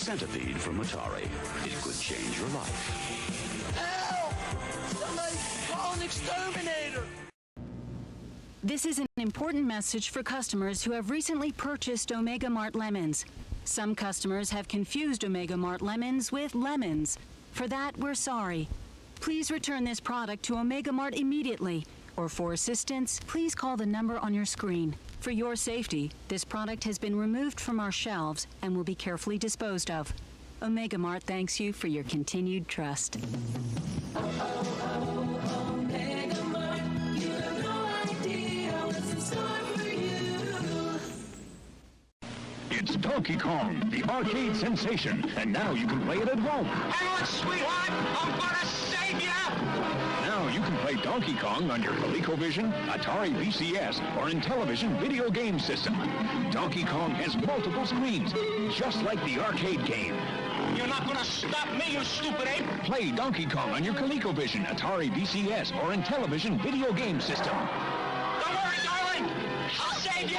centipede from Atari. It could change your life. Help! Somebody call an exterminator! This is an important message for customers who have recently purchased Omega Mart lemons. Some customers have confused Omega Mart lemons with lemons. For that, we're sorry. Please return this product to Omega Mart immediately, or for assistance, please call the number on your screen. For your safety, this product has been removed from our shelves and will be carefully disposed of. Omega Mart thanks you for your continued trust. Omega Mart, you have no idea what's in store for you. It's Donkey Kong, the arcade sensation, and now you can play it at home. Hang on, sweetheart! I'm gonna save ya! Now you can play Donkey Kong on your ColecoVision, Atari VCS, or Intellivision video game system. Donkey Kong has multiple screens, just like the arcade game. You're not gonna stop me, you stupid ape! Play Donkey Kong on your ColecoVision, Atari VCS, or Intellivision video game system. Don't worry, darling! I'll save you!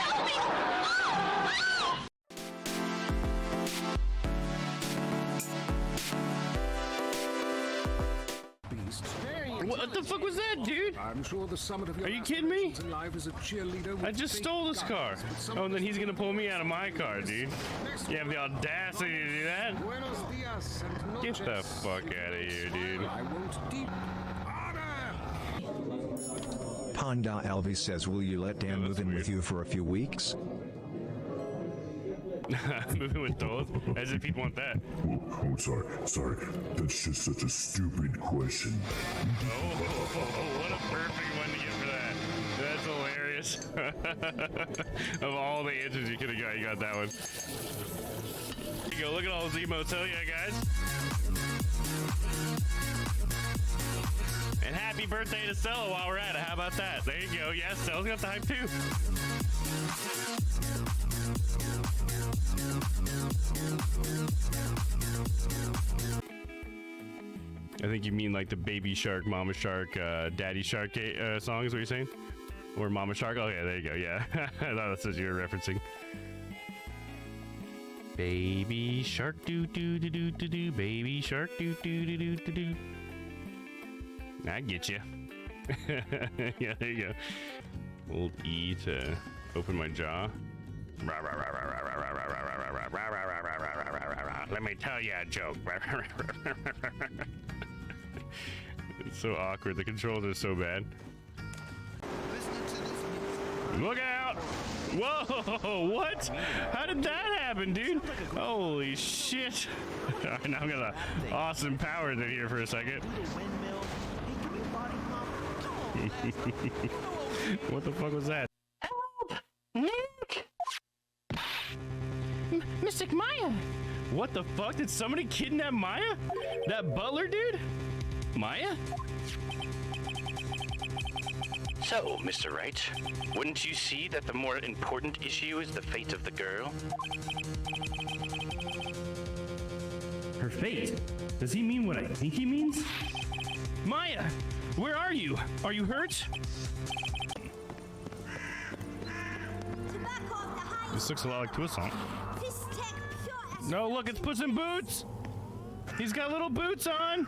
What the fuck was that, dude? I'm sure the summit of your Are you kidding me? in life is a cheerleader. I just stole this car. Oh, and then he's gonna pull me out of my car, dude. You have the audacity to do that? Get the fuck out of here, dude. I want deep honor. Panda Elvis says, will you let Dan move in with you for a few weeks? Moving with toes? As if he'd want that. Oh, sorry. That's just such a stupid question. Oh, what a perfect one to get for that. That's hilarious. Of all the answers you could have got, you got that one. Here you go, look at all those emotes. Hell yeah, guys. And happy birthday to Stella while we're at it. How about that? There you go. Yeah, Stella's got the hype too. I think you mean like the Baby Shark, Mama Shark, Daddy Shark song is what you're saying? Or Mama Shark? Oh yeah, there you go, yeah. I thought that's what you were referencing. Baby Shark doo doo doo doo doo doo, Baby Shark doo doo doo doo doo doo. I get you. Yeah, there you go. Hold E to open my jaw. Let me tell you a joke. It's so awkward. The controls are so bad. Look out! Whoa! What? How did that happen, dude? Holy shit! Alright, now I'm gonna awesome power in here for a second. What the fuck was that? Help! Nick! Mystic Maya! What the fuck? Did somebody kidnap Maya? That butler dude? Maya? So, Mr. Wright, wouldn't you see that the more important issue is the fate of the girl? Her fate? Does he mean what I think he means? Maya! Where are you? Are you hurt? This looks a lot like Twissant. No, look, it's Puss in Boots! He's got little boots on!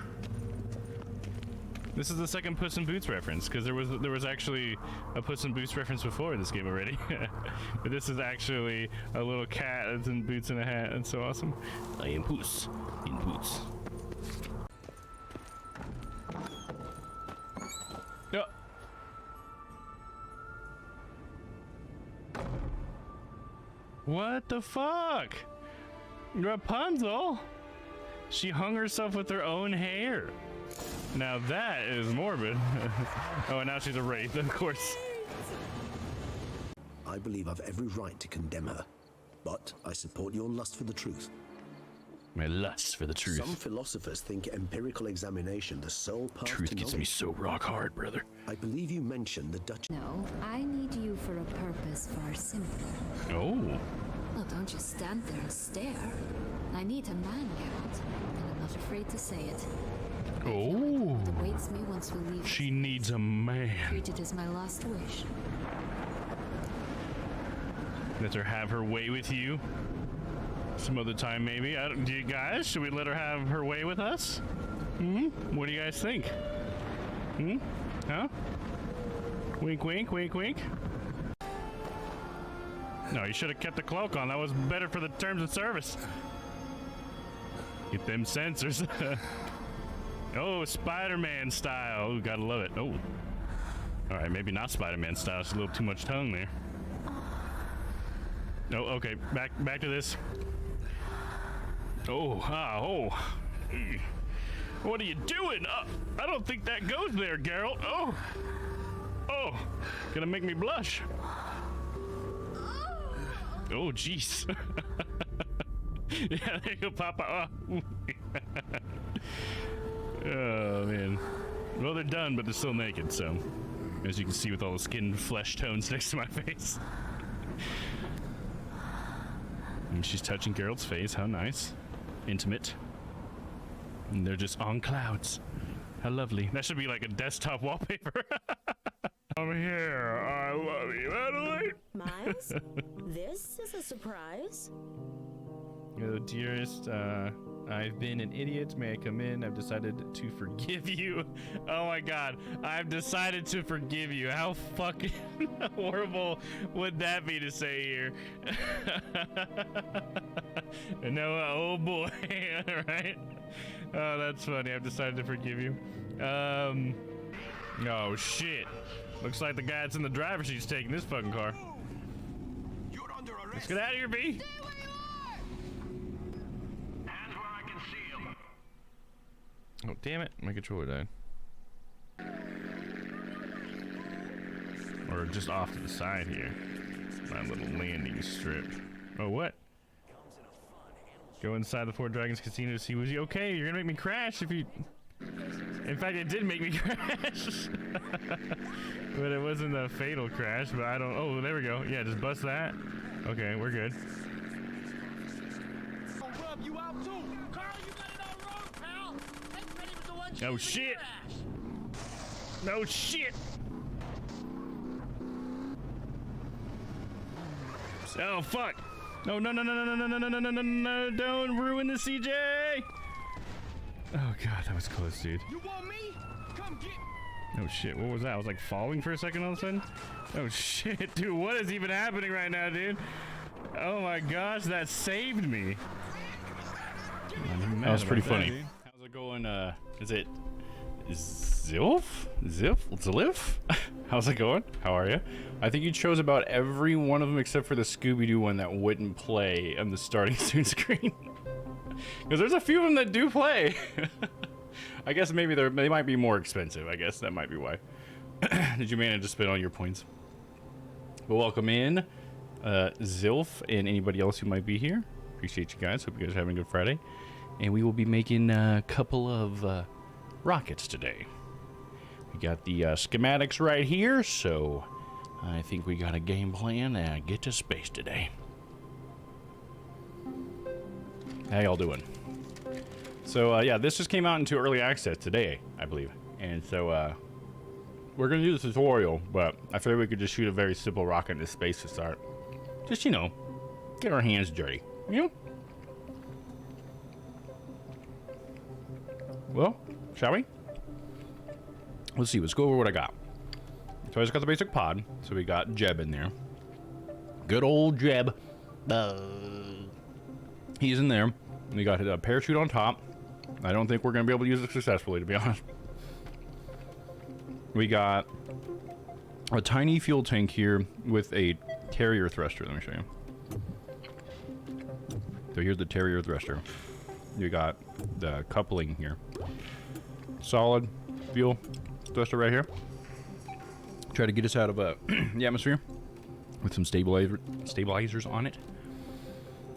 This is the second Puss in Boots reference, because there was actually a Puss in Boots reference before in this game already. But this is actually a little cat that's in boots and a hat. That's so awesome. I am Puss in Boots. No. What the fuck? Rapunzel? She hung herself with her own hair. Now that is morbid. Oh, and now she's a wraith, of course. I believe I've every right to condemn her, but I support your lust for the truth. My lust for the truth. Some philosophers think empirical examination the sole path to knowledge. Truth gets me so rock hard, brother. I believe you mentioned the Dutch. No, I need you for a purpose far simpler. Oh. Well, don't just stand there and stare. I need a man, Geralt, and I'm not afraid to say it. Oh. What awaits me once we leave. She needs a man. Treat it as my last wish. Let her have her way with you. Some other time, maybe. Do you guys? Should we let her have her way with us? What do you guys think? Huh? Wink, wink, wink, wink. No, you should have kept the cloak on. That was better for the terms of service. Get them sensors. Oh, Spider-Man style. Ooh, gotta love it. Oh. All right, maybe not Spider-Man style. It's a little too much tongue there. Oh, okay. Back to this. Oh, oh. What are you doing? I don't think that goes there, Geralt. Oh, gonna make me blush. Oh, jeez. Yeah, there you go, Papa. Oh, man. Well, they're done, but they're still naked, so. As you can see with all the skin flesh tones next to my face. And she's touching Geralt's face. How nice. Intimate. And they're just on clouds. How lovely. That should be like a desktop wallpaper. I'm here. I love you, Adelaide. Miles, this is a surprise. Oh, dearest, I've been an idiot. May I come in? I've decided to forgive you. Oh my god, I've decided to forgive you. How fucking horrible would that be to say here? No, oh boy, right? Oh, that's funny. I've decided to forgive you. Oh shit. Looks like the guy that's in the driver's seat's taking this fucking car. You're under arrest. Let's get out of here, B. Hands where I can see him. Oh, damn it. My controller died. Or just off to the side here. My little landing strip. Oh, what? Go inside the Four Dragons Casino to see Woozy. Okay, you're gonna make me crash if you... In fact, it did make me crash. But it wasn't a fatal crash, but I don't... Oh, there we go. Yeah, just bust that. Okay, we're good. Oh, shit. No shit. Oh, fuck. No, no, no, no, no, no, no, no, no, no, no, no, don't ruin the CJ. Oh, God, that was close, dude. You want me? Come get. Oh, shit, what was that? I was like falling for a second all of a sudden? Oh, shit, dude, what is even happening right now, dude? Oh, my gosh, that saved me. That was pretty funny. How's it going? Is it Zilf? Zilif? How's it going? How are you? I think you chose about every one of them except for the Scooby-Doo one that wouldn't play on the starting soon screen. Because there's a few of them that do play. I guess maybe they might be more expensive. I guess that might be why. Did you manage to spend all your points? Well, welcome in, Zilf, and anybody else who might be here. Appreciate you guys. Hope you guys are having a good Friday. And we will be making a couple of rockets today. We got the schematics right here, so I think we got a game plan to get to space today. How y'all doing? So yeah, this just came out into early access today, I believe. And so we're gonna do the tutorial, but I figured we could just shoot a very simple rocket into space to start. Just, you know, get our hands dirty, you know? Well, shall we? Let's see, let's go over what I got. So I just got the basic pod. So we got Jeb in there. Good old Jeb. He's in there. We got a parachute on top. I don't think we're going to be able to use it successfully, to be honest. We got a tiny fuel tank here with a carrier thruster. Let me show you. So here's the carrier thruster. You got the coupling here. Solid fuel thruster right here. Try to get us out of the atmosphere with some stabilizers on it.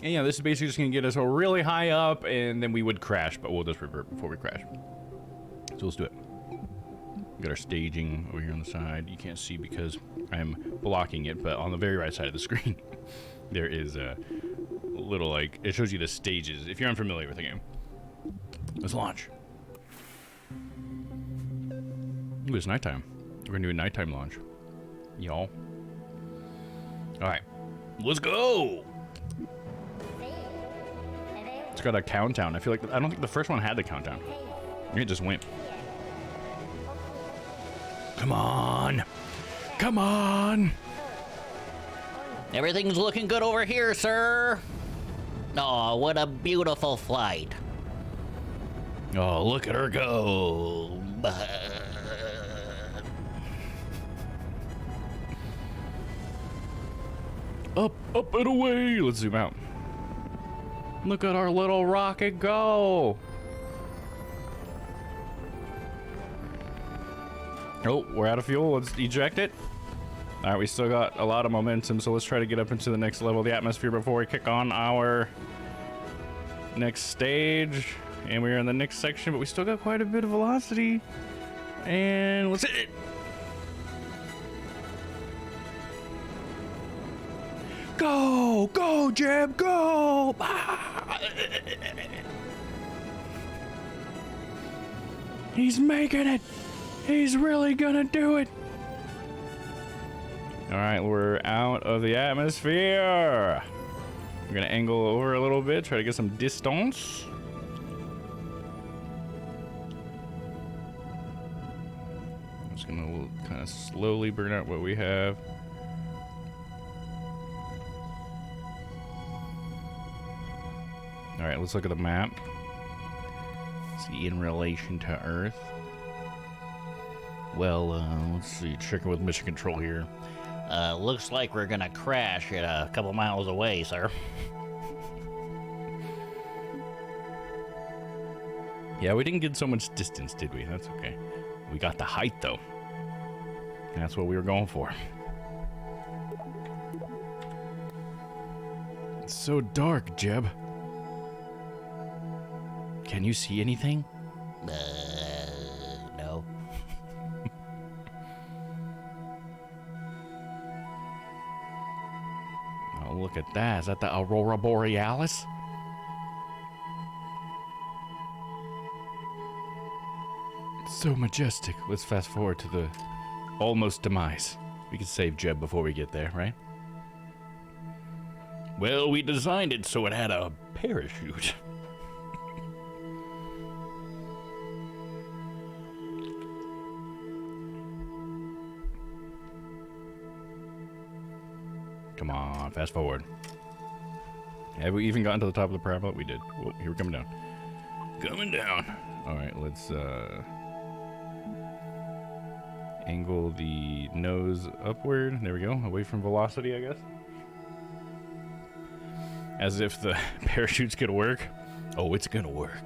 And yeah, this is basically just going to get us really high up, and then we would crash, but we'll just revert before we crash. So let's do it. We got our staging over here on the side. You can't see because I'm blocking it, but on the very right side of the screen, there is a little, like, it shows you the stages, if you're unfamiliar with the game. Let's launch. Ooh, it's nighttime. We're going to do a nighttime launch. Y'all. All right. Let's go! got a countdown. I feel like I don't think the first one had the countdown. It just went. Come on. Come on. Everything's looking good over here, sir. Oh, what a beautiful flight. Oh, look at her go. Up and away. Let's zoom out. Look at our little rocket go. Oh, we're out of fuel. Let's eject it. All right, we still got a lot of momentum, so let's try to get up into the next level of the atmosphere before we kick on our next stage. And we're in the next section, but we still got quite a bit of velocity. And let's hit it. Go! Go, Jeb! Go! He's making it! He's really gonna do it! Alright, we're out of the atmosphere! We're gonna angle over a little bit, try to get some distance. I'm just gonna kind of slowly burn out what we have. Alright, let's look at the map. See, in relation to Earth. Well, let's see, checking with mission control here. Looks like we're gonna crash at a couple miles away, sir. Yeah, we didn't get so much distance, did we? That's okay. We got the height, though. That's what we were going for. It's so dark, Jeb. Can you see anything? No. Oh, look at that. Is that the Aurora Borealis? It's so majestic. Let's fast forward to the almost demise. We can save Jeb before we get there, right? Well, we designed it so it had a parachute. Come on, fast forward. Have we even gotten to the top of the parabole? We did. Whoa, here we're coming down. Coming down. All right, let's angle the nose upward. There we go. Away from velocity, I guess. As if the parachute's gonna work. Oh, it's gonna work.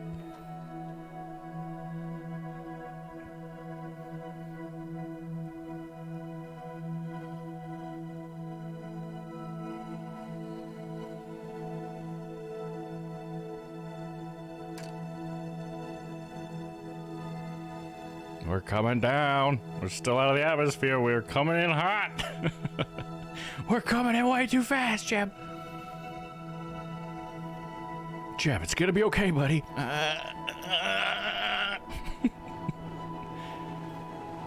We're coming down. We're still out of the atmosphere. We're coming in hot. We're coming in way too fast, Jeb. Jeb, it's gonna be okay, buddy.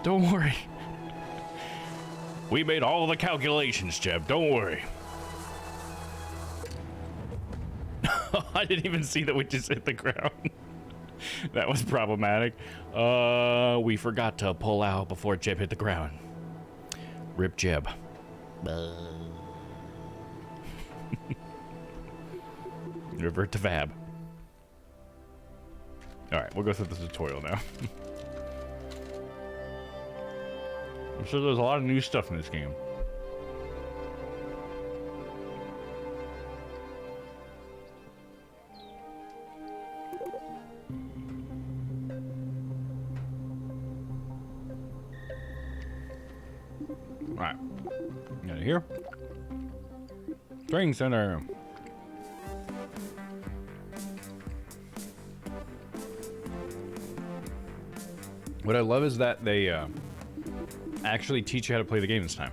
Don't worry. We made all the calculations, Jeb. Don't worry. I didn't even see that we just hit the ground. That was problematic. We forgot to pull out before Jeb hit the ground. Rip Jeb. Revert to Vab. Alright, we'll go through the tutorial now. I'm sure there's a lot of new stuff in this game. Alright. Out of here. Training center. What I love is that they actually teach you how to play the game this time.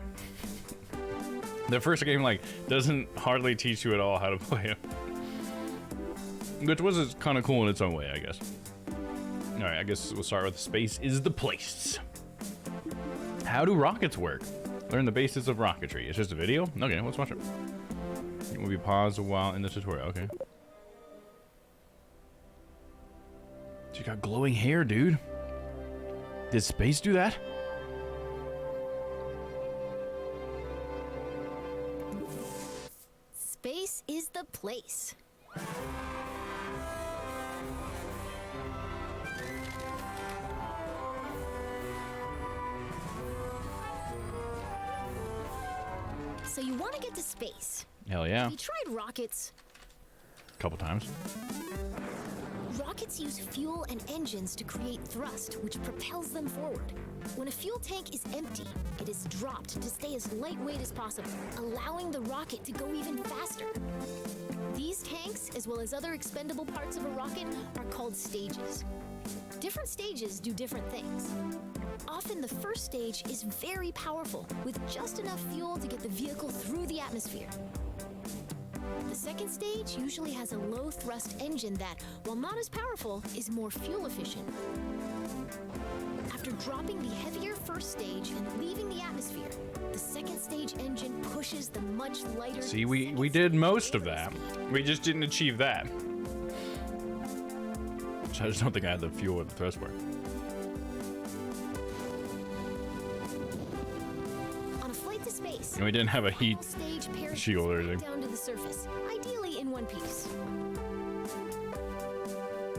The first game, like, doesn't hardly teach you at all how to play it. Which was kind of cool in its own way, I guess. Alright, I guess we'll start with space is the place. How do rockets work? Learn the basics of rocketry. It's just a video? Okay, let's watch it. It will be paused a while in the tutorial, okay. She got glowing hair, dude. Did space do that? Space is the place. So you want to get to space? Hell yeah. Have you tried rockets? A couple times. Rockets use fuel and engines to create thrust, which propels them forward. When a fuel tank is empty, it is dropped to stay as lightweight as possible, allowing the rocket to go even faster. These tanks, as well as other expendable parts of a rocket, are called stages. Different stages do different things. Often the first stage is very powerful, with just enough fuel to get the vehicle through the atmosphere. The second stage usually has a low thrust engine that, while not as powerful, is more fuel efficient. After dropping the heavier first stage and leaving the atmosphere, the second stage engine pushes the much lighter... See, we did most of that. We just didn't achieve that. I just don't think I had the fuel or the thrust bar. On a flight to space, And we didn't have a heat shield or anything. down to the surface, ideally in one piece.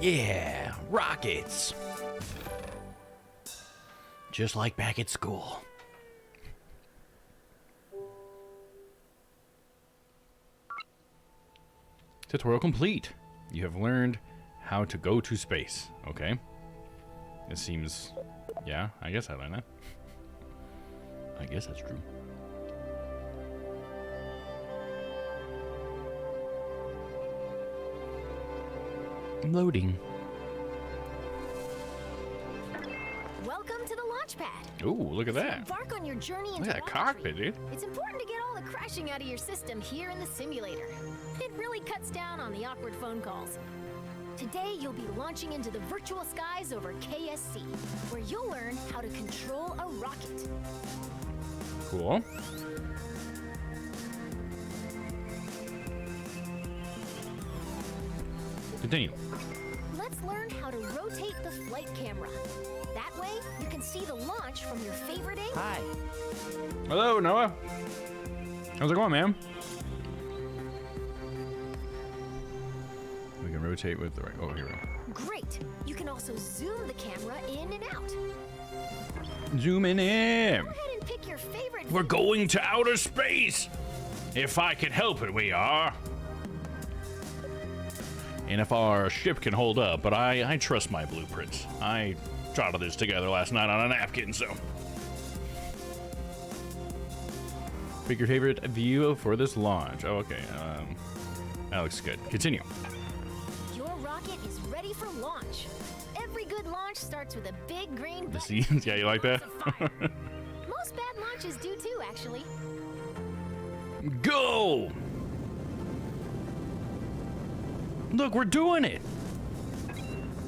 Yeah, rockets. Just like back at school. Tutorial complete. You have learned how to go to space. Okay. It seems... Yeah, I guess I learned that. I guess that's true. Loading. Welcome to the launch pad. Ooh, look at that. Embark on your journey Look into at that cockpit, dude. It's important to get all the crashing out of your system here in the simulator. It really cuts down on the awkward phone calls. Today, you'll be launching into the virtual skies over KSC, where you'll learn how to control a rocket. Cool. Continue. Let's learn how to rotate the flight camera. That way, you can see the launch from your favorite angle. Hi. Hello, Noah. How's it going, man? We can rotate with the right. Oh, here we go. Great. You can also zoom the camera in and out. Zooming in. Go ahead and pick your favorite. We're going to outer space. If I can help it, we are. And if our ship can hold up, but I trust my blueprints. I jotted this together last night on a napkin, so. Pick your favorite view for this launch. Oh, okay. That looks good. Continue. Your rocket is ready for launch. Every good launch starts with a big green The button. scenes? Yeah, you like that? Most bad launches do too, actually. Go! Look, we're doing it.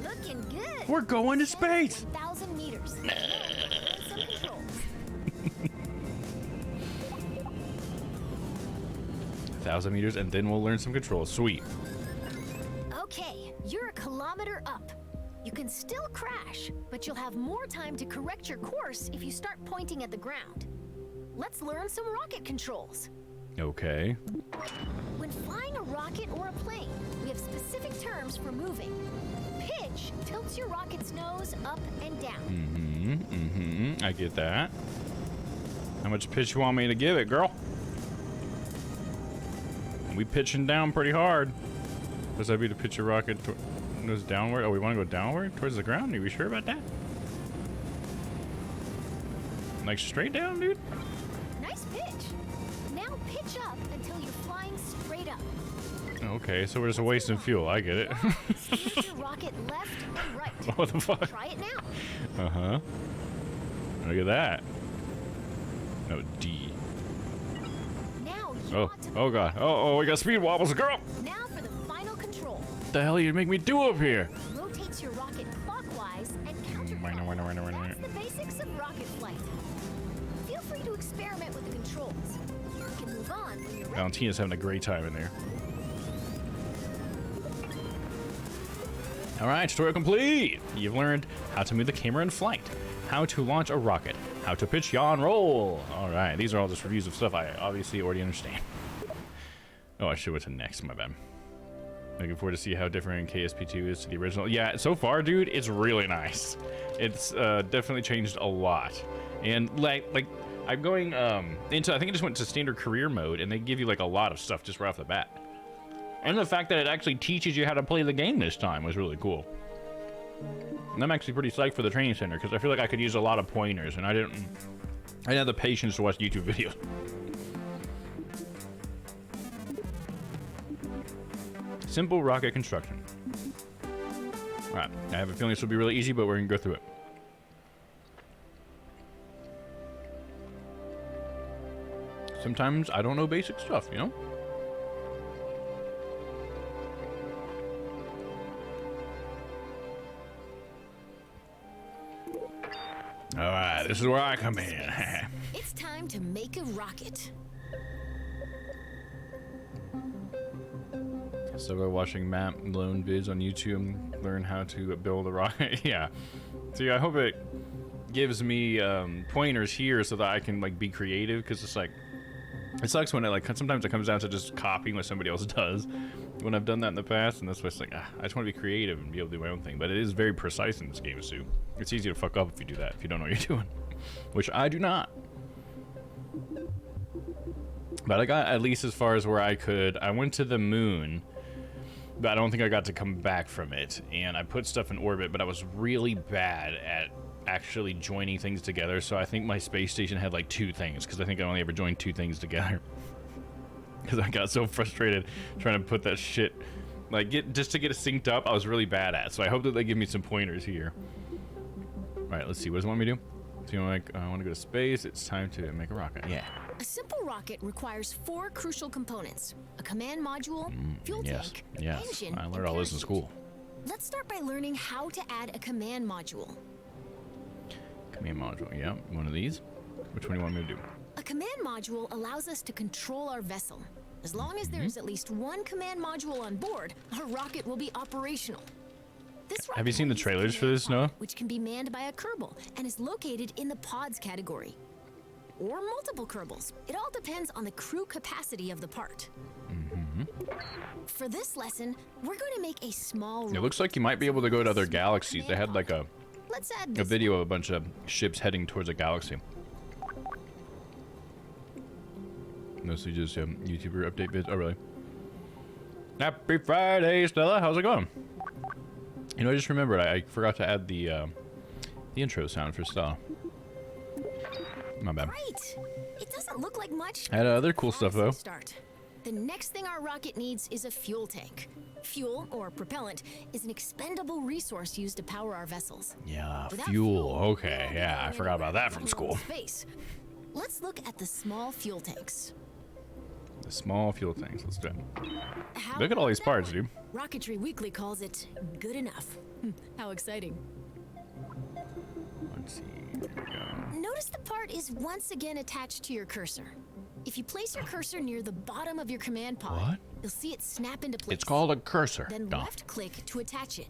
Looking good. We're going to space. 1,000 meters. Some controls. 1,000 meters, and then we'll learn some controls. Sweet. Okay, you're a kilometer up. You can still crash, but you'll have more time to correct your course if you start pointing at the ground. Let's learn some rocket controls. Okay. When flying a rocket or a plane, we have specific terms for moving. Pitch tilts your rocket's nose up and down. I get that. How much pitch you want me to give it, girl? We pitching down pretty hard. Does that be to pitch your rocket nose downward? Oh, we want to go downward towards the ground? Are we sure about that? Like straight down, dude? Nice pitch. Now pitch up until you're flying straight up. Okay, so we're just wasting fuel. I get it. Steer your rocket left and right. What the fuck? Try it now. Uh-huh. Look at that. No, D. Now Oh god. Oh, we got speed wobbles, girl! Now for the final control. What the hell you make me do up here? Rotates your rocket clockwise and counterclockwise. That's the basics of rocket flight. Feel free to experiment with the controls. You can move on when you're ready. Valentina's having a great time in there. All right, tutorial complete. You've learned how to move the camera in flight, how to launch a rocket, how to pitch, yaw, and roll. All right, these are all just reviews of stuff I obviously already understand. Oh, I should have went to next, my bad. Looking forward to see how different KSP2 is to the original. Yeah, so far, dude, it's really nice. It's definitely changed a lot. And like I'm going into, I think I just went to standard career mode, and they give you like a lot of stuff just right off the bat. And the fact that it actually teaches you how to play the game this time was really cool. And I'm actually pretty psyched for the training center because I feel like I could use a lot of pointers, and I didn't have the patience to watch YouTube videos. Simple rocket construction. All right, I have a feeling this will be really easy, but we're gonna go through it. Sometimes I don't know basic stuff, you know? All right, this is where I come in. It's time to make a rocket. So by watching Matt Malone vids on YouTube, learn how to build a rocket. Yeah. See, I hope it gives me pointers here so that I can like be creative, because it's like, it sucks when it like sometimes it comes down to just copying what somebody else does. When I've done that in the past, and that's why it's like, I just want to be creative and be able to do my own thing. But it is very precise in this game too. It's easy to fuck up if you do that, if you don't know what you're doing, which I do not. But I got at least as far as where I went to the moon, but I don't think I got to come back from it. And I put stuff in orbit, but I was really bad at actually joining things together. So I think my space station had like 2 things, because I think I only ever joined 2 things together. Because I got so frustrated trying to put that shit, like just to get it synced up, I was really bad at. So I hope that they give me some pointers here. All right, let's see. What does it want me to do? So you like, I want to go to space. It's time to make a rocket. Yeah. A simple rocket requires 4 crucial components: a command module, fuel tank, engine, I learned all this in school. Let's start by learning how to add a command module. Command module, yeah. One of these. Which one do you want me to do? A command module allows us to control our vessel. As long as there is at least 1 command module on board, our rocket will be operational. Have you seen the trailers for this, Noah? Which can be manned by a Kerbal and is located in the pods category. Or multiple Kerbals. It all depends on the crew capacity of the part. For this lesson, we're going to make a small rocket. It looks like you might be able to go to other galaxies. They had like a video of a bunch of ships heading towards a galaxy. Mostly just YouTuber update vids. Oh, really? Happy Friday, Stella. How's it going? You know, I just remembered I forgot to add the intro sound for Stella. My bad. Great. It doesn't look like much. I had other cool stuff though. The next thing our rocket needs is a fuel tank. Fuel, or propellant, is an expendable resource used to power our vessels. Yeah, fuel. Okay, yeah, I forgot about that from school. Space. Let's look at the small fuel tanks. The small fuel tanks. Let's do it. Look at all these parts, dude. Rocketry Weekly calls it good enough. How exciting. Let's see. There we go. Notice the part is once again attached to your cursor. If you place your cursor near the bottom of your command pod, you'll see it snap into place. It's called a cursor. Then left click to attach it.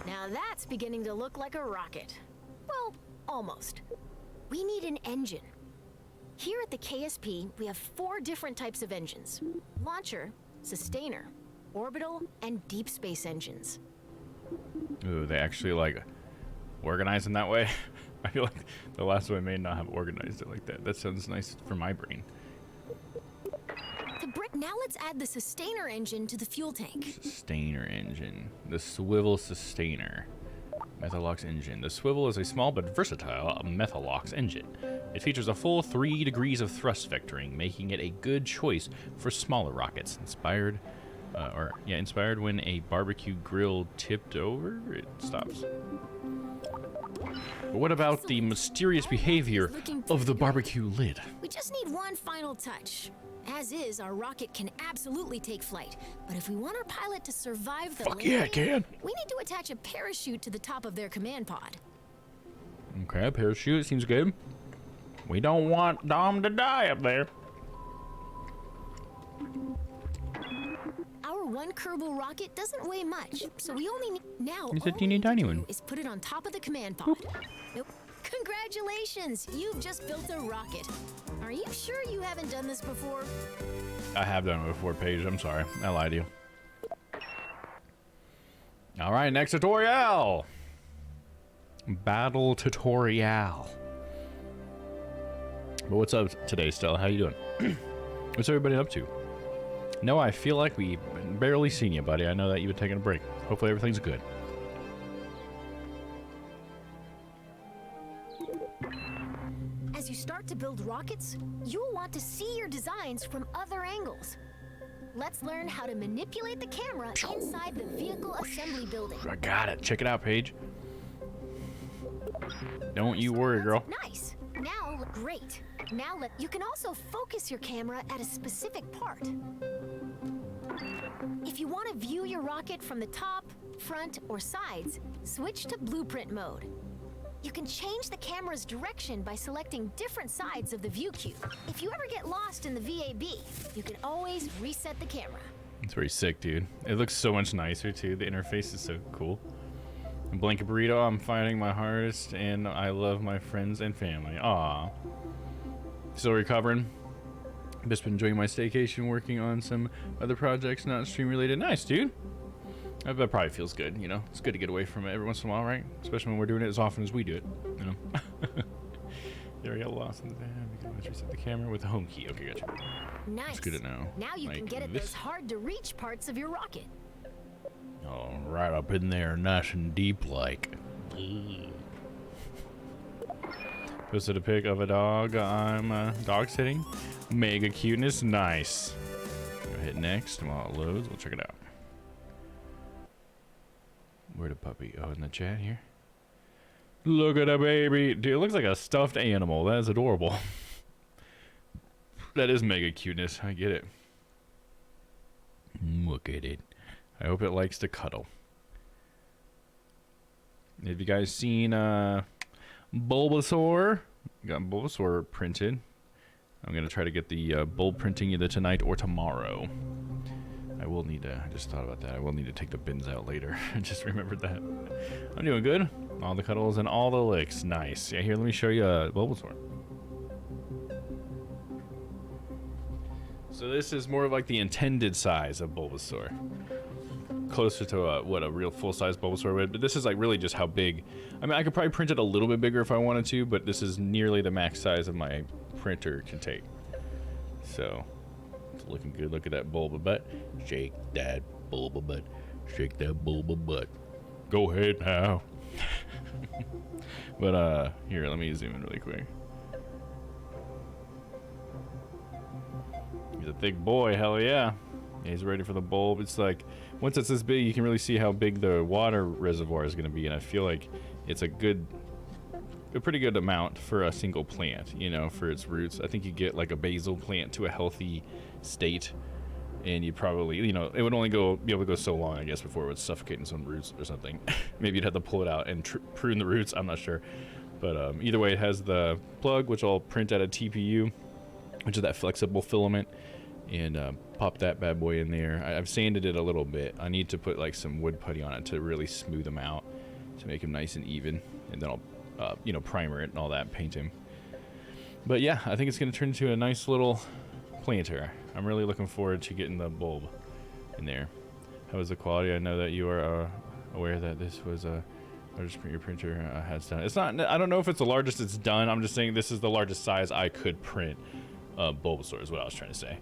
Now that's beginning to look like a rocket. Well, almost. We need an engine. Here at the KSP, we have 4 different types of engines: launcher, sustainer, orbital, and deep space engines. Ooh, they actually like organize in that way. I feel like the last one may not have organized it like that. That sounds nice for my brain. Now let's add the sustainer engine to the fuel tank. Sustainer engine. The swivel sustainer. Methalox engine. The swivel is a small but versatile Methalox engine. It features a full 3 degrees of thrust vectoring, making it a good choice for smaller rockets. Inspired when a barbecue grill tipped over, it stops. But what about the mysterious behavior of the barbecue lid? We just need one final touch. As is, our rocket can absolutely take flight, but if we want our pilot to survive the landing, yeah, it can. We need to attach a parachute to the top of their command pod. Okay, a parachute seems good. We don't want Domm to die up there. Our one Kerbal rocket doesn't weigh much, so we only need now. It's a teeny tiny one. Is put it on top of the command pod. Nope. Congratulations! You've just built a rocket. Are you sure you haven't done this before? I have done it before, Paige. I'm sorry. I lied to you. All right, next tutorial. Battle tutorial. But what's up today, Stella? How you doing? What's everybody up to? No, I feel like we've barely seen you, buddy. I know that you've been taking a break. Hopefully everything's good. As you start to build rockets, you'll want to see your designs from other angles. Let's learn how to manipulate the camera inside the vehicle assembly building. I got it. Check it out, Paige. Don't you worry, girl. Nice. Now, great. Now you can also focus your camera at a specific part. If you want to view your rocket from the top, front, or sides, switch to blueprint mode. You can change the camera's direction by selecting different sides of the view cube. If you ever get lost in the VAB, you can always reset the camera. It's very sick, dude. It looks so much nicer, too. The interface is so cool. Blanket Burrito, I'm fighting my hardest, and I love my friends and family. Aw. Still recovering. Just been enjoying my staycation, working on some other projects not stream related. Nice, dude. That probably feels good, you know? It's good to get away from it every once in a while, right? Especially when we're doing it as often as we do it, you know? There, I got lost in the van. We can always reset the camera with the home key. Okay, gotcha. Nice. Let's get it now. Now you can get at those hard-to-reach parts of your rocket. All right, up in there, nice and deep like. Posted a pic of a dog I'm dog sitting. Mega cuteness, nice. Go hit next, and while it loads, we'll check it out. Where'd the puppy? Oh, in the chat here. Look at the baby. Dude, it looks like a stuffed animal. That is adorable. That is mega cuteness. I get it. Look at it. I hope it likes to cuddle. Have you guys seen Bulbasaur? Got Bulbasaur printed. I'm going to try to get the bulb printing either tonight or tomorrow. I will need to, I just thought about that. I will need to take the bins out later. I just remembered that. I'm doing good. All the cuddles and all the licks. Nice. Yeah, here, let me show you Bulbasaur. So this is more of like the intended size of Bulbasaur. Closer to what a real full-size Bulbasaur would, but this is like really just how big. I mean, I could probably print it a little bit bigger if I wanted to, but this is nearly the max size of my printer can take. So, it's looking good. Look at that Bulba butt. Shake that Bulba butt. Shake that Bulba butt. Go ahead now. But here, let me zoom in really quick. He's a thick boy, hell yeah. He's ready for the bulb. It's like, once it's this big, you can really see how big the water reservoir is going to be, and I feel like it's a pretty good amount for a single plant, you know, for its roots. I think you get like a basil plant to a healthy state, and you probably, you know, it would only be able to go so long, I guess, before it would suffocate in some roots or something. Maybe you'd have to pull it out and prune the roots, I'm not sure. But either way, it has the plug, which I'll print at a TPU, which is that flexible filament, and pop that bad boy in there. I've sanded it a little bit. I need to put like some wood putty on it to really smooth them out, to make them nice and even, and then I'll you know, primer it and all that, paint him. But yeah, I think it's going to turn into a nice little planter. I'm really looking forward to getting the bulb in there. How was the quality? I know that you are aware that this was a largest print your printer has done. It's not, I don't know if it's the largest it's done. I'm just saying this is the largest size I could print Bulbasaur is what I was trying to say.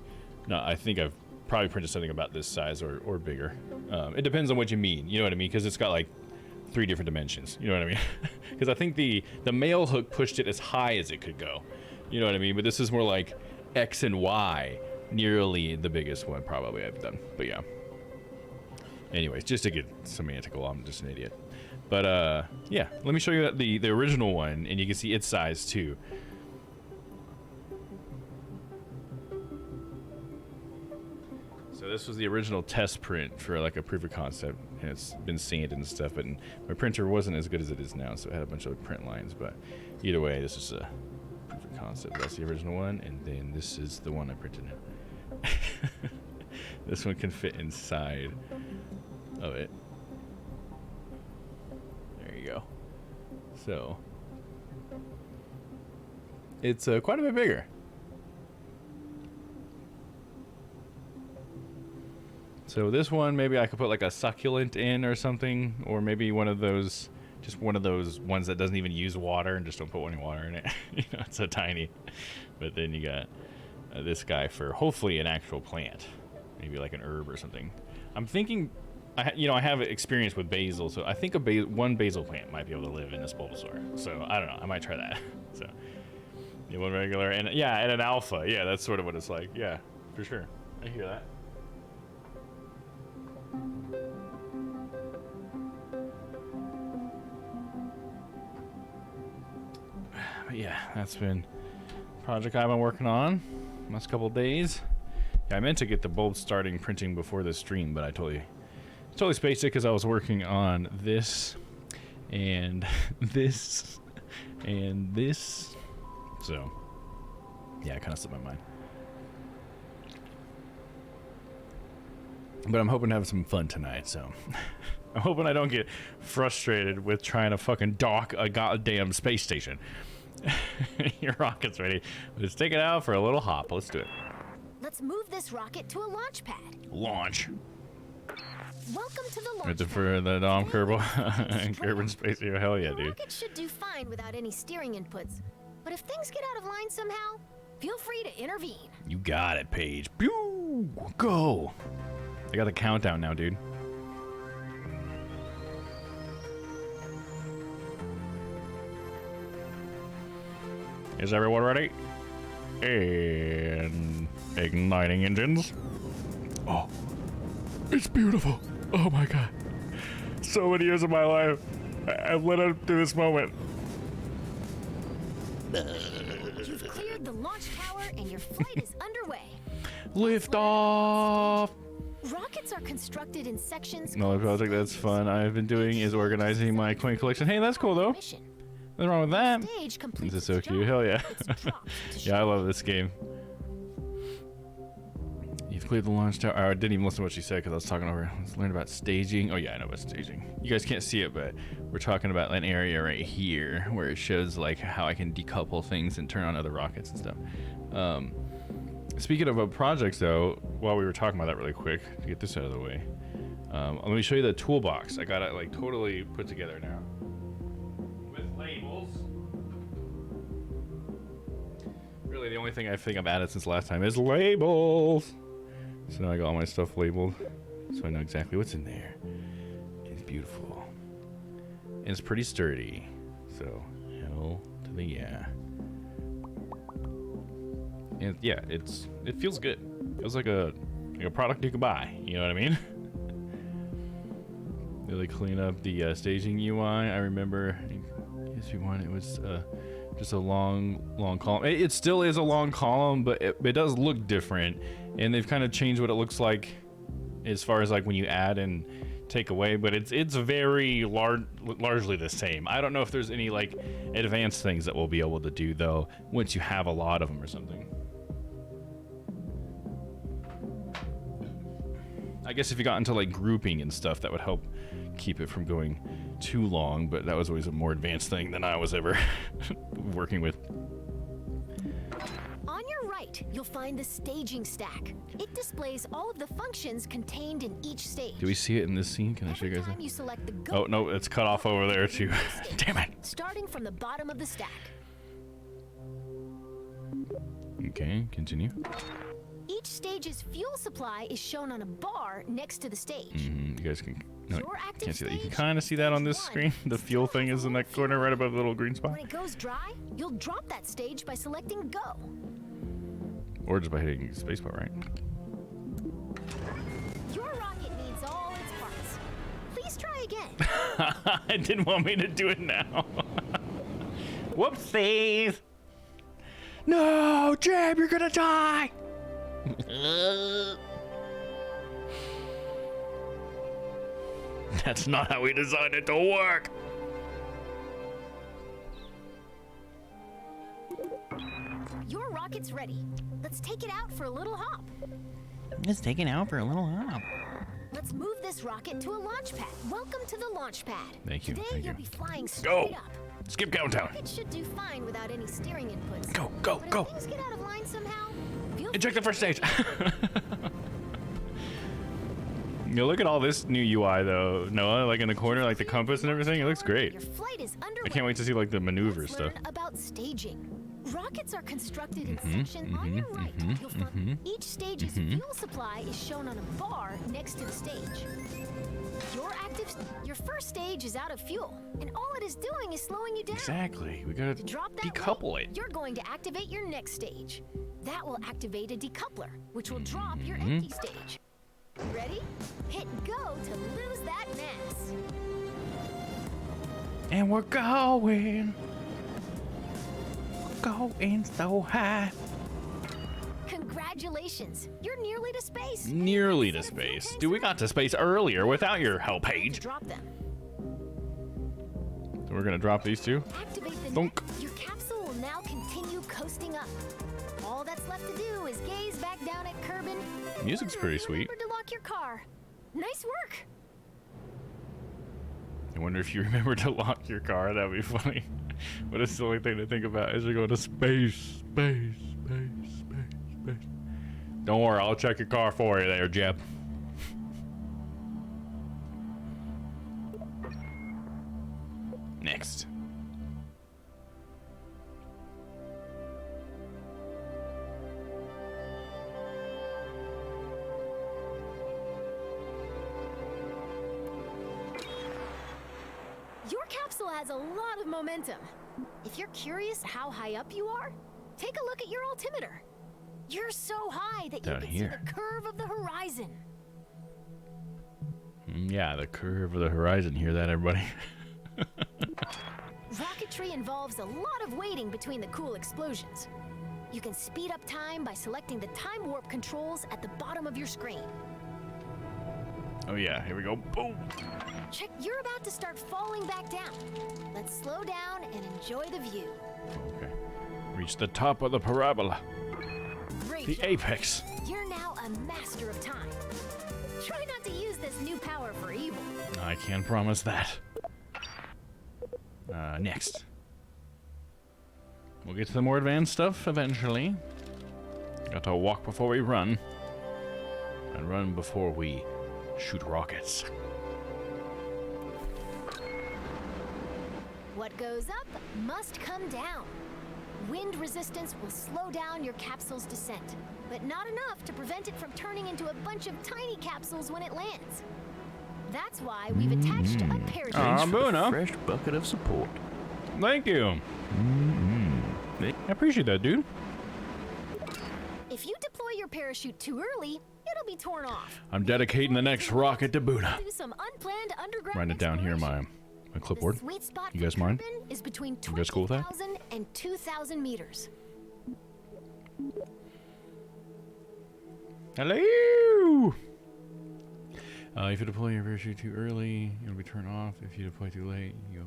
No, I think I've probably printed something about this size or bigger. It depends on what you mean. You know what I mean? Because it's got like 3 different dimensions. You know what I mean? Because I think the male hook pushed it as high as it could go. You know what I mean? But this is more like X and Y, nearly the biggest one probably I've done. But yeah. Anyways, just to get semantical, I'm just an idiot. But yeah, let me show you the original one, and you can see its size too. So this was the original test print for like a proof of concept, and it's been sanded and stuff, but my printer wasn't as good as it is now, so it had a bunch of print lines. But either way, this is a proof of concept. That's the original one, and then this is the one I printed. This one can fit inside of it. There you go. So it's quite a bit bigger. So this one, maybe I could put like a succulent in or something, or maybe one of those, just one of those ones that doesn't even use water and just don't put any water in it. You know, it's so tiny. But then you got this guy for hopefully an actual plant, maybe like an herb or something. I'm thinking, I have experience with basil, so I think one basil plant might be able to live in this Bulbasaur. So I don't know, I might try that. So one regular, and yeah, and an alpha. Yeah, that's sort of what it's like. Yeah, for sure. I hear that. But yeah, that's been a project I've been working on last couple of days. Yeah, I meant to get the bulb starting printing before this stream, but I totally spaced it because I was working on this and this and this. So yeah, it kind of slipped my mind. But I'm hoping to have some fun tonight, so I'm hoping I don't get frustrated with trying to fucking dock a goddamn space station. Your rocket's ready. Let's take it out for a little hop. Let's do it. Let's move this rocket to a launch pad. Launch. Welcome to the launch Right for the Domm Kerbal and Kerbal Space Hero. Hell yeah, The dude. rocket should do fine without any steering inputs. But if things get out of line somehow, feel free to intervene. You got it, Paige. Pew! Go! I got the countdown now, dude. Is everyone ready? And igniting engines. Oh, it's beautiful. Oh my god. So many years of my life, I've led up to this moment. You've cleared the launch tower and your flight is underway. Lift off! Rockets are constructed in sections. Another project that's fun I've been doing is organizing my coin collection. Hey, that's cool though. Nothing wrong with that. This is so cute. Hell yeah. Yeah, I love this game. You've cleared the launch tower. I didn't even listen to what she said because I was talking over. Let's learn about staging. Oh yeah, I know about staging. You guys can't see it, but we're talking about an area right here where it shows like how I can decouple things and turn on other rockets and stuff. Speaking of projects though, while we were talking about that really quick, to get this out of the way, let me show you the toolbox. I got it like totally put together now. With labels. Really the only thing I think I've added since last time is labels. So now I got all my stuff labeled, so I know exactly what's in there. It's beautiful. And it's pretty sturdy. So, hell to the yeah. And yeah, it feels good. It feels like a product you could buy. You know what I mean? Really clean up the staging UI. I remember, if you want, it was just a long column. It still is a long column, but it does look different. And they've kind of changed what it looks like as far as like when you add and take away, but it's very largely the same. I don't know if there's any like advanced things that we'll be able to do though once you have a lot of them or something. I guess if you got into like grouping and stuff, that would help keep it from going too long, but that was always a more advanced thing than I was ever working with. On your right, you'll find the staging stack. It displays all of the functions contained in each stage. Do we see it in this scene? Can I show you guys You select the that? Oh no, it's cut off over there too. Damn it. Starting from the bottom of the stack. Okay, continue. Each stage's fuel supply is shown on a bar next to the stage. You guys can can't see that. You can kind of see that on this screen. The fuel thing is in that corner right above the little green spot. When it goes dry, you'll drop that stage by selecting Go. Or just by hitting spacebar, right? Your rocket needs all its parts. Please try again. I didn't want me to do it now. Whoopsies! No, Jeb, you're gonna die! That's not how we designed it to work. Your rocket's ready. Let's take it out for a little hop. It's taking out for a little while. Let's move this rocket to a launch pad. Welcome to the launch pad. Thank you. Today Thank you'll you. be flying Go. straight up. Skip countdown. It should do fine without any steering inputs. Go, go, but go. If things get out of line somehow, feel Eject the first stage. You look at all this new UI though, Noah, like in the corner, like the compass and everything. It looks great. Your flight is underway. I can't wait to see like the maneuver Let's stuff. learn about staging. Rockets are constructed in section on your right. You'll find each stage's fuel supply is shown on a bar next to the stage. Your first stage is out of fuel, and all it is doing is slowing you down. Exactly. We gotta decouple it. You're going to activate your next stage. That will activate a decoupler, which will drop your empty stage. Ready? Hit go to lose that mass. And we're going so high. Congratulations, you're nearly to space. Nearly to space. Dude, we got to space earlier without your help, Paige. Drop them. So we're gonna drop these two. Activate the Thunk. Your capsule will now continue coasting up. All that's left to do is gaze back down at Kerbal. Music's pretty sweet. Remember to lock your car. Nice work. I wonder if you remember to lock your car. That'd be funny. What a silly thing to think about as you're going to space. Don't worry, I'll check your car for you there, Jeb. Next. Your capsule has a lot of momentum. If you're curious how high up you are, take a look at your altimeter. You're so high that you Down can here. see the curve of the horizon. Yeah, the curve of the horizon. Hear that, everybody? Rocketry involves a lot of waiting between the cool explosions. You can speed up time by selecting the time warp controls at the bottom of your screen. Oh yeah, here we go. Boom. Check, you're about to start falling back down. Let's slow down and enjoy the view. Okay. Reach the top of the parabola. Great The job. apex. You're now a master of time. Try not to use this new power for evil. I can promise that. Next. We'll get to the more advanced stuff eventually. Got to walk before we run. And run before we shoot rockets. What goes up must come down. Wind resistance will slow down your capsule's descent, but not enough to prevent it from turning into a bunch of tiny capsules when it lands. That's why we've attached a parachute. Boona. Fresh bucket of support. Thank you. I appreciate that, dude. If you deploy your parachute too early, it'll be torn off. I'm dedicating the next rocket to Buddha. Do some unplanned underground Write it down here in my clipboard. The sweet spot You guys for mind? Kerbal is between You guys cool with that? 20,000 and 2,000 meters. Hello! If you deploy your parachute too early, it'll be turned off. If you deploy too late, you'll...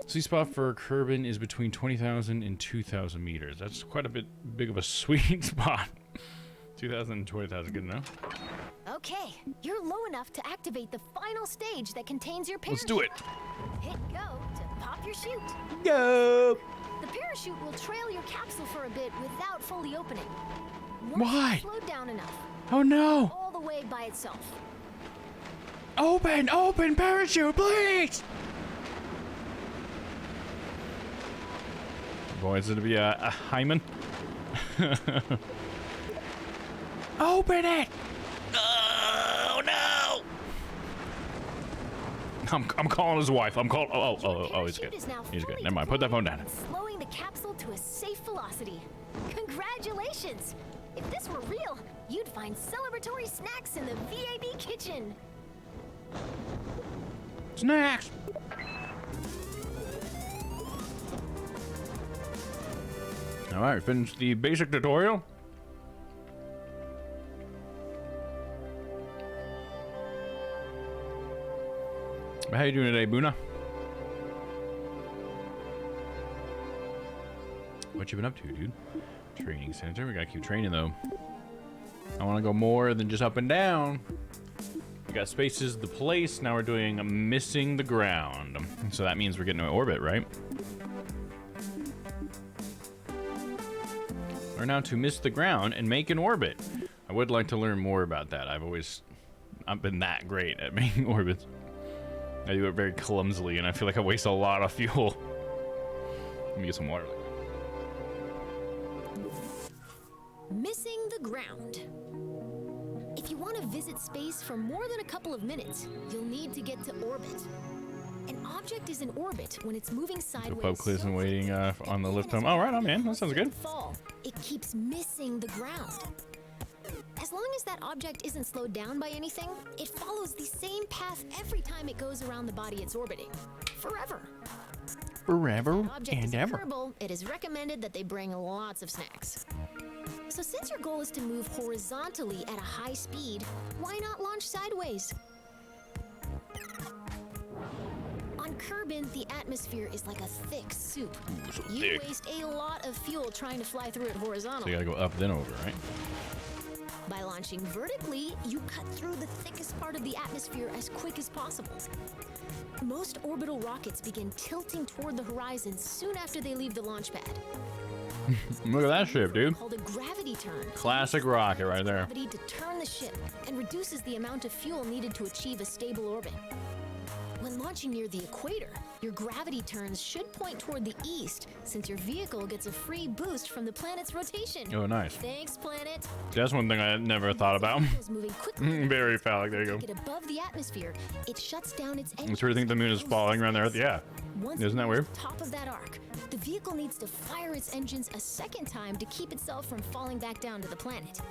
Sweet spot for Kerbal is between 20,000 and 2,000 meters. That's quite a bit big of a sweet spot. 2,000 and 20,000, good enough. Okay, you're low enough to activate the final stage that contains your parachute. Let's do it. Hit go to pop your chute. Go! The parachute will trail your capsule for a bit without fully opening. Why? Once it's slowed down enough. Oh no! All the way by itself. Open parachute, please! Boy, is it to be a hymen? Open it! Oh no! I'm calling his wife. I'm calling. Oh, he's good. He's good. Never mind. Put that phone down. Slowing the capsule to a safe velocity. Congratulations! If this were real, you'd find celebratory snacks in the VAB kitchen. Snacks! Alright, finish the basic tutorial. How you doing today, Boona? What you been up to, dude? Training center. We gotta keep training, though. I want to go more than just up and down. We got spaces the place. Now we're doing missing the ground. So that means we're getting to orbit, right? We're now to miss the ground and make an orbit. I would like to learn more about that. I've been that great at making orbits. I do it very clumsily, and I feel like I waste a lot of fuel. Let me get some water. Missing the ground. If you want to visit space for more than a couple of minutes, you'll need to get to orbit. An object is in orbit when it's moving sideways. Pub quiz and waiting on the lift home. Oh, right on, man. That sounds good. It keeps missing the ground. As long as that object isn't slowed down by anything, it follows the same path every time it goes around the body it's orbiting. Forever. Forever Object and is ever. Kerbal, it is recommended that they bring lots of snacks. So since your goal is to move horizontally at a high speed, why not launch sideways? On Kerbin, the atmosphere is like a thick soup. So You thick. waste a lot of fuel trying to fly through it So horizontally. you gotta go up then over, right? By launching vertically, you cut through the thickest part of the atmosphere as quick as possible. Most orbital rockets begin tilting toward the horizon soon after they leave the launch pad. Look at that ship, dude. Called a gravity turn. Classic rocket right there. Gravity to turn the ship and reduces the amount of fuel needed to achieve a stable orbit. When launching near the equator, your gravity turns should point toward the east, since your vehicle gets a free boost from the planet's rotation. Oh, nice. Thanks, planet. That's one thing I never thought about. Moving quickly. Very phallic. There you go. Get above the atmosphere, it shuts down its I engines. sort of think the moon is falling around the Earth. Yeah. Once Isn't that weird? at the top of that arc, the vehicle needs to fire its engines a second time to keep itself from falling back down to the planet.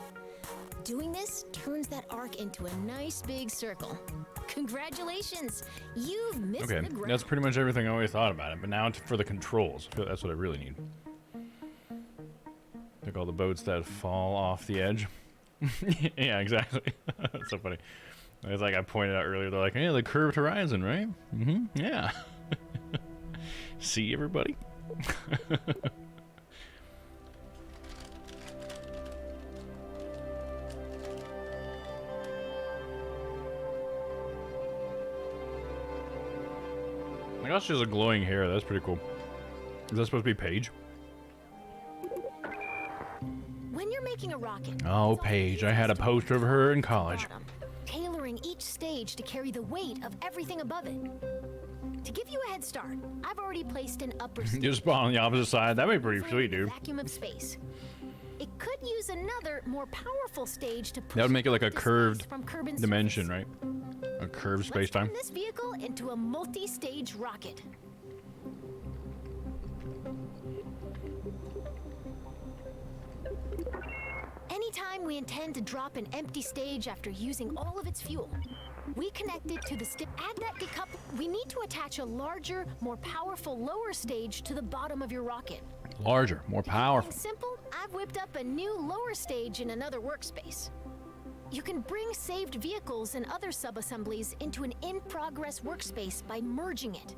Doing this turns that arc into a nice big circle. Congratulations! You've missed Okay, the ground. that's pretty much everything I always thought about it. But now for the controls, I feel that's what I really need. Like all the boats that fall off the edge. Yeah, exactly. That's so funny. It's like I pointed out earlier. They're like, "Hey, the curved horizon, right?" Mm-hmm. Yeah. See everybody. I guess she has a glowing hair. That's pretty cool. Is that supposed to be Paige? When you're making a rocket, Oh, Paige. I had a poster of her in college. tailoring each stage to carry the weight of everything above it. To give you a head start, I've already placed an upper stage. Just spawn on the opposite side. That'd be pretty sweet, dude. Vacuum of space. It could use another, more powerful stage to push That would make it like a curved from Kerbin's dimension, right? A curved space-time. turn this vehicle into a multi-stage rocket. Anytime we intend to drop an empty stage after using all of its fuel, we connect it to the add that decoupler. We need to attach a larger, more powerful lower stage to the bottom of your rocket. Larger, more powerful. Simple, I've whipped up a new lower stage in another workspace. You can bring saved vehicles and other sub-assemblies into an in-progress workspace by merging it.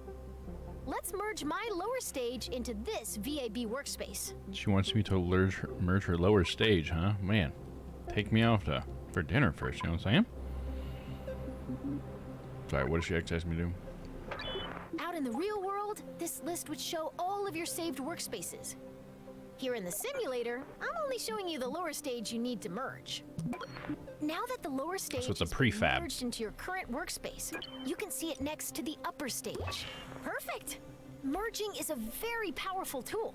Let's merge my lower stage into this VAB workspace. She wants me to merge her lower stage, huh? Man, take me out for dinner first, you know what I'm saying? Sorry, what does she ask me to do? Out in the real world, this list would show all of your saved workspaces. Here in the simulator, I'm only showing you the lower stage you need to merge. Now that the lower stage So it's a is prefab. merged into your current workspace, you can see it next to the upper stage. Perfect! Merging is a very powerful tool.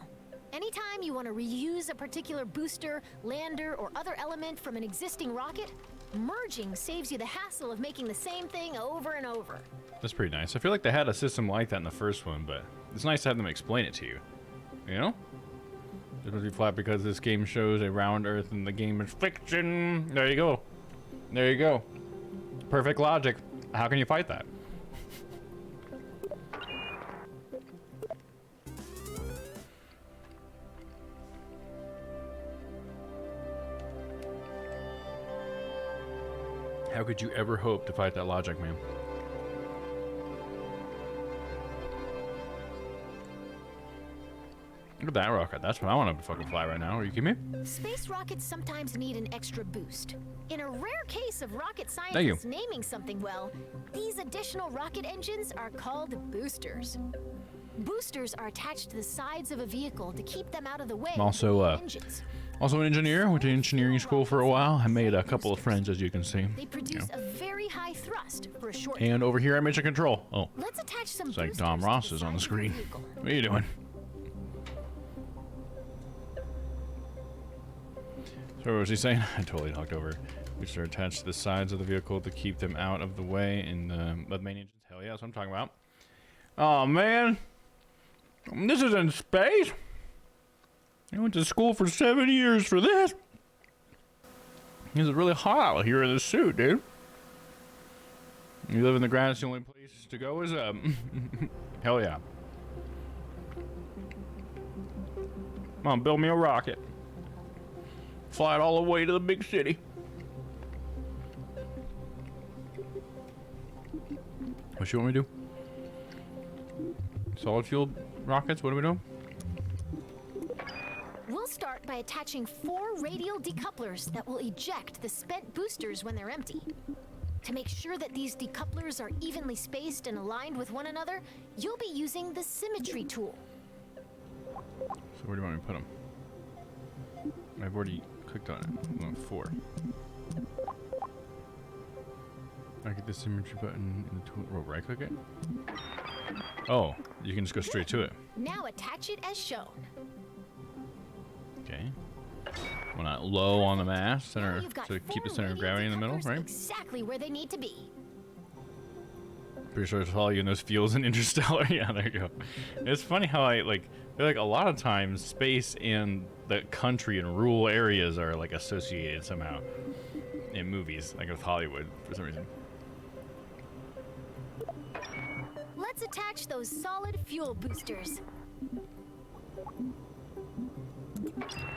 Anytime you want to reuse a particular booster, lander, or other element from an existing rocket, merging saves you the hassle of making the same thing over and over. That's pretty nice. I feel like they had a system like that in the first one, but it's nice to have them explain it to you. You know? It must be flat because this game shows a round Earth and the game is fiction. There you go. There you go. Perfect logic. How can you fight that? How could you ever hope to fight that logic, man? Look at that rocket. That's what I want to fucking fly right now. Are you kidding me? Space rockets sometimes need an extra boost. In a rare case of rocket Thank you. scientists naming something well, these additional rocket engines are called boosters. Boosters are attached to the sides of a vehicle to keep them out of the way I'm also, of the engines. Also an engineer. Went to engineering school for a while. I made a couple of friends, as you can see. They produce a very high thrust for a short And over here, I mission control. Oh, Let's attach some it's like boosters Dom to Ross the is on the sides of screen. vehicle. What are you doing? So what was he saying? I totally talked over. Which are attached to the sides of the vehicle to keep them out of the way in the main engines. Hell yeah, that's what I'm talking about. Oh man, this is in space. I went to school for 7 years for this. This is really hot here in this suit, dude. You live in the grass, the only place to go is up. Hell yeah. Come on, build me a rocket. Fly it all the way to the big city. What you want me to do? Solid fuel rockets? What are we doing? We'll start by attaching 4 radial decouplers that will eject the spent boosters when they're empty. To make sure that these decouplers are evenly spaced and aligned with one another, you'll be using the symmetry tool. So where do you want me to put them? I've already clicked on it. I'm on 4. I get the symmetry button in the tool. Oh, right click it? Oh, you can just go straight to it. Now attach it as shown. Okay. Well, not low on the mass, center, to keep the center of gravity in the middle, right? Exactly where they need to be. Pretty sure it's all you in those fields in Interstellar. Yeah, there you go. It's funny how I feel like a lot of times space and the country and rural areas are like associated somehow in movies, like with Hollywood for some reason. Let's attach those solid fuel boosters.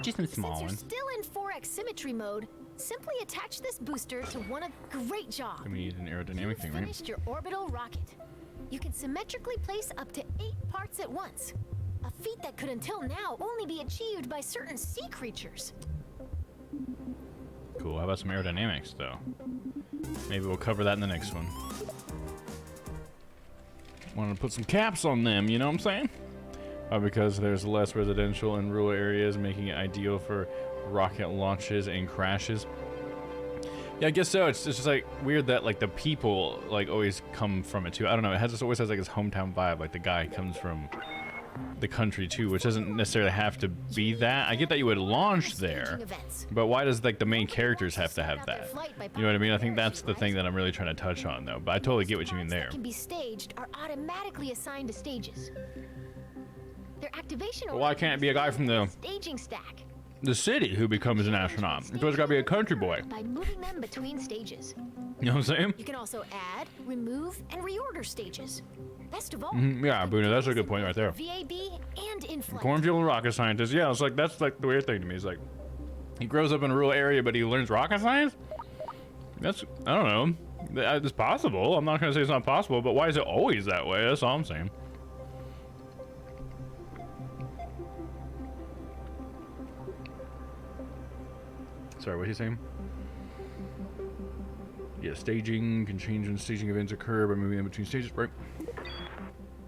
Just some small Since ones. you're still in 4x symmetry mode, simply attach this booster to one of... Great job! We need an aerodynamic thing, right? Finished your orbital rocket. You can symmetrically place up to 8 parts at once. A feat that could until now only be achieved by certain sea creatures. Cool. How about some aerodynamics, though? Maybe we'll cover that in the next one. Want to put some caps on them, you know what I'm saying? Because there's less residential and rural areas, making it ideal for rocket launches and crashes. Yeah, I guess so. It's just like weird that like the people like always come from it too. I don't know. It always has like this hometown vibe. Like the guy comes from the country too, which doesn't necessarily have to be that. I get that you would launch there, but why does like the main characters have to have that? You know what I mean? I think that's the thing that I'm really trying to touch on though. But I totally get what you mean there. Can be staged are automatically assigned to stages. Their activation But why can't it be a guy from the staging stack city who becomes an astronaut? It's always gotta be a country boy. by moving them between stages. You know what I'm saying? You can also add, remove, and reorder stages. Best of all, Yeah, Boona, that's a good point right there. VAB and in-flight. Cornfield and rocket scientist. Yeah, it's like that's like the weird thing to me. It's like he grows up in a rural area, but he learns rocket science. That's I don't know. It's possible. I'm not gonna say it's not possible, but why is it always that way? That's all I'm saying. Sorry, what are you saying? Yeah, staging can change when staging events occur by moving them between stages, right?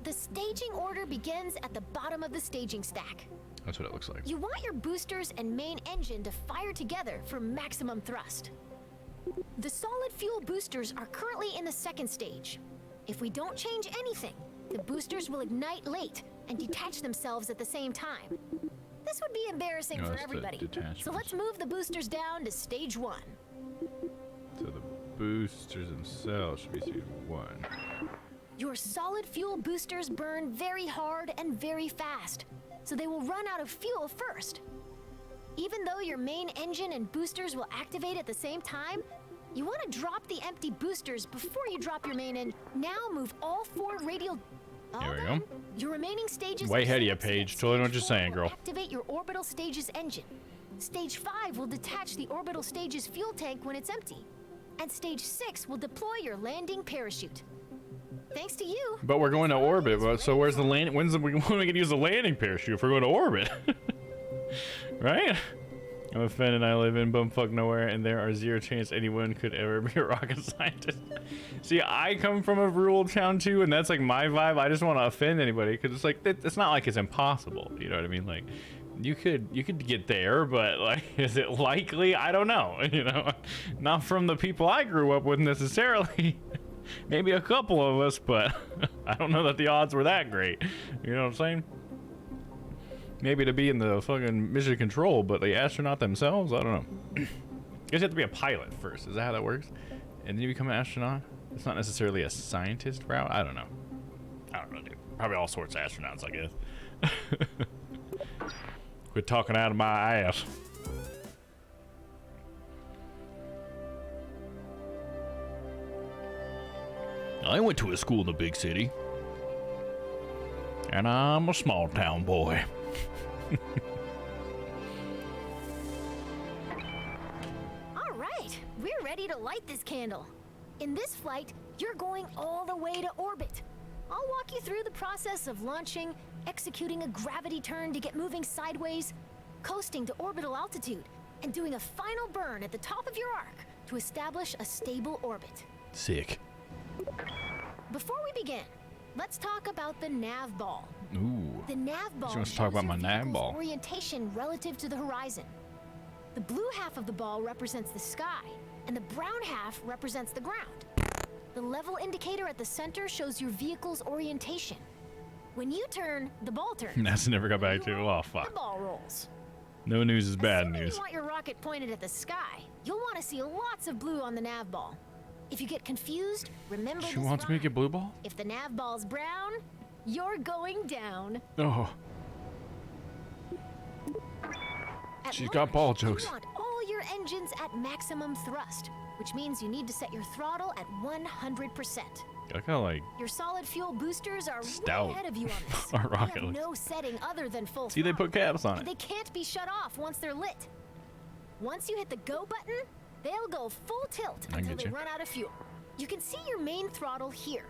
The staging order begins at the bottom of the staging stack. That's what it looks like. You want your boosters and main engine to fire together for maximum thrust. The solid fuel boosters are currently in the 2nd stage. If we don't change anything, the boosters will ignite late and detach themselves at the same time. This would be embarrassing No, for that's the everybody. detachments. So let's move the boosters down to stage 1. So the boosters themselves should be stage 1. Your solid fuel boosters burn very hard and very fast, so they will run out of fuel first. Even though your main engine and boosters will activate at the same time, you want to drop the empty boosters before you drop your main engine. Now move all 4 radial... There we go. Your remaining stages... Way ahead of you, Paige. Totally know what you're saying, girl. Activate your orbital stage's engine. Stage 5 will detach the orbital stage's fuel tank when it's empty. And stage 6 will deploy your landing parachute. Thanks to you. But we're going to orbit. So where's the landing? When are we going to use the landing parachute if we're going to orbit? Right? I'm offended. I live in bumfuck nowhere, and there are zero chance anyone could ever be a rocket scientist. See, I come from a rural town too, and that's like my vibe. I just want to offend anybody because it's like it's not like it's impossible. You know what I mean? Like, you could get there, but like, is it likely? I don't know. You know, not from the people I grew up with necessarily. Maybe a couple of us, but I don't know that the odds were that great. You know what I'm saying? Maybe to be in the fucking mission control, but the astronaut themselves, I don't know. I guess you have to be a pilot first. Is that how that works? And then you become an astronaut? It's not necessarily a scientist route? I don't know. I don't know, dude. Probably all sorts of astronauts, I guess. Quit talking out of my ass. I went to a school in the big city. And I'm a small town boy. All right, we're ready to light this candle. In this flight, you're going all the way to orbit. I'll walk you through the process of launching, executing a gravity turn to get moving sideways, coasting to orbital altitude, and doing a final burn at the top of your arc to establish a stable orbit. Sick. Before we begin, let's talk about the nav ball. Ooh. The nav ball She wants to talk about my nav ball. Orientation relative to the horizon. The blue half of the ball represents the sky, and the brown half represents the ground. The level indicator at the center shows your vehicle's orientation. When you turn, the ball turns. That's never got back to. Oh, fuck. The ball rolls. No news is bad Assuming news. you want your rocket pointed at the sky, you'll want to see lots of blue on the nav ball. If you get confused, remember She this wants me to rhyme. get blue ball? If the nav ball's brown, you're going down. Oh. At She's got ball jokes. You want all your engines at maximum thrust, which means you need to set your throttle at 100%. I kind of like Your solid fuel boosters are stout. way ahead of you on this. Our They rocket have looks. no setting other than full See, they throttle. put caps on And it. they can't be shut off once they're lit. Once you hit the go button, they'll go full tilt I until get they you. run out of fuel. You can see your main throttle here.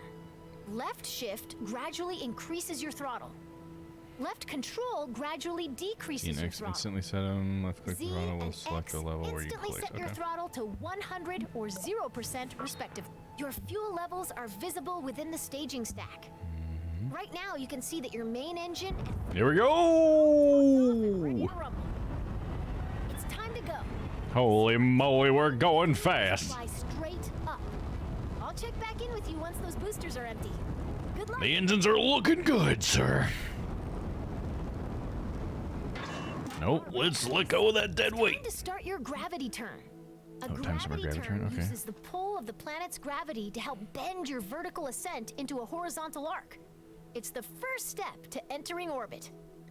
Left shift gradually increases your throttle. Left control gradually decreases your Phoenix throttle. instantly set them. Left click Z throttle will and select X the level where you instantly place. set your Okay. throttle to 100 or 0% respectively. Your fuel levels are visible within the staging stack. Right now, you can see that your main engine and Here we go. ready to rumble. It's time to go. Holy moly, we're going fast. Fly straight up. I'll check back in with you once those boosters are empty. Good luck. The engines are looking good, sir. Nope, let's let go of that dead weight. Time to start your gravity turn. A time to start my gravity turn? Okay. uses the pull of the planet's gravity to help bend your vertical ascent into a horizontal arc. It's the first step to entering orbit.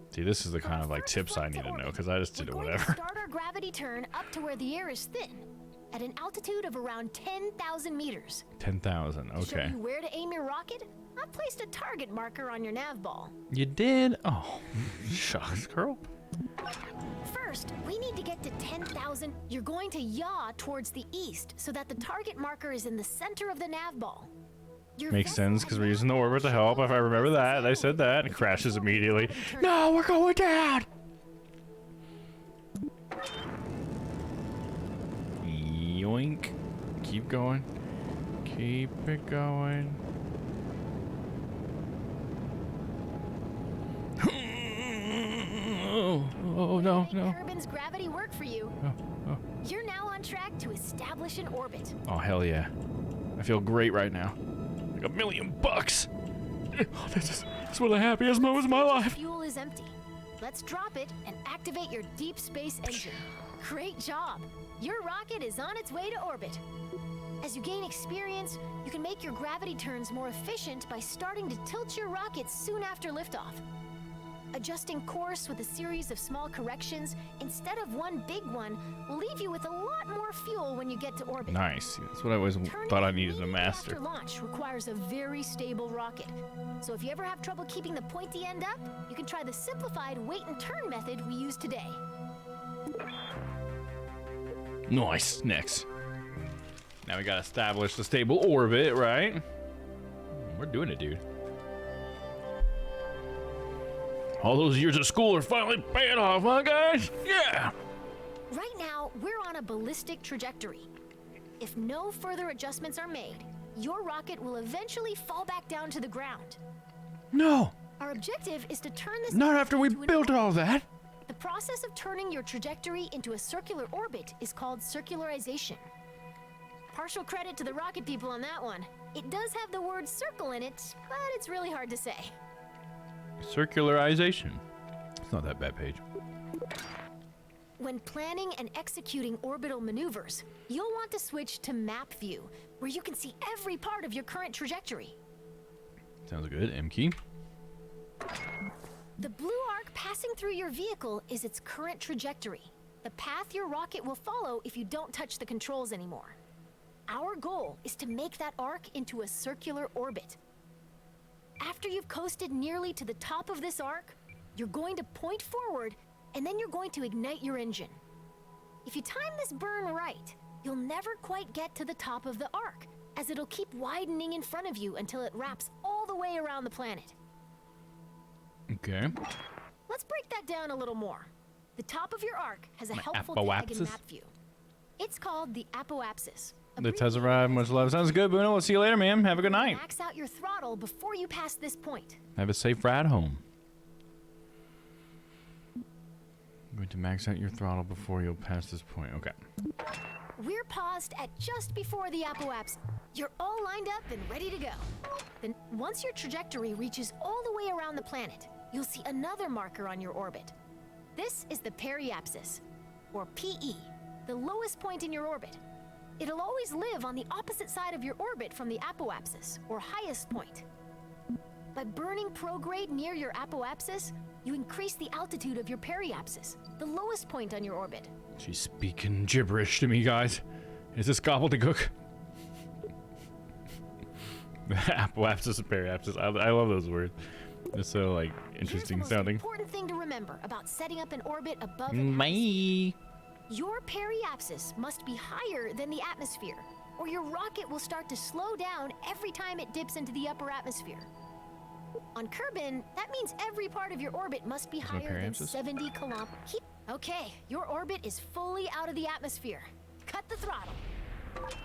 See, this is the kind of like tips I need to know because I just did it We're going whatever. to start our gravity turn up to where the air is thin, at an altitude of around 10,000 meters. 10,000. To show Okay. you where to aim your rocket, I placed a target marker on your nav ball. You did? Oh, shucks, girl. First, we need to get to 10,000. You're going to yaw towards the east so that the target marker is in the center of the nav ball. Your Makes vessel sense because we're using the orbit to help. If I remember that, they said that. It crashes immediately. No, we're going down. Yoink. Keep going. Keep it going. Oh, no, no. Kerbin's gravity work for you. Oh. You're now on track to establish an orbit. Oh, hell yeah. I feel great right now. Like $1 million bucks. Oh, this is one of the happiest moments of my life. Fuel is empty. Let's drop it and activate your deep space engine. Great job. Your rocket is on its way to orbit. As you gain experience, you can make your gravity turns more efficient by starting to tilt your rocket soon after liftoff. Adjusting course with a series of small corrections instead of one big one will leave you with a lot more fuel when you get to orbit. Nice. That's what I always thought I needed to After master. launch requires a very stable rocket. So if you ever have trouble keeping the pointy end up, you can try the simplified wait and turn method we use today. Nice. Next. Now we gotta establish the stable orbit, right? We're doing it, dude. All those years of school are finally paying off, huh, guys? Yeah! Right now, we're on a ballistic trajectory. If no further adjustments are made, your rocket will eventually fall back down to the ground. No! Our objective is to turn this... Not after we built all that! The process of turning your trajectory into a circular orbit is called circularization. Partial credit to the rocket people on that one. It does have the word circle in it, but it's really hard to say. Circularization. It's not that bad, Paige. When planning and executing orbital maneuvers, you'll want to switch to map view, where you can see every part of your current trajectory. Sounds good. M key. The blue arc passing through your vehicle is its current trajectory, the path your rocket will follow if you don't touch the controls anymore. Our goal is to make that arc into a circular orbit. After you've coasted nearly to the top of this arc, you're going to point forward, and then you're going to ignite your engine. If you time this burn right, you'll never quite get to the top of the arc, as it'll keep widening in front of you until it wraps all the way around the planet. Okay. Let's break that down a little more. The top of your arc has a helpful apoapsis? tag in map view. It's called the apoapsis. That has arrived. Much love. Sounds good, Bruno. We'll see you later, man. Have a good night. Max out your throttle before you pass this point. Have a safe ride home. I'm going to max out your throttle before you'll pass this point. Okay. We're paused at just before the apoapsis. You're all lined up and ready to go. Then, once your trajectory reaches all the way around the planet, you'll see another marker on your orbit. This is the periapsis, or PE, the lowest point in your orbit. It'll always live on the opposite side of your orbit from the apoapsis, or highest point. By burning prograde near your apoapsis, you increase the altitude of your periapsis, the lowest point on your orbit. She's speaking gibberish to me, guys. Is this gobbledygook? Apoapsis and periapsis. I love those words. They're so, like, interesting sounding. Important thing to remember about setting up an orbit above an atmosphere. Your periapsis must be higher than the atmosphere, or your rocket will start to slow down every time it dips into the upper atmosphere. On Kerbin, that means every part of your orbit must be higher than 70 kilometers. Okay, your orbit is fully out of the atmosphere. Cut the throttle.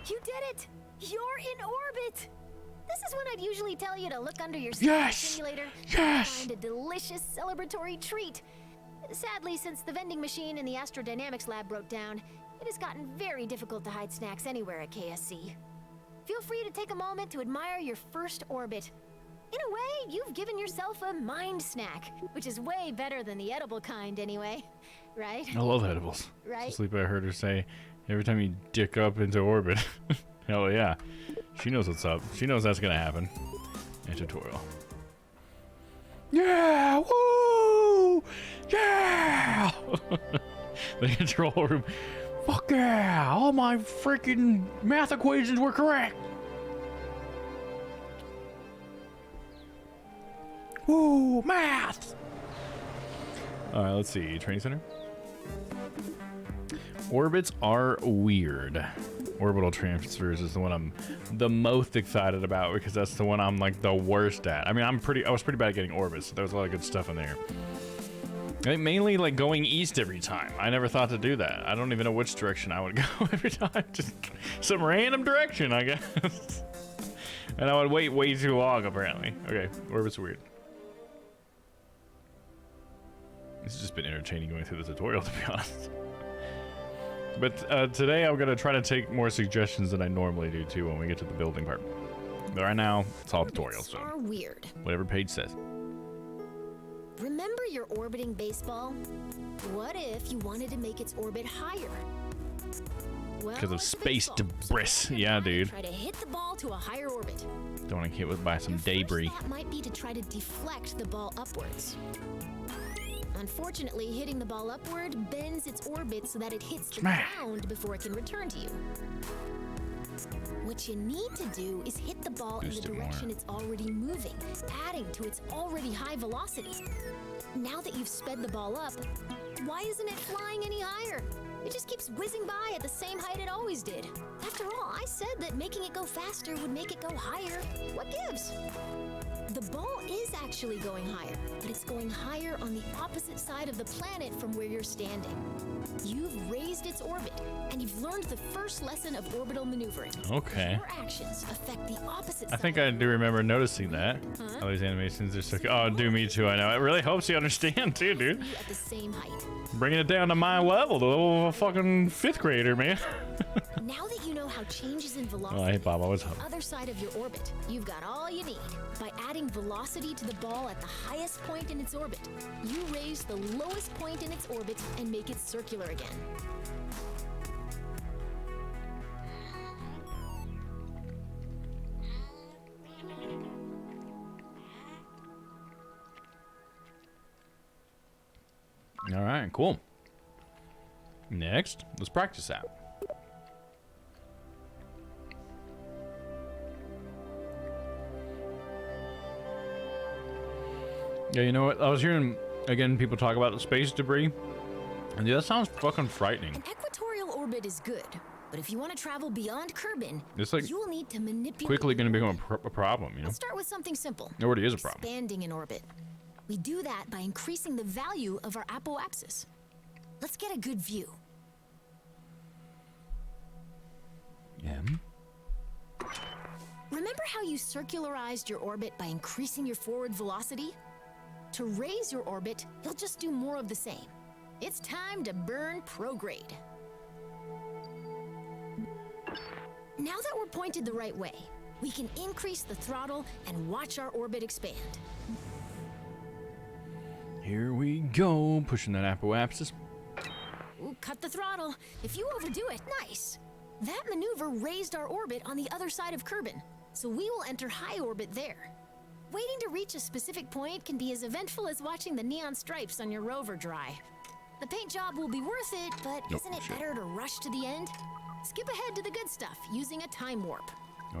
You did it! You're in orbit! This is when I'd usually tell you to look under your simulator and find a delicious celebratory treat. Sadly, since the vending machine in the astrodynamics lab broke down, it has gotten very difficult to hide snacks anywhere at KSC. Feel free to take a moment to admire your first orbit. In a way, you've given yourself a mind snack, which is way better than the edible kind anyway, right? I love edibles. Right? Sleep, I heard her say, every time you dick up into orbit. Hell yeah. She knows what's up. She knows that's gonna happen. And tutorial. Yeah! Woo! Yeah! The control room. Fuck yeah! All my freaking math equations were correct! Woo! Math! Alright, let's see. Training center? Orbits are weird. Orbital transfers is the one I'm the most excited about because that's the one I'm like the worst at. I mean, I was pretty bad at getting orbits, so there was a lot of good stuff in there. I think mainly like going east every time. I never thought to do that. I don't even know which direction I would go every time. Just some random direction, I guess. And I would wait way too long, apparently. Okay, orbits are weird. This has just been entertaining going through the tutorial, to be honest. But today I'm gonna try to take more suggestions than I normally do too when we get to the building part. But right now, it's all tutorial, so are weird. Whatever Paige says. Remember your orbiting baseball? What if you wanted to make its orbit higher? Well, Because of space debris. Yeah, dude. Try to hit the ball to a higher orbit. Don't want to get hit by some debris. That might be to try to deflect the ball upwards. Unfortunately, hitting the ball upward bends its orbit so that it hits the ground before it can return to you. What you need to do is hit the ball in the direction it's already moving, adding to its already high velocity. Now that you've sped the ball up, why isn't it flying any higher? It just keeps whizzing by at the same height it always did. After all, I said that making it go faster would make it go higher. What gives? The ball is actually going higher, but it's going higher on the opposite side of the planet from where you're standing. You've raised its orbit, and you've learned the first lesson of orbital maneuvering. Okay. Your actions affect the opposite I side. think I do remember noticing that. Huh? All these animations are so good. Oh, do me too, I know. It really helps you understand too, dude. You at the same height. Bringing it down to my level, the level of a fucking 5th grader, man. Now that you know how changes in velocity Oh, hey, Bob, I was on the other side of your orbit, you've got all you need. By adding velocity to the ball at the highest point in its orbit, you raise the lowest point in its orbit and make it circular again. All right, cool. Next, let's practice that. Yeah, you know what? I was hearing, again, people talk about the space debris. And yeah, that sounds fucking frightening. An equatorial orbit is good, but if you want to travel beyond Kerbin, It's like you will need to manipulate. quickly going to become a problem, you know? Let's start with something simple. It already is a problem. Expanding in orbit. We do that by increasing the value of our apoapsis. Let's get a good view. Yeah. Remember how you circularized your orbit by increasing your forward velocity? To raise your orbit, you'll just do more of the same. It's time to burn prograde. Now that we're pointed the right way, we can increase the throttle and watch our orbit expand. Here we go, pushing that apoapsis. Ooh, cut the throttle. If you overdo it, nice. That maneuver raised our orbit on the other side of Kerbin, so we will enter high orbit there. Waiting to reach a specific point can be as eventful as watching the neon stripes on your rover dry. The paint job will be worth it, but isn't it better to rush to the end? Skip ahead to the good stuff using a time warp.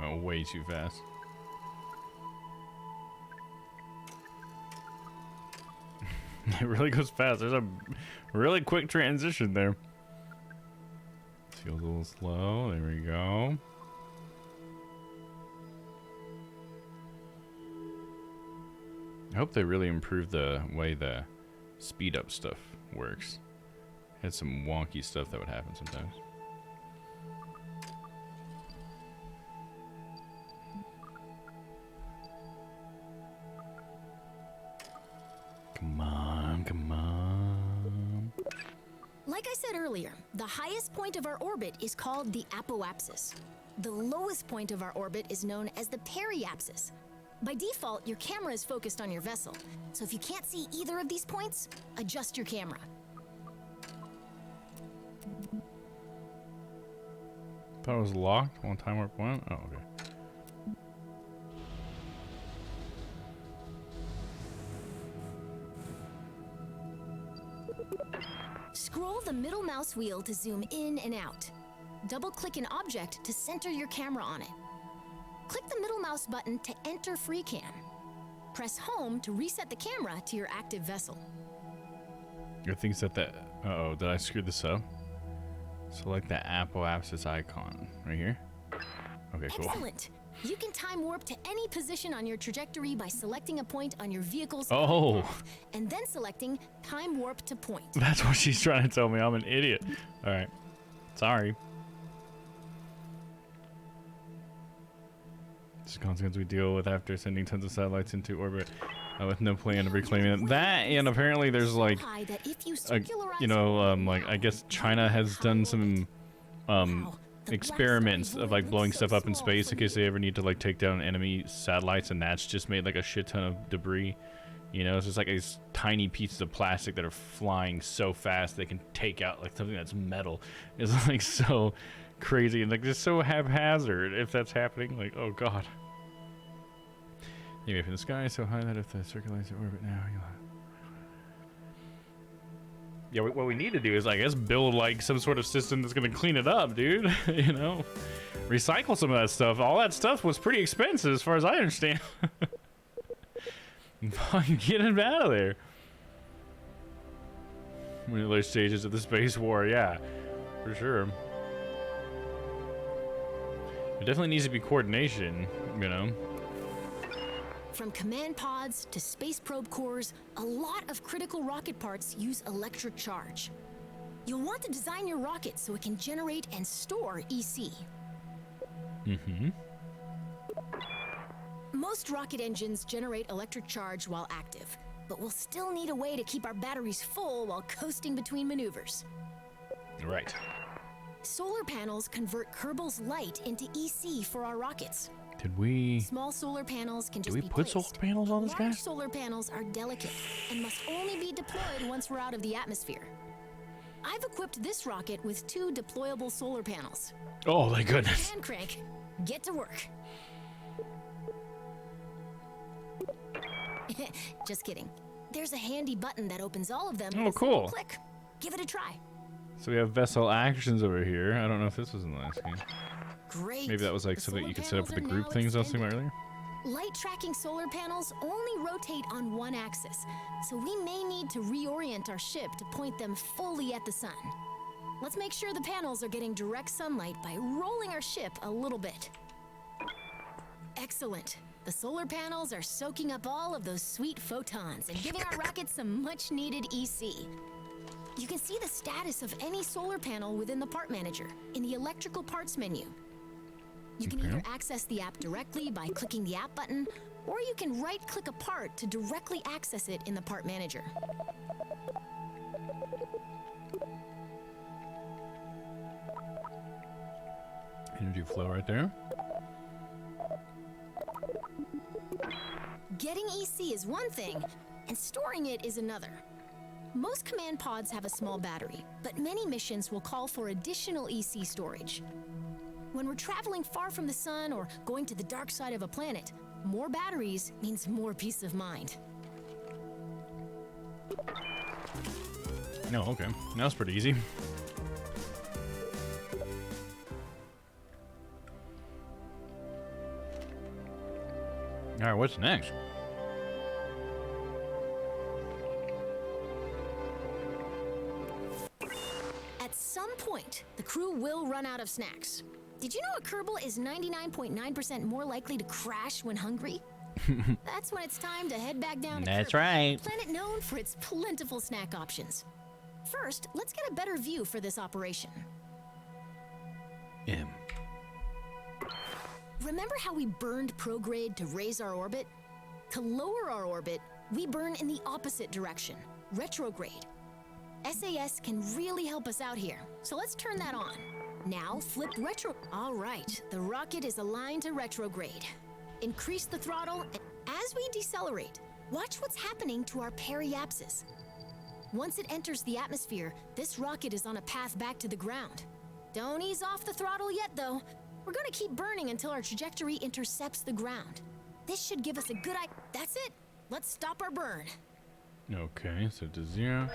Oh, way too fast. It really goes fast. There's a really quick transition there. Feels a little slow. There we go. I hope they really improve the way the speed up stuff works. Had some wonky stuff that would happen sometimes. Come on, come on. Like I said earlier, the highest point of our orbit is called the apoapsis. The lowest point of our orbit is known as the periapsis. By default, your camera is focused on your vessel, so if you can't see either of these points, adjust your camera. Thought it was locked one time warp one. Oh, okay. Scroll the middle mouse wheel to zoom in and out. Double-click an object to center your camera on it. Click the middle mouse button to enter FreeCam. Press Home to reset the camera to your active vessel. I think that uh-oh, did I screw this up? Select the apoapsis icon right here. Okay, cool. Excellent. You can time warp to any position on your trajectory by selecting a point on your vehicle's path, and then selecting time warp to point. That's what she's trying to tell me. I'm an idiot. All right. Sorry. This is a consequence we deal with after sending tons of satellites into orbit with no plan of reclaiming them. That, and apparently there's like, you know, like I guess China has done some experiments of like blowing stuff up in space in case they ever need to like take down enemy satellites, and that's just made like a shit ton of debris. You know, it's just like these tiny pieces of plastic that are flying so fast they can take out like something that's metal. It's like so crazy and like just so haphazard if that's happening. Like, oh god. Anyway, from the sky so high that if the circulates the orbit now, you'll have... Yeah, what we need to do is, I guess, build like some sort of system that's gonna clean it up, dude. You know, recycle some of that stuff. All that stuff was pretty expensive, as far as I understand. Fucking get him out of there. One of those stages of the space war, yeah. For sure. It definitely needs to be coordination, you know? From command pods to space probe cores, a lot of critical rocket parts use electric charge. You'll want to design your rocket so it can generate and store EC. Mm-hmm. Most rocket engines generate electric charge while active, but we'll still need a way to keep our batteries full while coasting between maneuvers. Right. Solar panels convert Kerbal's light into EC for our rockets. Did we... Small solar panels can just Did we put solar panels on this guy? Large solar panels are delicate and must only be deployed once we're out of the atmosphere. I've equipped this rocket with 2 deployable solar panels. Oh, my goodness. Hand crank, get to work. Just kidding. There's a handy button that opens all of them. Oh, with a single cool. Click. Give it a try. So we have vessel actions over here. I don't know if this was in the last game. Great. Maybe that was like The something solar you could set up with the panels are group now things I was talking about extended. earlier. Light tracking solar panels only rotate on one axis, so we may need to reorient our ship to point them fully at the sun. Let's make sure the panels are getting direct sunlight by rolling our ship a little bit. Excellent. The solar panels are soaking up all of those sweet photons and giving our rocket some much-needed EC. You can see the status of any solar panel within the part manager in the electrical parts menu. You can either access the app directly by clicking the app button, or you can right-click a part to directly access it in the part manager. Energy flow right there. Getting EC is one thing, and storing it is another. Most command pods have a small battery, but many missions will call for additional EC storage. When we're traveling far from the sun or going to the dark side of a planet, more batteries means more peace of mind. No, okay. That was pretty easy. All right, what's next? At some point, the crew will run out of snacks. Did you know a Kerbal is 99.9% more likely to crash when hungry? That's when it's time to head back down to That's Kerbal, right. a planet known for its plentiful snack options. First, let's get a better view for this operation. M. Remember how we burned prograde to raise our orbit? To lower our orbit, we burn in the opposite direction, retrograde. SAS can really help us out here, so let's turn that on. Now flip retro. All right, the rocket is aligned to retrograde. Increase the throttle, and as we decelerate, watch what's happening to our periapsis. Once it enters the atmosphere, this rocket is on a path back to the ground. Don't ease off the throttle yet, though. We're gonna keep burning until our trajectory intercepts the ground. This should give us a good idea. That's it. Let's stop our burn. Okay, so to 0.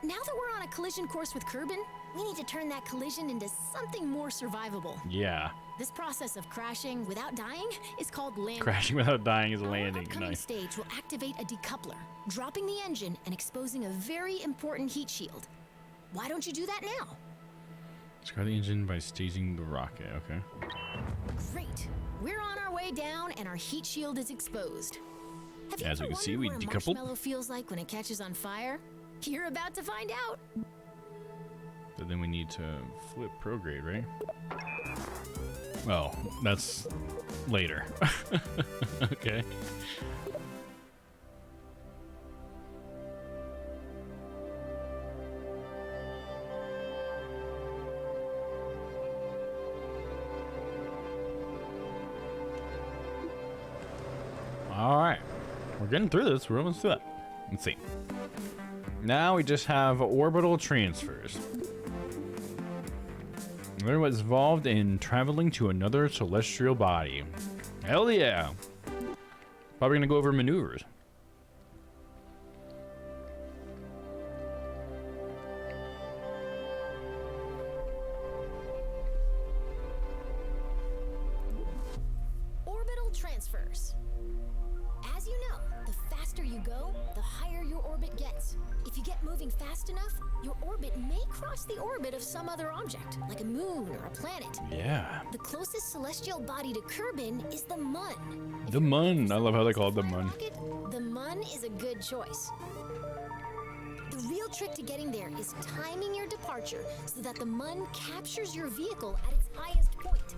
Now that we're on a collision course with Kerbin, we need to turn that collision into something more survivable. Yeah. This process of crashing without dying is called landing. Crashing without dying is Our landing. upcoming Nice. stage will activate a decoupler, dropping the engine and exposing a very important heat shield. Why don't you do that now? Describe the engine by staging the rocket. Okay. Great. We're on our way down and our heat shield is exposed. Have you As ever we can see, wondered we what a decoupled. marshmallow feels like when it catches on fire? You're about to find out. So then we need to flip prograde, right? Well, that's later. Okay. All right. We're getting through this. We're almost through it. Let's see. Now we just have orbital transfers. Learn what's involved in traveling to another celestial body. Hell yeah. Probably gonna go over maneuvers. Orbital transfers. As you know, the faster you go, the higher your orbit gets. If you get moving fast enough, your orbit may cross the orbit of some other object, like a moon or a planet. Yeah. The closest celestial body to Kerbin is the Mun. The Mun. I love how they call it the Mun. The Mun is a good choice. The real trick to getting there is timing your departure so that the Mun captures your vehicle at its highest point.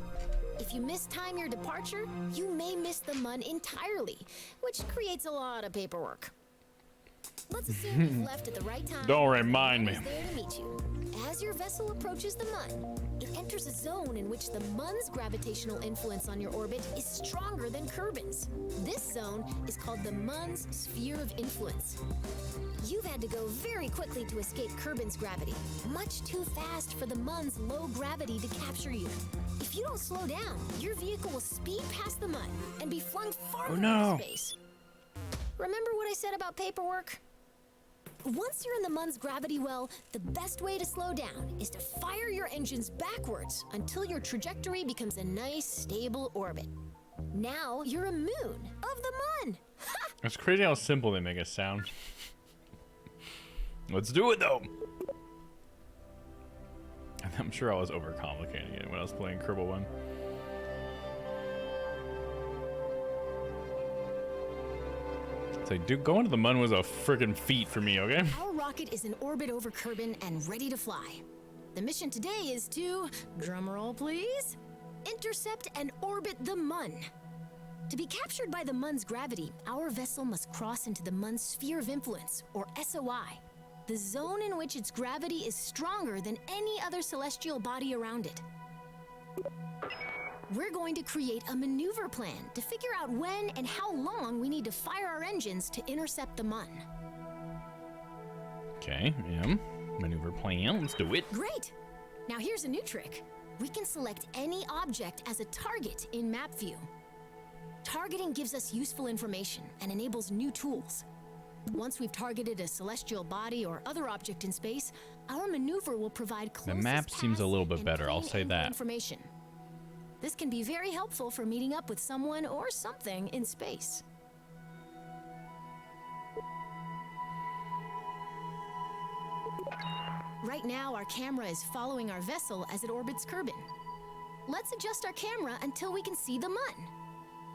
If you mistime your departure, you may miss the Mun entirely, which creates a lot of paperwork. Let's assume you've left at the right time. Don't remind me. There to meet you. As your vessel approaches the Mun, it enters a zone in which the Mun's gravitational influence on your orbit is stronger than Kerbin's. This zone is called the Mun's sphere of influence. You've had to go very quickly to escape Kerbin's gravity, much too fast for the Mun's low gravity to capture you. If you don't slow down, your vehicle will speed past the Mun and be flung farther into space. Remember what I said about paperwork? Once you're in the Mun's gravity well, the best way to slow down is to fire your engines backwards until your trajectory becomes a nice, stable orbit. Now you're a moon of the Mun. It's crazy how simple they make it sound. Let's do it though. I'm sure I was overcomplicating it when I was playing Kerbal 1. It's like, dude, going to the Mun was a freaking feat for me, okay? Our rocket is in orbit over Kerbin and ready to fly. The mission today is to, drumroll please, intercept and orbit the Mun. To be captured by the Mun's gravity, our vessel must cross into the Mun's sphere of influence, or SOI, the zone in which its gravity is stronger than any other celestial body around it. We're going to create a maneuver plan to figure out when and how long we need to fire our engines to intercept the Mun. Okay, yeah. Maneuver plan, let's do it. Great! Now here's a new trick. We can select any object as a target in map view. Targeting gives us useful information and enables new tools. Once we've targeted a celestial body or other object in space, our maneuver will provide The map seems a little bit better, I'll say that. Information. This can be very helpful for meeting up with someone or something in space. Right now, our camera is following our vessel as it orbits Kerbin. Let's adjust our camera until we can see the Mun.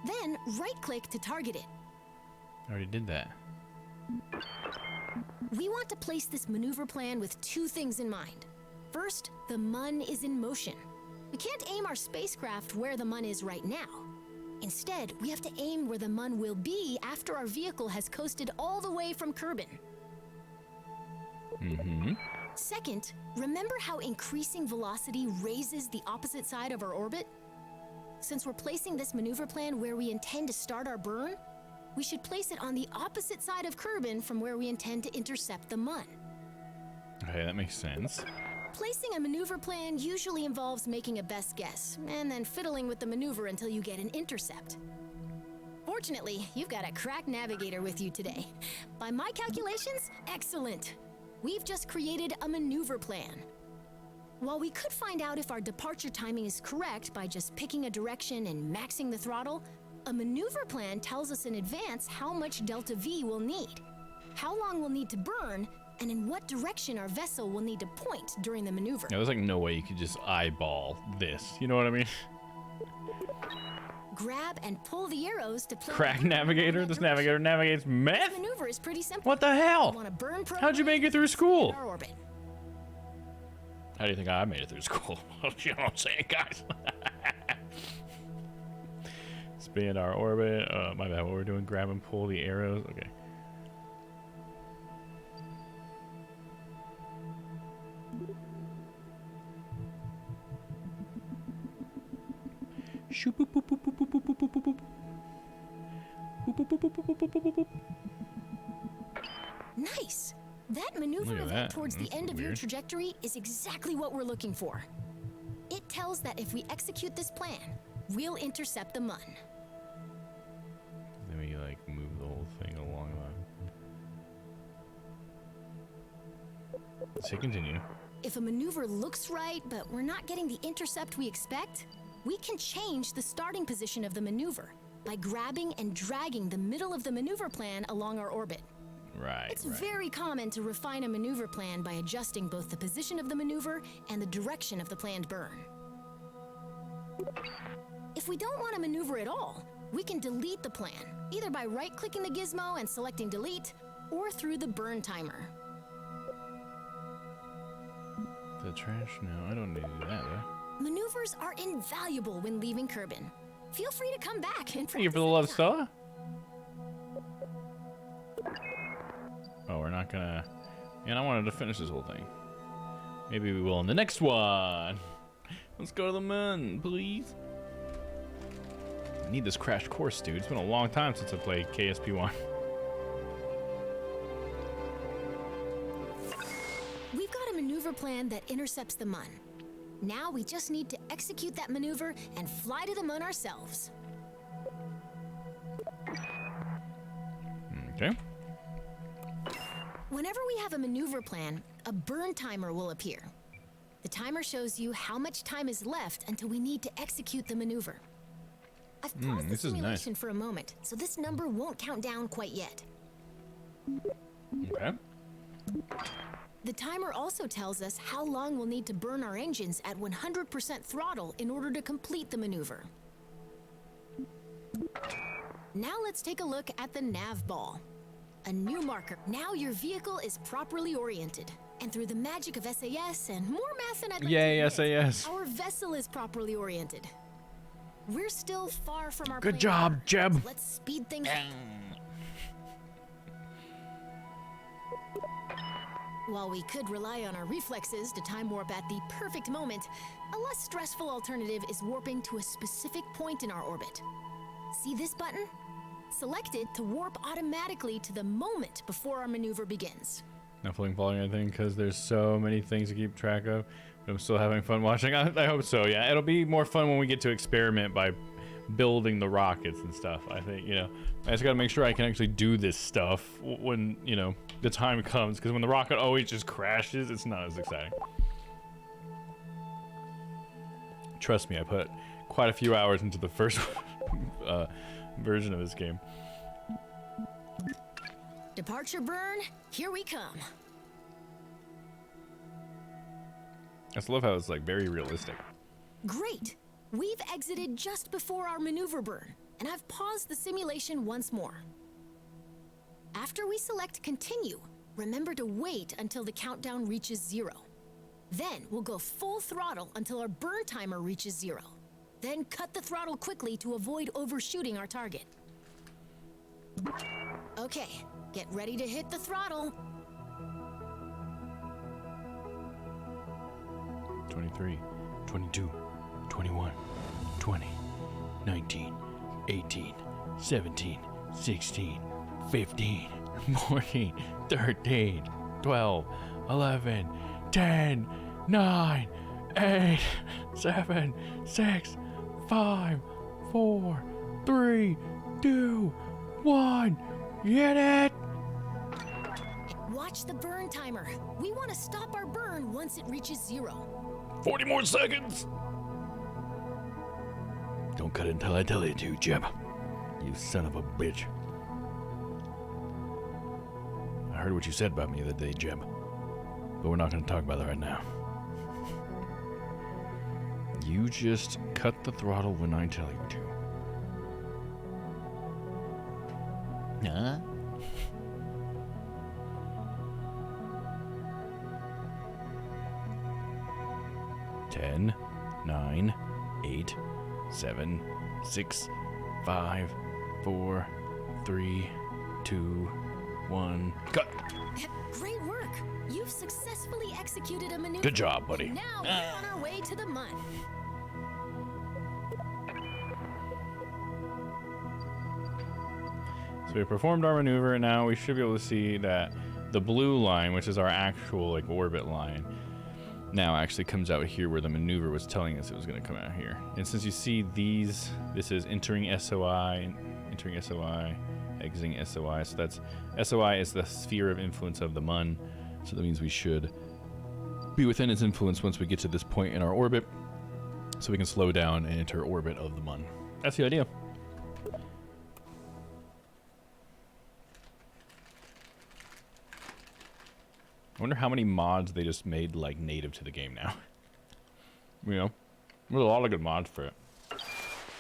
Then, right-click to target it. I already did that. We want to place this maneuver plan with two things in mind. First, the Mun is in motion. We can't aim our spacecraft where the Mun is right now. Instead, we have to aim where the Mun will be after our vehicle has coasted all the way from Kerbin. Mm-hmm. Second, remember how increasing velocity raises the opposite side of our orbit? Since we're placing this maneuver plan where we intend to start our burn, we should place it on the opposite side of Kerbin from where we intend to intercept the Mun. Okay, that makes sense. Placing a maneuver plan usually involves making a best guess, and then fiddling with the maneuver until you get an intercept. Fortunately, you've got a crack navigator with you today. By my calculations, excellent. We've just created a maneuver plan. While we could find out if our departure timing is correct by just picking a direction and maxing the throttle, a maneuver plan tells us in advance how much delta V we'll need, how long we'll need to burn, and in what direction our vessel will need to point during the maneuver. Yeah, there's like no way you could just eyeball this. You know what I mean? Grab and pull the arrows to play. Crack navigator? This navigator navigates meth? This maneuver is pretty simple. What the hell? How'd you make it through school? How do you think I made it through school? You know what I'm saying, guys? Spin our orbit. My bad. What we're doing? Grab and pull the arrows. Okay. Nice. That maneuver event towards the end of your trajectory is exactly what we're looking for. It tells that if we execute this plan, we'll intercept the Mun. Then we like move the whole thing along the... Let's hit continue. If a maneuver looks right, but we're not getting the intercept we expect, we can change the starting position of the maneuver, by grabbing and dragging the middle of the maneuver plan along our orbit. Right. It's very common to refine a maneuver plan by adjusting both the position of the maneuver and the direction of the planned burn. If we don't want to maneuver at all, we can delete the plan, either by right-clicking the gizmo and selecting delete, or through the burn timer. The trash? No, I don't need to do that, though. Maneuvers are invaluable when leaving Kerbin. Feel free to come back and Thank you for the love, Stella. Oh, we're not gonna... And I wanted to finish this whole thing. Maybe we will in the next one. Let's go to the moon, please. I need this crash course, dude. It's been a long time since I played KSP1. We've got a maneuver plan that intercepts the Mun. Now we just need to execute that maneuver and fly to the Mun ourselves. Okay. Whenever we have a maneuver plan, a burn timer will appear. The timer shows you how much time is left until we need to execute the maneuver. I've paused the simulation for a moment, so this number won't count down quite yet. Okay. The timer also tells us how long we'll need to burn our engines at 100% throttle in order to complete the maneuver. Now let's take a look at the nav ball. A new marker. Now your vehicle is properly oriented. And through the magic of SAS and more math than I'd like Yay, to admit, SAS. our vessel is properly oriented. We're still far from our Good planned job, burn, Jeb. so let's speed things up. While we could rely on our reflexes to time warp at the perfect moment, a less stressful alternative is warping to a specific point in our orbit. See this button? Select it to warp automatically to the moment before our maneuver begins. Not following anything because there's so many things to keep track of. But I'm still having fun watching. I hope so, yeah. It'll be more fun when we get to experiment by building the rockets and stuff. I think, you know, I just gotta make sure I can actually do this stuff when, you know, the time comes. Because when the rocket always just crashes, it's not as exciting. Trust me, I put quite a few hours into the first version of this game. Departure burn, here we come. I just love how it's like very realistic. Great! We've exited just before our maneuver burn, and I've paused the simulation once more. After we select continue, remember to wait until the countdown reaches 0. Then we'll go full throttle until our burn timer reaches 0. Then cut the throttle quickly to avoid overshooting our target. Okay, get ready to hit the throttle. 23, 22, 21, 20, 19, 18, 17, 16, 15, 14, 13, 12, 11, 10, 9, 8, 7, 6, 5, 4, 3, 2, 1. Get it! Watch the burn timer. We want to stop our burn once it reaches 0. 40 more seconds! Don't cut it until I tell you to, Jeb. You son of a bitch. I heard what you said about me the other day, Jeb. But we're not going to talk about that right now. You just cut the throttle when I tell you to. Huh? Ten, 9, 8, 7, 6, 5, 4, 3, 2, 1. Cut! Great work! You've successfully executed a maneuver. Good job, buddy. And now we're on our way to the Mun. So we performed our maneuver, and now we should be able to see that the blue line, which is our actual like orbit line, now actually comes out here where the maneuver was telling us it was going to come out here. And since you see these, this is entering SOI, exiting SOI. So that's SOI is the sphere of influence of the Mun. So that means we should be within its influence once we get to this point in our orbit, so we can slow down and enter orbit of the Mun. That's the idea. I wonder how many mods they just made like native to the game now. You know, there's a lot of good mods for it.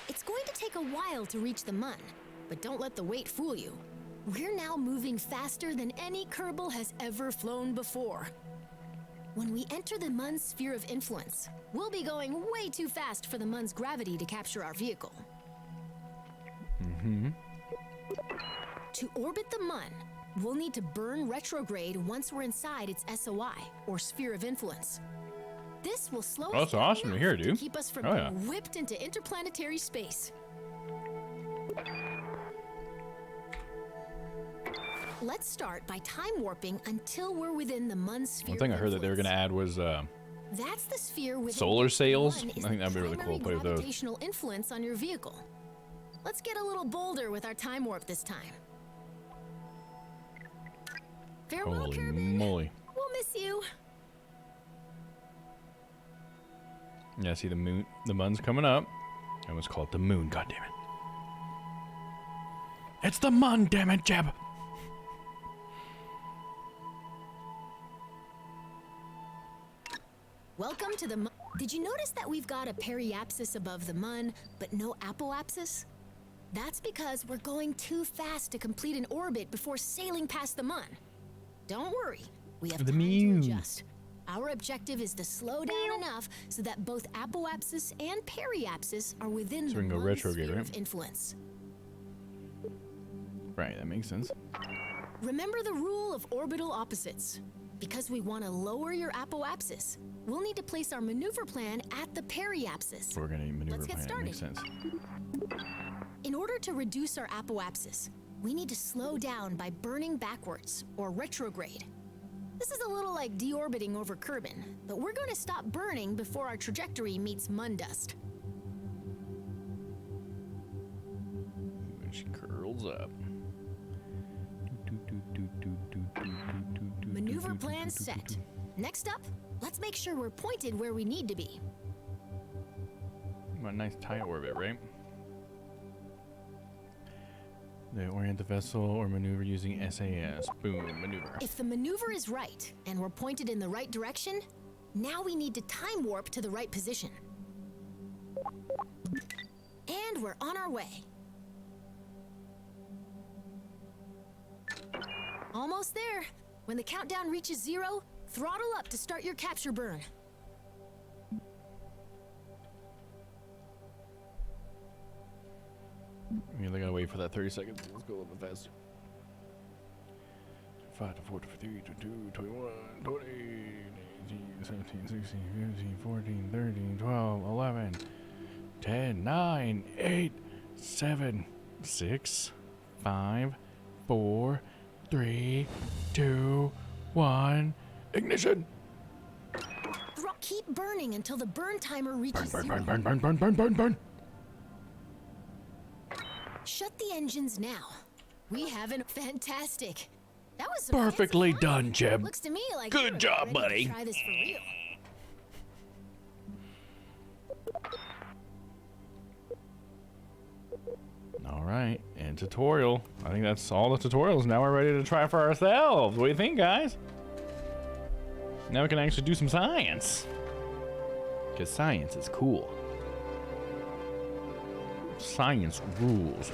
It's going to take a while to reach the Mun, but don't let the wait fool you. We're now moving faster than any Kerbal has ever flown before. When we enter the Mun's sphere of influence, we'll be going way too fast for the Mun's gravity to capture our vehicle. To orbit the Mun, we'll need to burn retrograde once we're inside its SOI, or sphere of influence. This will slow us That's awesome to hear, dude. keep us from Oh, yeah. being whipped into interplanetary space. Let's start by time warping until we're within the Mun's sphere. One thing I of heard that they were influence. gonna add was That's the sphere with solar sails. Mun is I think that'd be really primary cool. Play with those. gravitational influence on your vehicle. Let's get a little bolder with our time warp this time. Farewell, Holy Kerbal. moly! We'll miss you. Yeah, see the moon. The Mun's coming up. I almost call it the moon. God damn it! It's the Mun. Damn it, Jeb. Welcome to the Mun. Did you notice that we've got a periapsis above the Mun, but no apoapsis? That's because we're going too fast to complete an orbit before sailing past the Mun. Don't worry, we have The time moon. to adjust. Our objective is to slow down enough so that both apoapsis and periapsis are within So the we can go Mun's retrograde, sphere right? of influence. Right, that makes sense. Remember the rule of orbital opposites. Because we want to lower your apoapsis, we'll need to place our maneuver plan at the periapsis. We're gonna maneuver Let's get plan. started. Makes sense. In order to reduce our apoapsis, we need to slow down by burning backwards, or retrograde. This is a little like deorbiting over Kerbin, but we're going to stop burning before our trajectory meets Mun dust. And she curls up. Maneuver plan set. Next up, let's make sure we're pointed where we need to be. A nice tight orbit, right? They orient the vessel or maneuver using SAS. Boom, maneuver. If the maneuver is right, and we're pointed in the right direction, now we need to time warp to the right position. And we're on our way. Almost there. When the countdown reaches 0, throttle up to start your capture burn. Yeah, they gotta wait for that 30 seconds. Let's go a little bit faster. 5 to 4 to 3 to 2, 21, 20, 18, 17, 16, 15, 14, 13, 12, 11, 10, 9, 8, 7, 6, 5, 4, 3, 2, 1. Ignition! Keep burning until the burn timer reaches Burn, 0. burn, burn, burn, burn, burn, burn, burn. Shut the engines now. We have an fantastic. That was some Perfectly fancy flying. done, Jeb. Looks to me like Good you're job, ready buddy. to try this for real. All right, and tutorial. I think that's all the tutorials. Now we're ready to try for ourselves. What do you think, guys? Now we can actually do some science. Because science is cool. Science rules.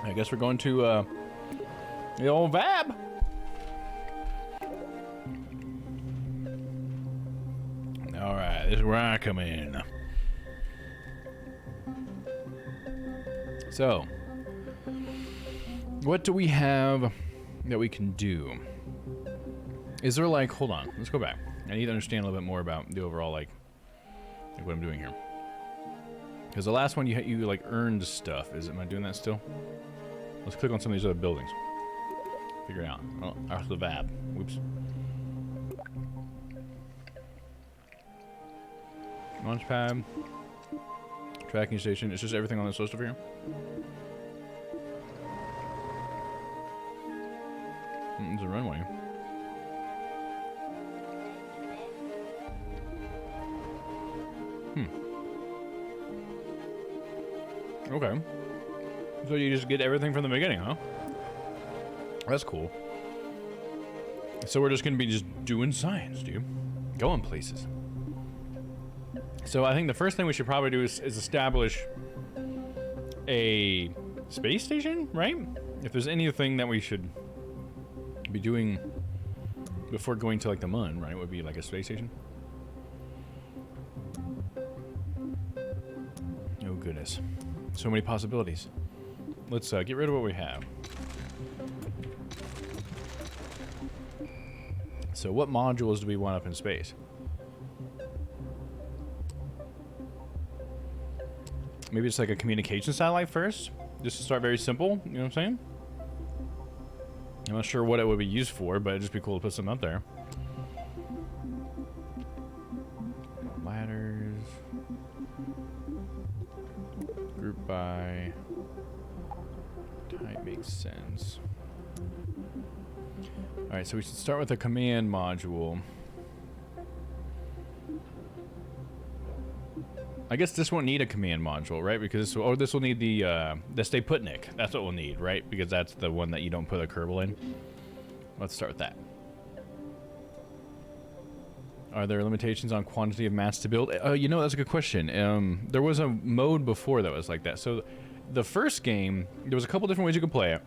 I guess we're going to the old Vab. All right, this is where I come in. So, what do we have that we can do? Is there like, hold on, let's go back. I need to understand a little bit more about the overall like what I'm doing here. Because the last one you like earned stuff. Am I doing that still? Let's click on some of these other buildings. Figure it out. Oh, the Vab. Whoops. Launch pad. Tracking station. It's just everything on this list over here. There's a runway. Okay. So you just get everything from the beginning, huh? That's cool. So we're just gonna be just doing science, dude. Going places. So I think the first thing we should probably do is establish a space station, right? If there's anything that we should be doing before going to like the moon, right? It would be like a space station. Oh goodness. So many possibilities. Let's get rid of what we have. So what modules do we want up in space? Maybe it's like a communication satellite first, just to start very simple, you know what I'm saying? I'm not sure what it would be used for, but it'd just be cool to put something up there. Ladders. Group by. Type makes sense. Alright, so we should start with a command module. I guess this won't need a command module, right? Because this will need the stay put nick. That's what we'll need, right? Because that's the one that you don't put a Kerbal in. Let's start with that. Are there limitations on quantity of mats to build? You know, that's a good question. There was a mode before that was like that. So the first game, there was a couple different ways you could play it.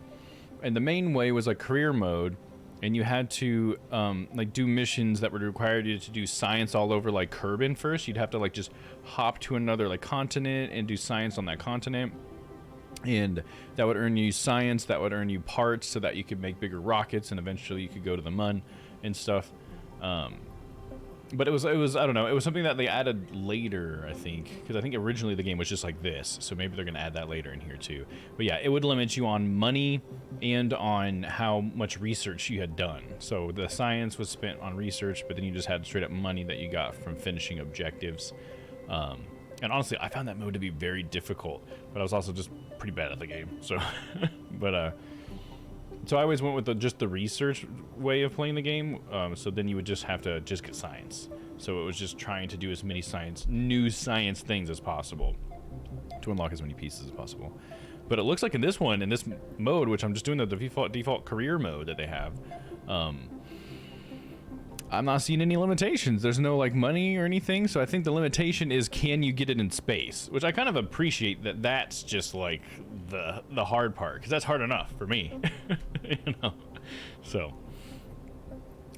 And the main way was like career mode. And you had to like do missions that would require you to do science all over like Kerbin first. You'd have to like just hop to another like continent and do science on that continent. And that would earn you science, that would earn you parts so that you could make bigger rockets and eventually you could go to the moon and stuff. But it was I don't know, it was something that they added later, I think, because I think originally the game was just like this, so maybe they're gonna add that later in here too. But yeah, it would limit you on money and on how much research you had done. So the science was spent on research, but then you just had straight up money that you got from finishing objectives. And honestly, I found that mode to be very difficult, but I was also just pretty bad at the game. So, so I always went with just the research way of playing the game. So then you would just have to just get science. So it was just trying to do as many new science things as possible to unlock as many pieces as possible. But it looks like in this one, in this mode, which I'm just doing the default career mode that they have, I'm not seeing any limitations. There's no like money or anything. So I think the limitation is, can you get it in space? Which I kind of appreciate that that's just like the hard part, because that's hard enough for me. You know? So,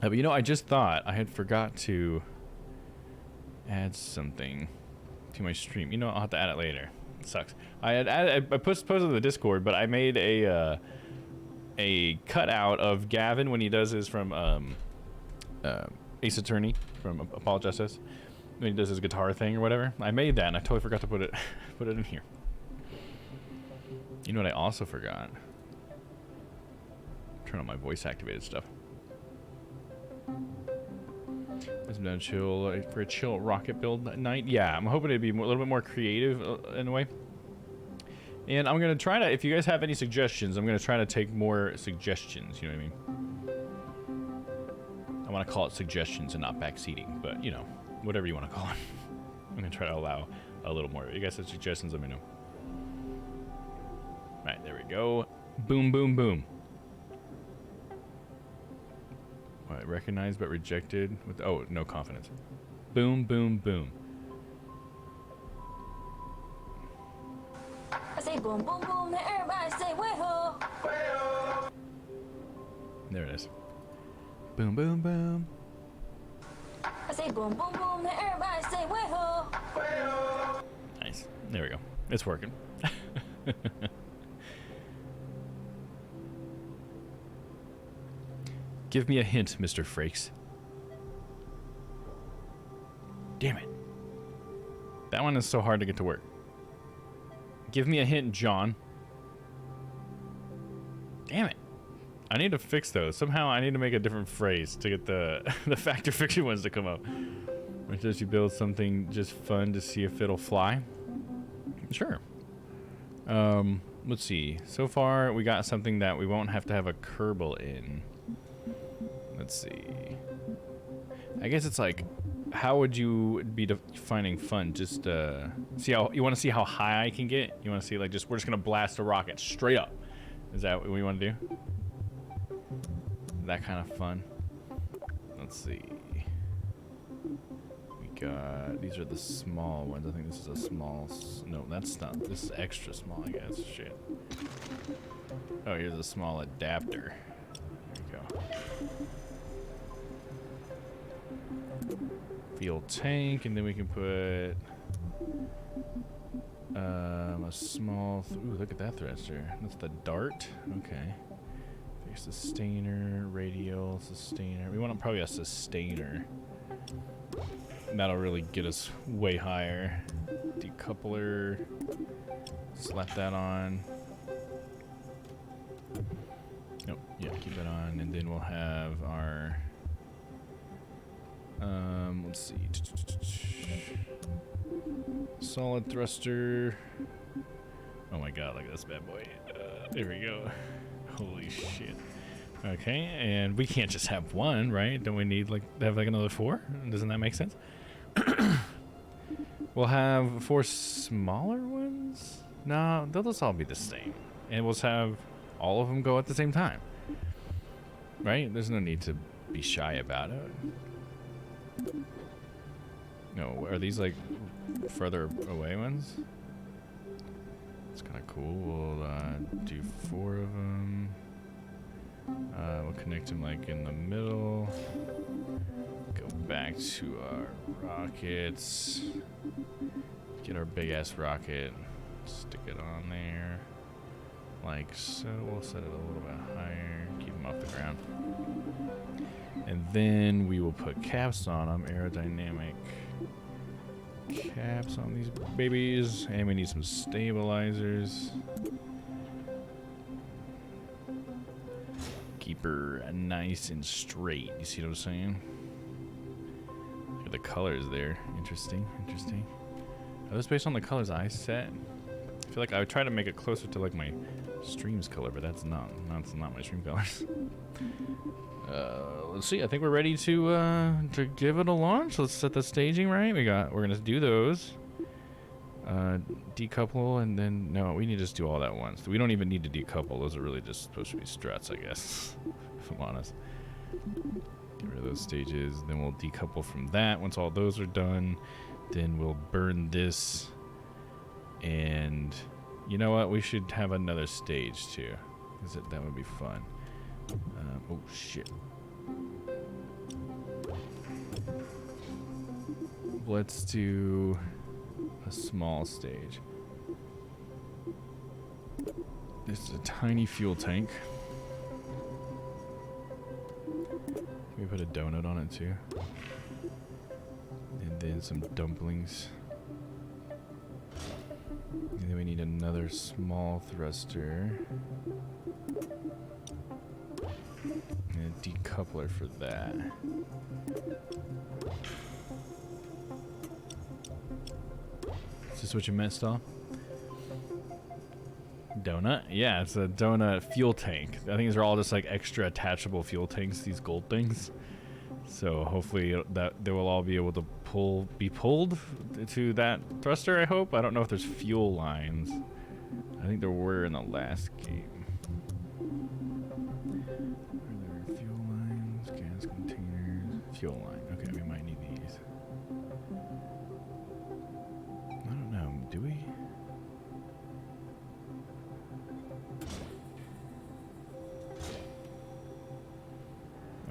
but you know, I just thought I had forgot to add something to my stream. You know, I'll have to add it later. It sucks. I posted in the Discord, but I made a cutout of Gavin when he does his from Ace Attorney from Apollo Justice, when he does his guitar thing or whatever. I made that and I totally forgot to put it in here. You know what I also forgot? Turn on my voice activated stuff. Isn't chill for a chill rocket build night? Yeah, I'm hoping it'd be a little bit more creative in a way. And I'm gonna try to, if you guys have any suggestions, I'm gonna try to take more suggestions. You know what I mean? I want to call it suggestions and not backseating, but you know, whatever you want to call it. I'm gonna try to allow a little more. You guys have suggestions, let me know. Right, there we go. Boom, boom, boom. What, recognized but rejected with, oh, no confidence. Boom, boom, boom. I say boom, boom, boom, then everybody say way-ho. Way-ho. There it is. Boom, boom, boom. I say boom, boom, boom, then everybody say way-ho. Way-ho. Nice. There we go. It's working. Give me a hint, Mr. Frakes. Damn it. That one is so hard to get to work. Give me a hint, John. Damn it. I need to fix those. Somehow I need to make a different phrase to get the fact or fiction ones to come up. Or does you build something just fun to see if it'll fly? Sure. Let's see. So far we got something that we won't have to have a Kerbal in. Let's see. I guess it's like how would you be defining fun? Just see how you want to see how high I can get. You want to see like we're just gonna blast a rocket straight up. Is that what we want to do? That kind of fun. Let's see. We got these are the small ones. I think this is a small. No, that's not. This is extra small, I guess. Shit. Oh, here's a small adapter. There you go. Fuel tank, and then we can put a small. Ooh, look at that thruster. That's the dart. Okay. Sustainer, radial, sustainer. We want probably a sustainer. That'll really get us way higher. Decoupler. Slap that on. Nope. Yeah, keep it on, and then we'll have our. Let's see. Solid thruster. Oh my god, look at this bad boy. There we go. Holy shit. Okay, and we can't just have one, right? Don't we need like to have like another 4? Doesn't that make sense? We'll have 4 smaller ones? No, they'll just all be the same. And we'll have all of them go at the same time. Right? There's no need to be shy about it. No, are these like further away ones? It's kind of cool. We'll do 4 of them. We'll connect them like in the middle. Go back to our rockets. Get our big ass rocket. Stick it on there. Like so. We'll set it a little bit higher. Keep them off the ground. And then we will put caps on them. Aerodynamic caps on these babies, and we need some stabilizers. Keep her nice and straight. You see what I'm saying? Look at the colors there. Interesting, interesting. Are those based on the colors I set? I feel like I would try to make it closer to like my stream's color, but that's not my stream colors. Let's see. I think we're ready to give it a launch. Let's set the staging right. We're gonna do those. Decouple, and then no, we need to just do all that once. We don't even need to decouple. Those are really just supposed to be struts, I guess. If I'm honest. Get rid of those stages. Then we'll decouple from that. Once all those are done, then we'll burn this. And you know what? We should have another stage too, because that would be fun. Oh shit. Let's do a small stage. This is a tiny fuel tank. Can we put a donut on it too? And then some dumplings. And then we need another small thruster. And a decoupler for that. Is this what you meant, Stahl? Donut? Yeah, it's a donut fuel tank. I think these are all just like extra attachable fuel tanks, these gold things. So hopefully that they will all be able to be pulled to that thruster, I hope. I don't know if there's fuel lines. I think there were in the last game. Are there fuel lines? Gas containers? Fuel line. Okay, we might need these. I don't know. Do we?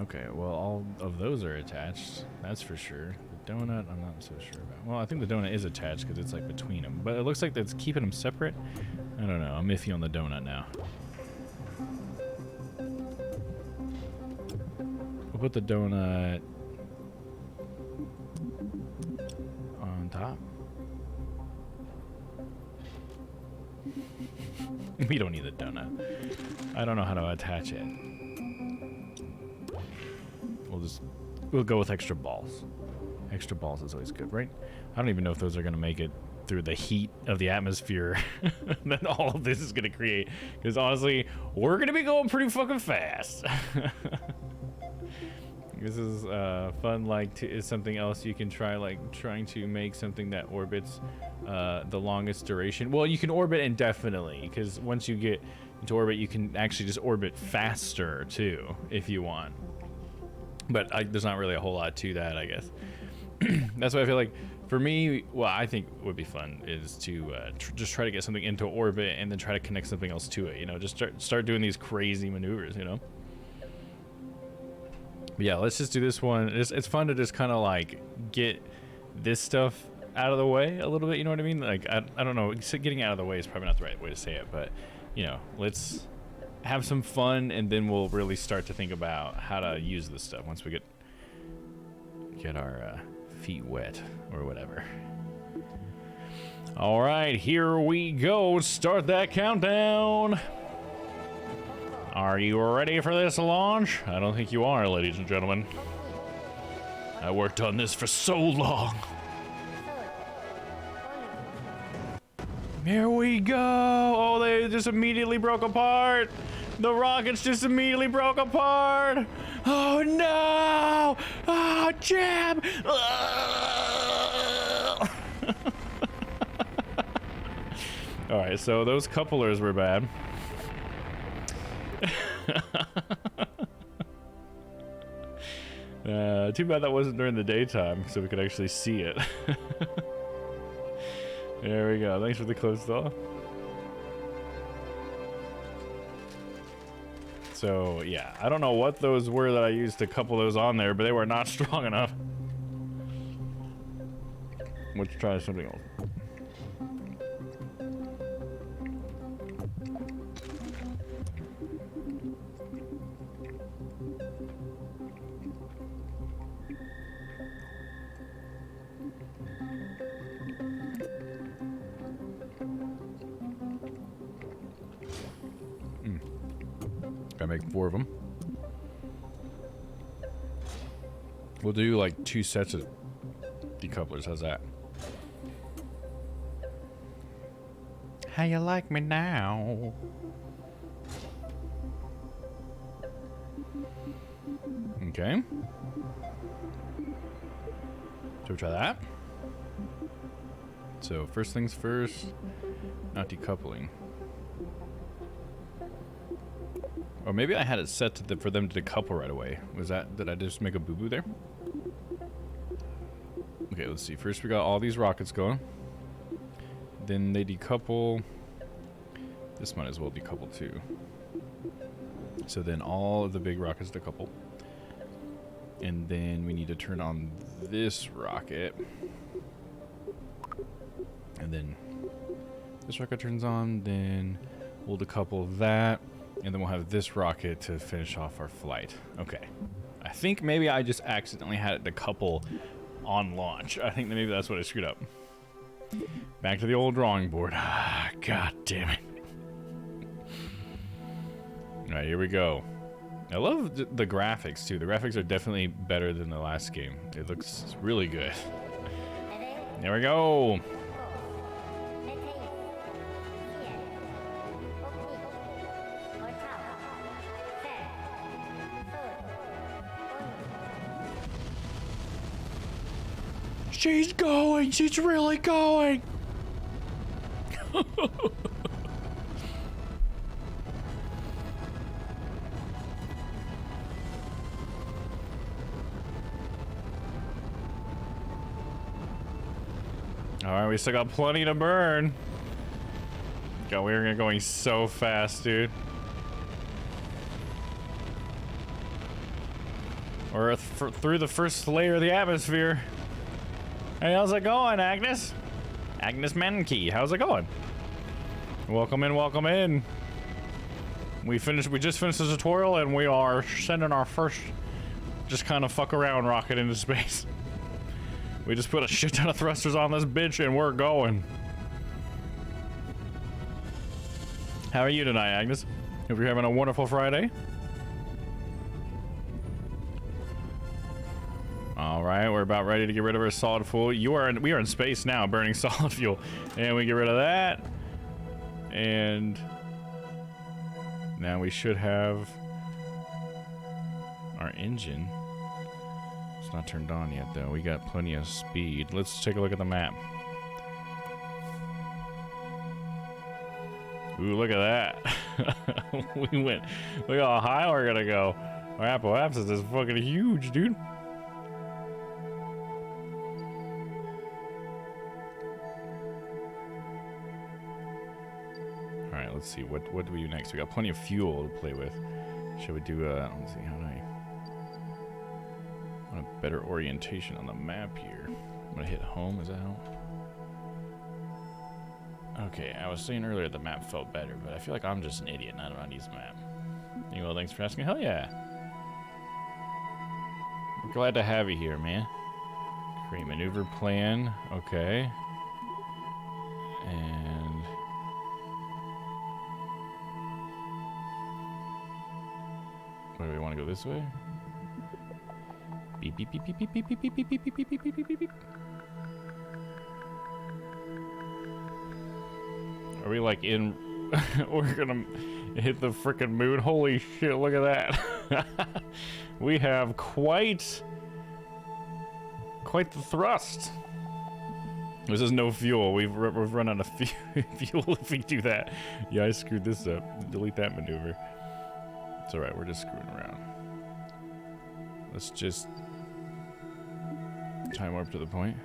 Okay, well, all of those are attached. That's for sure. The donut, I'm not so sure about. Well, I think the donut is attached because it's like between them. But it looks like that's keeping them separate. I don't know. I'm iffy on the donut now. We'll put the donut on top. We don't need the donut. I don't know how to attach it. We'll go with extra balls. Extra balls is always good, right? I don't even know if those are gonna make it through the heat of the atmosphere that all of this is gonna create. Because honestly, we're gonna be going pretty fucking fast. This is fun. Like, is something else you can try, like trying to make something that orbits the longest duration. Well, you can orbit indefinitely, because once you get into orbit, you can actually just orbit faster too, if you want. But there's not really a whole lot to that, I guess. That's why I feel like, for me, what I think would be fun is to just try to get something into orbit and then try to connect something else to it. You know, just start doing these crazy maneuvers. You know. But yeah, let's just do this one. It's fun to just kind of like get this stuff out of the way a little bit. You know what I mean? Like I don't know. Getting out of the way is probably not the right way to say it, but you know, let's have some fun, and then we'll really start to think about how to use this stuff once we get our feet wet or whatever. All right, here we go. Start that countdown. Are you ready for this launch? I don't think you are, ladies and gentlemen. I worked on this for so long. Here we go. Oh, they just immediately broke apart. The rockets just immediately broke apart. Oh no! Oh, jam! All right, so those couplers were bad. Too bad that wasn't during the daytime, so we could actually see it. There we go. Thanks for the close thaw. So yeah, I don't know what those were that I used to couple those on there, but they were not strong enough. Let's try something else. Gotta make 4 of them. We'll do like 2 sets of decouplers. How's that? How you like me now? Okay. So we try that. So first things first, not decoupling. Or maybe I had it set to for them to decouple right away. Did I just make a boo-boo there? Okay, let's see. First we got all these rockets going. Then they decouple. This might as well decouple too. So then all of the big rockets decouple. And then we need to turn on this rocket. And then this rocket turns on, then we'll decouple that. And then we'll have this rocket to finish off our flight. Okay. I think maybe I just accidentally had it decouple on launch. I think that maybe that's what I screwed up. Back to the old drawing board. Ah, God damn it. All right, here we go. I love the graphics, too. The graphics are definitely better than the last game. It looks really good. There we go. She's going! She's really going! Alright, we still got plenty to burn. God, we're going so fast, dude. We're through the first layer of the atmosphere. Hey, how's it going, Agnes? Agnes Menke, how's it going? Welcome in, welcome in. We just finished the tutorial and we are sending our first just kind of fuck around rocket into space. We just put a shit ton of thrusters on this bitch and we're going. How are you tonight, Agnes? Hope you're having a wonderful Friday. All right, we're about ready to get rid of our solid fuel. We are in space now, burning solid fuel, and we get rid of that. And now we should have our engine It's not turned on yet, though. We got plenty of speed. Let's take a look at the map. Ooh, look at that. We went. Look how high we're gonna go. Our Apple Apps is fucking huge, dude. Alright, let's see. What do we do next? We got plenty of fuel to play with. Should we do let's see, how do I want a better orientation on the map here? I'm gonna hit home, is that how? Okay, I was saying earlier the map felt better, but I feel like I'm just an idiot and I don't know how to use the map. Well, thanks for asking. Hell yeah. We're glad to have you here, man. Create maneuver plan. Okay. And where do we want to go, this way? Beep beep beep beep beep beep beep beep beep beep beep beep beep beep beep. Are we like in? We're gonna hit the frickin' moon. Holy shit! Look at that. We have quite the thrust. This is no fuel. We've run out of fuel if we do that. Yeah, I screwed this up. Delete that maneuver. It's all right. We're just screwing around. Let's just time warp to the point.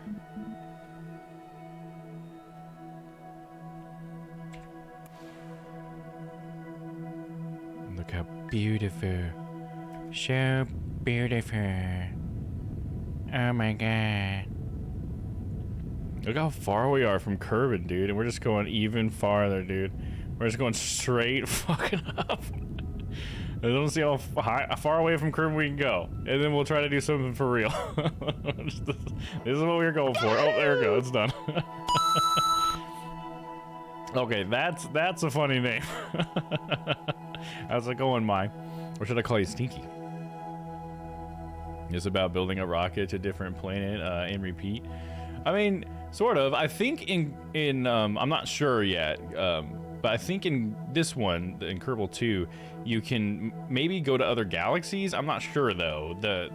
Look how beautiful. So beautiful. Oh my god. Look how far we are from Kerbal, dude. And we're just going even farther, dude. We're just going straight fucking up. I don't see how far away from Kerbal we can go. And then we'll try to do something for real. This is what we were going for. Oh, there we go. It's done. Okay, that's a funny name. How's it going, Mai? Or should I call you Stinky? It's about building a rocket to a different planet and repeat. I mean, sort of. I think in I'm not sure yet, but I think in this one, in Kerbal 2, you can maybe go to other galaxies. I'm not sure though.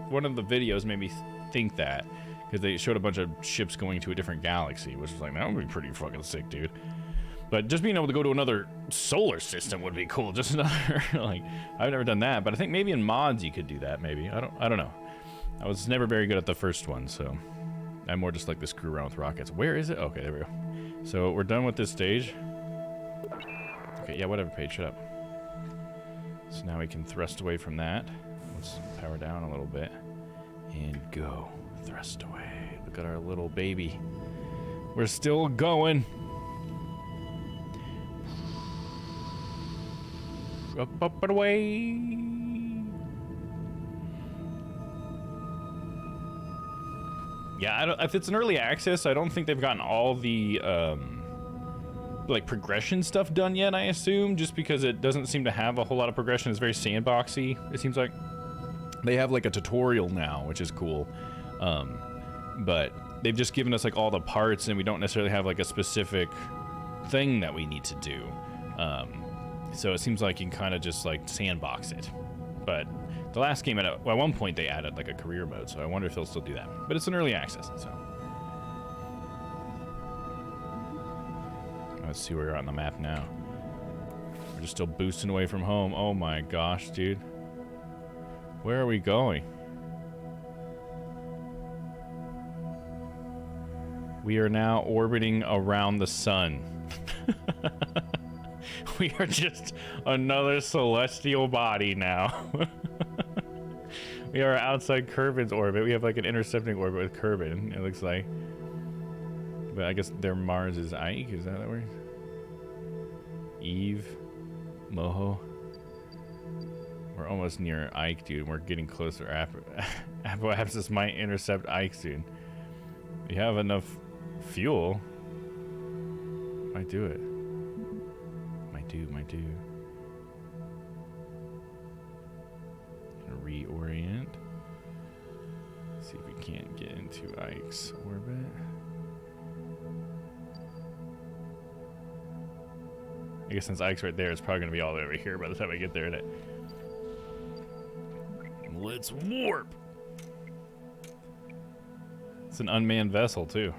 One of the videos made me think that, because they showed a bunch of ships going to a different galaxy, which was like, that would be pretty fucking sick, dude. But just being able to go to another solar system would be cool. Just another, like, I've never done that, but I think maybe in mods you could do that. Maybe I don't know. I was never very good at the first one, so I more just like to screw around with rockets. Where is it? Okay, there we go. So we're done with this stage. Okay, yeah, whatever, Paige, shut up. So now we can thrust away from that. Let's power down a little bit and go. Thrust away. Look at our little baby. We're still going. Up and away. Yeah, if it's an early access, I don't think they've gotten all the like progression stuff done yet. I assume, just because it doesn't seem to have a whole lot of progression. It's very sandboxy. It seems like they have like a tutorial now, which is cool. But they've just given us like all the parts, and we don't necessarily have like a specific thing that we need to do. So it seems like you can kind of just like sandbox it. But the last game, at one point they added like a career mode, so I wonder if they'll still do that. But it's an early access, so. Let's see where we're on the map now. We're just still boosting away from home. Oh my gosh, dude. Where are we going? We are now orbiting around the sun. We are just another celestial body now. We are outside Kerbal's orbit. We have like an intercepting orbit with Kerbal, it looks like. But I guess their Mars is Ike, is that word? Eve, Moho. We're almost near Ike, dude. We're getting closer. Apple Apps might intercept Ike soon. We have enough fuel. Might do it. Might do. Reorient. See if we can't get into Ike's orbit. I guess since Ike's right there, it's probably gonna be all the way over here by the time I get there, isn't it? Let's warp. It's an unmanned vessel, too.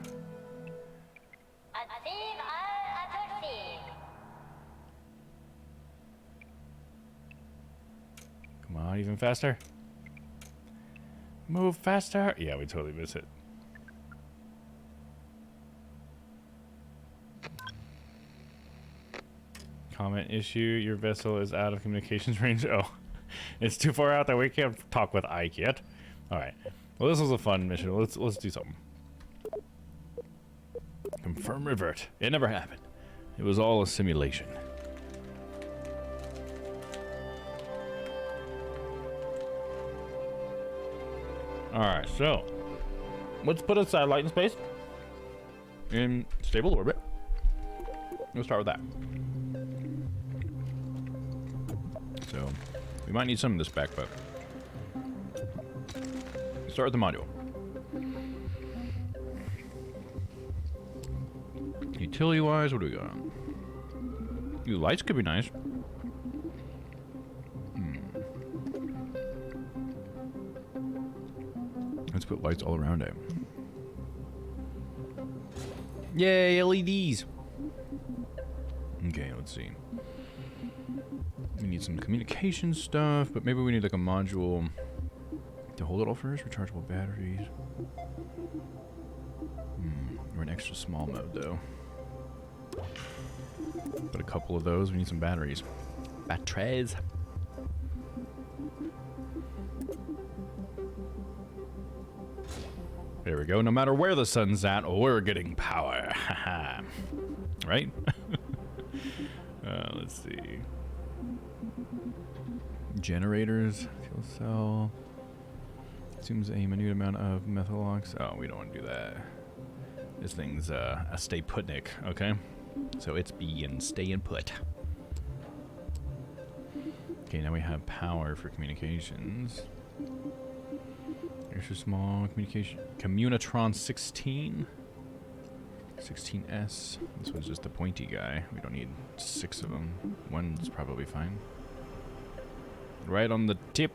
Come on, even faster. Move faster. Yeah, we totally miss it. Comment issue. Your vessel is out of communications range. Oh, it's too far out that we can't talk with Ike yet. All right. Well, this was a fun mission. Let's do something. Confirm revert. It never happened. It was all a simulation. Alright, so let's put a satellite in space in stable orbit. We'll start with that. So we might need some of this back, but start with the module. Utility wise, what do we got? Ooh, lights could be nice. Let's put lights all around it. Yay, LEDs! Okay, let's see. We need some communication stuff, but maybe we need like a module to hold it all first. Rechargeable batteries. We're in extra small mode though. But a couple of those, we need some batteries. Batteries. There we go. No matter where the sun's at, we're getting power. Right? Let's see. Generators, fuel cell. Consumes a minute amount of methyl ox. Oh, we don't want to do that. This thing's a stay putnik, okay? So it's being staying put. Okay, now we have power for communications. Extra small communication. Communitron 16. 16S. This one's just a pointy guy. We don't need 6 of them. One's probably fine. Right on the tip.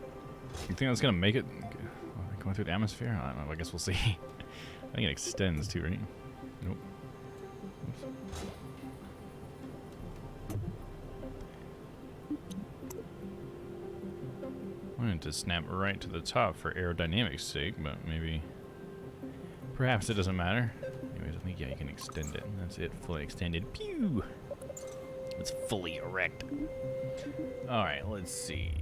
You think that's gonna make it? Going through the atmosphere? I don't know. I guess we'll see. I think it extends too, right? Nope. Oops. I wanted to snap right to the top for aerodynamics sake, but maybe... Perhaps it doesn't matter. Anyways, I think, yeah, you can extend it. That's it. Fully extended. Pew! It's fully erect. Alright, let's see.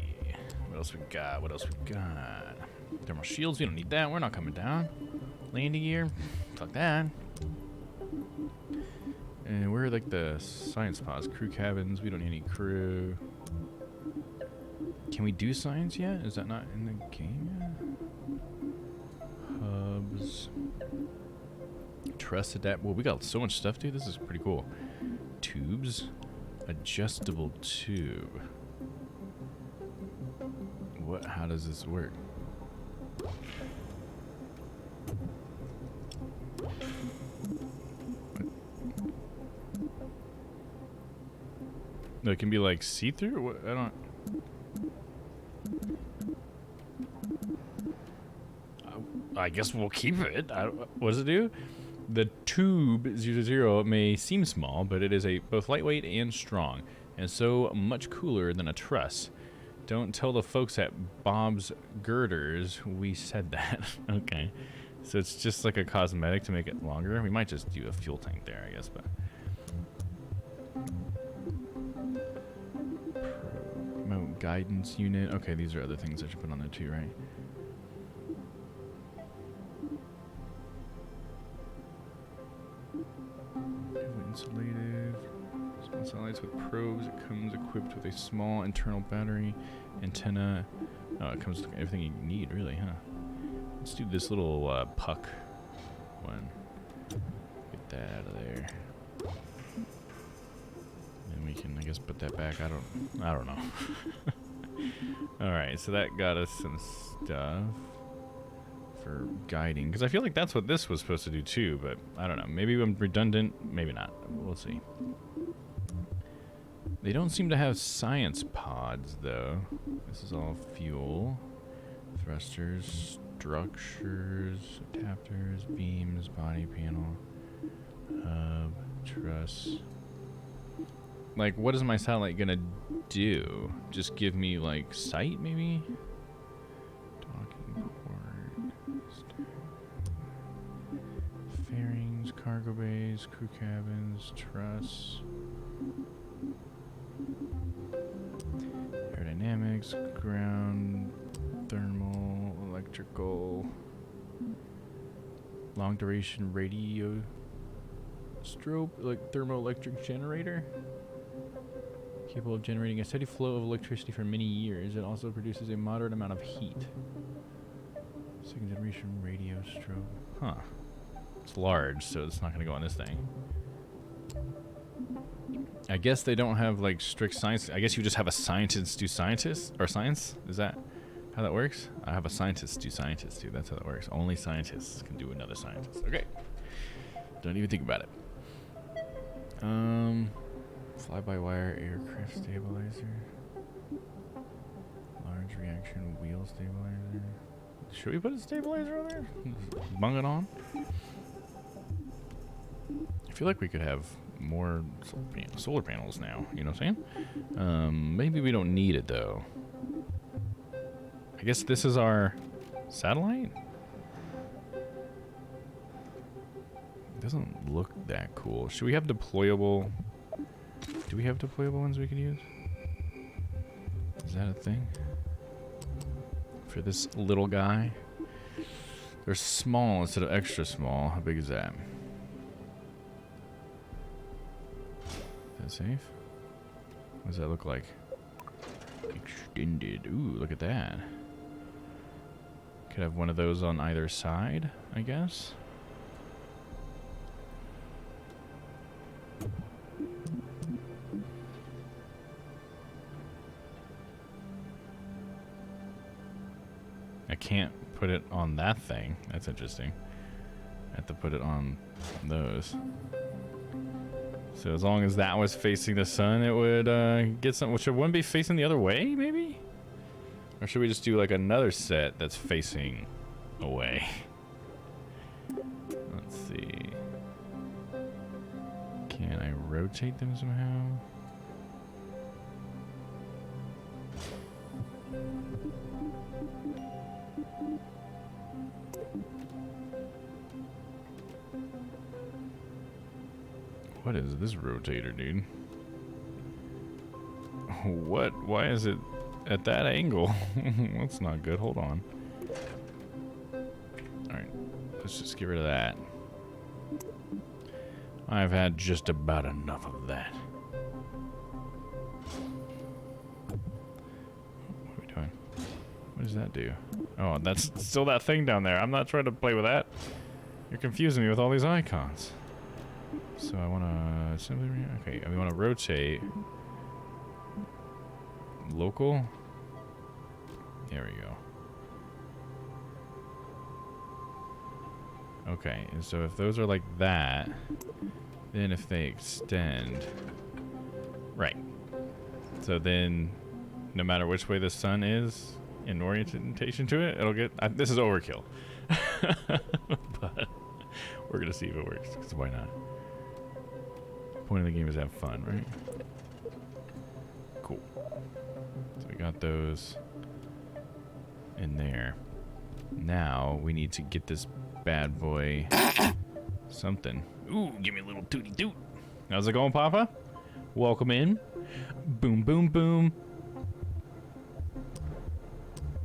What else we got? What else we got? Thermal shields. We don't need that. We're not coming down. Landing gear. Fuck that. And where are, like, the science pods? Crew cabins. We don't need any crew. Can we do science yet? Is that not in the game yet? Hubs. Trust adapt. Well, we got so much stuff, dude. This is pretty cool. Tubes. Adjustable tube. What? How does this work? No, it can be like see-through? What? I don't... I guess we'll keep it. What does it do? The tube 00 may seem small, but it is both lightweight and strong, and so much cooler than a truss. Don't tell the folks at Bob's Girders we said that. Okay. So it's just like a cosmetic to make it longer. We might just do a fuel tank there, I guess, but... Remote guidance unit. Okay, these are other things I should put on there too, right? Insulated. Small satellites with probes. It comes equipped with a small internal battery, antenna. Oh, it comes with everything you need, really, huh? Let's do this little puck one. Get that out of there. And we can, I guess, put that back. I don't know. All right, so that got us some stuff for guiding, because I feel like that's what this was supposed to do too, but I don't know. Maybe I'm redundant, maybe not. We'll see. They don't seem to have science pods though. This is all fuel. Thrusters, structures, adapters, beams, body panel, hub, truss. Like, what is my satellite gonna do? Just give me, like, sight, maybe? Docking port. Fairings, cargo bays, crew cabins, truss. Aerodynamics, ground, thermal, electrical, long duration radio, strobe, like thermoelectric generator. Capable of generating a steady flow of electricity for many years. It also produces a moderate amount of heat. Second generation radio strobe. Huh. It's large, so it's not going to go on this thing. I guess they don't have like strict science. I guess you just have a scientist do scientists or science. Is that how that works? I have a scientist do scientists too. That's how that works. Only scientists can do another scientist. Okay. Don't even think about it. Fly-by-wire aircraft stabilizer. Large reaction wheel stabilizer. Should we put a stabilizer on there? Bung it on. I feel like we could have more solar panels now. You know what I'm saying? Maybe we don't need it though. I guess this is our satellite. It doesn't look that cool. Should we have deployable? Do we have deployable ones we can use? Is that a thing? For this little guy? They're small instead of extra small. How big is that? Is that safe? What does that look like? Extended. Ooh, look at that. Could have one of those on either side, I guess. I can't put it on that thing. That's interesting. I have to put it on those. So as long as that was facing the sun, it would get something. Which it wouldn't be facing the other way, maybe? Or should we just do like another set that's facing away? Let's see. Can I rotate them somehow? What is this rotator, dude? What? Why is it at that angle? That's not good. Hold on. Alright. Let's just get rid of that. I've had just about enough of that. What are we doing? What does that do? Oh, that's still that thing down there. I'm not trying to play with that. You're confusing me with all these icons. So I want to simply, okay, we want to rotate local. There we go. Okay, and so if those are like that, then if they extend, right. So then, no matter which way the sun is in orientation to it, it'll get. This is overkill, but we're gonna see if it works. Because why not? Point of the game is to have fun, right? Cool. So we got those in there. Now we need to get this bad boy something. Ooh, give me a little tooty toot. How's it going, Papa? Welcome in. Boom, boom, boom.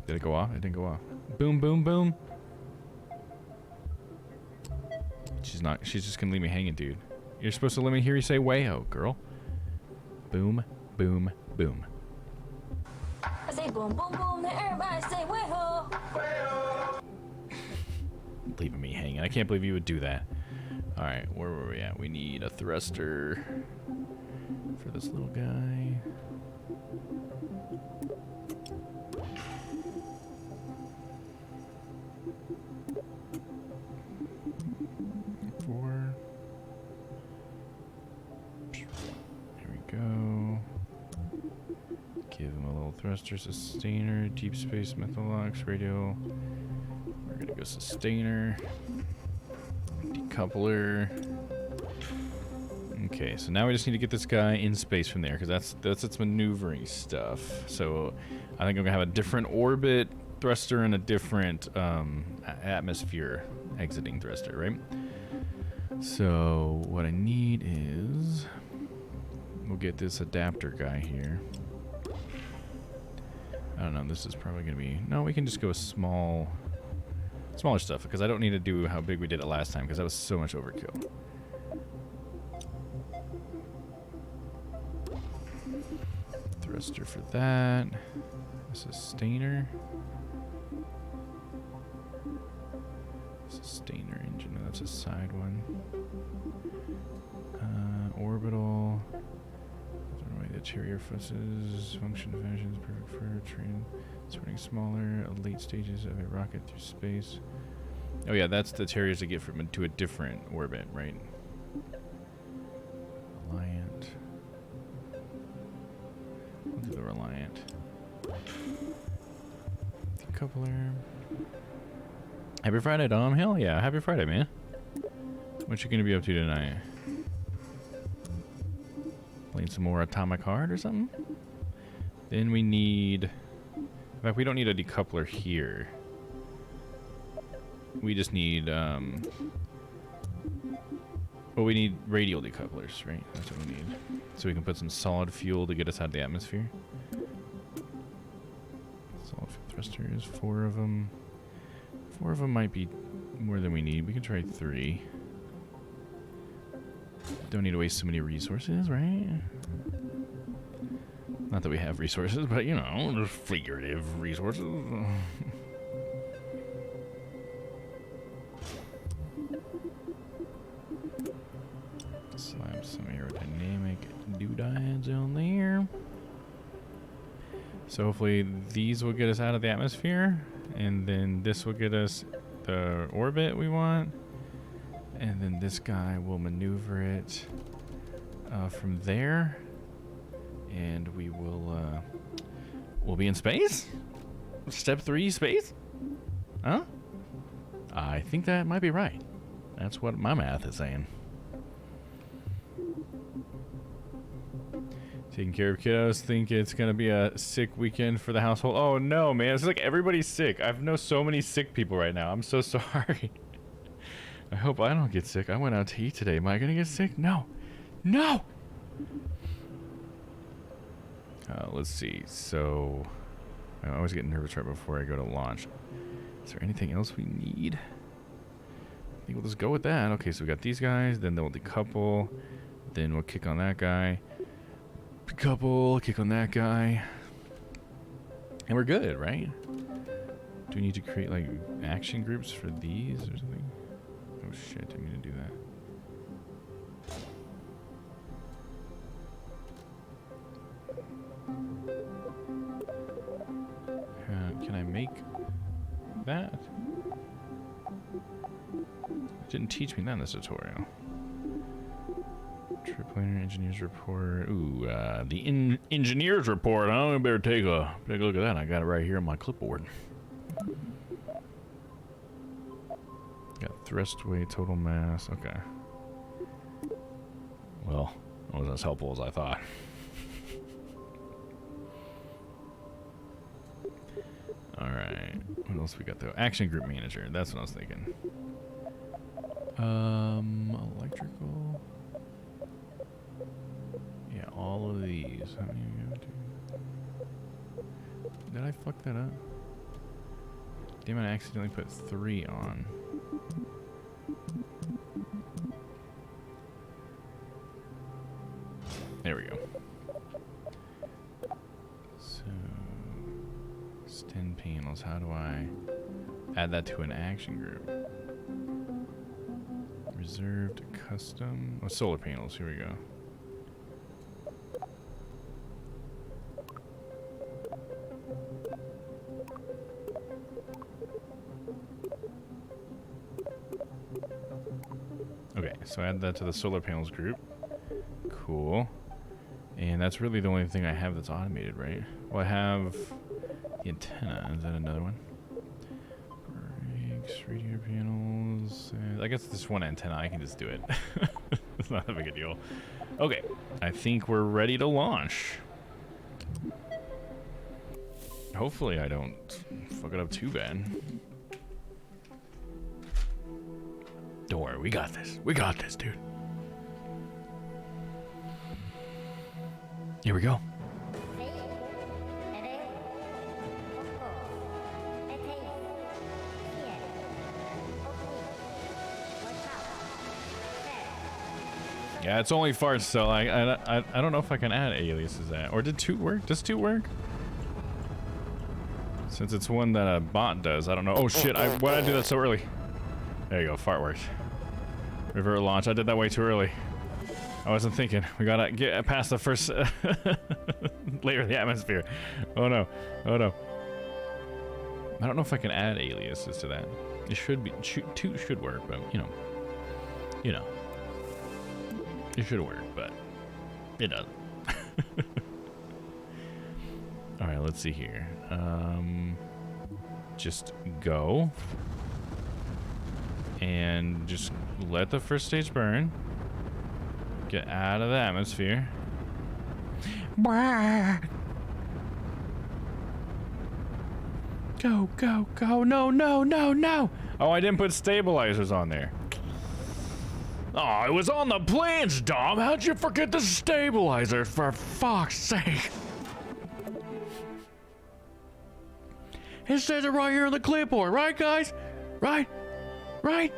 Did it go off? It didn't go off. Boom, boom, boom. She's just gonna leave me hanging, dude. You're supposed to let me hear you say "wayo," girl. Boom, boom, boom. I say boom, boom, boom, then everybody say way-ho. Leaving me hanging. I can't believe you would do that. All right, where were we at? We need a thruster for this little guy. Four. Here we go. Give him a little thruster, sustainer, deep space, methalox, radio. We're gonna go sustainer, decoupler. Okay, so now we just need to get this guy in space from there, because that's its maneuvering stuff. So I think I'm gonna have a different orbit thruster and a different atmosphere exiting thruster, right? So what I need is, we'll get this adapter guy here. I don't know, this is probably gonna be, no, we can just go smaller stuff, because I don't need to do how big we did it last time, because that was so much overkill. Thruster for that. Sustainer. Sustainer engine, no, that's a side one. Orbital. The interior forces, function functions, perfect for train, sorting smaller, late stages of a rocket through space. Oh yeah, that's the terriers to get from to a different orbit, right? Reliant. We'll do the Reliant. Decoupler. Happy Friday, Dom. Hell yeah, happy Friday, man. What you gonna be up to tonight? Playing some more Atomic Heart or something? Then we need... In fact, we don't need a decoupler here. We just need... well, we need radial decouplers, right? That's what we need. So we can put some solid fuel to get us out of the atmosphere. Solid fuel thrusters, 4 of them. 4 of them might be more than we need. We can try 3. Don't need to waste so many resources, right? Not that we have resources, but you know, just figurative resources. Slap some aerodynamic doodads on there. So hopefully these will get us out of the atmosphere, and then this will get us the orbit we want. And then this guy will maneuver it from there, and we will we'll be in space. Step 3, space? Huh? I think that might be right. That's what my math is saying. Taking care of kiddos. Think it's gonna be a sick weekend for the household. Oh no, man! It's like everybody's sick. I know so many sick people right now. I'm so sorry. I hope I don't get sick. I went out to eat today. Am I gonna get sick? No. No! Let's see. So, I always get nervous right before I go to launch. Is there anything else we need? I think we'll just go with that. Okay, so we got these guys. Then they'll decouple. Then we'll kick on that guy. Decouple, kick on that guy. And we're good, right? Do we need to create, like, action groups for these or something? Oh shit, I need to do that. Can I make that? It didn't teach me that in this tutorial. Triplaner engineers report. Ooh, the engineers report. I better take a look at that. I got it right here on my clipboard. Got thrust weight, total mass. Okay. Well, it wasn't as helpful as I thought. Alright. What else we got though? Action group manager. That's what I was thinking. Electrical. Yeah, all of these. How many are you going to? Did I fuck that up? Damn it, I accidentally put 3 on. There we go. So, it's 10 panels. How do I add that to an action group? Reserved, custom. Oh, solar panels. Here we go. Okay, so add that to the solar panels group. Cool. And that's really the only thing I have that's automated, right? Well, I have the antenna. Is that another one? Brakes, radio panels. I guess this one antenna, I can just do it. It's not that big a deal. Okay, I think we're ready to launch. Hopefully I don't fuck it up too bad. Don't worry, we got this. We got this, dude. Here we go. Yeah, it's only farts, so I don't know if I can add aliases that. Or did toot work? Does toot work? Since it's one that a bot does, I don't know. Oh shit! Why did I do that so early? There you go. Fart works. Revert launch. I did that way too early. I wasn't thinking. We gotta get past the first layer of the atmosphere. Oh no! Oh no! I don't know if I can add aliases to that. It should be. Toot should work, but you know. It should work, but it doesn't. All right, let's see here. Just go and just let the first stage burn. Get out of the atmosphere. Go, go, go. No, no, no, no. Oh, I didn't put stabilizers on there. Oh, it was on the plans, Dom. How'd you forget the stabilizer, for fuck's sake? It says it right here on the clipboard, right, guys? Right? Right?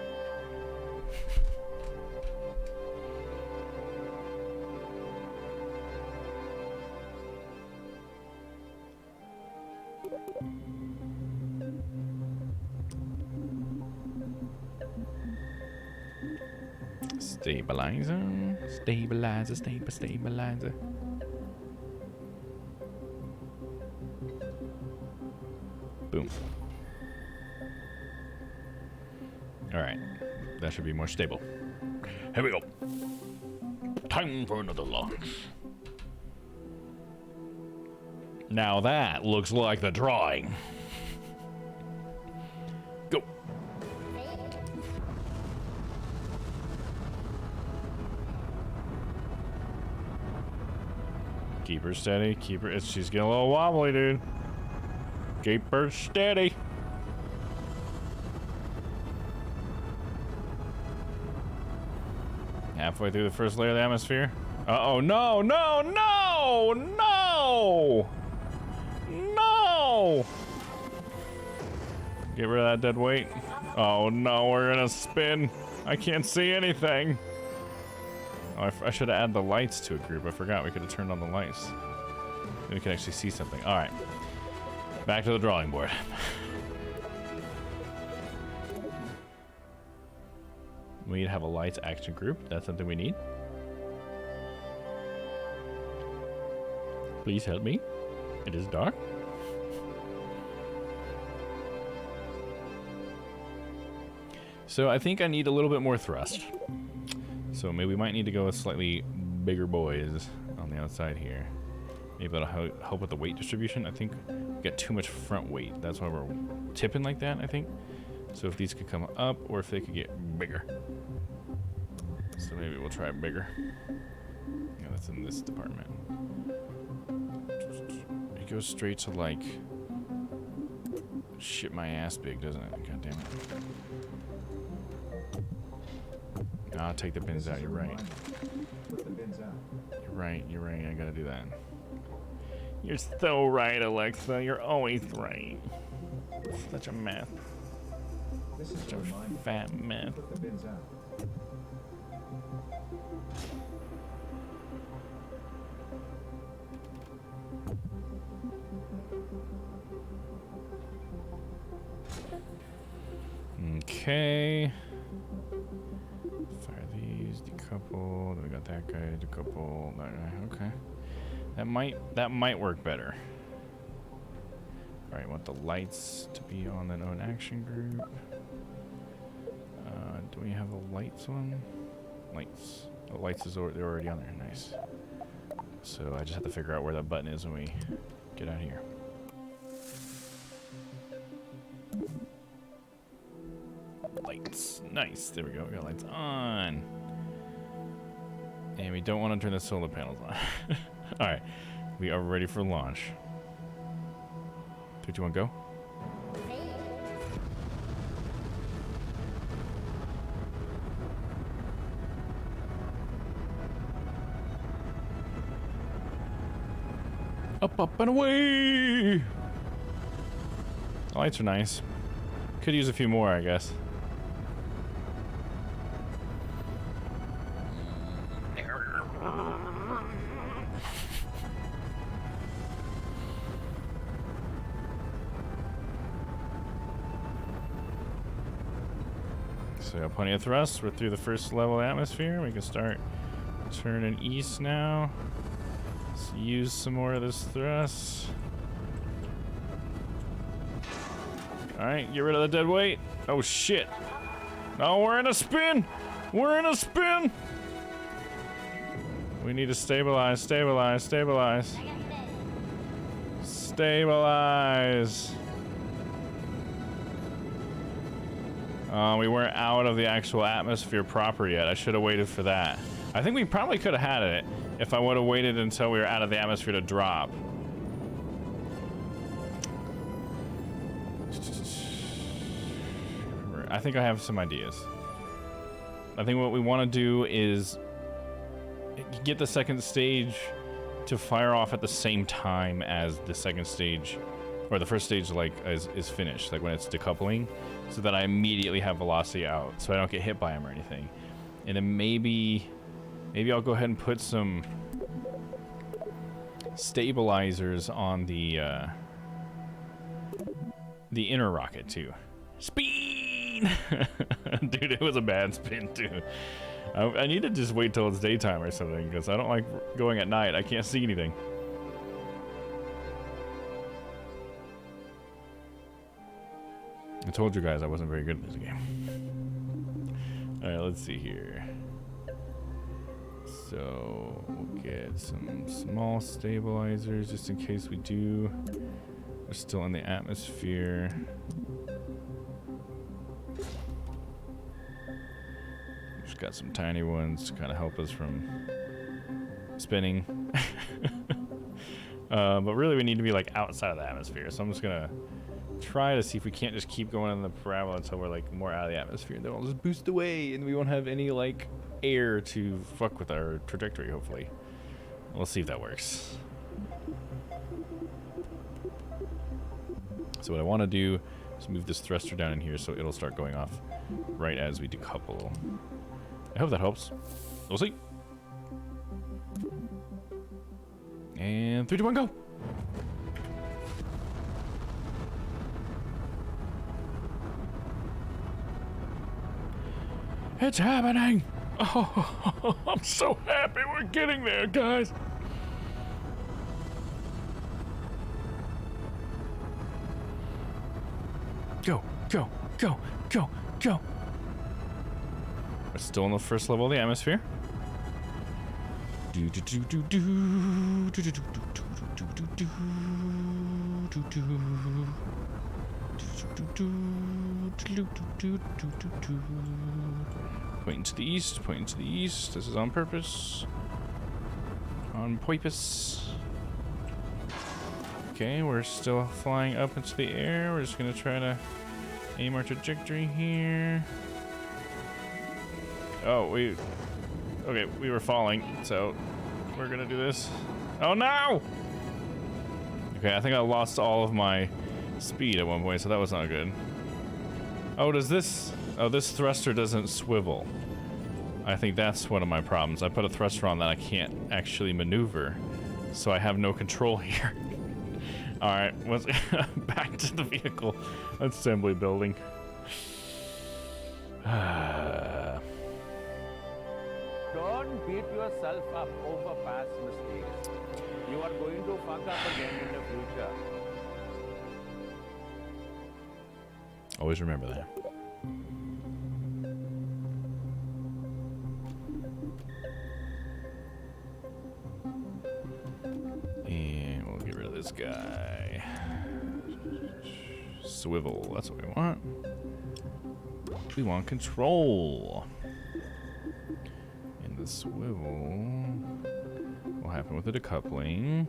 Stabilizer, stabilizer, stabilizer. Boom. All right, that should be more stable. Here we go. Time for another launch. Now that looks like the drawing. Go. Keep her steady. Keep her. She's getting a little wobbly, dude. Keep her steady. Halfway through the first layer of the atmosphere. Uh-oh, no, no, no, no! No! Get rid of that dead weight. Oh no, we're gonna spin. I can't see anything. Oh, I should have added the lights to a group. I forgot we could have turned on the lights. Then we can actually see something. All right. Back to the drawing board. We need to have a lights action group. That's something we need. Please help me. It is dark. So I think I need a little bit more thrust. So maybe we might need to go with slightly bigger boys on the outside here. Maybe that'll help with the weight distribution. I think we got too much front weight. That's why we're tipping like that, I think. So if these could come up or if they could get bigger. So maybe we'll try bigger. Yeah, that's in this department. It goes straight to like shit my ass big, doesn't it? God damn it. I'll take the bins out, you're right. You're right, I gotta do that. You're so right, Alexa, you're always right. Such a mess. Such a fat mess. Okay. Fire these, decouple. Then we got that guy, decouple, that guy. Okay. That might work better. Alright, want the lights to be on the known action group. Do we have a lights one? Lights. The lights is they're already on there. Nice. So I just have to figure out where that button is when we get out here. Lights. Nice. There we go. We got lights on. And we don't want to turn the solar panels on. Alright. We are ready for launch. 3, 2, 1, go. Up, up, and away! The lights are nice. Could use a few more, I guess. So we got plenty of thrust. We're through the first level of atmosphere. We can start turning east now. Let's use some more of this thrust. Alright, get rid of the dead weight. Oh shit. No, we're in a spin! We're in a spin! We need to stabilize, stabilize, stabilize. Stabilize. We weren't out of the actual atmosphere proper yet. I should have waited for that. I think we probably could have had it if I would have waited until we were out of the atmosphere to drop. I think I have some ideas. I think what we want to do is get the second stage to fire off at the same time as the second stage, or the first stage, like, is finished, like when it's decoupling, so that I immediately have velocity out, so I don't get hit by him or anything. And then maybe I'll go ahead and put some stabilizers on the inner rocket too. Spin! Dude, it was a bad spin too. I need to just wait till it's daytime or something, because I don't like going at night. I can't see anything. I told you guys I wasn't very good at this game. Alright, let's see here. So, we'll get some small stabilizers just in case we do. We're still in the atmosphere. Just got some tiny ones to kind of help us from spinning. But really we need to be like outside of the atmosphere. So I'm just gonna try to see if we can't just keep going in the parabola until we're like more out of the atmosphere. Then we'll just boost away and we won't have any like air to fuck with our trajectory, hopefully. We'll see if that works. So what I want to do is move this thruster down in here so it'll start going off right as we decouple. I hope that helps. We'll see. And 3, 2, 1, go! It's happening! Oh, I'm so happy we're getting there, guys! Go, go, go, go, go! We're still in the first level of the atmosphere. Pointing to the east, pointing to the east. This is on purpose. On purpose. Okay, we're still flying up into the air. We're just gonna try to aim our trajectory here. Oh, we were falling, so we're gonna do this. Oh no! Okay, I think I lost all of my speed at one point, so that was not good. Oh, this thruster doesn't swivel. I think that's one of my problems. I put a thruster on that I can't actually maneuver, so I have no control here. Alright, back to the vehicle assembly building. Don't beat yourself up over past mistakes. You are going to fuck up again in the future. Always remember that. guy. Swivel, that's what we want. We want control. And the swivel will happen with the decoupling.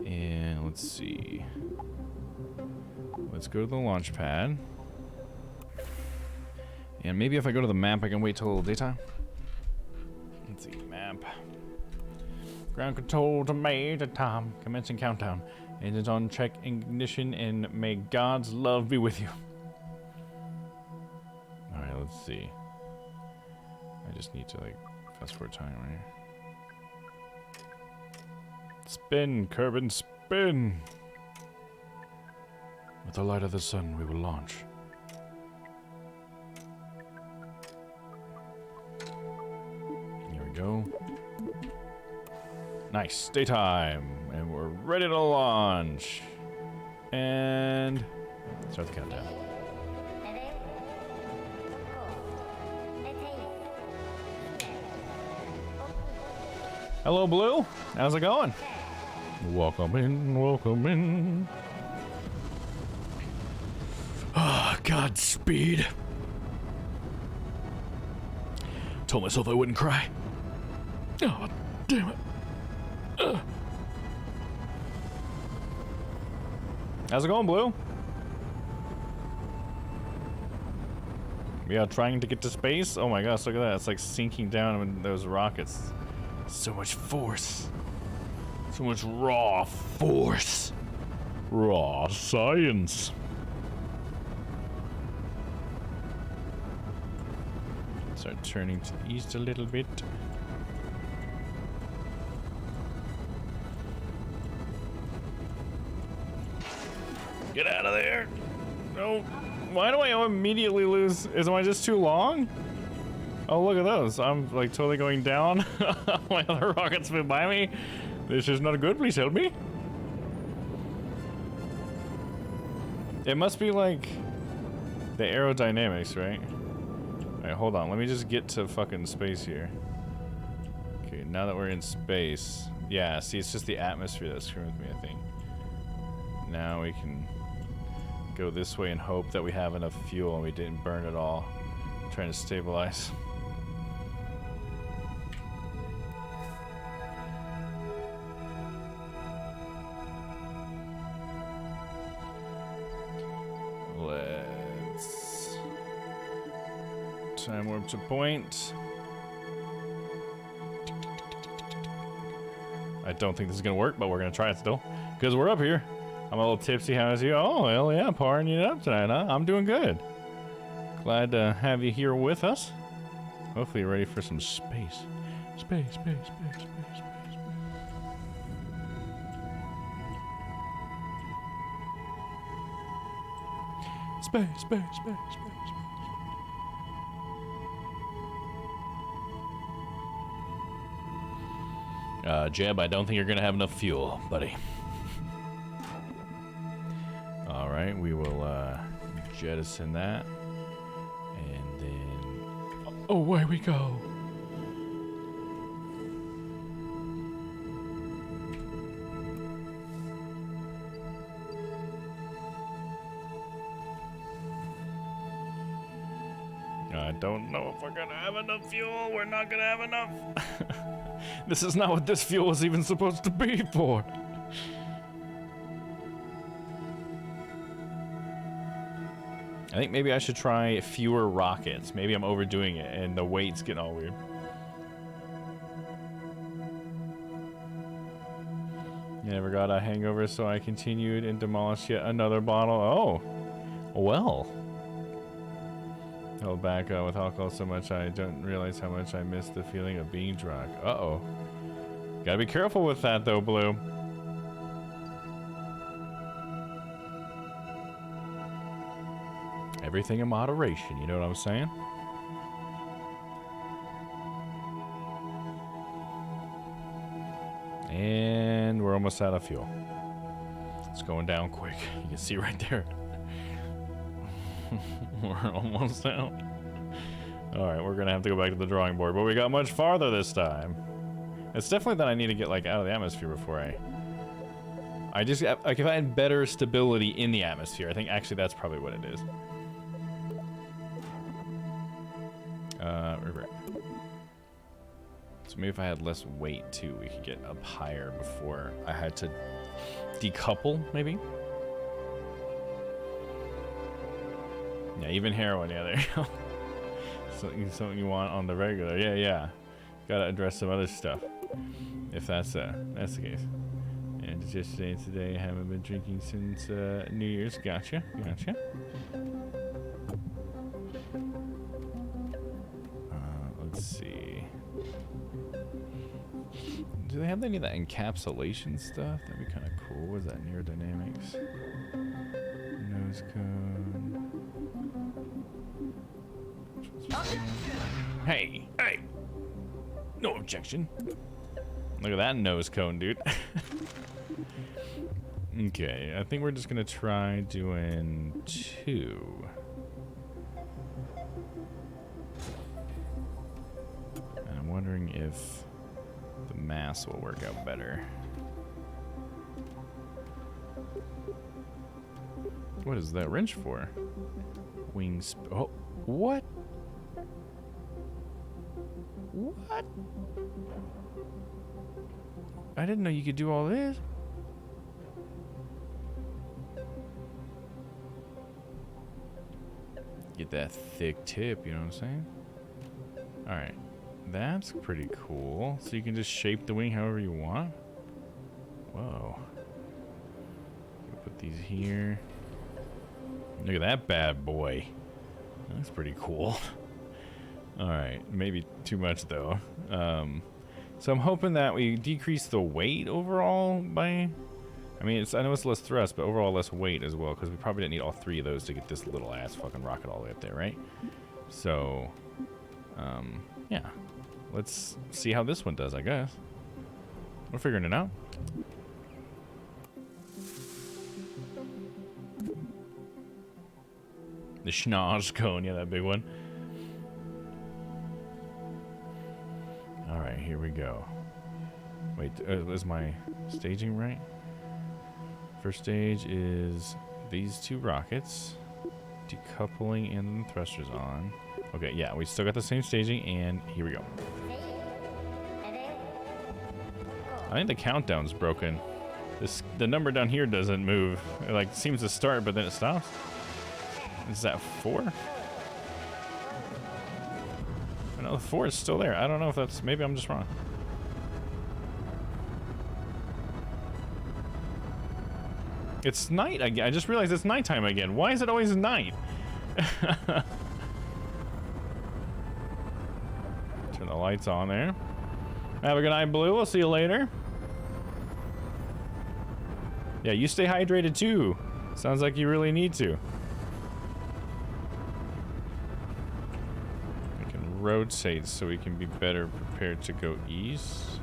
And let's see. Let's go to the launch pad. And maybe if I go to the map, I can wait till daytime. Let's see, map. Ground control to Major Tom. Commencing countdown. Engines on, check ignition, and may God's love be with you. Alright, let's see. I just need to, like, fast forward time right here. Spin, Kerbal, spin! With the light of the sun, we will launch. Here we go. Nice, daytime, and we're ready to launch. And start the countdown. Hello, Blue. How's it going? Welcome in, welcome in. Ah, Godspeed. Told myself I wouldn't cry. Oh, damn it. How's it going, Blue? Yeah, trying to get to space? Oh my gosh, look at that. It's like sinking down in those rockets. So much force. So much raw force. Raw science. Start turning to the east a little bit. Get out of there. No. Why do I immediately lose? Am I just too long? Oh, look at those. I'm like totally going down. My other rockets flew by me. This is not good. Please help me. It must be like the aerodynamics, right? Alright, hold on. Let me just get to fucking space here. Okay, now that we're in space. Yeah, see, it's just the atmosphere that's screwing with me, I think. Now we can go this way and hope that we have enough fuel and we didn't burn it all. I'm trying to stabilize. Let's time warp to point. I don't think this is gonna work, but we're gonna try it still because we're up here. I'm a little tipsy. How's you? Oh, hell yeah, partying it up tonight, huh? I'm doing good. Glad to have you here with us. Hopefully you're ready for some space. Space, space, space, space, space, space. Space, space, space, space, space. Jeb, I don't think you're gonna have enough fuel, buddy. Alright, we will jettison that. And then away we go. I don't know if we're gonna have enough fuel. We're not gonna have enough. This is not what this fuel is even supposed to be for. I think maybe I should try fewer rockets. Maybe I'm overdoing it and the weight's getting all weird. You never got a hangover, so I continued and demolished yet another bottle. Oh, well. Held back with alcohol so much I don't realize how much I miss the feeling of being drunk. Uh-oh. Gotta be careful with that though, Blue. Everything in moderation, you know what I'm saying? And we're almost out of fuel. It's going down quick. You can see right there. We're almost out. Alright, we're gonna have to go back to the drawing board, but we got much farther this time. It's definitely that I need to get like out of the atmosphere before I just like if I had better stability in the atmosphere. I think actually that's probably what it is. Regret. So maybe if I had less weight too, we could get up higher before I had to decouple, maybe. Yeah, even heroin. Yeah, there you go. Something you want on the regular. Yeah, yeah. Gotta address some other stuff. If that's the case. And it's just today, I haven't been drinking since New Year's. Gotcha, gotcha. Let's see. Do they have any of that encapsulation stuff? That'd be kind of cool. What is that? Neurodynamics. Nose cone. Hey, hey! No objection. Look at that nose cone, dude. Okay, I think we're just gonna try doing 2. And I'm wondering if the mass will work out better. What is that wrench for? Wings. Oh, what? What? I didn't know you could do all this. Get that thick tip, you know what I'm saying? Alright. That's pretty cool. So you can just shape the wing however you want. Whoa. Put these here. Look at that bad boy. That's pretty cool. Alright. Maybe too much though. So I'm hoping that we decrease the weight overall by... I mean, I know it's less thrust, but overall less weight as well, because we probably didn't need all 3 of those to get this little ass fucking rocket all the way up there, right? So, yeah. Let's see how this one does, I guess. We're figuring it out. The schnoz cone, yeah, that big one. Alright, here we go. Wait, is my staging right? First stage is these 2 rockets. Decoupling and the thrusters on. Okay, yeah, we still got the same staging, and here we go. I think the countdown's broken. The number down here doesn't move. It like seems to start, but then it stops. Is that 4? No, the 4 is still there. I don't know if that's... Maybe I'm just wrong. It's night again. I just realized it's nighttime again. Why is it always night? Turn the lights on there. Have a good night, Blue. We'll see you later. Yeah, you stay hydrated too. Sounds like you really need to. We can rotate so we can be better prepared to go east.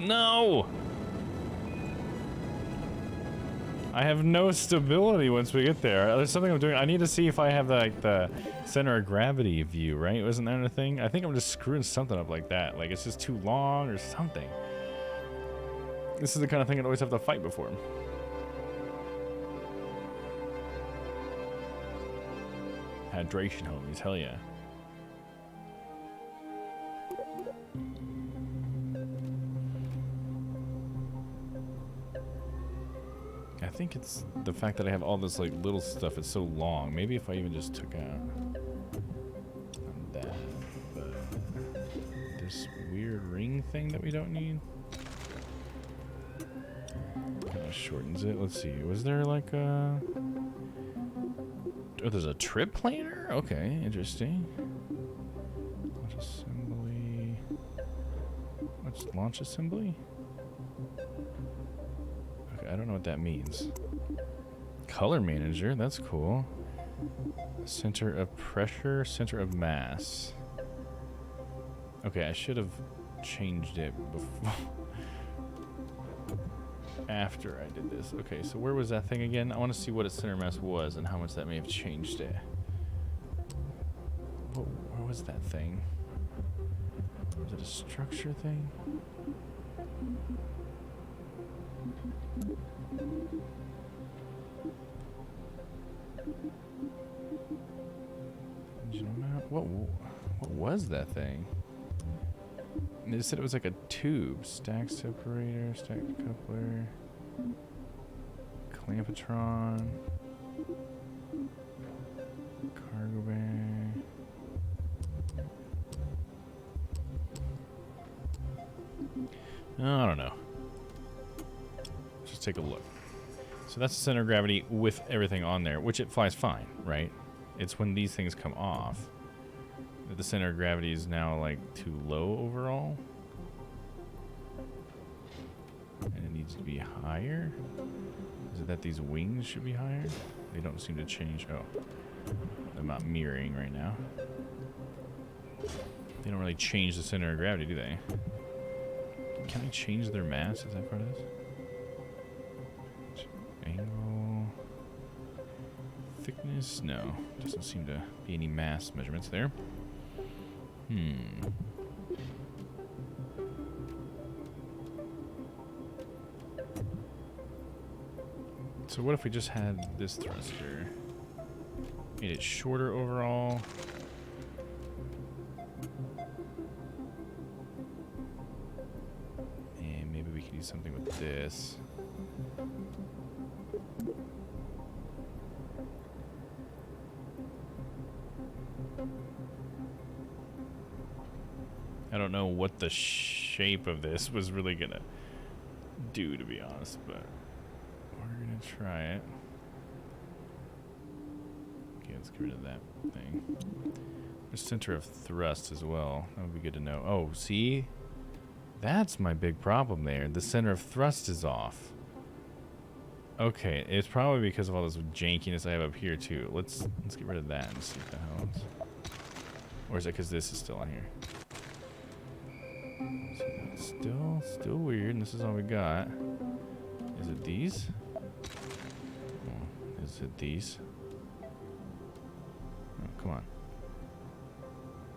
No! I have no stability once we get there. There's something I'm doing. I need to see if I have like the center of gravity view, right? Wasn't that a thing? I think I'm just screwing something up like that. Like it's just too long or something. This is the kind of thing I'd always have to fight before. Hydration, homies. Hell yeah. I think it's the fact that I have all this like little stuff. It's so long. Maybe if I even just took out that, but this weird ring thing that we don't need kind of shortens it. Let's see. Was there like a... Oh, there's a trip planner? Okay, interesting. Launch assembly. What's launch assembly? I don't know what that means. Color manager, that's cool. Center of pressure, center of mass. Okay, I should have changed it before. after I did this. Okay, so where was that thing again? I want to see what its center mass was and how much that may have changed it. Where was that thing? Was it a structure thing? What was that thing? They said it was like a tube. Stack separator, stack coupler, clampetron, cargo bay. I don't know. Just take a look. So that's the center of gravity with everything on there, which it flies fine, right? It's when these things come off that the center of gravity is now like too low overall. And it needs to be higher. Is it that these wings should be higher? They don't seem to change. Oh, I'm not mirroring right now. They don't really change the center of gravity, do they? Can I change their mass? Is that part of this? Angle. Thickness? No. Doesn't seem to be any mass measurements there. So what if we just had this thruster? Made it shorter overall. And maybe we could do something with this. I don't know what the shape of this was really gonna do, to be honest, but we're gonna try it. Okay, let's get rid of that thing. There's center of thrust as well. That would be good to know. Oh, see? That's my big problem there. The center of thrust is off. Okay, it's probably because of all this jankiness I have up here too. Let's get rid of that and see what the hell is. Or is it because this is still on here? Still weird, and this is all we got. Is it these? Oh, is it these? Oh, come on.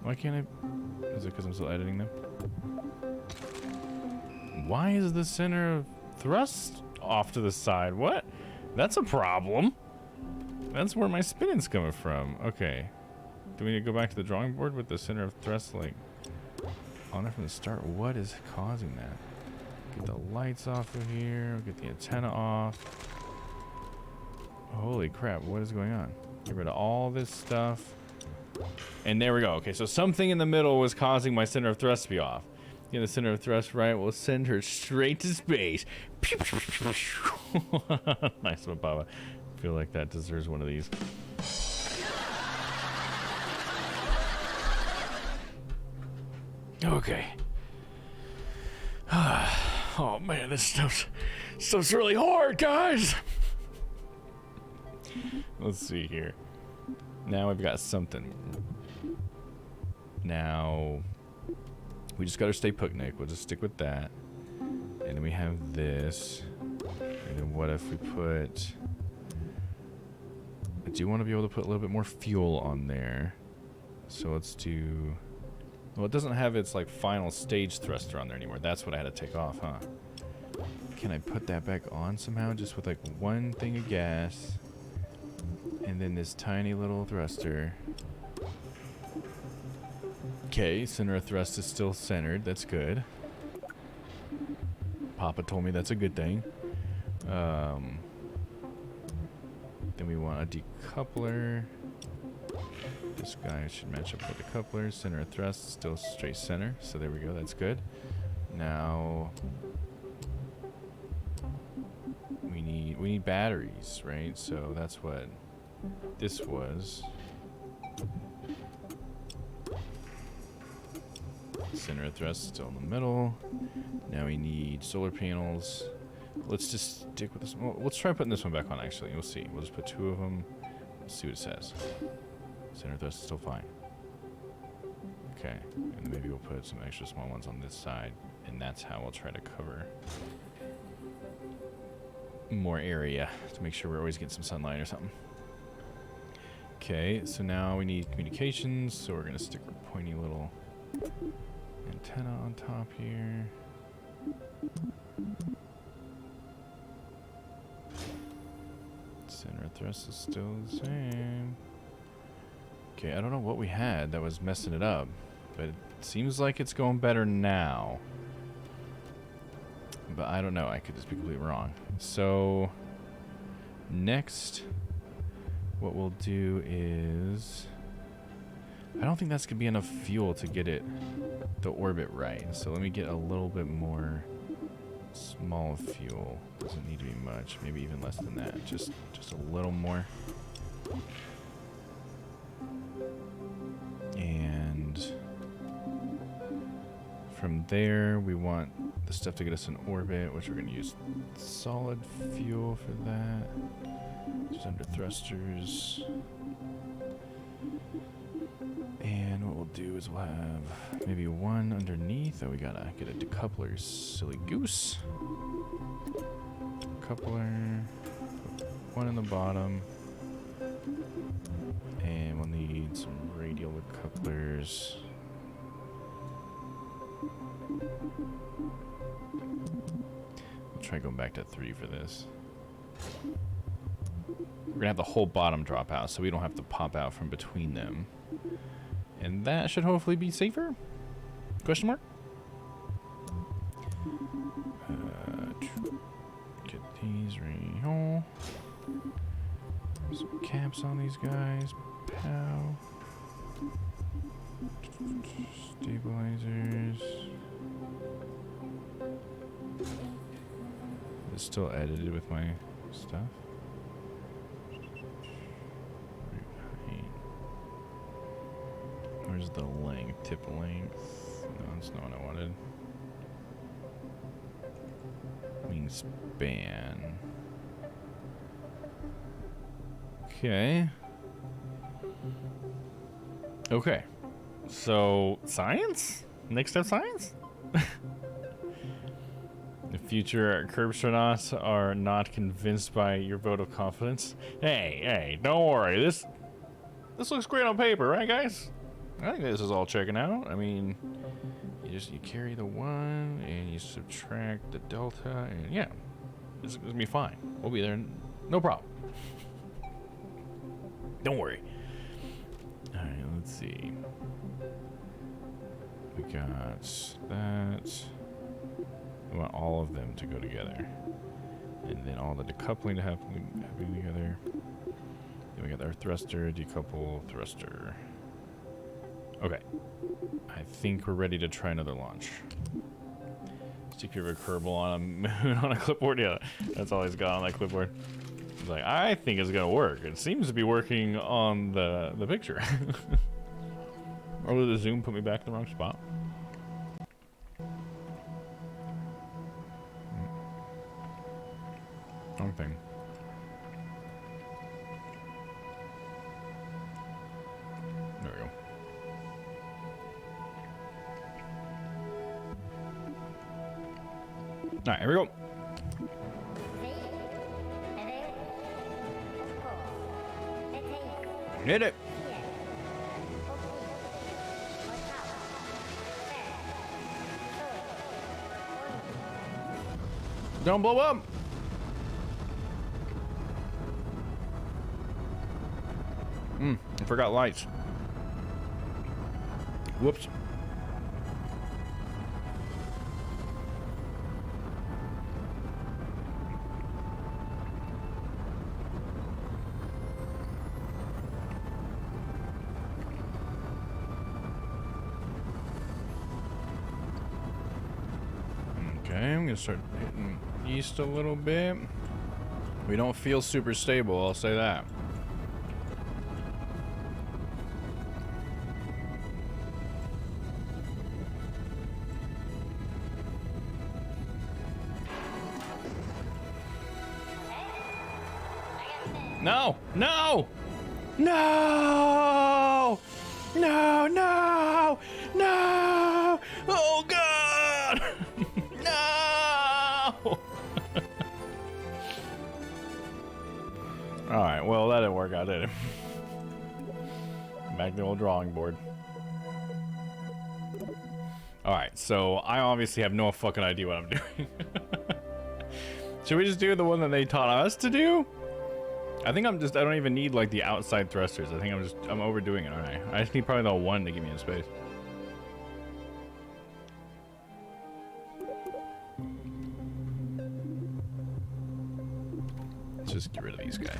Why can't I? Is it because I'm still editing them? Why is the center of thrust off to the side? What? That's a problem. That's where my spinning's coming from. Okay. Do we need to go back to the drawing board with the center of thrust, like, on it from the start? What is causing that? Get the lights off of here. Get the antenna off. Holy crap, what is going on? Get rid of all this stuff. And there we go. Okay, so something in the middle was causing my center of thrust to be off. Get the center of thrust right. We'll send her straight to space. Nice one, Baba. I feel like that deserves one of these. Okay. Oh man, this stuff's really hard, guys. Let's see here. Now we've got something. Now we just got our stay put, Nick. We'll just stick with that. And then we have this. And then what if we put? I do want to be able to put a little bit more fuel on there. So let's do. Well, it doesn't have its like final stage thruster on there anymore. That's what I had to take off, huh? Can I put that back on somehow, just with like one thing of gas, and then this tiny little thruster? Okay, center of thrust is still centered. That's good. Papa told me that's a good thing. Then we want a decoupler. This guy should match up with the coupler. Center of thrust, still straight center. So there we go, that's good. Now we need batteries, right? So that's what this was. Center of thrust still in the middle. Now we need solar panels. Let's just stick with this. Well, let's try putting this one back on, actually. We'll see. We'll just put two of them. Let's see what it says. Center thrust is still fine. Okay, and maybe we'll put some extra small ones on this side, and that's how we'll try to cover more area to make sure we're always getting some sunlight or something. Okay, so now we need communications, so we're gonna stick our pointy little antenna on top here. Center thrust is still the same. Okay, I don't know what we had that was messing it up, but it seems like it's going better now. But I don't know, I could just be completely wrong. So next, what we'll do is, I don't think that's gonna be enough fuel to get it the orbit right. So let me get a little bit more small fuel. Doesn't need to be much, maybe even less than that. Just a little more. And from there, we want the stuff to get us in orbit, which we're going to use solid fuel for that. Just under thrusters. And what we'll do is we'll have maybe one underneath. Oh, we gotta get a decoupler, silly goose. Coupler. One in the bottom. And we'll need some radial couplers. We'll try going back to 3 for this. We're gonna have the whole bottom drop out, so we don't have to pop out from between them. And that should hopefully be safer? Question mark? Get these right here. Some caps on these guys. Pow. Stabilizers. It's still edited with my stuff. Where's the length? Tip length? No, that's not what I wanted. Wingspan. Okay. Okay. So, science? Next step science? The future Kerbstronauts are not convinced by your vote of confidence. Hey, don't worry. This looks great on paper, right, guys? I think this is all checking out. I mean, you carry the 1 and you subtract the delta, and yeah, it's gonna be fine. We'll be there, no problem. Don't worry. All right, let's see. We got that. We want all of them to go together, and then all the decoupling to happen together. Then we got our thruster, decouple, thruster. Okay, I think we're ready to try another launch. Stick your Kerbal on a moon on a clipboard. Yeah, that's all he's got on that clipboard. He's like, I think it's gonna work. It seems to be working on the picture. Or will the zoom put me back in the wrong spot? Wrong thing. There we go. Alright, here we go. Hit it. Don't blow up. I forgot lights. Whoops. Okay, I'm gonna start hitting east a little bit. We don't feel super stable, I'll say that. No! No! No! No! No! No! Oh God! No! Alright, well, that didn't work out, did it? Back to the old drawing board. Alright, so I obviously have no fucking idea what I'm doing. Should we just do the one that they taught us to do? I think I don't even need like the outside thrusters. I think I'm overdoing it, alright. I just need probably the one to give me a space. Let's just get rid of these guys.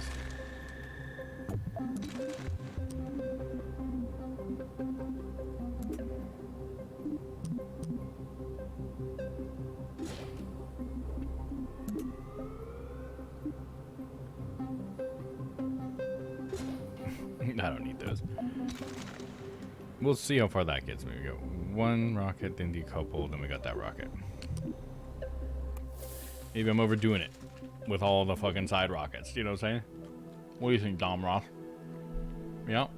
I don't need those. We'll see how far that gets me. We got one rocket, then decoupled, then we got that rocket. Maybe I'm overdoing it with all the fucking side rockets. You know what I'm saying? What do you think, Domm Roth? Yeah.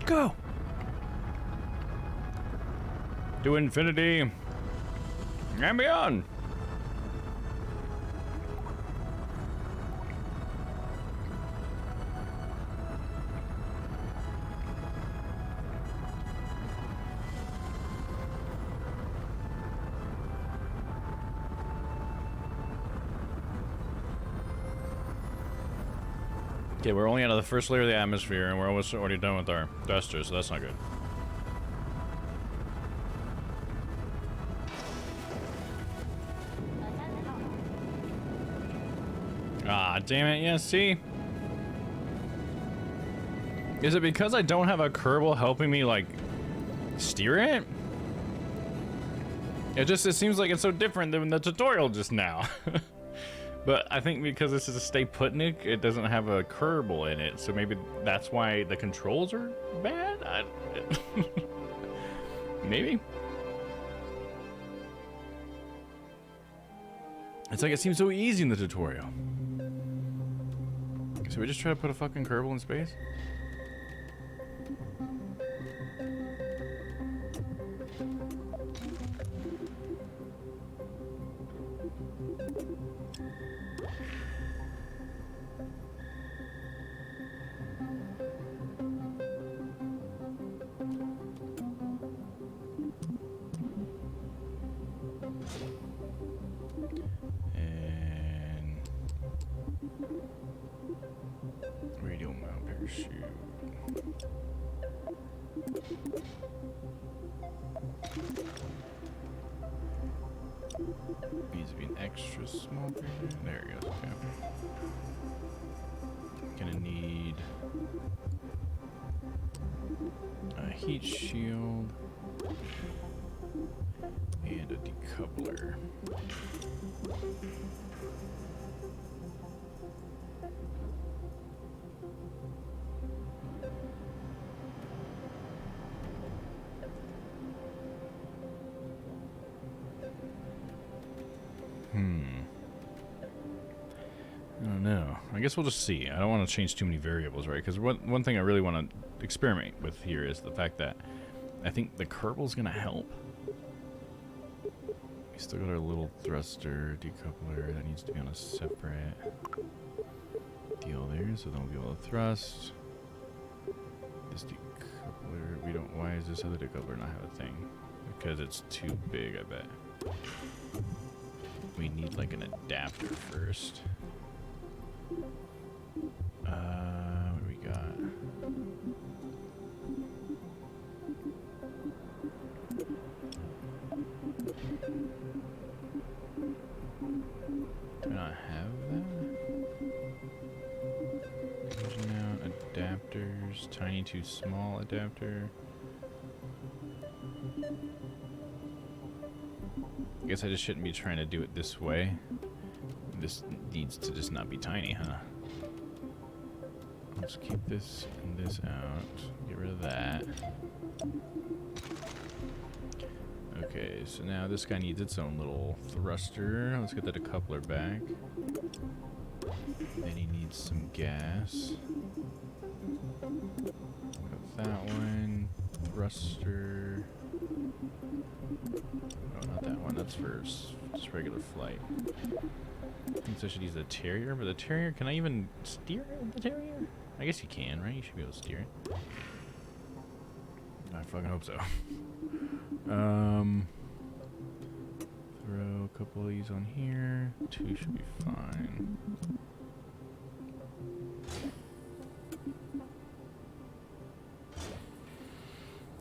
Go! To infinity and beyond. Okay, we're only out of the first layer of the atmosphere, and we're almost already done with our thrusters, so that's not good. Ah, damn it, yeah, see? Is it because I don't have a Kerbal helping me, like, steer it? It seems like it's so different than the tutorial just now. But I think because this is a Stay Putnik, it doesn't have a Kerbal in it, so maybe that's why the controls are bad? Maybe? It's like it seems so easy in the tutorial. So we just try to put a fucking Kerbal in space? Radial mount parachute. Needs to be an extra small parachute. There it goes. Okay. Gonna need a heat shield and a decoupler. I don't know. I guess we'll just see. I don't want to change too many variables, right? Because one thing I really want to experiment with here is the fact that I think the Kerbal's going to help. We still got our little thruster decoupler that needs to be on a separate deal there, so then we'll be able to thrust. This decoupler, we don't. Why does this other decoupler not have a thing? Because it's too big, I bet. We need like an adapter first. What do we got? Do I not have that? Now adapters, tiny to small adapter. I guess I just shouldn't be trying to do it this way. This needs to just not be tiny, huh? Let's keep this and this out. Get rid of that. Okay, so now this guy needs its own little thruster. Let's get that decoupler back. Then he needs some gas. Got that one. thruster. No, not that one. That's for just regular flight. I think I should use the Terrier, but the Terrier, can I even steer the Terrier? I guess you can, right? You should be able to steer it. I fucking hope so. Throw a couple of these on here. 2 should be fine.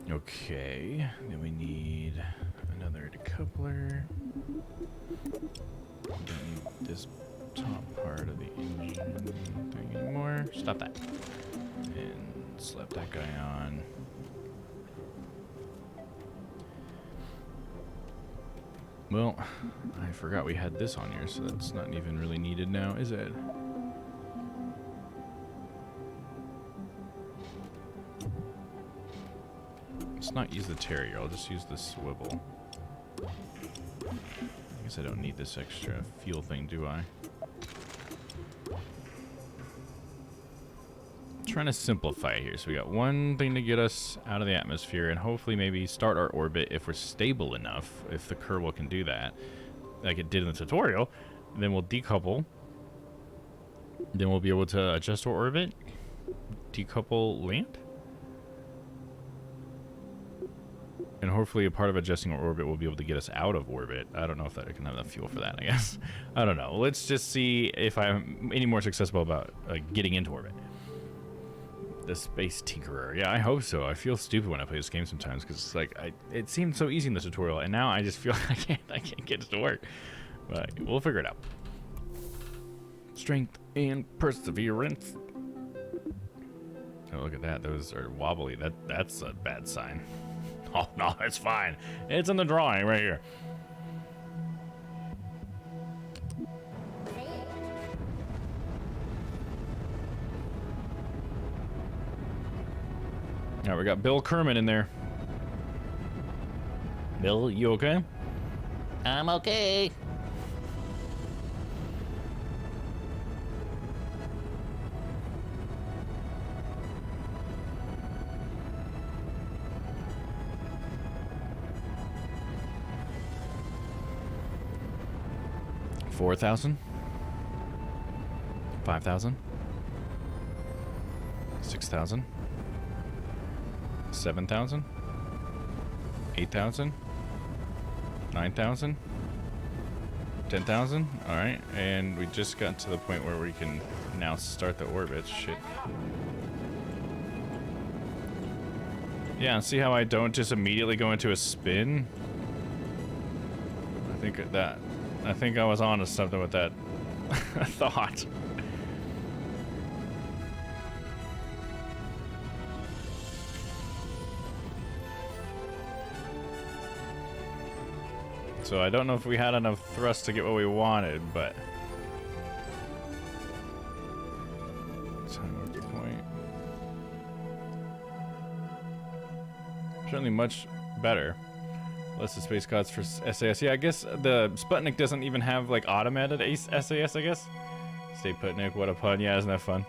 Okay, then we need another decoupler. Don't need this top part of the engine thing anymore. Stop that. And slap that guy on. Well, I forgot we had this on here, so that's not even really needed now, is it? Let's not use the Terrier, I'll just use the swivel. I guess I don't need this extra fuel thing, do I? Trying to simplify here. So we got one thing to get us out of the atmosphere and hopefully maybe start our orbit if we're stable enough, if the Kerbal can do that, like it did in the tutorial. And then we'll decouple. Then we'll be able to adjust our orbit, decouple land. And hopefully a part of adjusting our orbit will be able to get us out of orbit. I don't know if I can have enough fuel for that, I guess. I don't know. Let's just see if I'm any more successful about getting into orbit. The Space Tinkerer. Yeah, I hope so. I feel stupid when I play this game sometimes because it's like it seemed so easy in the tutorial, and now I just feel I can't get it to work. But we'll figure it out. Strength and perseverance. Oh, look at that. Those are wobbly. That's a bad sign. Oh no, it's fine. It's in the drawing right here. All right, we got Bill Kerman in there. Bill, you okay? I'm okay. $4,000, $5,000, $6,000, $7,000, $8,000, $9,000, $10,000. All right, and we just got to the point where we can now start the orbit. Shit. Yeah, see how I don't just immediately go into a spin? I think I was on to something with that thought. So I don't know if we had enough thrust to get what we wanted, but time at the point. Certainly much better. Less the space costs for SAS. Yeah, I guess the Sputnik doesn't even have like automated SAS, I guess. Stay put, Nick. What a pun. Yeah, isn't that fun?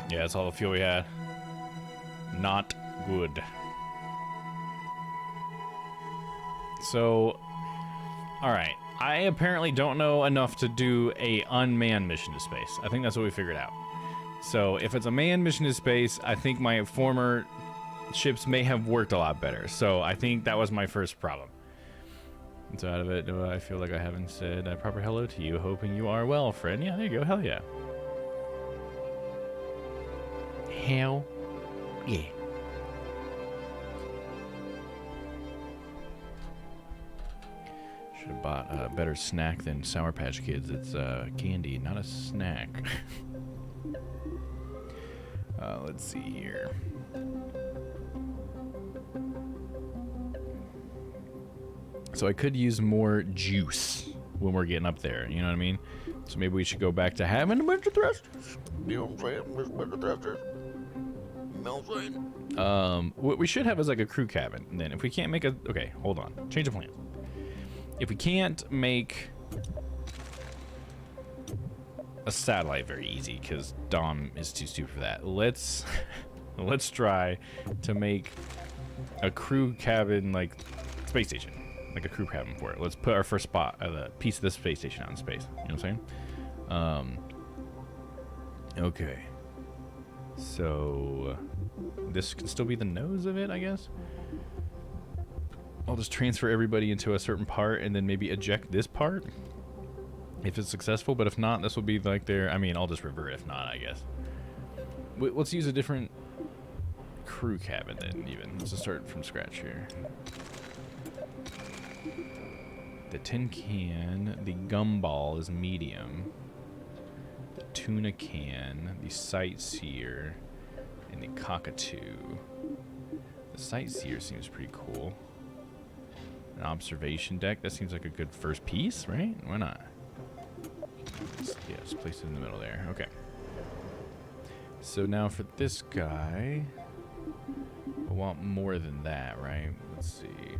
Yeah, that's all the fuel we had. Not good. So, alright. I apparently don't know enough to do a unmanned mission to space. I think that's what we figured out. So, if it's a manned mission to space, I think my former ships may have worked a lot better. So, I think that was my first problem. So out of it, do I feel like I haven't said a proper hello to you, hoping you are well, friend. Yeah, there you go. Hell yeah. Hell yeah. Should have bought a better snack than Sour Patch Kids. It's candy, not a snack. Let's see here. So I could use more juice when we're getting up there, you know what I mean? So maybe we should go back to having a bunch of thrusters. You know what I'm saying? There's a bunch of thrusters. You know what I'm saying? What we should have is like a crew cabin. And then if we can't make a... Okay, hold on. Change of plan. If we can't make a satellite very easy, because Domm is too stupid for that, let's try to make a crew cabin, like space station. Like a crew cabin for it. Let's put our first spot, a piece of the space station out in space. You know what I'm saying? Okay. So this can still be the nose of it, I guess. I'll just transfer everybody into a certain part and then maybe eject this part if it's successful. But if not, this will be like their... I mean, I'll just revert if not, I guess. Let's use a different crew cabin then, even. Let's just start from scratch here. The tin can, the gumball is medium. The tuna can, the sightseer, and the cockatoo. The sightseer seems pretty cool. An observation deck, that seems like a good first piece, right? Why not? Yes, place it in the middle there. Okay. So now for this guy, I want more than that, right? Let's see.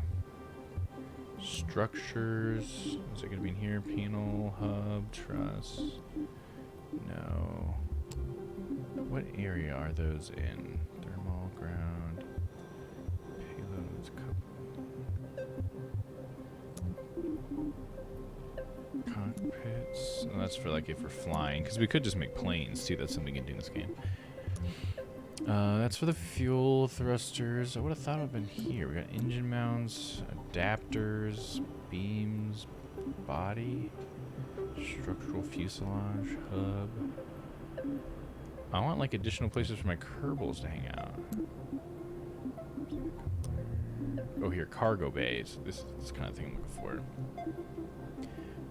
Structures. Is it going to be in here? Panel, hub, truss. No. What area are those in? Thermal, ground, payloads, cockpits. Oh, that's for like if we're flying, because we could just make planes too. That's something we can do in this game. That's for the fuel thrusters. I would have thought it would have been here. We got engine mounts, adapters, beams, body, structural fuselage, hub. I want like additional places for my Kerbals to hang out. Oh, here, cargo bays. This is the kind of thing I'm looking for.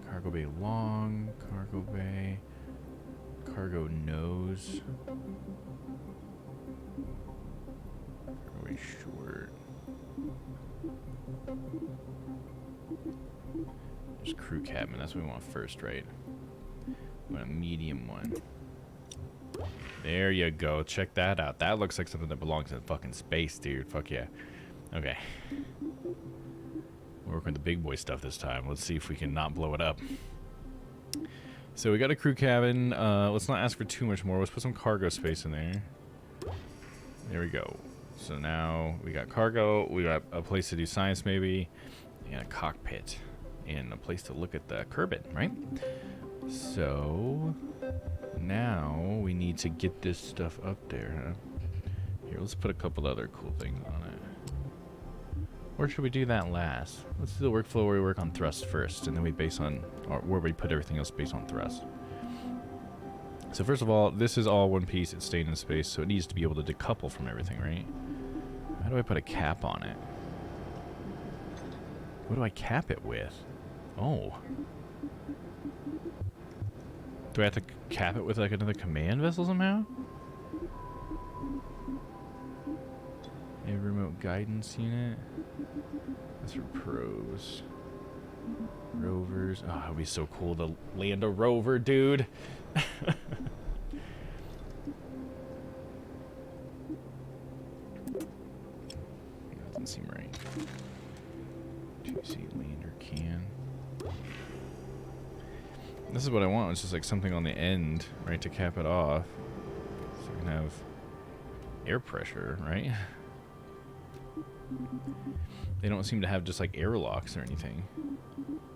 Cargo bay long, cargo bay, cargo nose. Way short. Just crew cabin, that's what we want first, right? We want a medium one. There you go, check that out. That looks like something that belongs in fucking space, dude. Fuck yeah. Okay. We're working with the big boy stuff this time. Let's see if we can not blow it up. So we got a crew cabin. Let's not ask for too much more. Let's put some cargo space in there. There we go. So now we got cargo, we got a place to do science maybe, and a cockpit, and a place to look at the Kerbal, right? So now we need to get this stuff up there, huh? Here, let's put a couple other cool things on it. Or should we do that last? Let's do the workflow where we work on thrust first, and then we base on, or where we put everything else based on thrust. So first of all, this is all one piece, it's staying in space, so it needs to be able to decouple from everything, right? How do I put a cap on it? What do I cap it with? Oh. Do I have to cap it with like another command vessel somehow? A remote guidance unit. That's for probes. Rovers. Oh, it would be so cool to land a rover, dude. Doesn't seem right. 2-seat lander can. This is what I want. It's just like something on the end, right, to cap it off. So we can have air pressure, right? They don't seem to have just like airlocks or anything.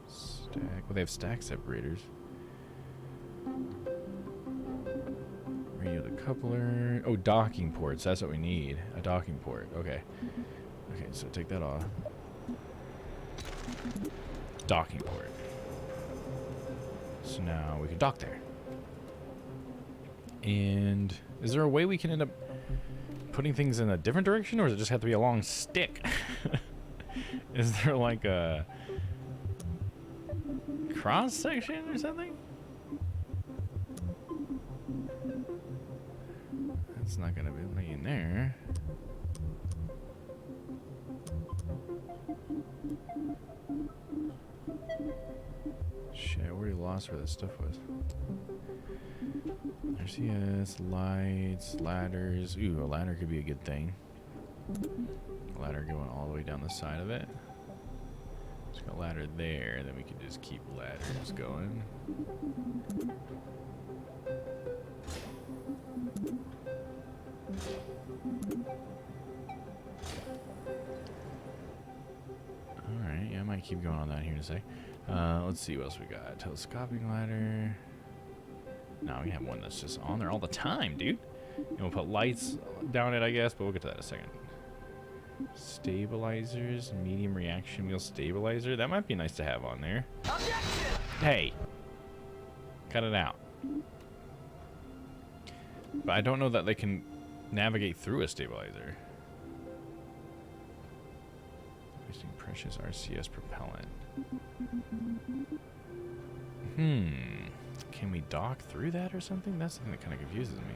Stack. Well, they have stack separators. Radio decoupler. Oh, docking ports. That's what we need. A docking port. Okay. Okay, so take that off. Docking port. So now we can dock there. And is there a way we can end up putting things in a different direction, or does it just have to be a long stick? Is there like a cross section or something? That's That's not gonna be in there. Shit, I already lost where this stuff was. There's yes, lights, ladders. Ooh, a ladder could be a good thing. A ladder going all the way down the side of it. Just got a ladder there, then we can just keep ladders going. Alright, yeah, I might keep going on that here in a sec. Let's see what else we got. Telescopic ladder. No, we have one that's just on there all the time, dude. And we'll put lights down it, I guess, but we'll get to that in a second. Stabilizers, medium reaction wheel stabilizer. That might be nice to have on there. Objection! Hey! Cut it out. But I don't know that they can navigate through a stabilizer. Wasting precious RCS propellant. Can we dock through that or something? That's something that kind of confuses me.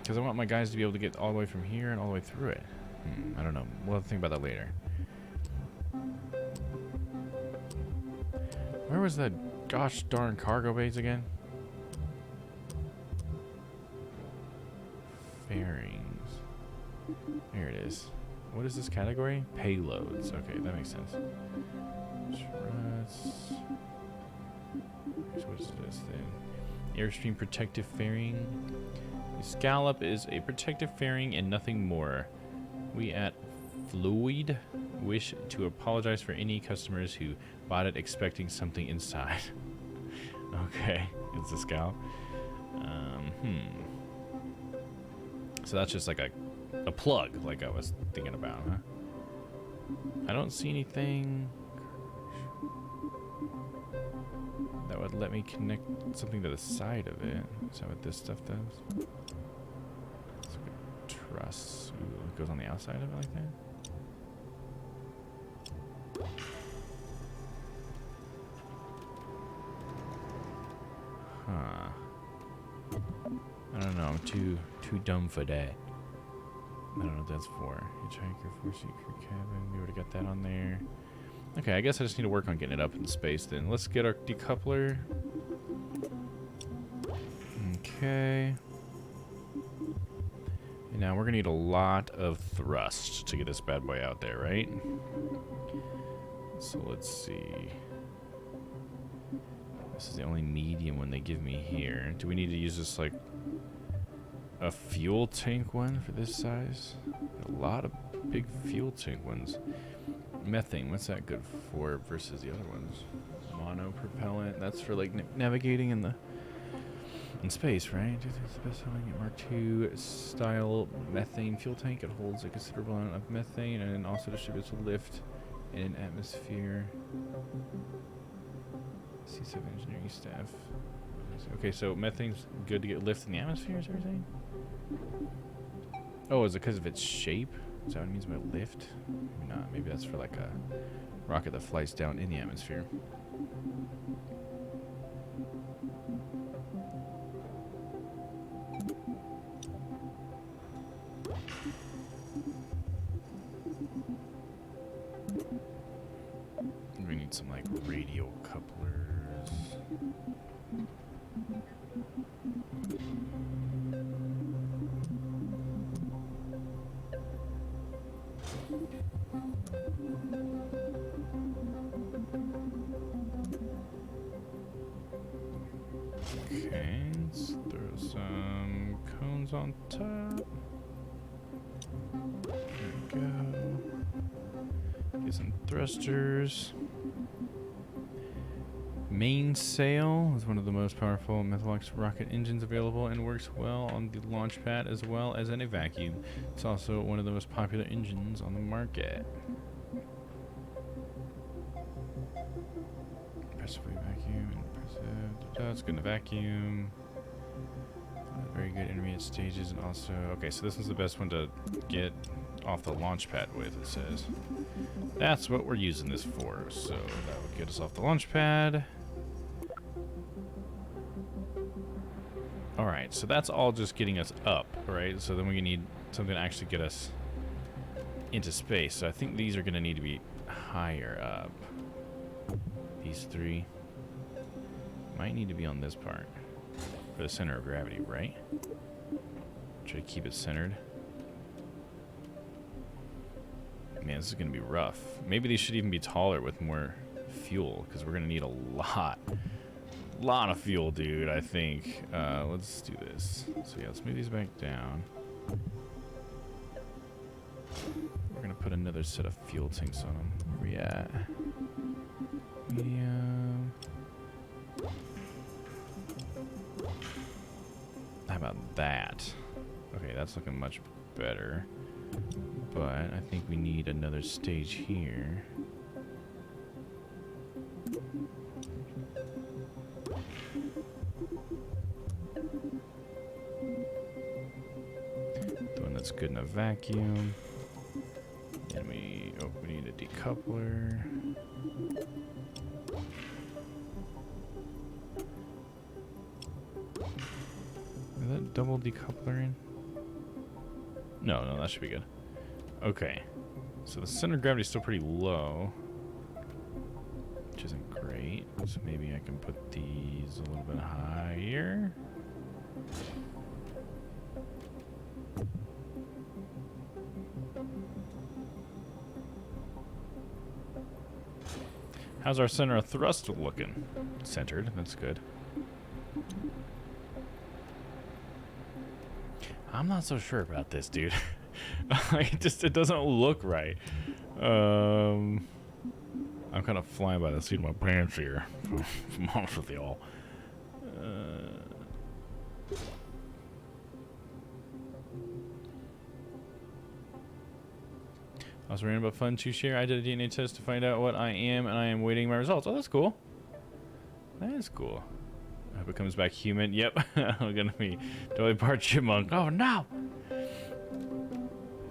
Because I want my guys to be able to get all the way from here and all the way through it. I don't know. We'll have to think about that later. Where was that gosh darn cargo base again? Fairings. There it is. What is this category? Payloads. Okay, that makes sense. Struts. What is this then? Airstream protective fairing. The scallop is a protective fairing and nothing more. We at Floyd wish to apologize for any customers who bought it expecting something inside. Okay, it's a scallop. So that's just like a plug, like I was thinking about, huh? I don't see anything that would let me connect something to the side of it. Is that what this stuff does? It's like a truss. Ooh, it goes on the outside of it like that? Huh. I don't know. I'm too dumb for that. I don't know what that's for. Hitchhiker, four-seat crew cabin. We already got that on there. Okay, I guess I just need to work on getting it up in space then. Let's get our decoupler. Okay. And now we're going to need a lot of thrust to get this bad boy out there, right? So let's see. This is the only medium one they give me here. Do we need to use this like a fuel tank one for this size? A lot of big fuel tank ones. Methane, what's that good for versus the other ones? Mono propellant, that's for like navigating in space, right? It's the best selling Mark II style methane fuel tank. It holds a considerable amount of methane and also distributes lift in an atmosphere. C7 engineering staff. Okay, so methane's good to get lift in the atmosphere, is everything? Oh, is it because of its shape? Is that what it means by lift? Maybe not. Maybe that's for like a rocket that flies down in the atmosphere. We need some like radio couplers. Okay, let's throw some cones on top. There we go. Get some thrusters. Mainsail is one of the most powerful Metalox rocket engines available and works well on the launch pad as well as in a vacuum. It's also one of the most popular engines on the market. Compressively vacuum, impressive. It's good in the vacuum. Very good intermediate stages and also... Okay, so this is the best one to get off the launch pad with, it says. That's what we're using this for, so that would get us off the launch pad. Alright, so that's all just getting us up, right? So then we need something to actually get us into space. So I think these are going to need to be higher up. These three might need to be on this part for the center of gravity, right? Try to keep it centered. Man, this is going to be rough. Maybe these should even be taller with more fuel, because we're going to need a lot of fuel, dude, I think. Let's do this. So yeah, let's move these back down. We're going to put another set of fuel tanks on them. Where we at? Medium. How about that? Okay, that's looking much better. But I think we need another stage here. The one that's good in a vacuum. And we need a decoupler. Is that double decoupler in? No, that should be good. Okay, so the center of gravity is still pretty low, which isn't great. So maybe I can put these a little bit higher. How's our center of thrust looking? Centered, that's good. I'm not so sure about this, dude. It doesn't look right. I'm kind of flying by the seat of my pants here, if I'm honest with y'all. I was reading about fun to share. I did a DNA test to find out what I am, and I am waiting my results. Oh, that's cool. That is cool. I hope it comes back human. Yep, I'm gonna be totally part chipmunk. Oh no!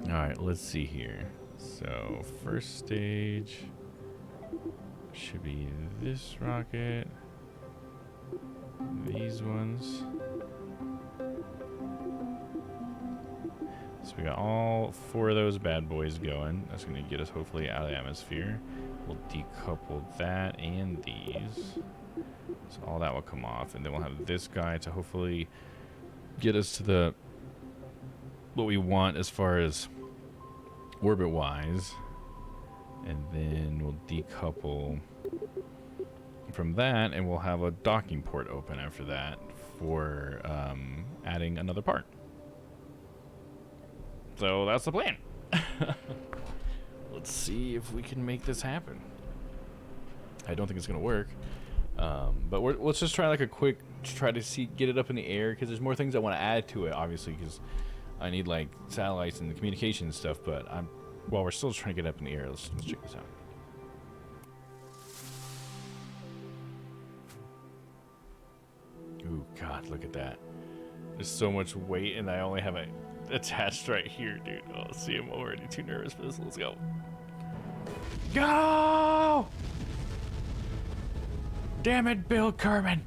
Alright, let's see here. So, first stage should be this rocket. These ones. So we got all 4 of those bad boys going. That's going to get us hopefully out of the atmosphere. We'll decouple that and these. So all that will come off. And then we'll have this guy to hopefully get us to the what we want as far as orbit wise. And then we'll decouple from that, and we'll have a docking port open after that for adding another part. So that's the plan. Let's see if we can make this happen. I don't think it's gonna work, but let's just try like a quick try to see get it up in the air, because there's more things I want to add to it, obviously, because I need like satellites and the communication stuff. But while we're still trying to get up in the air, let's check this out. Ooh, God, look at that. There's so much weight, and I only have it attached right here, dude. Oh, see, I'm already too nervous for this. Let's go. Go! Damn it, Bill Kerman.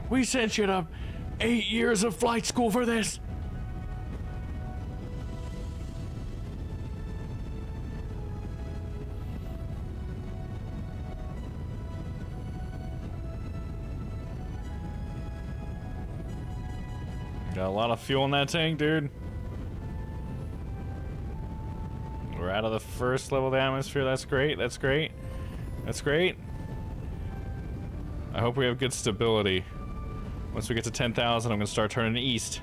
We sent you to 8 years of flight school for this. Got a lot of fuel in that tank, dude. We're out of the first level of the atmosphere. That's great. That's great. That's great. I hope we have good stability. Once we get to 10,000, I'm going to start turning east.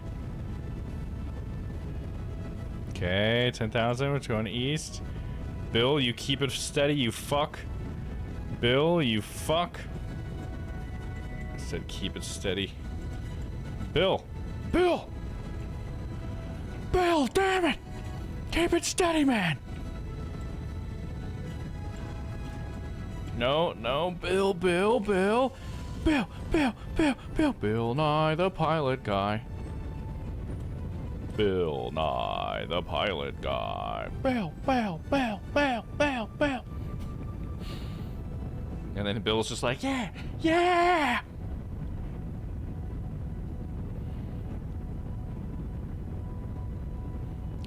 Okay, 10,000. We're going east. Bill, you keep it steady, you fuck. Bill, you fuck. I said keep it steady. Bill! Bill! Bill, damn it! Keep it steady, man! No, Bill! Bill Nye, the pilot guy. Bill Nye, the pilot guy. Bill. And then Bill's just like, yeah!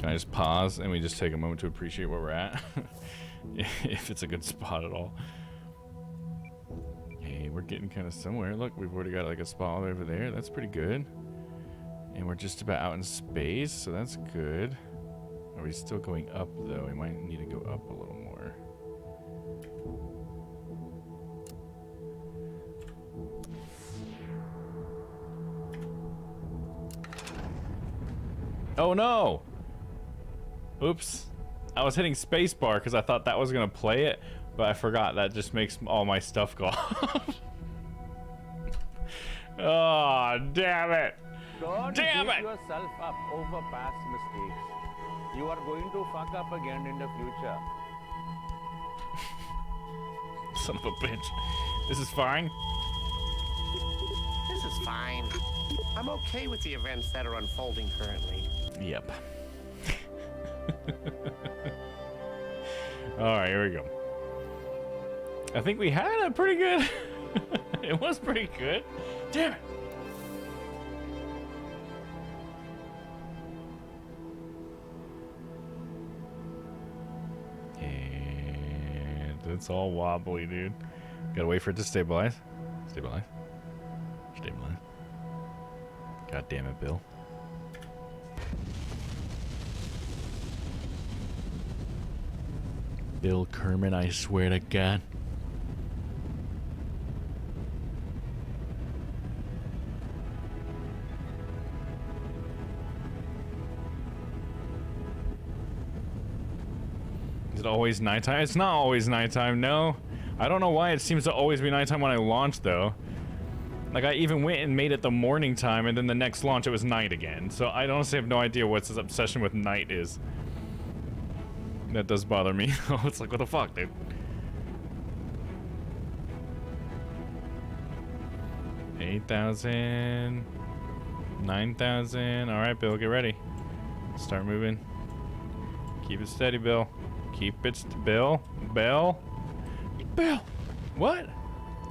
Can I just pause and we just take a moment to appreciate where we're at? If it's a good spot at all. Hey, we're getting kind of somewhere. Look, we've already got like a spot over there. That's pretty good. And we're just about out in space, so that's good. Are we still going up though? We might need to go up a little more. Oh no! Oops. I was hitting spacebar because I thought that was gonna play it, but I forgot that just makes all my stuff go off. Oh, damn it! Don't Damn beat it! yourself up over past mistakes. You are going to fuck up again in the future. Son of a bitch. This is fine. This is fine. I'm okay with the events that are unfolding currently. Yep. Alright, here we go. I think we had a pretty good... It was pretty good. Damn it! And it's all wobbly, dude. Gotta wait for it to stabilize. Stabilize. Stabilize. God damn it, Bill. Bill Kerman, I swear to God. Is it always nighttime? It's not always nighttime, no. I don't know why it seems to always be nighttime when I launch, though. Like, I even went and made it the morning time, and then the next launch it was night again. So I honestly have no idea what this obsession with night is. That does bother me. It's like, what the fuck, dude? 8,000. 9,000. Alright, Bill, get ready. Start moving. Keep it steady, Bill. Keep it Bill. Bill. Bill. What?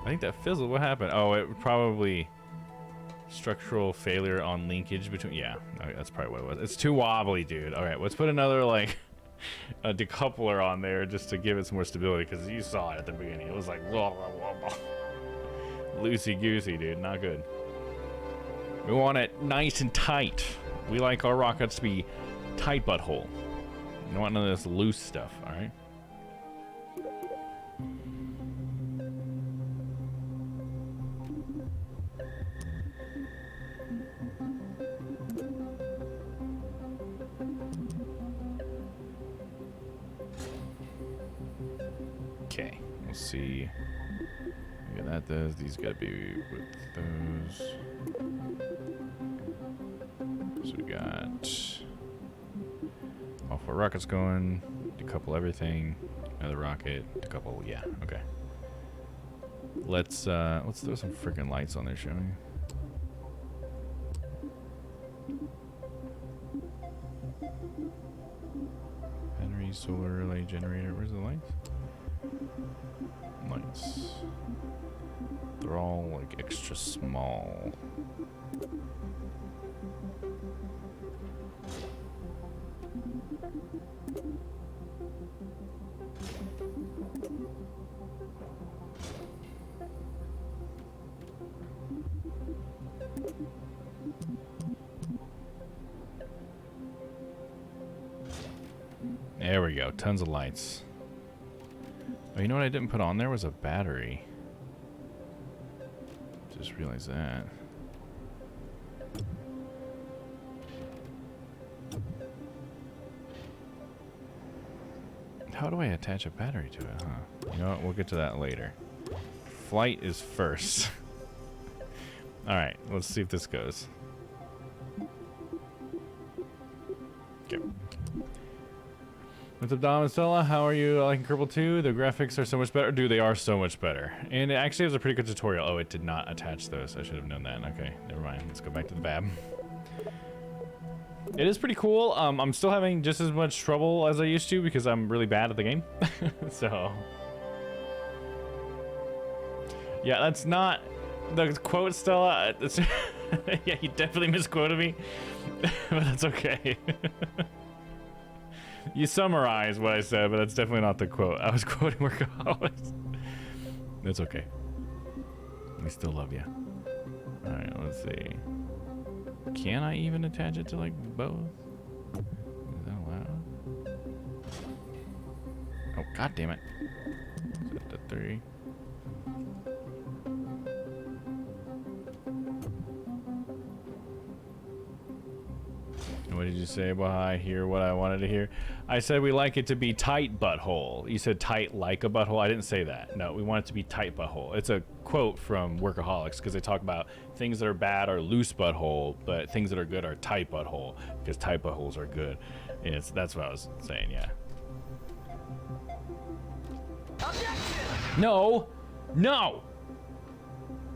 I think that fizzled. What happened? Oh, it probably structural failure on linkage between. Yeah, okay, that's probably what it was. It's too wobbly, dude. All right, let's put another like a decoupler on there just to give it some more stability, because you saw it at the beginning. It was like blah, blah, blah, blah. Loosey goosey, dude. Not good. We want it nice and tight. We like our rockets to be tight butthole. You don't want none of this loose stuff. All right. Okay, we'll see. Yeah, that does. These gotta be with those. So we got all 4 rockets going. Decouple everything. Another rocket. Decouple. Yeah. Okay. Let's throw some freaking lights on there, shall we? Battery, solar relay, generator. Where's the lights? Lights. They're all like extra small. There we go. Tons of lights. Oh, you know what I didn't put on there was a battery. Just realized that. How do I attach a battery to it, huh? You know what? We'll get to that later. Flight is first. Alright, let's see if this goes. Okay. What's up, Dom and Stella? How are you liking Kerbal 2? The graphics are so much better. Dude, they are so much better. And it actually was a pretty good tutorial. Oh, it did not attach those. I should have known that. Okay, never mind. Let's go back to the bab. It is pretty cool. I'm still having just as much trouble as I used to because I'm really bad at the game. So... yeah, that's not the quote, Stella. Yeah, you definitely misquoted me. But that's okay. You summarize what I said, but that's definitely not the quote. I was quoting Workaholics. That's okay. We still love you. Alright, let's see. Can I even attach it to like both? Is that allowed? Oh, god damn it. Set to 3. What did you say? Well, I hear what I wanted to hear. I said we like it to be tight butthole. You said tight like a butthole. I didn't say that. No, we want it to be tight butthole. It's a quote from Workaholics because they talk about things that are bad are loose butthole, but things that are good are tight butthole because tight buttholes are good. And that's what I was saying. Yeah. No, no,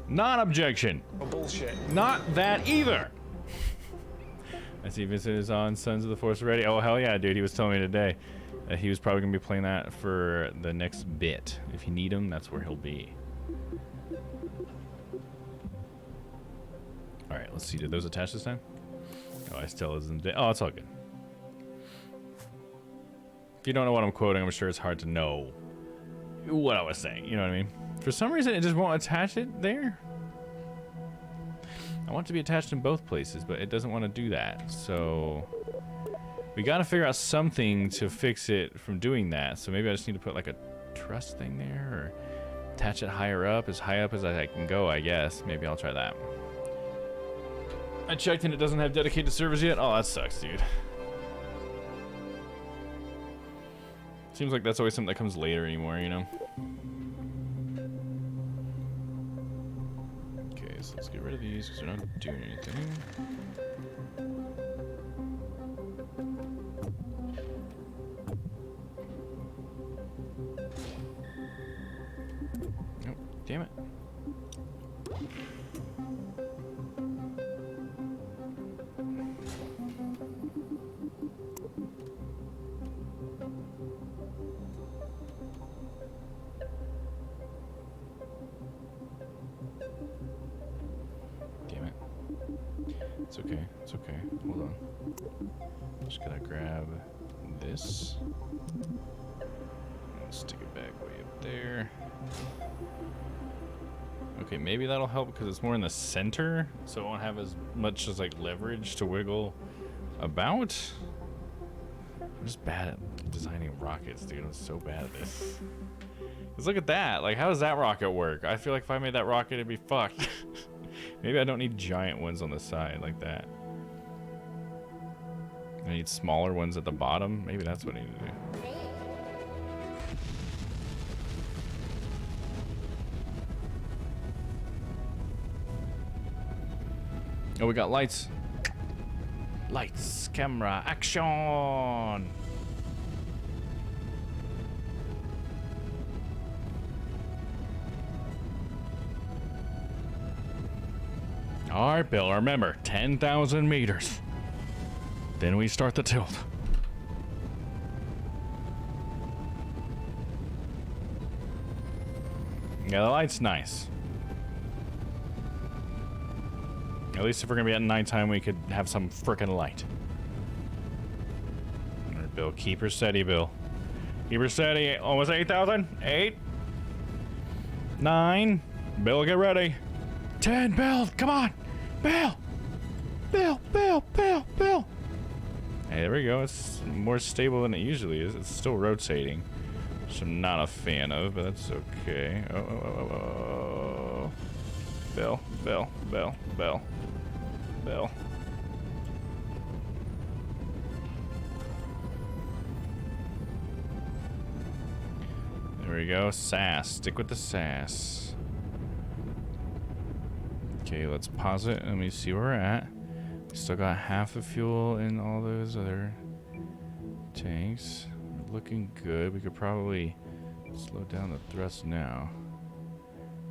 not objection. Oh, bullshit. Not that either. I see Vincent is on Sons of the Force already. Oh, hell yeah, dude. He was telling me today that he was probably going to be playing that for the next bit. If you need him, that's where he'll be. Alright, let's see. Did those attach this time? Oh, I still isn't. Oh, it's all good. If you don't know what I'm quoting, I'm sure it's hard to know what I was saying. You know what I mean? For some reason, it just won't attach it there. I want it to be attached in both places, but it doesn't want to do that. So we got to figure out something to fix it from doing that. So maybe I just need to put like a truss thing there or attach it higher up, as high up as I can go, I guess. Maybe I'll try that. I checked and it doesn't have dedicated servers yet. Oh, that sucks, dude. Seems like that's always something that comes later anymore, you know? So let's get rid of these because they're not doing anything. Nope, damn it. It's okay, it's okay. Hold on. Just gotta grab this. And stick it back way up there. Okay, maybe that'll help because it's more in the center, so it won't have as much as like leverage to wiggle about. I'm just bad at designing rockets, dude. I'm so bad at this. Cause look at that. Like, how does that rocket work? I feel like if I made that rocket, it'd be fucked. Maybe I don't need giant ones on the side like that. I need smaller ones at the bottom. Maybe that's what I need to do. Oh, we got lights. Lights, camera, action! All right, Bill, remember, 10,000 meters. Then we start the tilt. Yeah, the light's nice. At least if we're gonna be at nighttime, we could have some frickin' light. All right, Bill, keep her steady, Bill. Keep her steady. Almost 8,000. 8. 9. Bill, get ready. 10, Bill, come on. Bill. Bill, Bill, Bill, Bill. Hey, there we go. It's more stable than it usually is. It's still rotating, which I'm not a fan of, but that's okay. Oh. Bill, Bill, Bill, Bill, Bill. There we go. Sass. Stick with the sass. Okay, let's pause it and let me see where we're at. We still got half the fuel in all those other tanks. We're looking good. We could probably slow down the thrust now.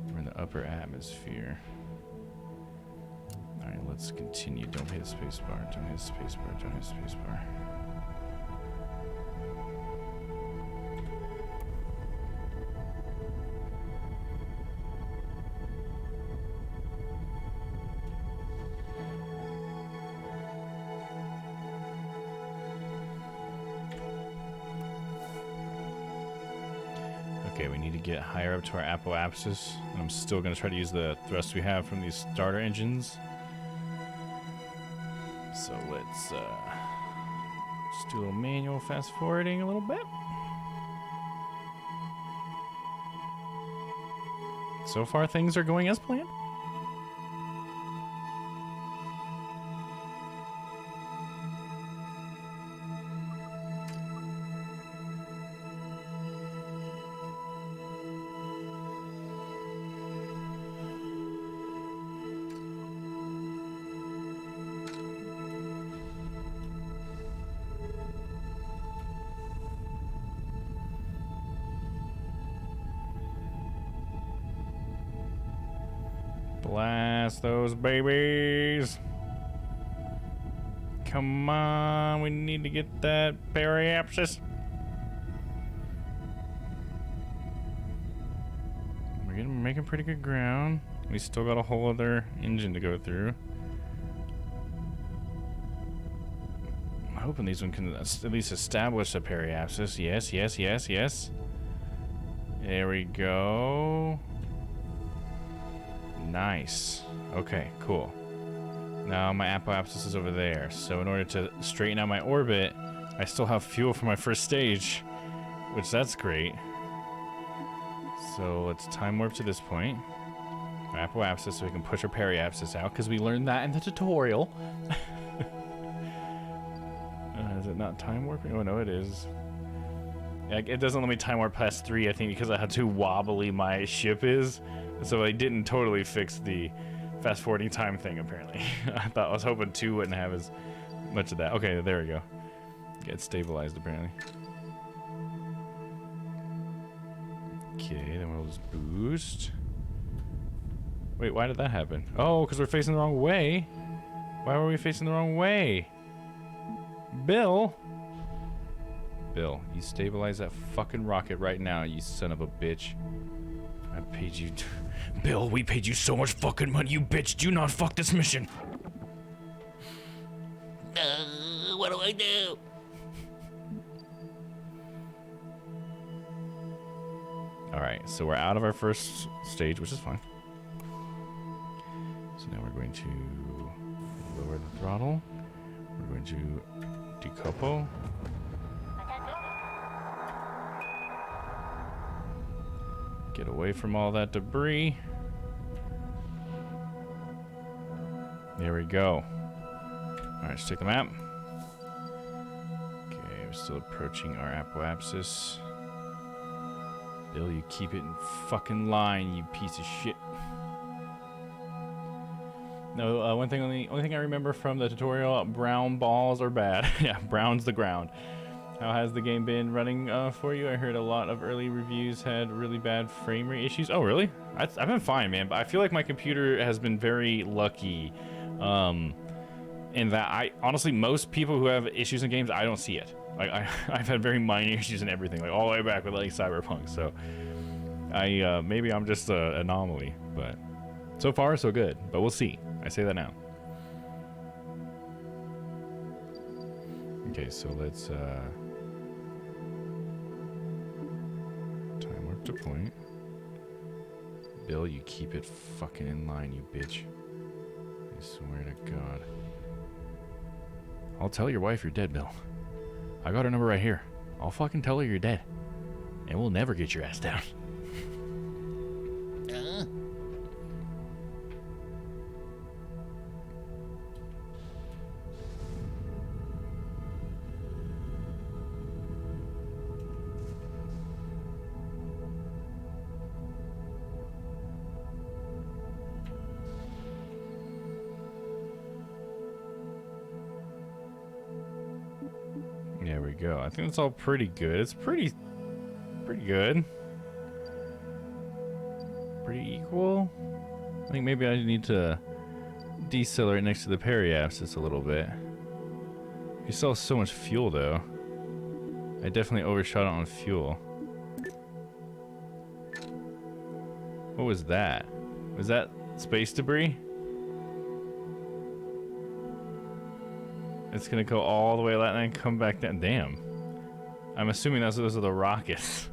We're in the upper atmosphere. Alright, let's continue. Don't hit the spacebar. Don't hit the spacebar. Don't hit the spacebar. Okay, we need to get higher up to our apoapsis, and I'm still gonna try to use the thrust we have from these starter engines. So let's just do a little manual fast forwarding a little bit. So far, things are going as planned. Blast those babies. Come on, we need to get that periapsis. We're making pretty good ground. We still got a whole other engine to go through. I'm hoping these one can at least establish a periapsis. Yes, yes, yes, yes. There we go. Nice. Okay, cool. Now my apoapsis is over there. So in order to straighten out my orbit, I still have fuel for my first stage, which that's great. So let's time warp to this point. My apoapsis so we can push our periapsis out, because we learned that in the tutorial. Is it not time warping? Oh no, it is. It doesn't let me time warp past 3, I think, because of how too wobbly my ship is. So I didn't totally fix the fast forwarding time thing, apparently. I was hoping 2 wouldn't have as much of that. Okay, there we go. Get stabilized, apparently. Okay, then we'll just boost. Wait, why did that happen? Oh, because we're facing the wrong way. Why were we facing the wrong way? Bill? Bill, you stabilize that fucking rocket right now, you son of a bitch. I paid you... Bill, we paid you so much fucking money, you bitch. Do not fuck this mission. What do I do? Alright, so we're out of our first stage, which is fine. So now we're going to lower the throttle. We're going to decouple. Get away from all that debris. There we go. Alright, let's take the map. Okay, we're still approaching our apoapsis. Bill, you keep it in fucking line, you piece of shit. No, only thing I remember from the tutorial, brown balls are bad. Yeah, brown's the ground. How has the game been running for you? I heard a lot of early reviews had really bad frame rate issues. Oh, really? I've been fine, man. But I feel like my computer has been very lucky in that honestly, most people who have issues in games, I don't see it. Like, I've had very minor issues in everything, like all the way back with like Cyberpunk. So maybe I'm just an anomaly, but so far so good. But we'll see. I say that now. Okay, so let's time warp to point. Bill, you keep it fucking in line, you bitch. I swear to God. I'll tell your wife you're dead, Bill. I got her number right here. I'll fucking tell her you're dead. And we'll never get your ass down. There we go. I think it's all pretty good. It's pretty good. Pretty equal. I think maybe I need to decelerate next to the periapsis a little bit. You still have so much fuel though. I definitely overshot it on fuel. What was that? Was that space debris? It's gonna go all the way out and come back down. Damn. I'm assuming those are the rockets.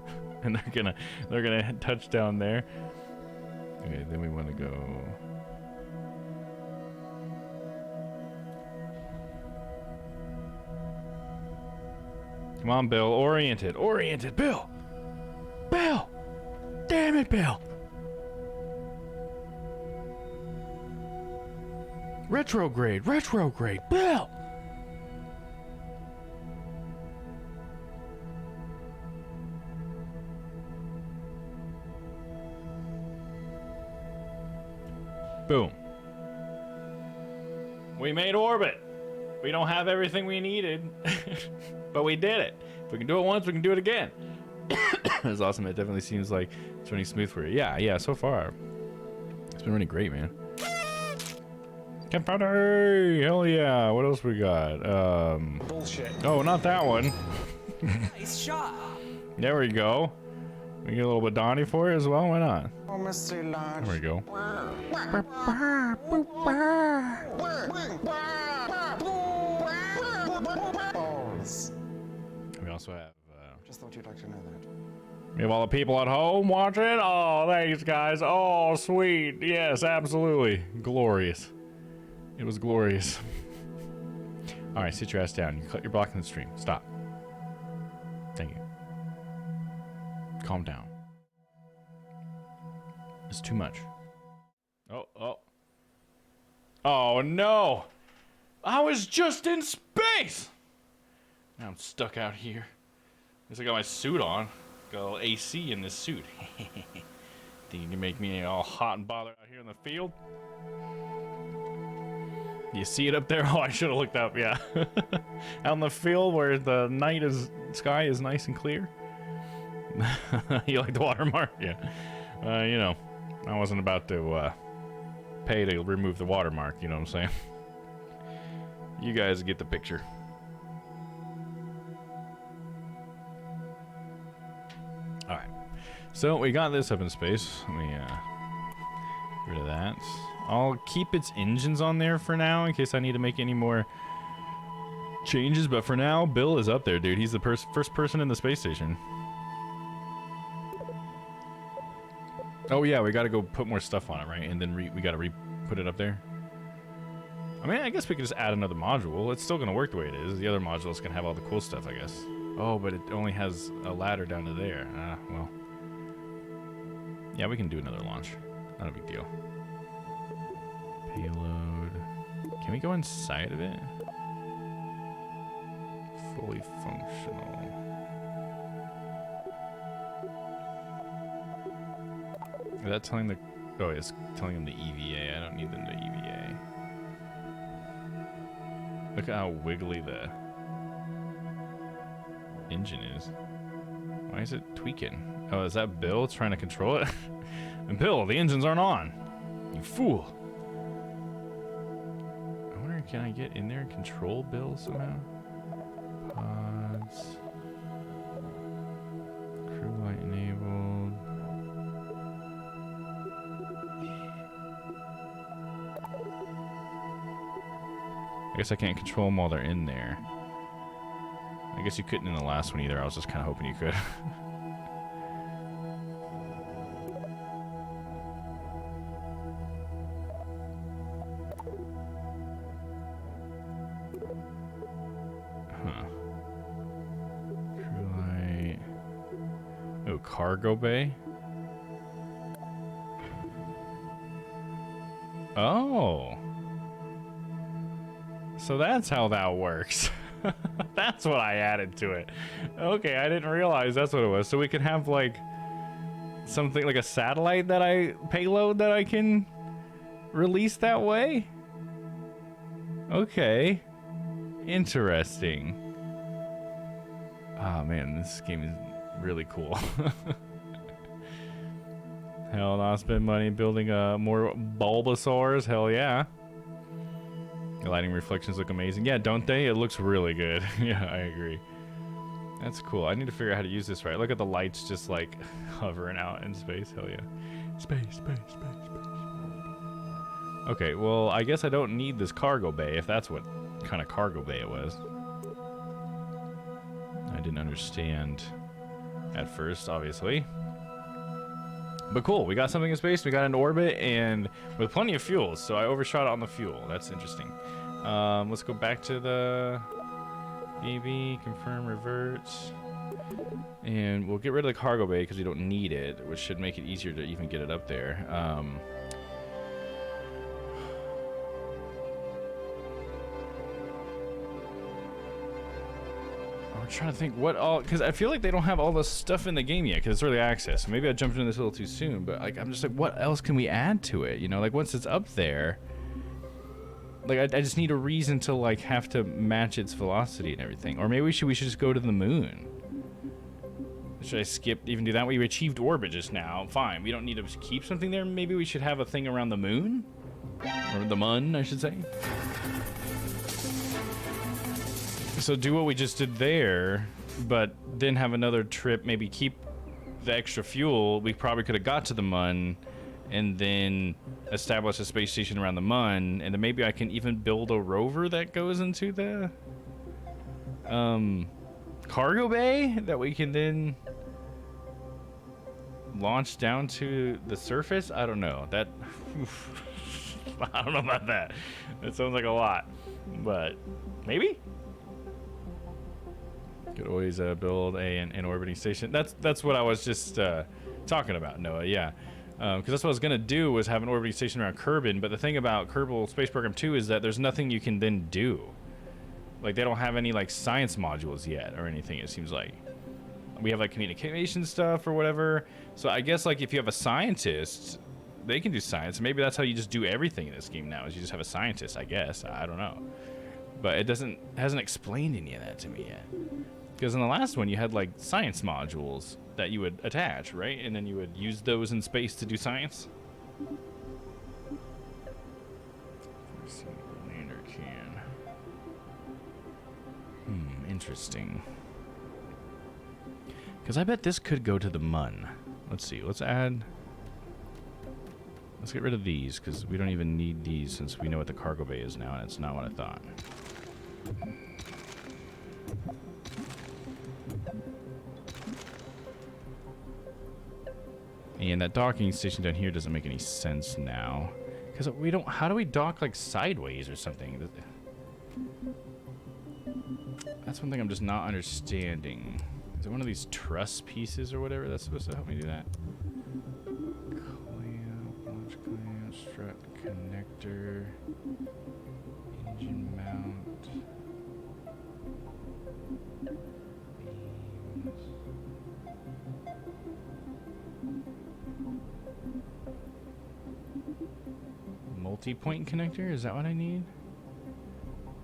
and they're gonna touch down there. Okay, then we want to go. Come on, Bill. Oriented. Oriented. Bill. Bill. Damn it, Bill. Retrograde. Retrograde. Bill. Boom. We made orbit. We don't have everything we needed, but we did it. If we can do it once, we can do it again. That's awesome. It definitely seems like it's running smooth for you. Yeah, so far. It's been running great, man. Campfire! Hell yeah. What else we got? Bullshit. Oh, not that one. Nice shot. There we go. We get a little bit Donnie for it as well. Why not? Almost too large. There we go. We also have. Just thought you'd like to know that. We have all the people at home watching. Oh, thanks, guys. Oh, sweet. Yes, absolutely. Glorious. It was glorious. All right, sit your ass down. You're blocking the stream. Stop. Thank you. Calm down. It's too much. Oh. Oh, no. I was just in space. Now I'm stuck out here. At least I got my suit on. Got a little AC in this suit. Think you can make me all hot and bothered out here in the field? You see it up there? Oh, I should have looked up, yeah. Out in the field where the sky is nice and clear. You like the watermark? Yeah. You know, I wasn't about to pay to remove the watermark, you know what I'm saying? You guys get the picture. Alright. So we got this up in space. Let me get rid of that. I'll keep its engines on there for now in case I need to make any more changes, but for now, Bill is up there, dude. He's the first person in the space station. Oh yeah, we gotta go put more stuff on it, right? And then we gotta put it up there. I mean, I guess we could just add another module. It's still gonna work the way it is. The other module's gonna have all the cool stuff, I guess. Oh, but it only has a ladder down to there. Well. Yeah, we can do another launch. Not a big deal. Payload. Can we go inside of it? Fully functional. Is that telling the... Oh, it's telling them the EVA. I don't need them to EVA. Look at how wiggly the engine is. Why is it tweaking? Oh, is that Bill trying to control it? And Bill, the engines aren't on. You fool. I wonder, can I get in there and control Bill somehow? Pods. Crew light enabled. I guess I can't control them while they're in there. I guess you couldn't in the last one either. I was just kind of hoping you could. Huh. Crew light. Oh, cargo bay. Oh. So that's how that works. That's what I added to it. Okay, I didn't realize that's what it was. So we could have like something like a satellite payload that I can release that way? Okay. Interesting. Oh man, this game is really cool. Hell, I'll spend money building more Bulbasaurs. Hell yeah. The lighting reflections look amazing. Yeah, don't they? It looks really good. Yeah, I agree. That's cool. I need to figure out how to use this right. Look at the lights just like hovering out in space. Hell yeah. Space, space, space, space. Okay, well, I guess I don't need this cargo bay if that's what kind of cargo bay it was. I didn't understand. at first, obviously. But cool, we got something in space, we got into orbit, and with plenty of fuel, so I overshot on the fuel. That's interesting. Let's go back to the BB, confirm, revert. And we'll get rid of the cargo bay because we don't need it, which should make it easier to even get it up there. I'm trying to think what all, because I feel like they don't have all the stuff in the game yet because it's early access. So maybe I jumped into this a little too soon, but like I'm just like, what else can we add to it? You know, like once it's up there, like I just need a reason to like have to match its velocity and everything. Or maybe we should just go to the moon. Should I skip even do that? We achieved orbit just now. Fine, we don't need to keep something there. Maybe we should have a thing around the moon, or the mun, I should say. So do what we just did there, but then have another trip, maybe keep the extra fuel. We probably could have got to the mun and then establish a space station around the mun, and then maybe I can even build a rover that goes into the cargo bay that we can then launch down to the surface. I don't know. That I don't know about that. That sounds like a lot, but maybe. Could always build an orbiting station. That's what I was just talking about, Noah. Yeah, because that's what I was gonna do, was have an orbiting station around Kerbal. But the thing about Kerbal Space Program 2 is that there's nothing you can then do. Like they don't have any like science modules yet or anything. It seems like we have like communication stuff or whatever. So I guess like if you have a scientist, they can do science. Maybe that's how you just do everything in this game now. Is you just have a scientist. I guess I don't know. But it hasn't explained any of that to me yet. Because in the last one, you had like science modules that you would attach, right? And then you would use those in space to do science. Lander can. Interesting. Because I bet this could go to the mun. Let's see. Let's get rid of these because we don't even need these since we know what the cargo bay is now, and it's not what I thought. And that docking station down here doesn't make any sense now. Because we don't... How do we dock, like, sideways or something? That's one thing I'm just not understanding. Is it one of these truss pieces or whatever that's supposed to help me do that? Clamp, launch clamp, strut connector, engine mount, beams. Multi-point connector? Is that what I need?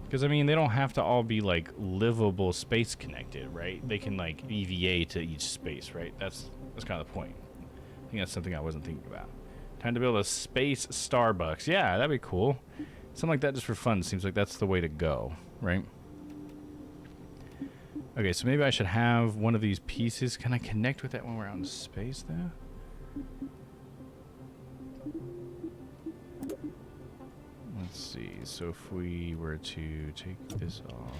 Because I mean, they don't have to all be like livable space connected, right? They can like EVA to each space, right? That's kind of the point. I think that's something I wasn't thinking about. Time to build a space Starbucks. Yeah, that'd be cool. Something like that just for fun. Seems like that's the way to go, right? Okay, so maybe I should have one of these pieces. Can I connect with that when we're out in space though? Let's see, so if we were to take this off.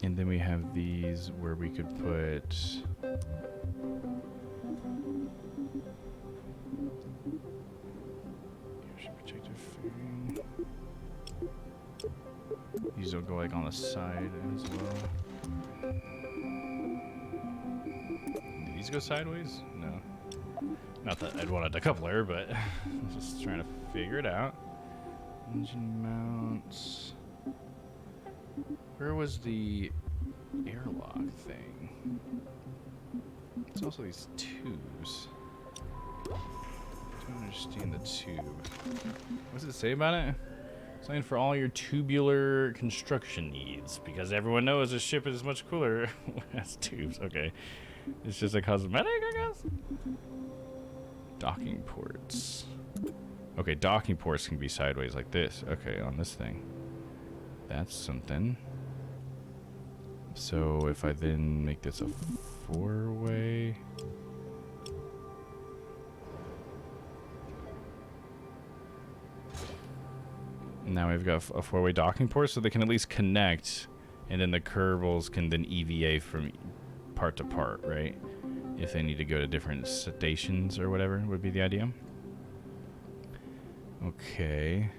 And then we have these where we could put... protective fairing. These will go like on the side as well. Do these go sideways? No. Not that I'd want a decoupler, but just trying to figure it out. Engine mounts. Where was the airlock thing? It's also these tubes. I don't understand the tube. What does it say about it? Something for all your tubular construction needs, because everyone knows a ship is much cooler when it has tubes. Okay. It's just a cosmetic, I guess? Docking ports. Okay, docking ports can be sideways like this. Okay, on this thing. That's something. So if I then make this a 4-way... Now we've got a 4-way docking port, so they can at least connect, and then the Kerbals can then EVA from part to part, right? If they need to go to different stations or whatever would be the idea. Okay.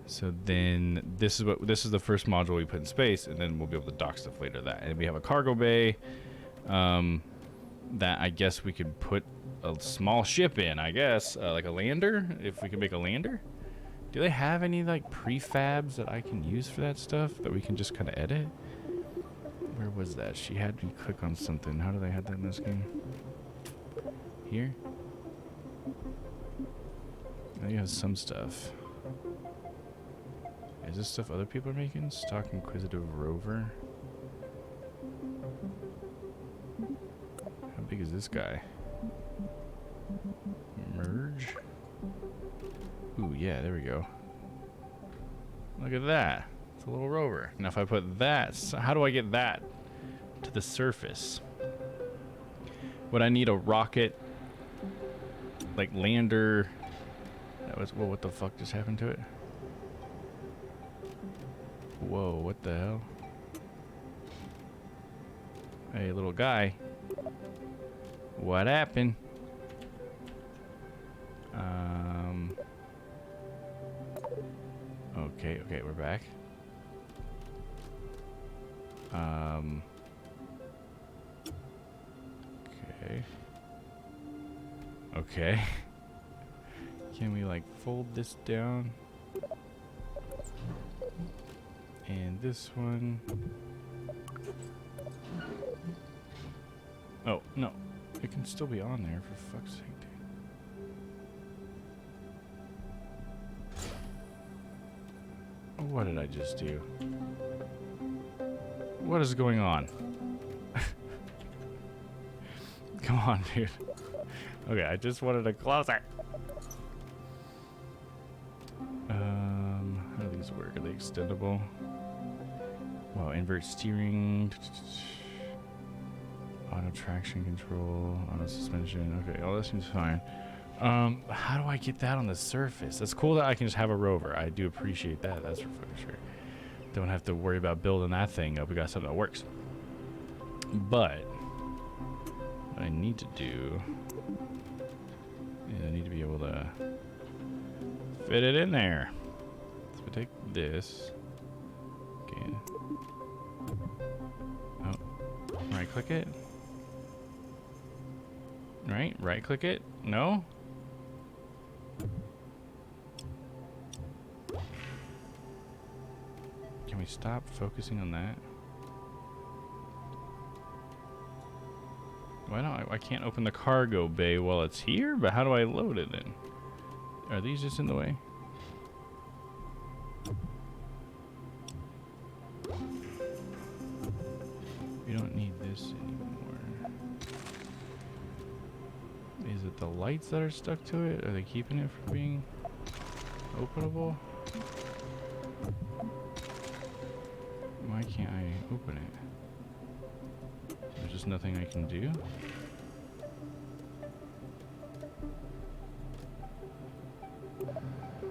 So then this is the first module we put in space, and then we'll be able to dock stuff later to that. And we have a cargo bay that I guess we could put a small ship in, I guess, like a lander, if we can make a lander. Do they have any like prefabs that I can use for that stuff that we can just kind of edit? Where was that? She had me click on something. How do they have that in this game? Here? I have some stuff. Is this stuff other people are making? Stock Inquisitive Rover. How big is this guy? Merge. Ooh, yeah, there we go. Look at that. It's a little rover. Now if I put that, so how do I get that to the surface? Would I need a rocket, like lander? That was, well, what the fuck just happened to it? Whoa, what the hell? Hey, little guy. What happened? Okay, we're back. Okay. Can we like fold this down? And this one. Oh, no. It can still be on there, for fuck's sake, dude. What did I just do? What is going on? Come on, dude. Okay, I just wanted to close it. How do these work? Are they extendable? Wow, invert steering. Auto traction control. Auto suspension. Okay, all that seems fine. How do I get that on the surface? That's cool that I can just have a rover. I do appreciate that. That's for fucking sure. Don't have to worry about building that thing up. We got something that works. But what I need to do is I need to be able to fit it in there. So we take this. Okay. Oh, right click it. Right click it. No. Can we stop focusing on that? Why don't I can't open the cargo bay while it's here, but how do I load it then? Are these just in the way? We don't need this anymore. Is it the lights that are stuck to it? Are they keeping it from being openable? Why can't I open it? There's just nothing I can do?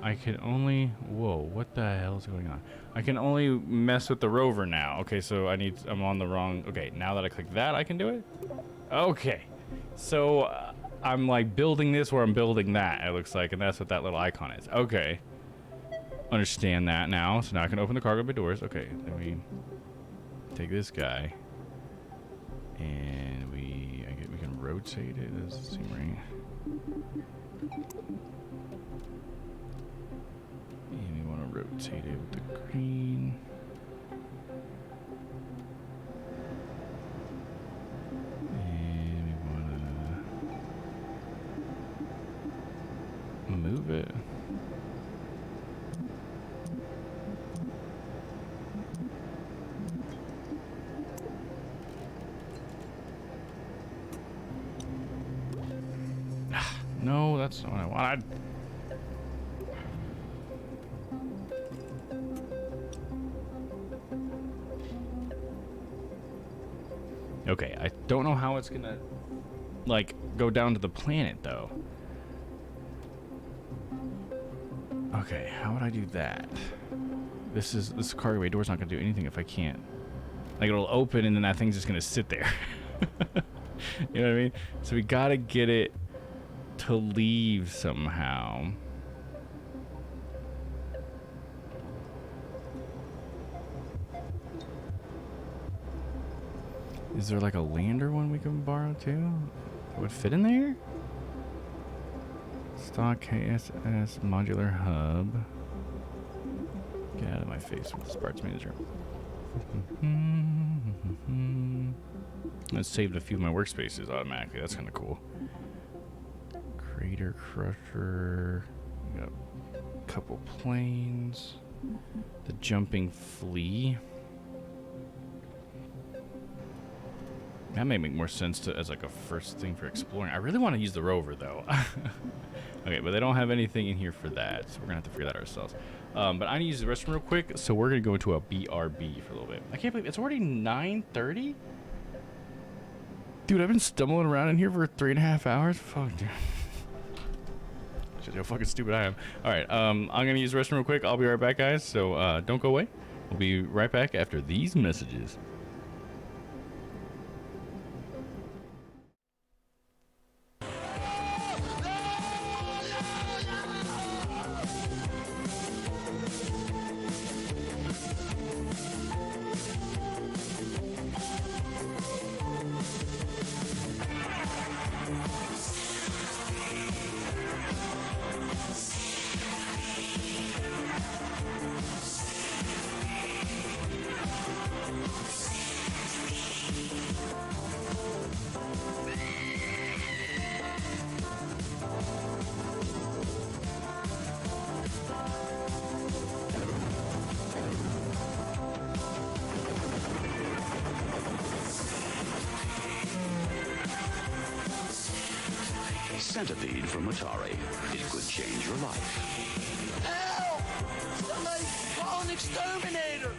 I can only... Whoa, what the hell is going on? I can only mess with the rover now. Okay, so I'm on the wrong... Okay, now that I click that, I can do it? Okay. So, I'm like building this where I'm building that, it looks like, and that's what that little icon is. Okay. Understand that now. So now I can open the cargo bay doors. Okay, then we take this guy. And we can rotate it. Doesn't seem right. And we want to rotate it with the green. And we want to move it. No, that's not what I wanted. Okay, I don't know how it's gonna, like, go down to the planet, though. Okay, how would I do that? This cargo bay door's not gonna do anything if I can't. Like, it'll open and then that thing's just gonna sit there. You know what I mean? So we gotta get it to leave somehow. Is there like a lander one we can borrow too? That would fit in there? Stock KSS modular hub. Get out of my face with the parts manager. That saved a few of my workspaces automatically. That's kind of cool. Crater crusher. We got a couple planes. The jumping flea. That may make more sense to as like a first thing for exploring. I really want to use the rover though. Okay, but they don't have anything in here for that, so we're gonna have to figure that ourselves. But I need to use the restroom real quick, so we're gonna go into a BRB for a little bit. I can't believe it's already 9:30. Dude, I've been stumbling around in here for 3.5 hours. Fuck, dude. Shit, how fucking stupid I am. All right, I'm gonna use the restroom real quick. I'll be right back, guys. So don't go away. We'll be right back after these messages. Centipede from Atari. It could change your life. Help! Somebody call an exterminator!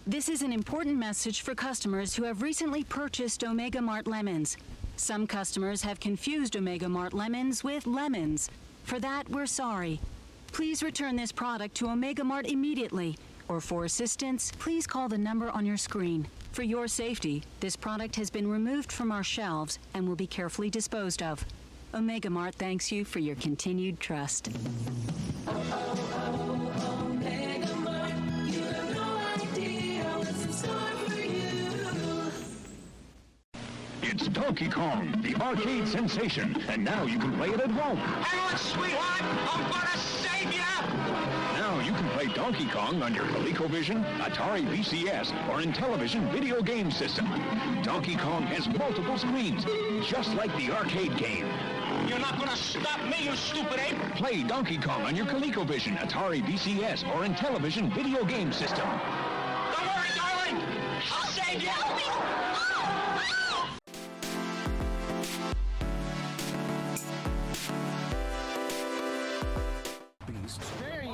This is an important message for customers who have recently purchased Omega Mart lemons. Some customers have confused Omega Mart lemons with lemons. For that, we're sorry. Please return this product to Omega Mart immediately, or for assistance, please call the number on your screen. For your safety, this product has been removed from our shelves and will be carefully disposed of. Omega Mart thanks you for your continued trust. Omega Mart, you have no idea what's in store for you. It's Donkey Kong, the arcade sensation, and now you can play it at home. Hang on, sweetheart! I'm gonna save ya! Now you can play Donkey Kong on your ColecoVision, Atari VCS, or Intellivision video game system. Donkey Kong has multiple screens, just like the arcade game. You're not gonna stop me, you stupid ape! Play Donkey Kong on your ColecoVision, Atari VCS, or Intellivision video game system. Don't worry, darling! I'll save you!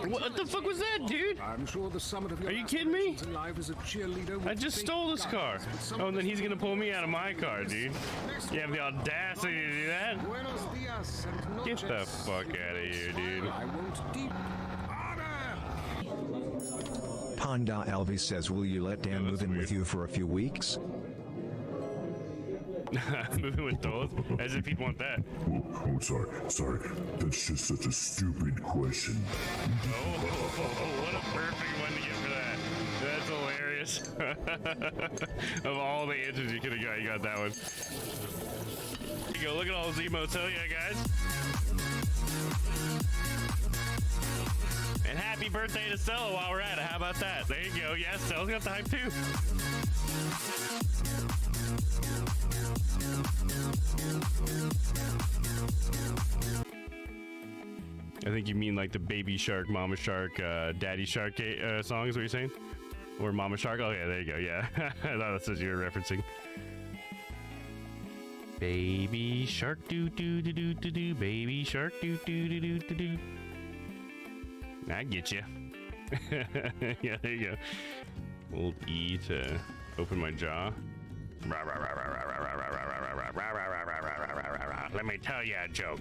What the fuck was that, dude? I'm sure the summit of your Are you kidding me? in life is a cheerleader with I just big stole this car. guns, but some Oh, of and then the he's gonna pull me out of my car, dude. You have the audacity to do that? Buenos dias and Get the noches. fuck out of here, dude. I want deep Panda Elvis says, will you let Dan move in with you for a few weeks? Moving with those? As if he'd want that. Oh, I'm sorry. That's just such a stupid question. Oh, what a perfect one to get for that. That's hilarious. Of all the answers you could have got, you got that one. Here you go, look at all those emotes. Hell yeah, guys. And happy birthday to Stella while we're at it. How about that? There you go. Yes, Stella's got the hype too. I think you mean like the Baby Shark, Mama Shark, Daddy Shark song is what you're saying? Or Mama Shark? Oh yeah, there you go, yeah. I thought that's what you were referencing. Baby Shark doo doo doo doo doo doo, Baby Shark doo doo doo doo doo doo. I get you. Yeah, there you go. Hold E to open my jaw. Let me tell you a joke.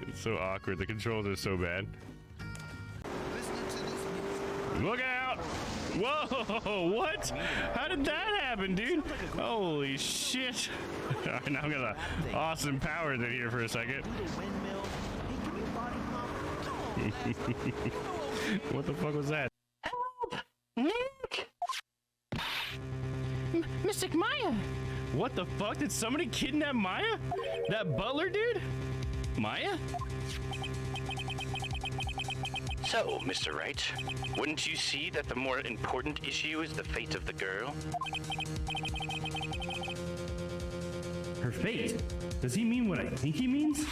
It's so awkward. The controls are so bad. Look out! Whoa! What? How did that happen, dude? Holy shit! Alright, now I'm gonna awesome powers in here for a second. What the fuck was that? Help! Nick! Mystic Maya! What the fuck? Did somebody kidnap Maya? That butler dude? Maya? So, Mr. Wright, wouldn't you see that the more important issue is the fate of the girl? Her fate? Does he mean what I think he means?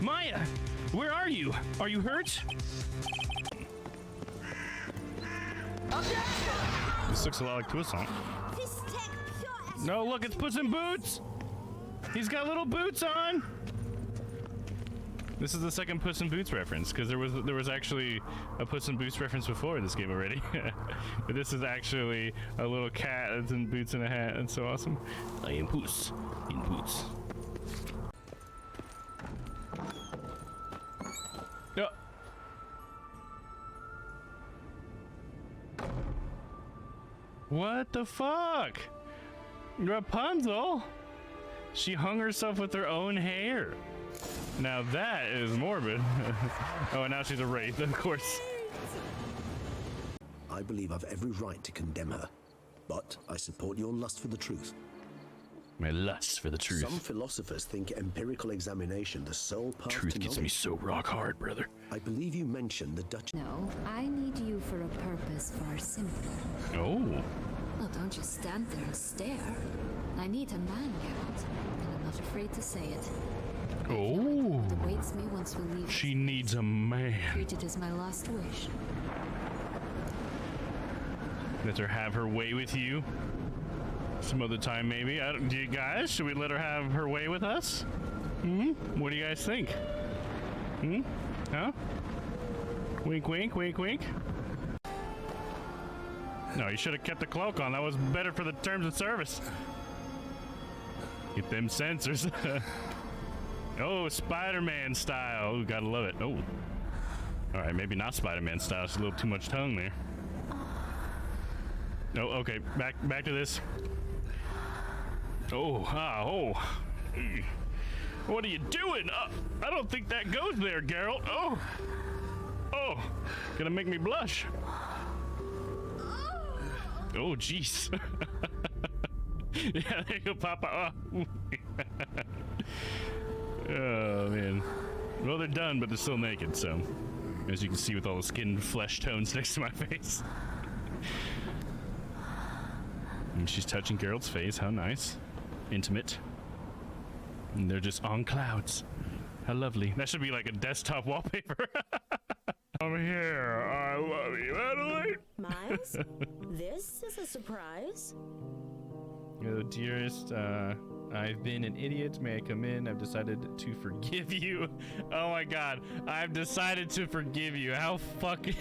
Maya! Where are you? Are you hurt? This looks a lot like Puissant. No, look, it's Puss in Boots! He's got little boots on! This is the second Puss in Boots reference, because there was actually a Puss in Boots reference before in this game already. But this is actually a little cat that's in boots and a hat. That's so awesome. I am Puss in Boots. Oh. What the fuck? Rapunzel? She hung herself with her own hair. Now that is morbid. Oh, and now she's a wraith, of course. I believe I've every right to condemn her, but I support your lust for the truth. My lust for the truth. Some philosophers think empirical examination the sole path Truth to gets me knowledge. so rock hard, brother. I believe you mentioned the Dutch. No, I need you for a purpose far simpler. Oh. Well, don't just stand there and stare. I need a man count, and I'm not afraid to say it. Oh. What awaits me once we leave. She needs a man. Treat it as my last wish. Let her have her way with you. Some other time, maybe. Do you guys? Should we let her have her way with us? Hmm? What do you guys think? Hmm? Huh? Wink, wink, wink, wink. No, you should have kept the cloak on. That was better for the terms of service. Get them sensors. Oh, Spider-Man style. Ooh, gotta love it. Oh. Alright, maybe not Spider-Man style. It's a little too much tongue there. Oh, okay. Back to this. Oh, oh. What are you doing? I don't think that goes there, Geralt. Oh. Oh. Gonna make me blush. Oh, jeez. Yeah, there you go, Papa. Oh. Oh, man. Well, they're done, but they're still naked, so. As you can see with all the skin flesh tones next to my face. And she's touching Geralt's face. How nice. Intimate. And they're just on clouds. How lovely. That should be like a desktop wallpaper. I'm here. I love you, Adelaide. Miles, this is a surprise. Oh, dearest, I've been an idiot. May I come in? I've decided to forgive you. Oh my god, I've decided to forgive you. How fucking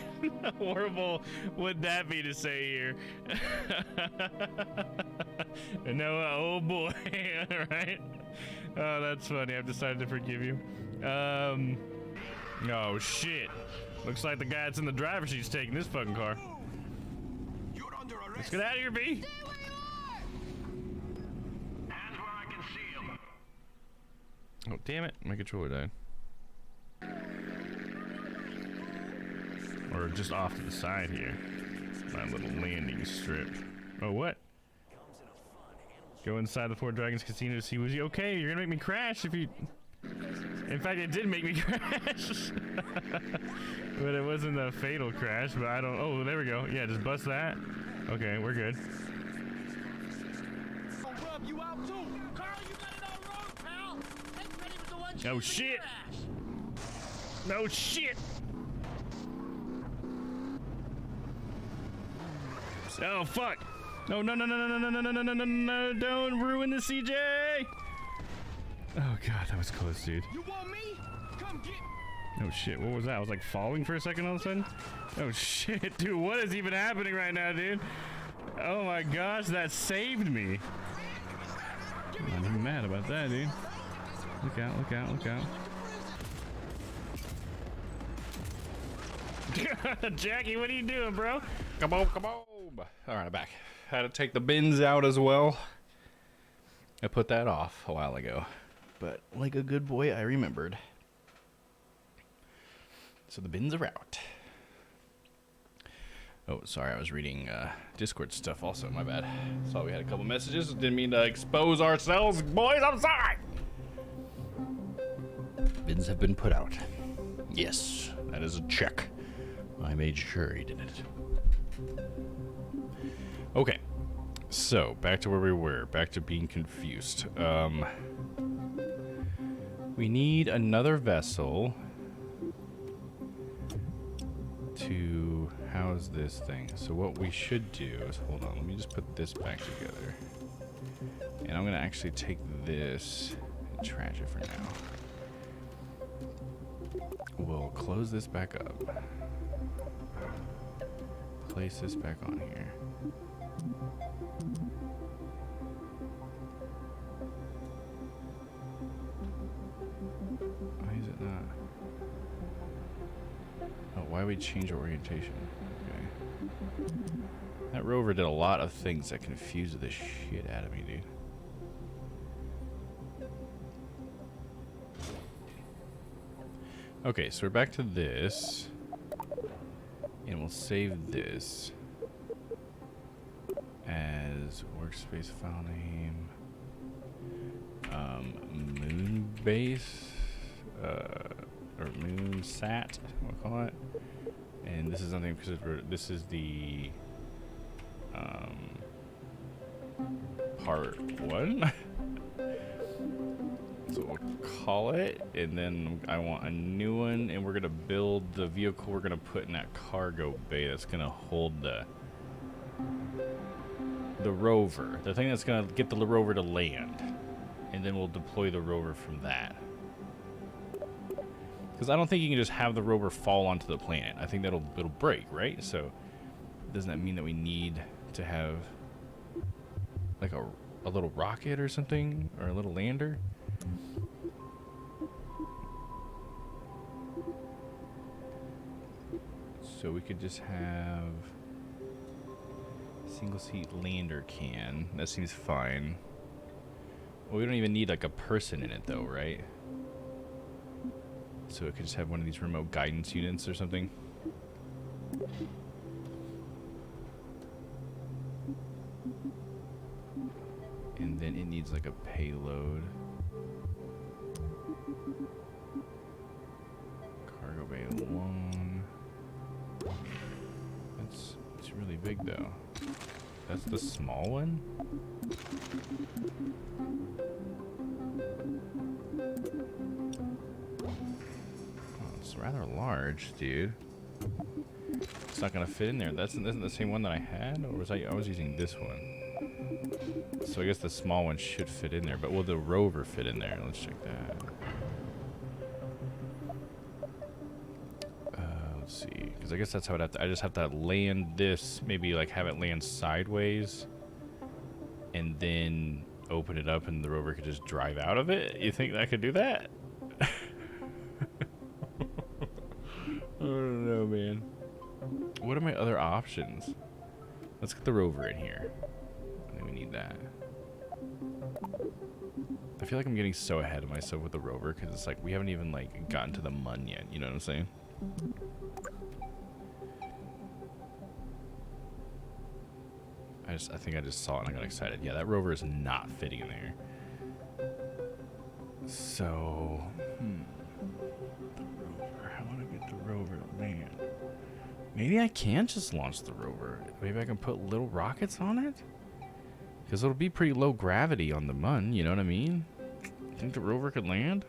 horrible would that be to say here? No, oh boy, right? Oh, that's funny. I've decided to forgive you. Oh shit. Looks like the guy that's in the driver's seat's taking this fucking car. Let's get out of here, B. Oh, damn it. My controller died. Or just off to the side here. My little landing strip. Oh, what? Go inside the Four Dragons Casino to see was he okay? You're gonna make me crash if you... In fact, it did make me crash. But it wasn't a fatal crash, but I don't... Oh, there we go. Yeah, just bust that. Okay, we're good. Oh shit! No shit! Oh fuck! No no no no no no no no no no no no! Don't ruin the CJ! Oh god, that was close, dude. You want me? Come get. Oh shit! What was that? I was like falling for a second all of a sudden. Oh shit, dude! What is even happening right now, dude? Oh my gosh, that saved me. I'm not even mad about that, dude. Look out, look out, look out. Jackie, what are you doing, bro? Come on, come on. All right, I'm back. Had to take the bins out as well. I put that off a while ago, but like a good boy, I remembered. So the bins are out. Oh, sorry, I was reading Discord stuff also, my bad. Saw we had a couple messages. Didn't mean to expose ourselves, boys, I'm sorry! Bins have been put out. Yes, that is a check. I made sure he did it. Okay, so back to where we were. Back to being confused. We need another vessel to house this thing. So what we should do is, hold on, let me just put this back together. And I'm gonna actually take this and trash it for now. We'll close this back up. Place this back on here. Why is it not? Oh, why would we change our orientation? Okay. That rover did a lot of things that confused the shit out of me, dude. Okay, so we're back to this. And we'll save this as workspace file name. Moonbase, or Moonsat, we'll call it. And this is something because this is the part 1. So we'll call it, and then I want a new one, and we're gonna build the vehicle we're gonna put in that cargo bay that's gonna hold the rover, the thing that's gonna get the rover to land, and then we'll deploy the rover from that. Because I don't think you can just have the rover fall onto the planet. I think it'll break, right? So doesn't that mean that we need to have like a little rocket or something, or a little lander? So we could just have single seat lander can. That seems fine. Well, we don't even need like a person in it though, right? So it could just have one of these remote guidance units or something. And then it needs like a payload. Cargo bay 1. It's really big though. That's the small one? Oh, it's rather large, dude. It's not gonna fit in there. That's isn't the same one that I had, or was I was using this one? So I guess the small one should fit in there, but will the rover fit in there? Let's check that. Let's see, because I guess that's how I'd have to. I just have to land this, maybe like have it land sideways, and then open it up, and the rover could just drive out of it. You think I could do that? I don't know, man. What are my other options? Let's get the rover in here. I think we need that. I feel like I'm getting so ahead of myself with the rover because it's like we haven't even like gotten to the mun yet. You know what I'm saying? I think I just saw it and I got excited. Yeah, that rover is not fitting in there. So, the rover. I want to get the rover to land. Maybe I can just launch the rover. Maybe I can put little rockets on it? Because it'll be pretty low gravity on the mun, you know what I mean? Think the rover could land?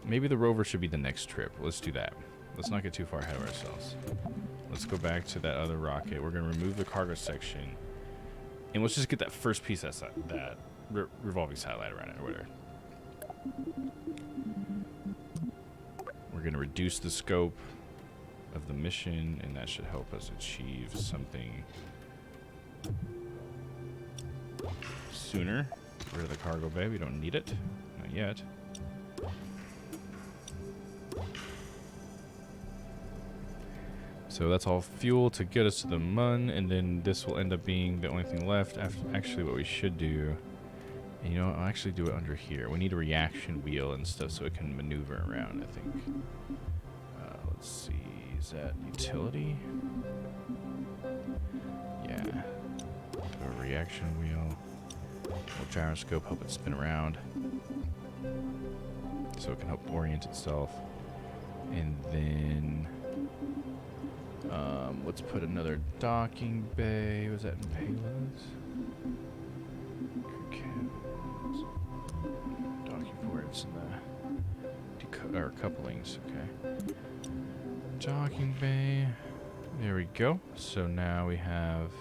Maybe the rover should be the next trip. Let's do that. Let's not get too far ahead of ourselves. Let's go back to that other rocket. We're going to remove the cargo section. And let's just get that first piece that's that revolving satellite around it or whatever. We're going to reduce the scope of the mission, and that should help us achieve something sooner. Get rid of the cargo bay. We don't need it. Not yet. So that's all fuel to get us to the Mun, and then this will end up being the only thing left. Actually, what we should do, and you know what, I'll actually do it under here. We need a reaction wheel and stuff so it can maneuver around, I think. Let's see, is that utility? Yeah. A reaction wheel. A gyroscope, help it spin around. So it can help orient itself. And then let's put another docking bay. Was that in payloads? Docking ports and the couplings. Okay. Docking bay. There we go. So now we have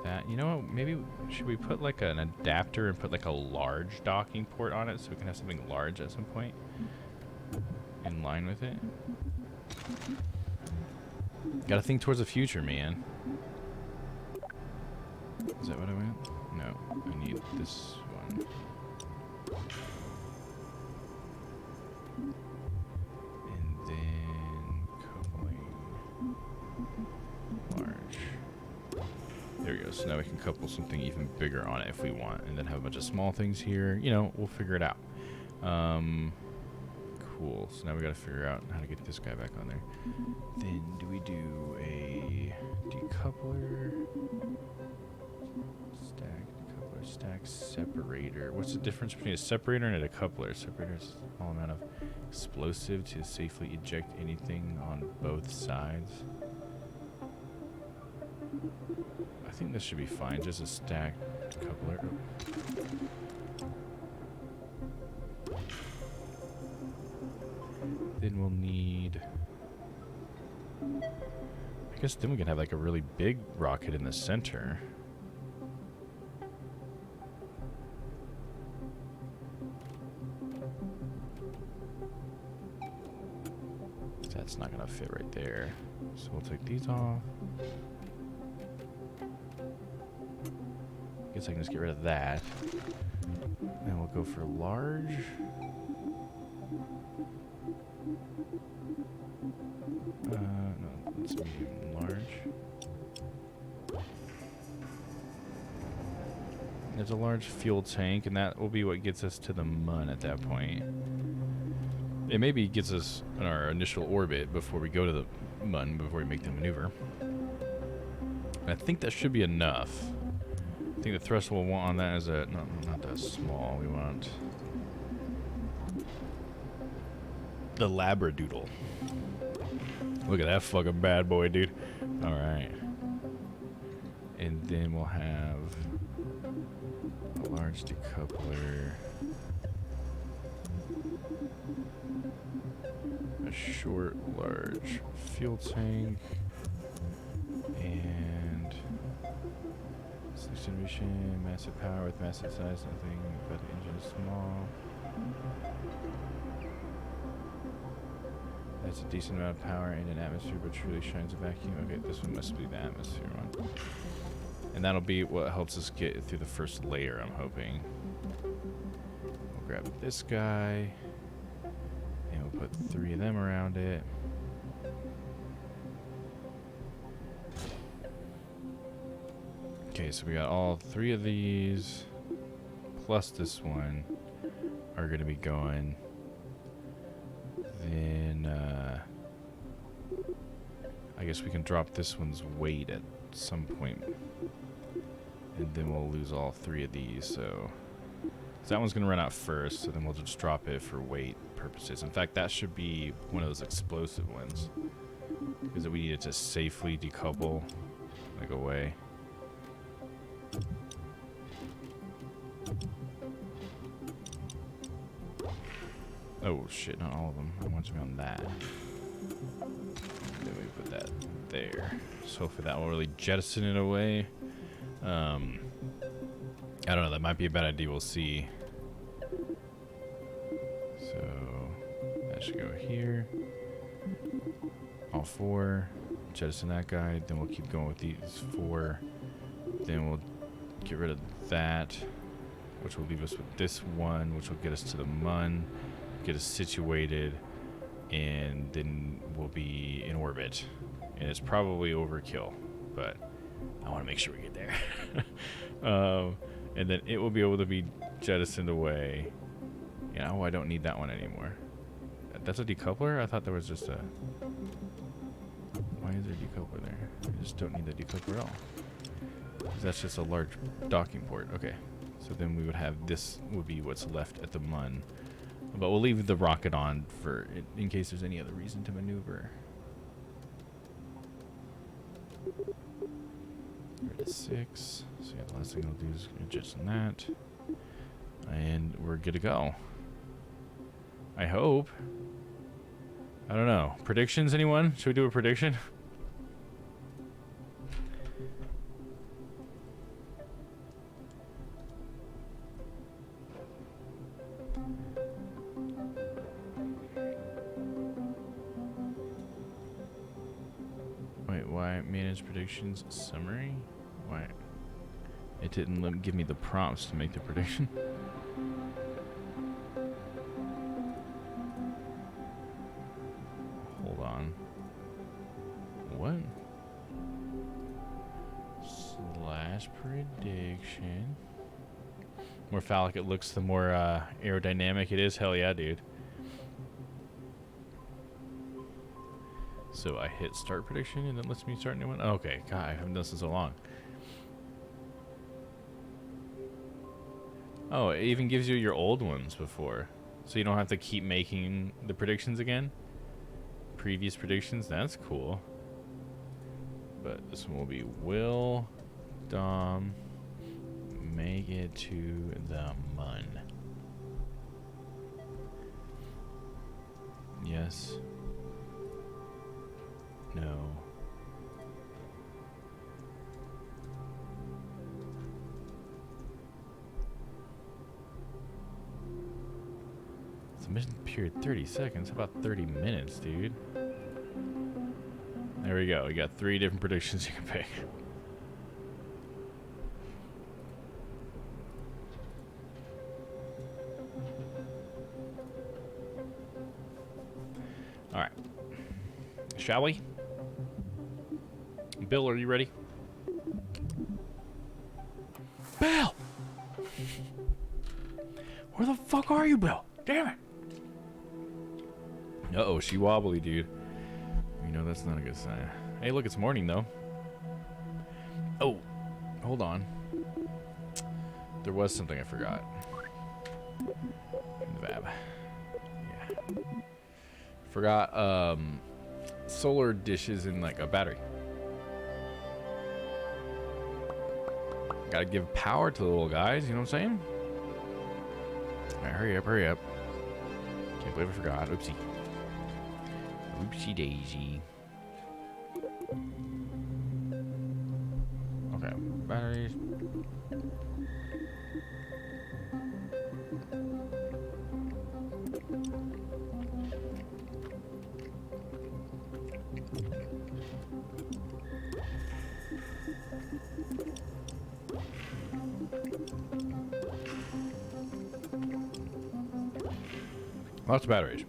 that. You know what? Maybe should we put like an adapter and put like a large docking port on it so we can have something large at some point in line with it. Gotta think towards the future, man. Is that what I went? No, I need this one. And then coupling large. There we go. So now we can couple something even bigger on it if we want, and then have a bunch of small things here. You know, we'll figure it out. Cool. So now we gotta figure out how to get this guy back on there. Then do we do a decoupler? Stack separator. What's the difference between a separator and a decoupler? Separator is a small amount of explosive to safely eject anything on both sides. I think this should be fine. Just a stack coupler. Then we'll need, I guess then we can have like a really big rocket in the center. That's not gonna fit right there. So we'll take these off. Guess I can just get rid of that. And we'll go for large. No, let's medium large. There's a large fuel tank, and that will be what gets us to the Mun at that point. It maybe gets us in our initial orbit before we go to the Mun, before we make the maneuver. I think that should be enough. I think the thrust we'll want on that is a not that small. We want the Labradoodle. Look at that fucking bad boy, dude. All right. And then we'll have a large decoupler, a short, large fuel tank, and distribution, massive power with massive size, nothing but the engine is small. That's a decent amount of power in an atmosphere, but truly shines a vacuum. Okay, this one must be the atmosphere one. And that'll be what helps us get through the first layer, I'm hoping. We'll grab this guy, and we'll put 3 of them around it. Okay, so we got all 3 of these, plus this one, are going to be going. Then, I guess we can drop this one's weight at some point. And then we'll lose all 3 of these, so that one's going to run out first, so then we'll just drop it for weight purposes. In fact, that should be one of those explosive ones, because we need it to safely decouple, like, away. Oh shit, not all of them. I want to be on that. Then we put that there. So hopefully that will really jettison it away. I don't know, that might be a bad idea, we'll see. So that should go here. All 4. Jettison that guy. Then we'll keep going with these 4. Then we'll get rid of that, which will leave us with this one, which will get us to the Mun, get us situated, and then we'll be in orbit. and it's probably overkill, but I want to make sure we get there. And then it will be able to be jettisoned away. Yeah, oh, I don't need that one anymore. That's a decoupler? I thought there was just a... Why is there a decoupler there? I just don't need the decoupler at all. 'Cause that's just a large docking port. Okay. So then we would have this would be what's left at the MUN. But we'll leave the rocket on for in case there's any other reason to maneuver. We're at 6. So yeah, the last thing I'll do is adjust that. And we're good to go. I hope. I don't know. Predictions, anyone? Should we do a prediction? Wait, why manage predictions summary? Why? It didn't give me the prompts to make the prediction. Hold on. What? Slash prediction. More phallic it looks, the more aerodynamic it is. Hell yeah, dude. So I hit start prediction and it lets me start a new one. Okay, God, I haven't done this in so long. Oh, it even gives you your old ones before, so you don't have to keep making the predictions again. Previous predictions, that's cool. But this one will be, will Domm make it to the MUN? Yes. No. Submission period 30 seconds. How about 30 minutes, dude? There we go. We got 3 different predictions you can pick. All right. Shall we? Bill, are you ready? Bill! Where the fuck are you, Bill? Damn it! Uh-oh, she wobbly, dude. You know that's not a good sign. Hey, look, it's morning, though. Oh, hold on. There was something I forgot. Vab. Yeah. Forgot, solar dishes and, like, a battery. Gotta give power to the little guys, you know what I'm saying? Alright, hurry up, hurry up. Can't believe I forgot. Oopsie. Oopsie daisy. Okay, batteries. Lots of batteries.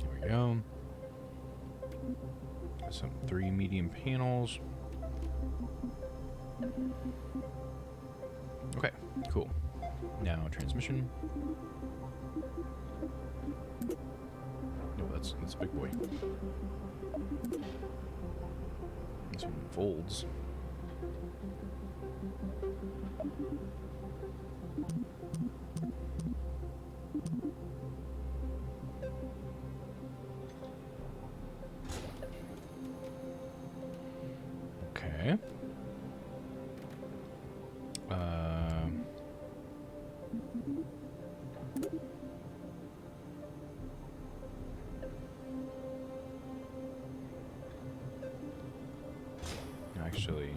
Here we go. Got some 3 medium panels. Okay, cool. Now transmission. Oh, that's a big boy. This one folds. Okay. Actually,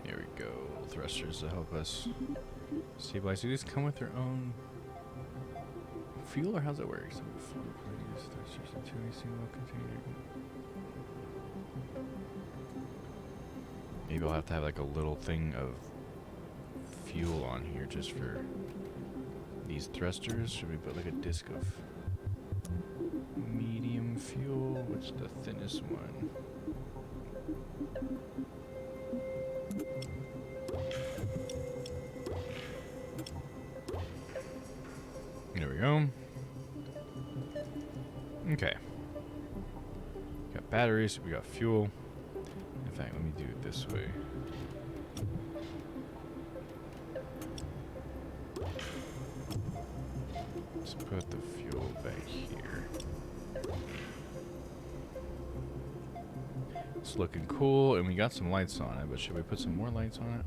there we go. Thrusters to help us stabilize. Do these come with their own fuel, or how's it work? So thrusters into a single container. Maybe I'll have to have like a little thing of fuel on here just for these thrusters. Should we put like a disc of medium fuel? What's the thinnest one? There we go. Okay. Got batteries, we got fuel. In fact, let me do it this way. Let's put the fuel back here. It's looking cool, and we got some lights on it, but should we put some more lights on it?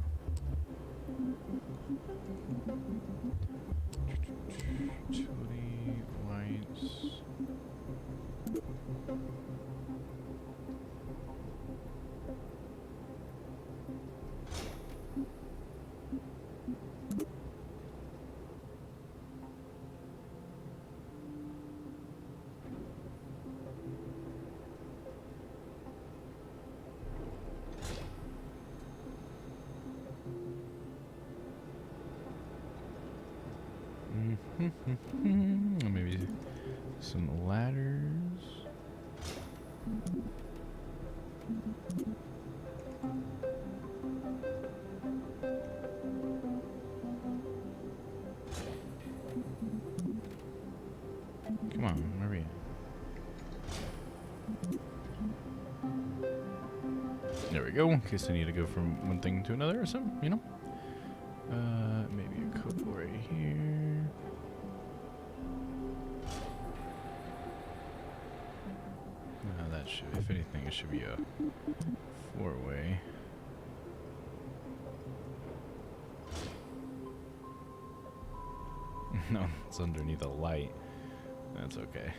Utility lights. Maybe some ladders. Come on, where are you? There we go, in case I need to go from one thing to another or something, you know? Maybe a couple right here. That should, if anything, it should be a four-way. No, it's underneath a light. That's okay.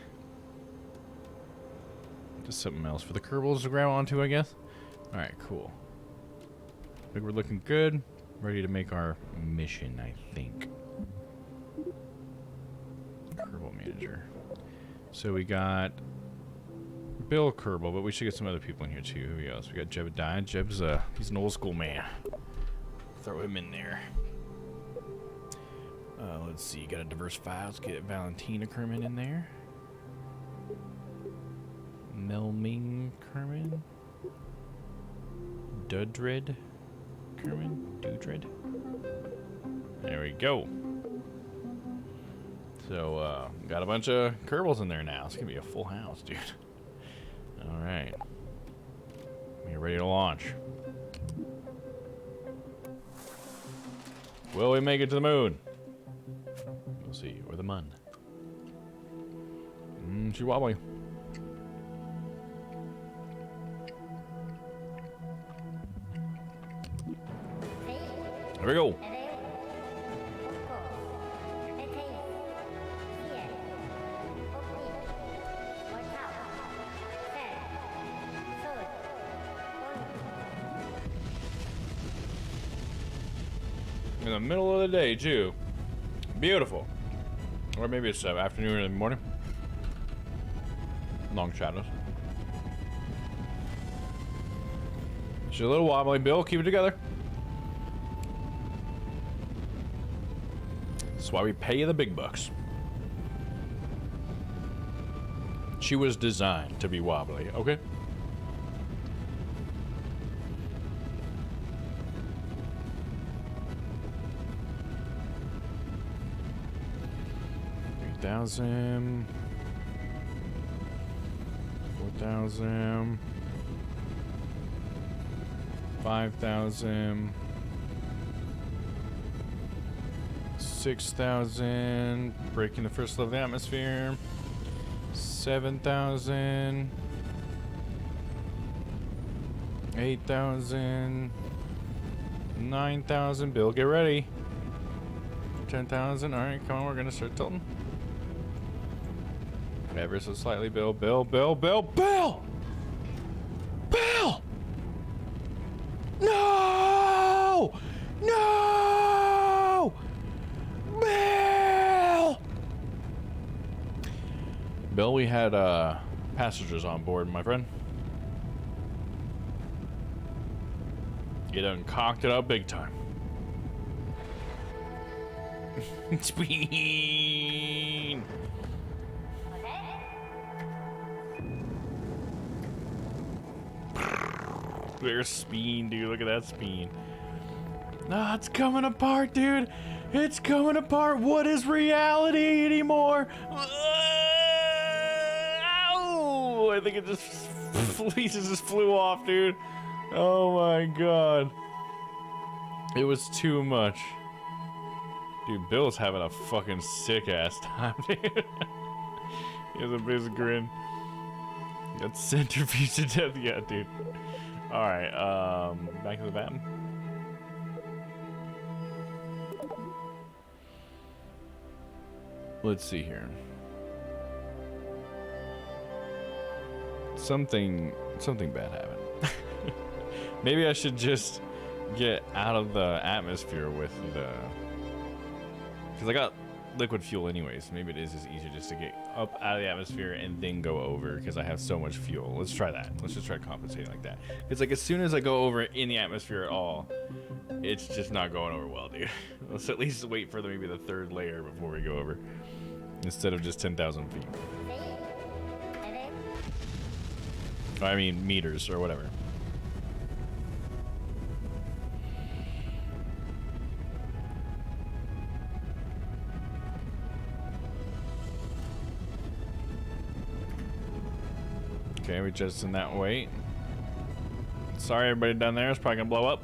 Just something else for the Kerbals to grab onto, I guess. Alright, cool. I think we're looking good. Ready to make our mission, I think. Kerbal manager. So we got Bill Kerbal, but we should get some other people in here too. Who else? We got Jebediah. Jeb's he's an old school man. Throw him in there. Let's see. Got a diverse files. Get Valentina Kerman in there. Melming Kerman. Dudred Kerman. Dudred. There we go. So, got a bunch of Kerbals in there now. It's gonna be a full house, dude. Alright. We're ready to launch. Will we make it to the moon? We'll see. Or the mun. She wobbly. Here we go. In the middle of the day, too. Beautiful. Or maybe it's afternoon or the morning. Long shadows. She's a little wobbly. Bill, keep it together. That's why we pay you the big bucks. She was designed to be wobbly, okay? $3,000, $4,000, $5,000, $6,000, breaking the first level of the atmosphere, $7,000, $8,000, $9,000. Bill, get ready. $10,000. All right, come on, we're gonna start tilting. Ever so slightly, Bill. Bill, Bill, Bill, Bill! Bill! No! No! Bill! Bill, we had passengers on board, my friend. You done cocked it up big time. Speen. There's Speen, dude. Look at that Speen. Nah, it's coming apart, dude. It's coming apart. What is reality anymore? Ow! I think it just pieces just flew off, dude. Oh my god. It was too much. Dude, Bill's having a fucking sick ass time, dude. He has a big grin. Got centrifuged to death, yeah, dude. Alright, back to the baton. Let's see here. Something bad happened. Maybe I should just get out of the atmosphere with the... Because I got liquid fuel anyways. Maybe it is just easier just to get up out of the atmosphere and then go over because I have so much fuel. Let's try that. Let's just try compensating like that. It's like as soon as I go over in the atmosphere at all, it's just not going over well, dude. Let's at least wait for maybe the third layer before we go over. Instead of just 10,000 feet. I mean meters or whatever. Okay, we just in that weight. Sorry, everybody down there. It's probably gonna blow up.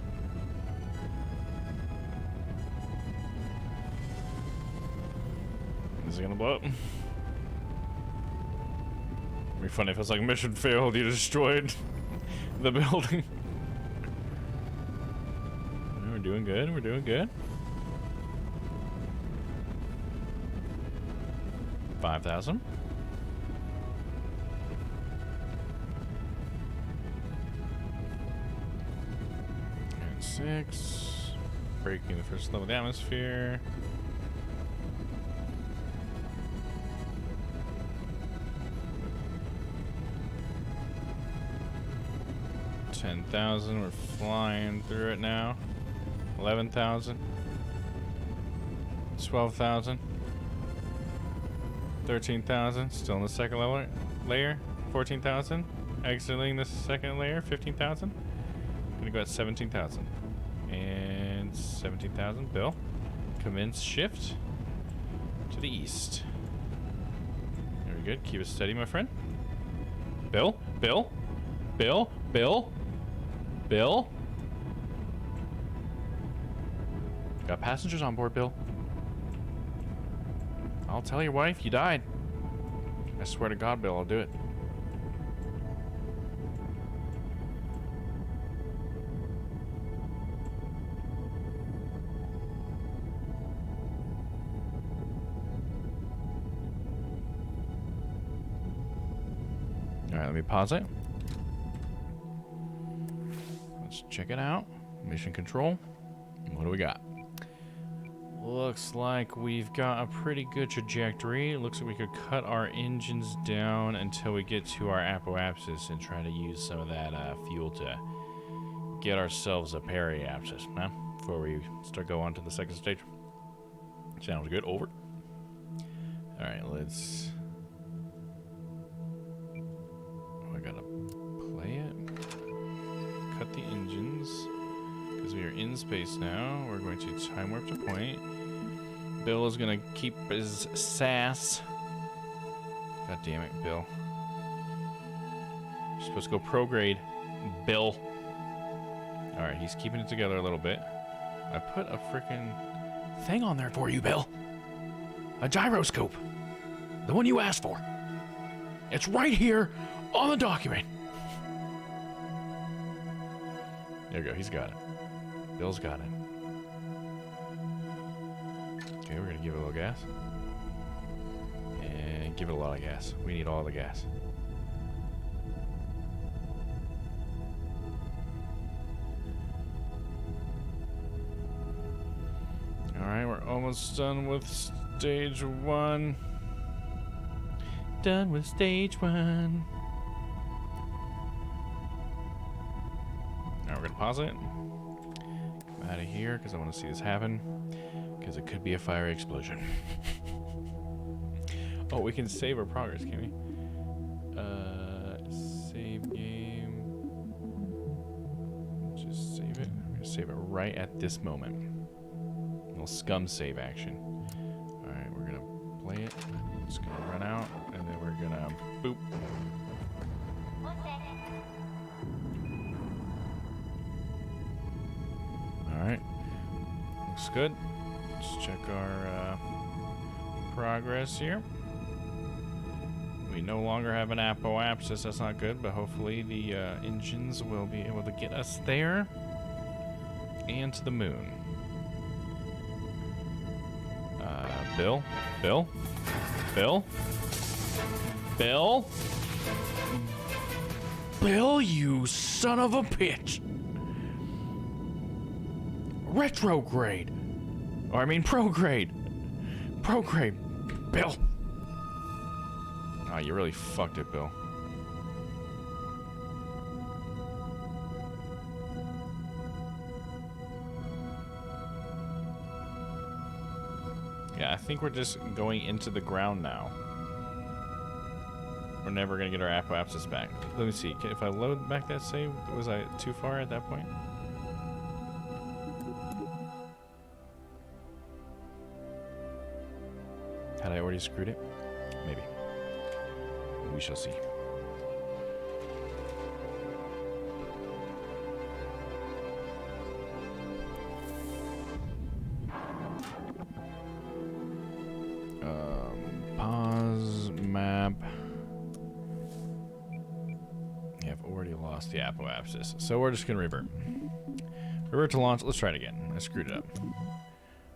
Is it gonna blow up? It'd be funny if it's like mission failed. You destroyed the building. We're doing good. We're doing good. 5,000. 6. Breaking the first level of the atmosphere. $10,000. We're flying through it now. 11,000. 12,000. 13,000. Still in the second level layer. 14,000. Exiting the second layer. 15,000. Gonna go at 17,000. And 17,000. Bill, commence shift to the east. Very good. Keep it steady, my friend. Bill, Bill, Bill, Bill, Bill. Got passengers on board, Bill. I'll tell your wife you died. I swear to God, Bill, I'll do it. Alright, let me pause it. Let's check it out. Mission control. What do we got? Looks like we've got a pretty good trajectory. It looks like we could cut our engines down until we get to our apoapsis and try to use some of that fuel to get ourselves a periapsis, huh? Before we start going on to the second stage. Sounds good. Over. Alright, let's... I gotta play it. Cut the engines. Because we are in space now. We're going to time warp to point. Bill is gonna keep his sass. God damn it, Bill. You're supposed to go prograde, Bill. Alright, he's keeping it together a little bit. I put a freaking thing on there for you, Bill. A gyroscope. The one you asked for. It's right here on the document. There you go, he's got it. Bill's got it. Okay, we're gonna give it a little gas. And give it a lot of gas. We need all the gas. Alright, we're almost done with stage 1. Done with stage 1. Now we're gonna pause it. out of here because I want to see this happen. Because it could be a fire explosion. Oh, we can save our progress, can we? Save game. Just save it. I'm gonna save it right at this moment. A little scum save action. Alright, we're gonna play it. It's gonna run out, and then we're gonna boop. Alright. Looks good. Let's check our progress here. We no longer have an apoapsis. That's not good, but hopefully the engines will be able to get us there and to the moon. Bill? Bill? Bill? Bill? Bill, you son of a bitch! Retrograde! Or I mean prograde! Prograde! Bill! Oh, you really fucked it, Bill. Yeah, I think we're just going into the ground now. We're never gonna get our apoapsis back. Let me see. If I load back that save, was I too far at that point? Had I already screwed it? Maybe. We shall see. Pause map. Yeah, I've already lost the apoapsis, so we're just gonna revert. Revert to launch. Let's try it again. I screwed it up.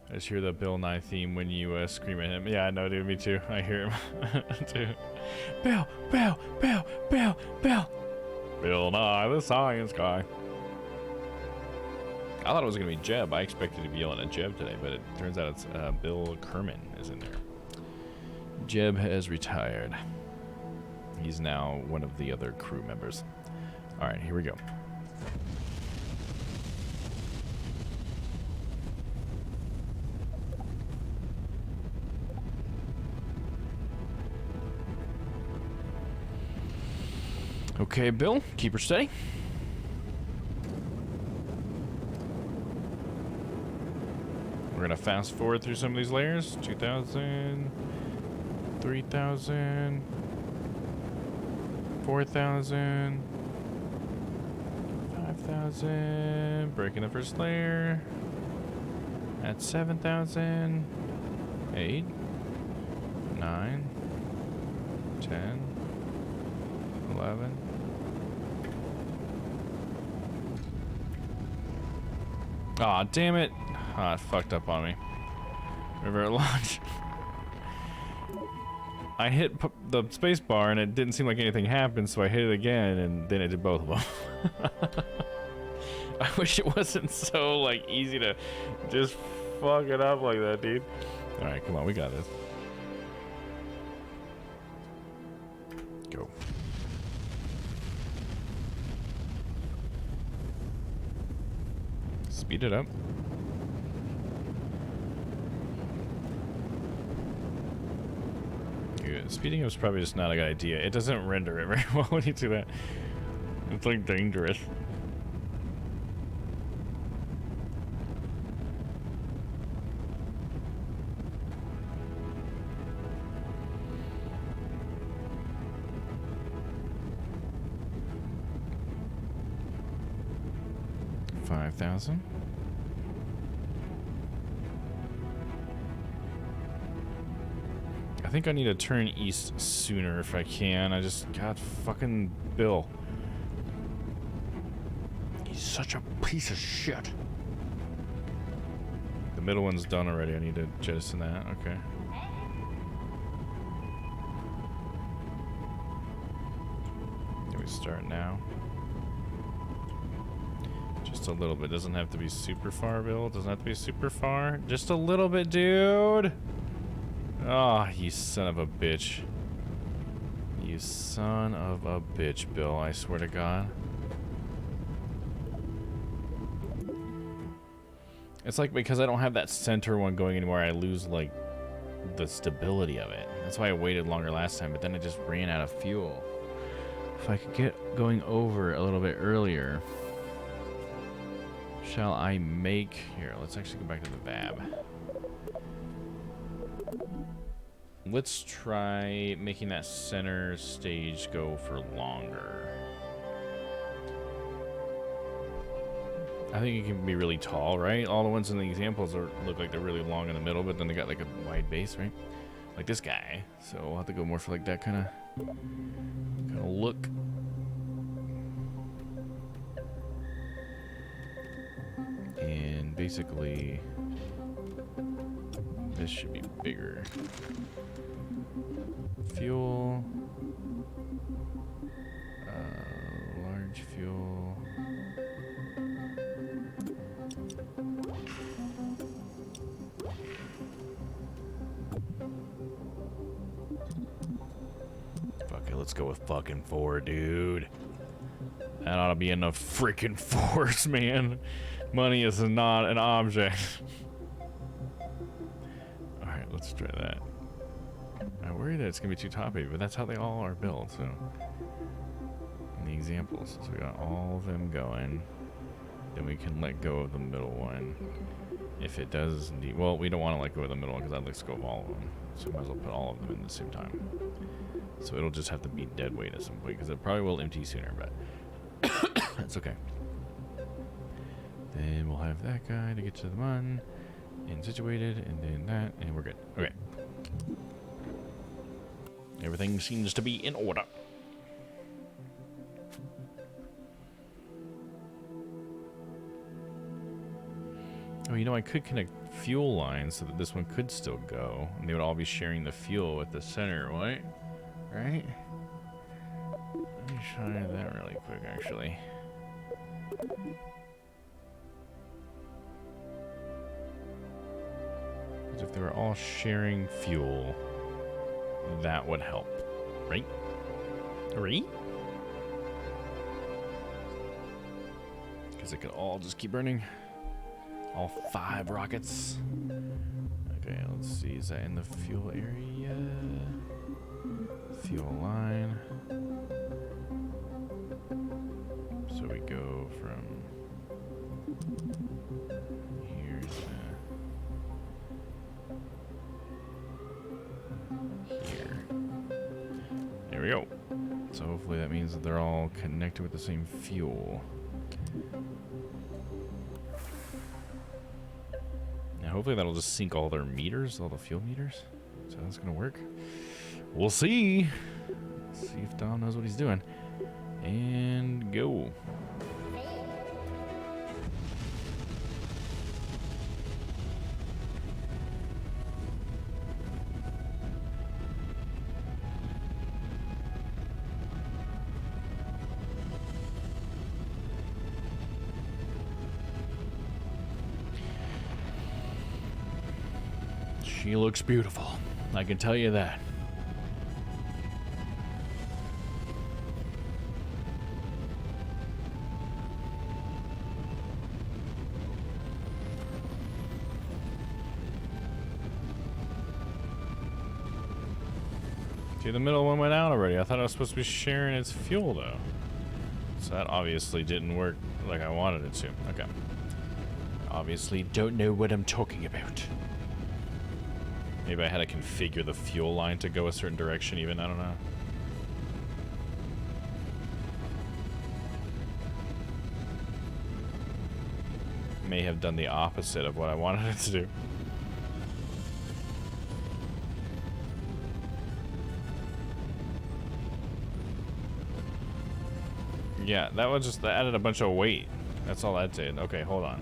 I just hear the Bill Nye theme when you scream at him. Yeah, I know, dude. Me too. I hear him too. Bill, Bill, Bill, Bill, Bill. Bill Nye, the science guy. I thought it was gonna be Jeb. I expected to be yelling at Jeb today, but it turns out it's Bill Kerman is in there. Jeb has retired. He's now one of the other crew members. All right, here we go. Okay, Bill, keep her steady. We're gonna fast forward through some of these layers. 2,000, 3,000, 4,000, 5,000. Breaking the first layer. At 7,000, 8, 9, 10, 11. Aw, oh, damn it. Ah, it fucked up on me. Revert launch. I hit the space bar and it didn't seem like anything happened, so I hit it again and then it did both of them. I wish it wasn't so, like, easy to just fuck it up like that, dude. Alright, come on, we got this. Go. Speed it up. Good. Speeding up is probably just not a good idea. It doesn't render it very well when you do that. It's like dangerous. $5,000. I think I need to turn east sooner if I can. I just got fucking Bill. He's such a piece of shit. The middle one's done already. I need to jettison that. Okay. Can we start now? Just a little bit. Doesn't have to be super far, Bill. Doesn't have to be super far. Just a little bit, dude. Oh, you son of a bitch. You son of a bitch, Bill. I swear to God. It's like because I don't have that center one going anymore, I lose like the stability of it. That's why I waited longer last time, but then I just ran out of fuel. If I could get going over a little bit earlier. Shall I make... Here, let's actually go back to the VAB. Let's try making that center stage go for longer. I think it can be really tall, right? All the ones in the examples look like they're really long in the middle, but then they got like a wide base, right? Like this guy. So we'll have to go more for like that kind of look. And basically, this should be bigger. Fuel. Large fuel. Fuck it, let's go with fucking 4, dude. That ought to be enough freaking force, man. Money is not an object. Alright, let's try that. I worry that it's gonna be too top heavy, but that's how they all are built, so. In the examples. So we got all of them going. Then we can let go of the middle one. If it does indeed, well, we don't want to let go of the middle one because I'd let go of all of them. So we might as well put all of them in at the same time. So it'll just have to be dead weight at some point because it probably will empty sooner, but that's okay. Then we'll have that guy to get to the mun and situated, and then that, and we're good. Okay. Everything seems to be in order. Oh, you know, I could connect fuel lines so that this one could still go, and they would all be sharing the fuel with the center, right? Right? Let me try that really quick, actually. Because if they were all sharing fuel, that would help, right? Right? Because it could all just keep burning. All 5 rockets. Okay, let's see. Is that in the fuel area? Fuel line. So we go from here to here. There we go. So hopefully that means that they're all connected with the same fuel. Now hopefully that'll just sync all their meters, all the fuel meters. So that's gonna work. We'll see. Let's see if Domm knows what he's doing. And go. She looks beautiful. I can tell you that. See, the middle one went out already. I thought I was supposed to be sharing its fuel, though. So that obviously didn't work like I wanted it to. Okay. Obviously don't know what I'm talking about. Maybe I had to configure the fuel line to go a certain direction even. I don't know. May have done the opposite of what I wanted it to do. Yeah, that was just, that added a bunch of weight. That's all that did. Okay, hold on.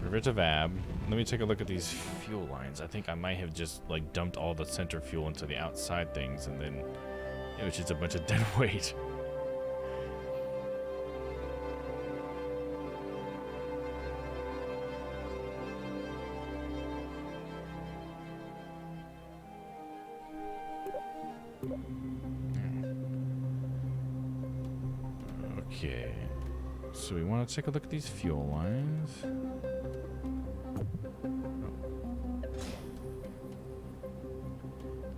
Revert to VAB. Let me take a look at these fuel lines. I think I might have just like dumped all the center fuel into the outside things, and then it was just a bunch of dead weight. Okay, so we want to take a look at these fuel lines.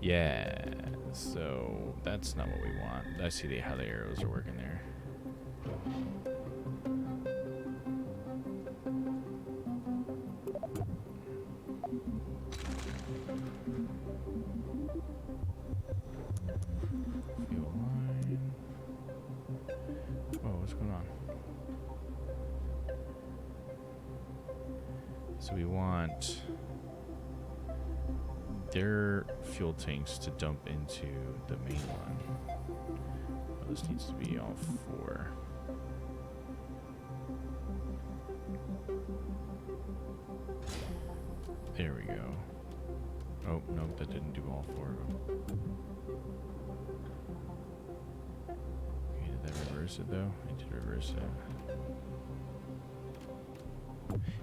Yeah, so that's not what we want. I see how the arrows are working there. Fuel line. Whoa, what's going on? So we want their fuel tanks to dump into the main one. Oh, this needs to be all 4. There we go. Oh, no, that didn't do all 4 of them. Okay, did that reverse it though? It did reverse it.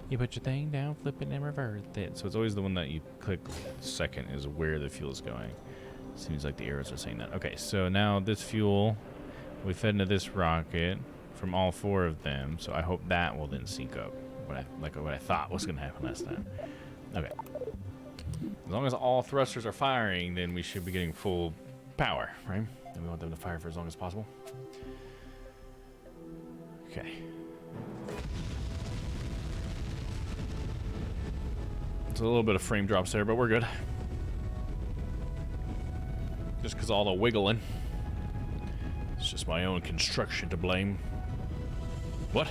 You put your thing down, flip it, and reverse it. So it's always the one that you click second is where the fuel is going. Seems like the arrows are saying that. Okay, so now this fuel we fed into this rocket from all 4 of them. So I hope that will then sync up. What I thought was going to happen last time. Okay. As long as all thrusters are firing, then we should be getting full power, right? And we want them to fire for as long as possible. Okay. It's a little bit of frame drops there, but we're good. Just because all the wiggling. It's just my own construction to blame. What?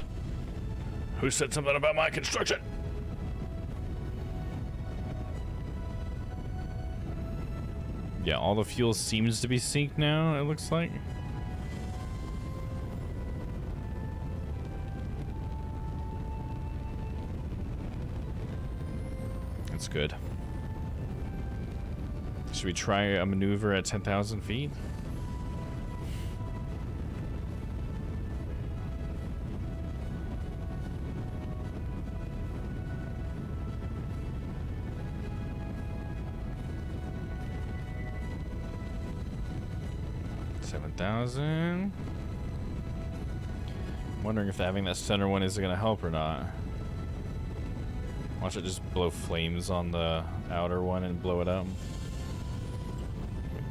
Who said something about my construction? Yeah, all the fuel seems to be synced now, it looks like. That's good. Should we try a maneuver at 10,000 feet? $7,000. I'm wondering if having that center one is going to help or not. Watch it just blow flames on the outer one and blow it up.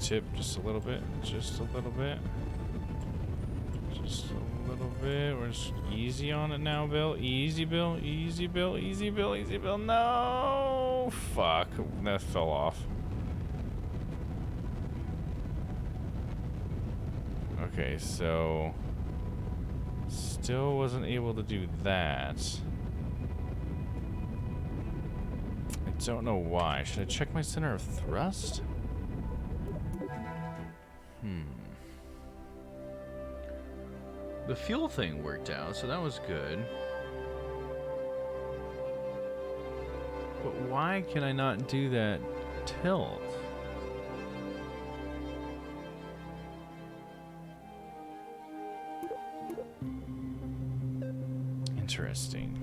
Tip just a little bit, just a little bit. Just a little bit. We're just easy on it now, Bill. Easy, Bill. Easy, Bill. Easy, Bill. Easy, Bill. No! Fuck. That fell off. Okay, so... Still wasn't able to do that. I don't know why. Should I check my center of thrust? The fuel thing worked out, so that was good. But why can I not do that tilt? Interesting.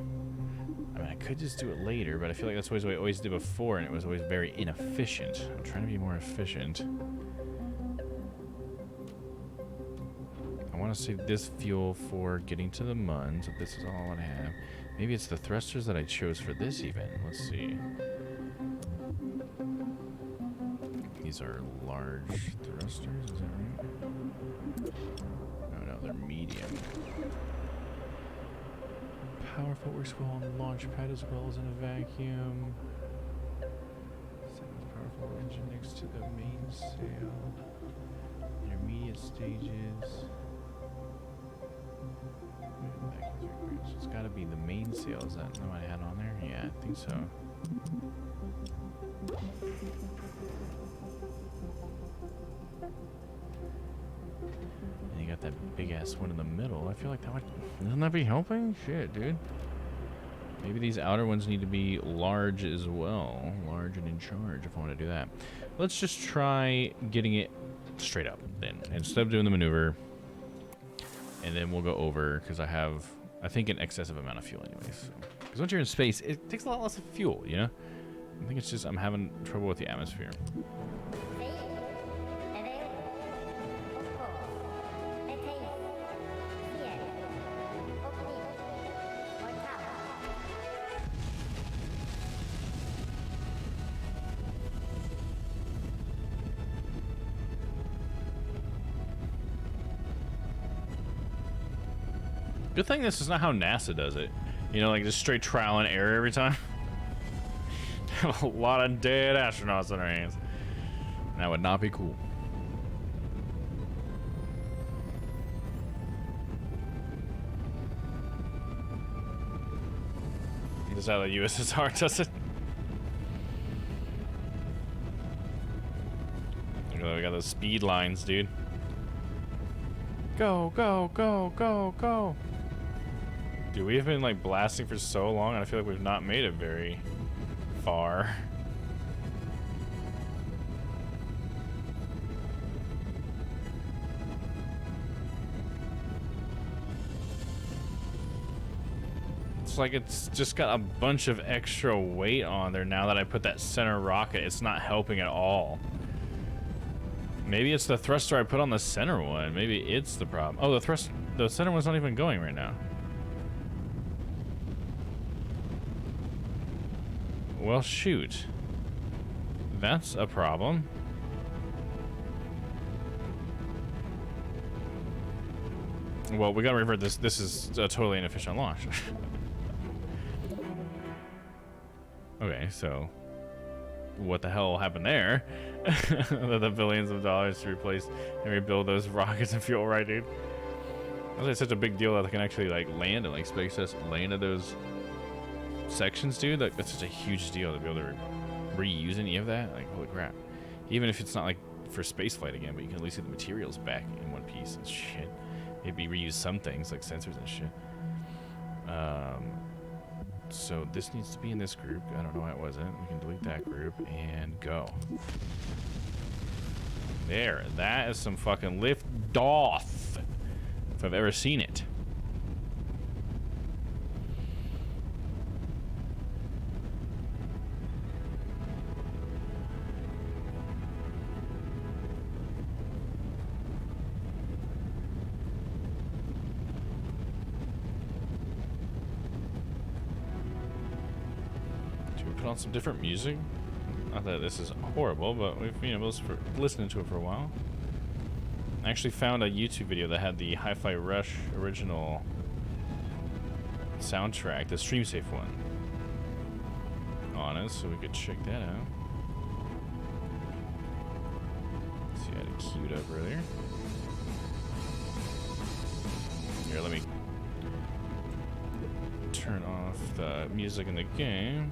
I mean, I could just do it later, but I feel like that's what I always did before, and it was always very inefficient. I'm trying to be more efficient. I want to save this fuel for getting to the mun, so this is all I want to have. Maybe it's the thrusters that I chose for this even. Let's see. These are large thrusters, is that right? Oh no, they're medium. Powerful works well on the launch pad as well as in a vacuum. Second powerful engine next to the mainsail. Intermediate stages. So it's got to be the mainsail. Is that what I had on there? Yeah, I think so. And you got that big ass one in the middle. I feel like that would... Doesn't that be helping? Shit, dude. Maybe these outer ones need to be large as well. Large and in charge if I want to do that. Let's just try getting it straight up then. Instead of doing the maneuver. And then we'll go over because I have, I think, an excessive amount of fuel anyways. Because once you're in space, it takes a lot less fuel, you know? I think it's just I'm having trouble with the atmosphere. Good thing this is not how NASA does it. You know, like just straight trial and error every time. A lot of dead astronauts on our hands. That would not be cool. This is how the USSR does it. Look at, we got those speed lines, dude. Go, go, go, go, go. Dude, we have been like blasting for so long, and I feel like we've not made it very far. It's like it's just got a bunch of extra weight on there now that I put that center rocket. It's not helping at all. Maybe it's the thruster I put on the center one. Maybe it's the problem. Oh, the center one's not even going right now. Well, shoot. That's a problem. Well, we gotta revert this. This is a totally inefficient launch. Okay, so what the hell happened there? The billions of dollars to replace and rebuild those rockets and fuel, right, dude? That's like such a big deal that they can actually like land and like SpaceX landed those sections, dude. Like that's such a huge deal to be able to reuse any of that. Like holy crap! Even if it's not like for space flight again, but you can at least get the materials back in one piece and shit. Maybe reuse some things like sensors and shit. So this needs to be in this group. I don't know why it wasn't. We can delete that group and go. There, that is some fucking lift off, if I've ever seen it. Put on some different music. Not that this is horrible, but we've been able to listen to it for a while. I actually found a YouTube video that had the Hi-Fi Rush original soundtrack, the stream safe one, on it, so we could check that out. See, I had it queued up earlier. Here, let me turn off the music in the game.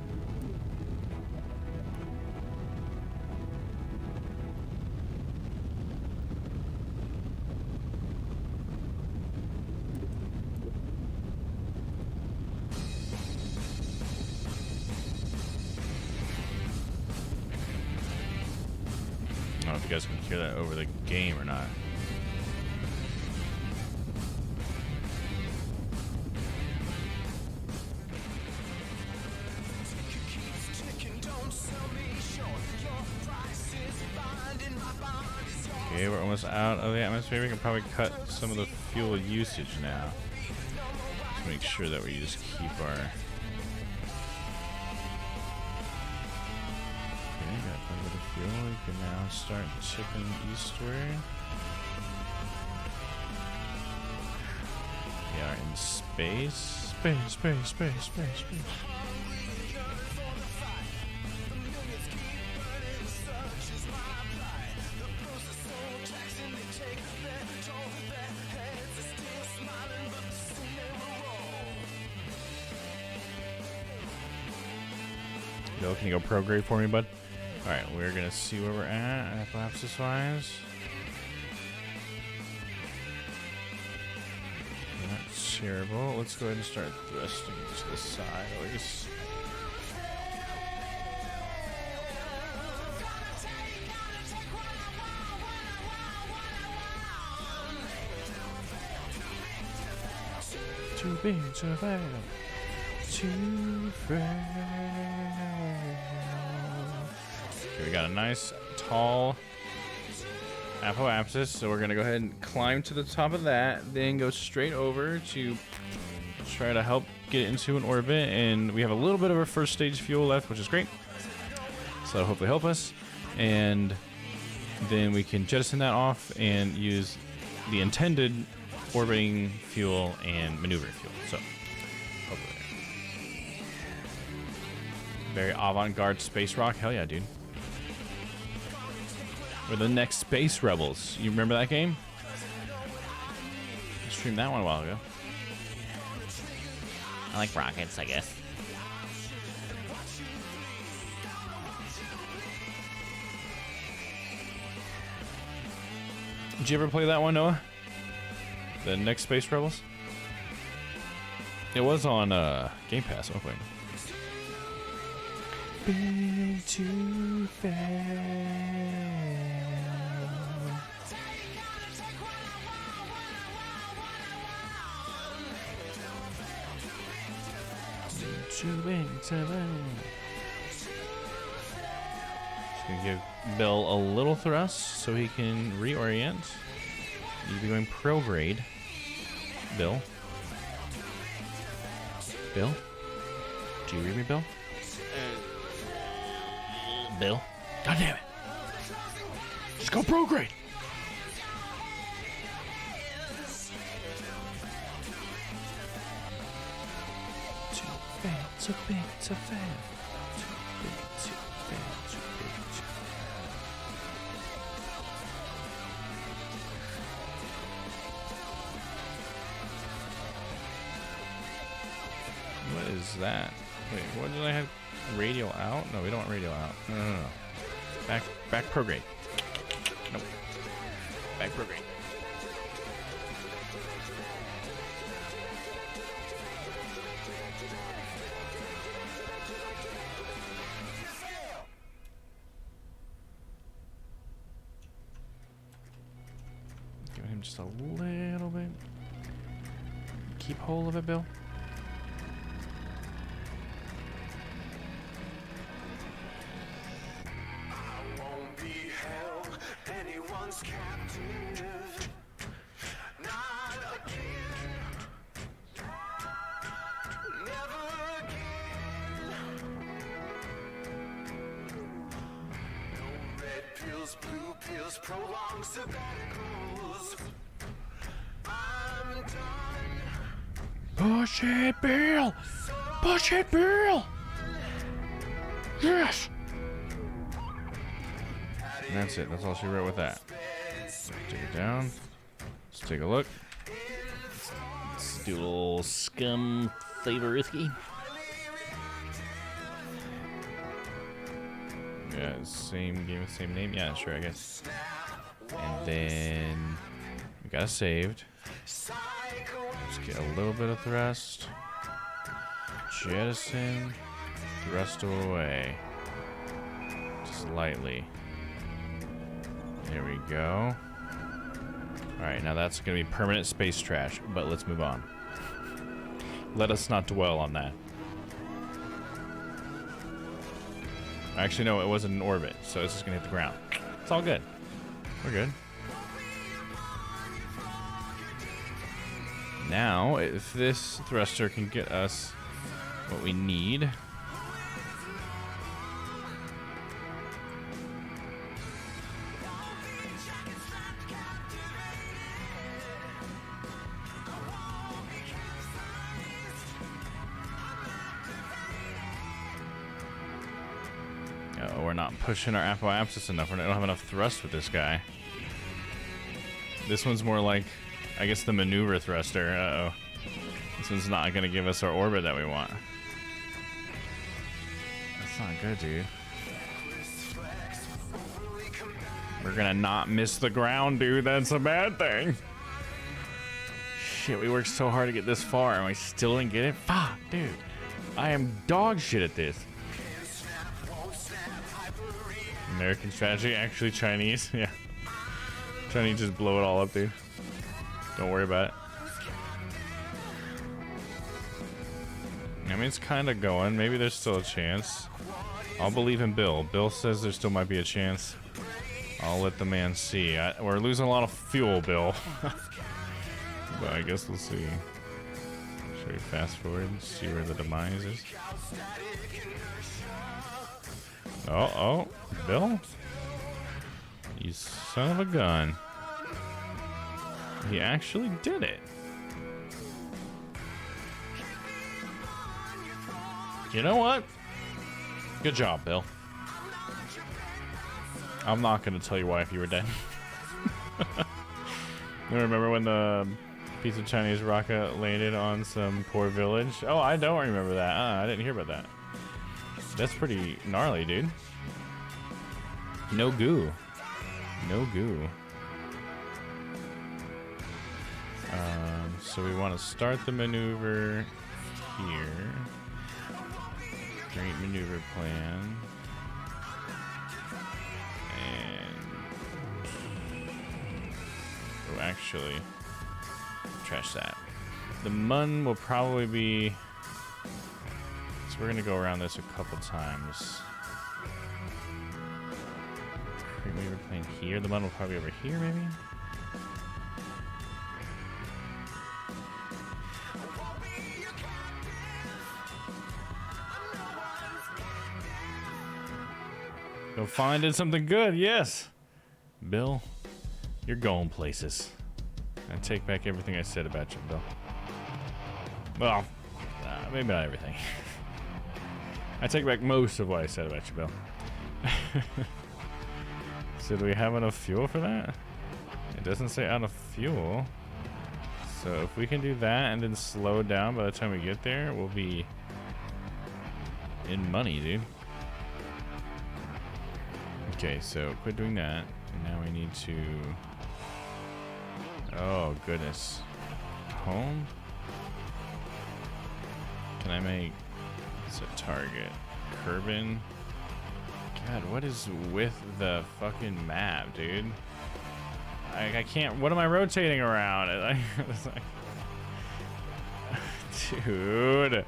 I don't know if you guys can hear that over the game or not. Okay, we're almost out of the atmosphere. We can probably cut some of the fuel usage now. Just make sure that we just keep our... Okay, got quite a bit of fuel. We can now start chipping eastward. We are in space. Space, space, space, space, space. Yo, can you go prograde for me, bud? Alright, we're gonna see where we're at, collapses wise. Not terrible. Let's go ahead and start thrusting to the side at least. Too big to fail. Too frail. Okay, we got a nice tall apoapsis, so we're gonna go ahead and climb to the top of that, then go straight over to try to help get into an orbit. And we have a little bit of our first stage fuel left, which is great, so that'll hopefully help us. And then we can jettison that off and use the intended orbiting fuel and maneuvering fuel. So, over there. Very avant-garde space rock. Hell yeah, dude. We're the next Space Rebels. You remember that game? I streamed that one a while ago. I like rockets, I guess. Did you ever play that one, Noah? The next Space Rebels? It was on Game Pass, I think. Been too fast. Just gonna give Bill a little thrust so he can reorient. You'd be going prograde. Bill? Bill? Do you read me, Bill? Bill? God damn it. Just go prograde. Too fast, too big, too fast. Too big, too fast, too big, too What is that? Wait, what did I have? Radial out? No, we don't want radial out. No. Back prograde. Nope. Back prograde. Give him just a little bit. Keep hold of it, Bill. Push it, Bill! Push it, Bill! Yes! And that's it. That's all she wrote with that. Take it down. Let's take a look. Let's do a little scum flavor risky. Yeah, same game, same name. Yeah, sure, I guess. And then we got it saved. Let's get a little bit of thrust. Jettison. Thrust away. Just lightly. There we go. Alright, now that's going to be permanent space trash, but let's move on. Let us not dwell on that. Actually, no, it wasn't in orbit, so it's just going to hit the ground. It's all good. We're good. Now, if this thruster can get us what we need. Oh, we're not pushing our apoapsis enough. We don't have enough thrust with this guy. This one's more like, I guess, the maneuver thruster. Uh-oh. This one's not going to give us our orbit that we want. That's not good, dude. We're going to not miss the ground, dude. That's a bad thing. Shit, we worked so hard to get this far, and we still didn't get it? Fuck, dude. I am dog shit at this. American strategy, actually Chinese. Yeah. Trying to just blow it all up, dude. Don't worry about it. I mean, it's kind of going. Maybe there's still a chance. I'll believe in Bill. Bill says there still might be a chance. I'll let the man see. We're losing a lot of fuel, Bill. But I guess we'll see. Should we fast forward and see where the demise is? Oh, Bill? You son of a gun. He actually did it. You know what? Good job, Bill. I'm not gonna tell your wife you were dead. You remember when the piece of Chinese rocket landed on some poor village? Oh, I don't remember that. I didn't hear about that. That's pretty gnarly, dude. No goo. No goo. So we want to start the maneuver here. Create maneuver plan. And oh, actually, trash that. The mun will probably be. So we're gonna go around this a couple times. Create maneuver plan here. The mun will probably be over here, maybe. Go find it something good, yes. Bill, you're going places. I take back everything I said about you, Bill. Well, maybe not everything. I take back most of what I said about you, Bill. So do we have enough fuel for that? It doesn't say out of fuel. So if we can do that and then slow down by the time we get there, we'll be in money, dude. Okay, so quit doing that. And now we need to... Oh, goodness. Home? Can I make... It's a target. Kerbal? God, what is with the fucking map, dude? I can't... What am I rotating around? It's like... Dude.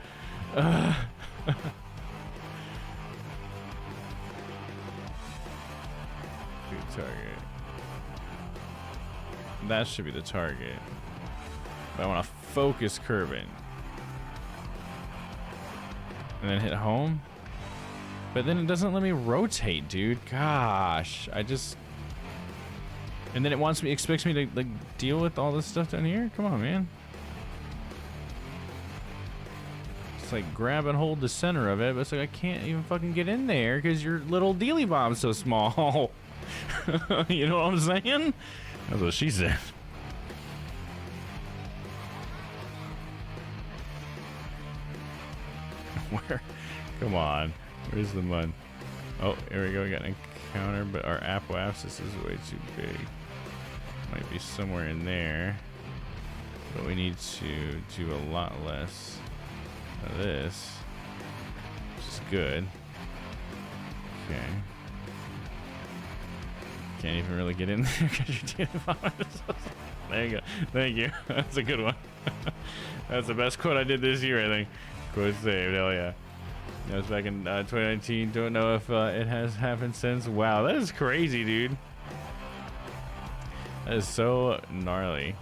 Target. That should be the target. But I want to focus Kerbal. And then hit home. But then it doesn't let me rotate, dude. Gosh. I just... And then it expects me to like deal with all this stuff down here? Come on, man. It's like grab and hold the center of it, but it's like I can't even fucking get in there because your little dealy bomb's so small. You know what I'm saying? That's what she said. Where? Come on. Where's the mud? Oh, here we go. We got an encounter, but our apoapsis is way too big. Might be somewhere in there. But we need to do a lot less of this, which is good. Okay. Can't even really get in there because you're dealing bombs. There you go. Thank you. That's a good one. That's the best quote I did this year, I think. Quote saved. Hell yeah. That was back in 2019. Don't know if it has happened since. Wow, that is crazy, dude. That is so gnarly.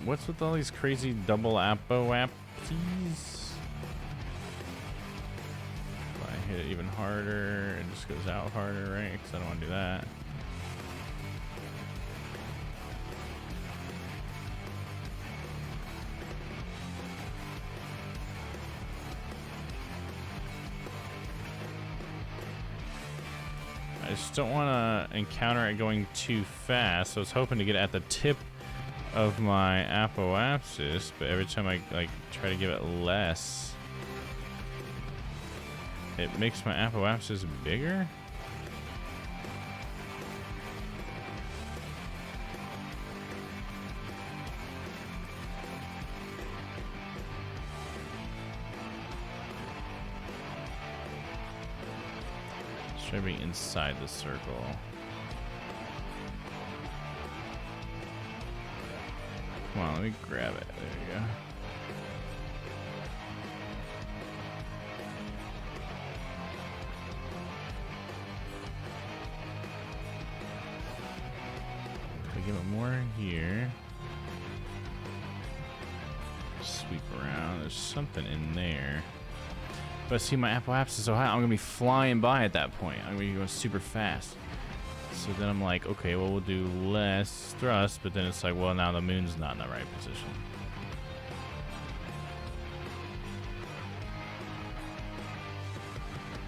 What's with all these crazy double apoapses? If I hit it even harder, it just goes out harder, right? Because I don't want to do that. I just don't want to encounter it going too fast, so I was hoping to get at the tip of my apoapsis, but every time I like try to give it less, it makes my apoapsis bigger. Let's try to be inside the circle. Come on, let me grab it. There you go. If I give it more here. Sweep around. There's something in there. But see, my Apple Apps is so high, I'm gonna be flying by at that point. I'm gonna be going super fast. So then I'm like, okay, well, we'll do less thrust, but then it's like, well, now the moon's not in the right position.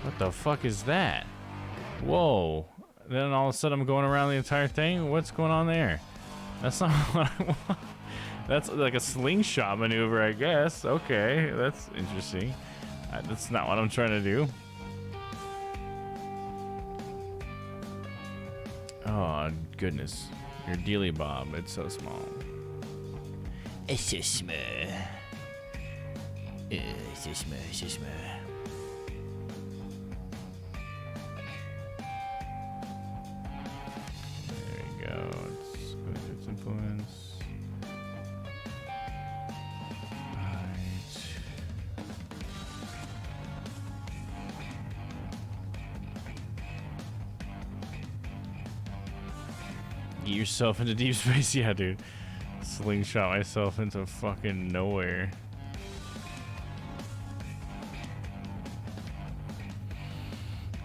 What the fuck is that? Whoa. Then all of a sudden I'm going around the entire thing? What's going on there? That's not what I want. That's like a slingshot maneuver, I guess. Okay, that's interesting. That's not what I'm trying to do. Oh, goodness. Your dealy bob, it's so small. It's so small. It's so small, it's so small. There we go. Let's go to its influence. Right. Get yourself into deep space, yeah, dude. Slingshot myself into fucking nowhere.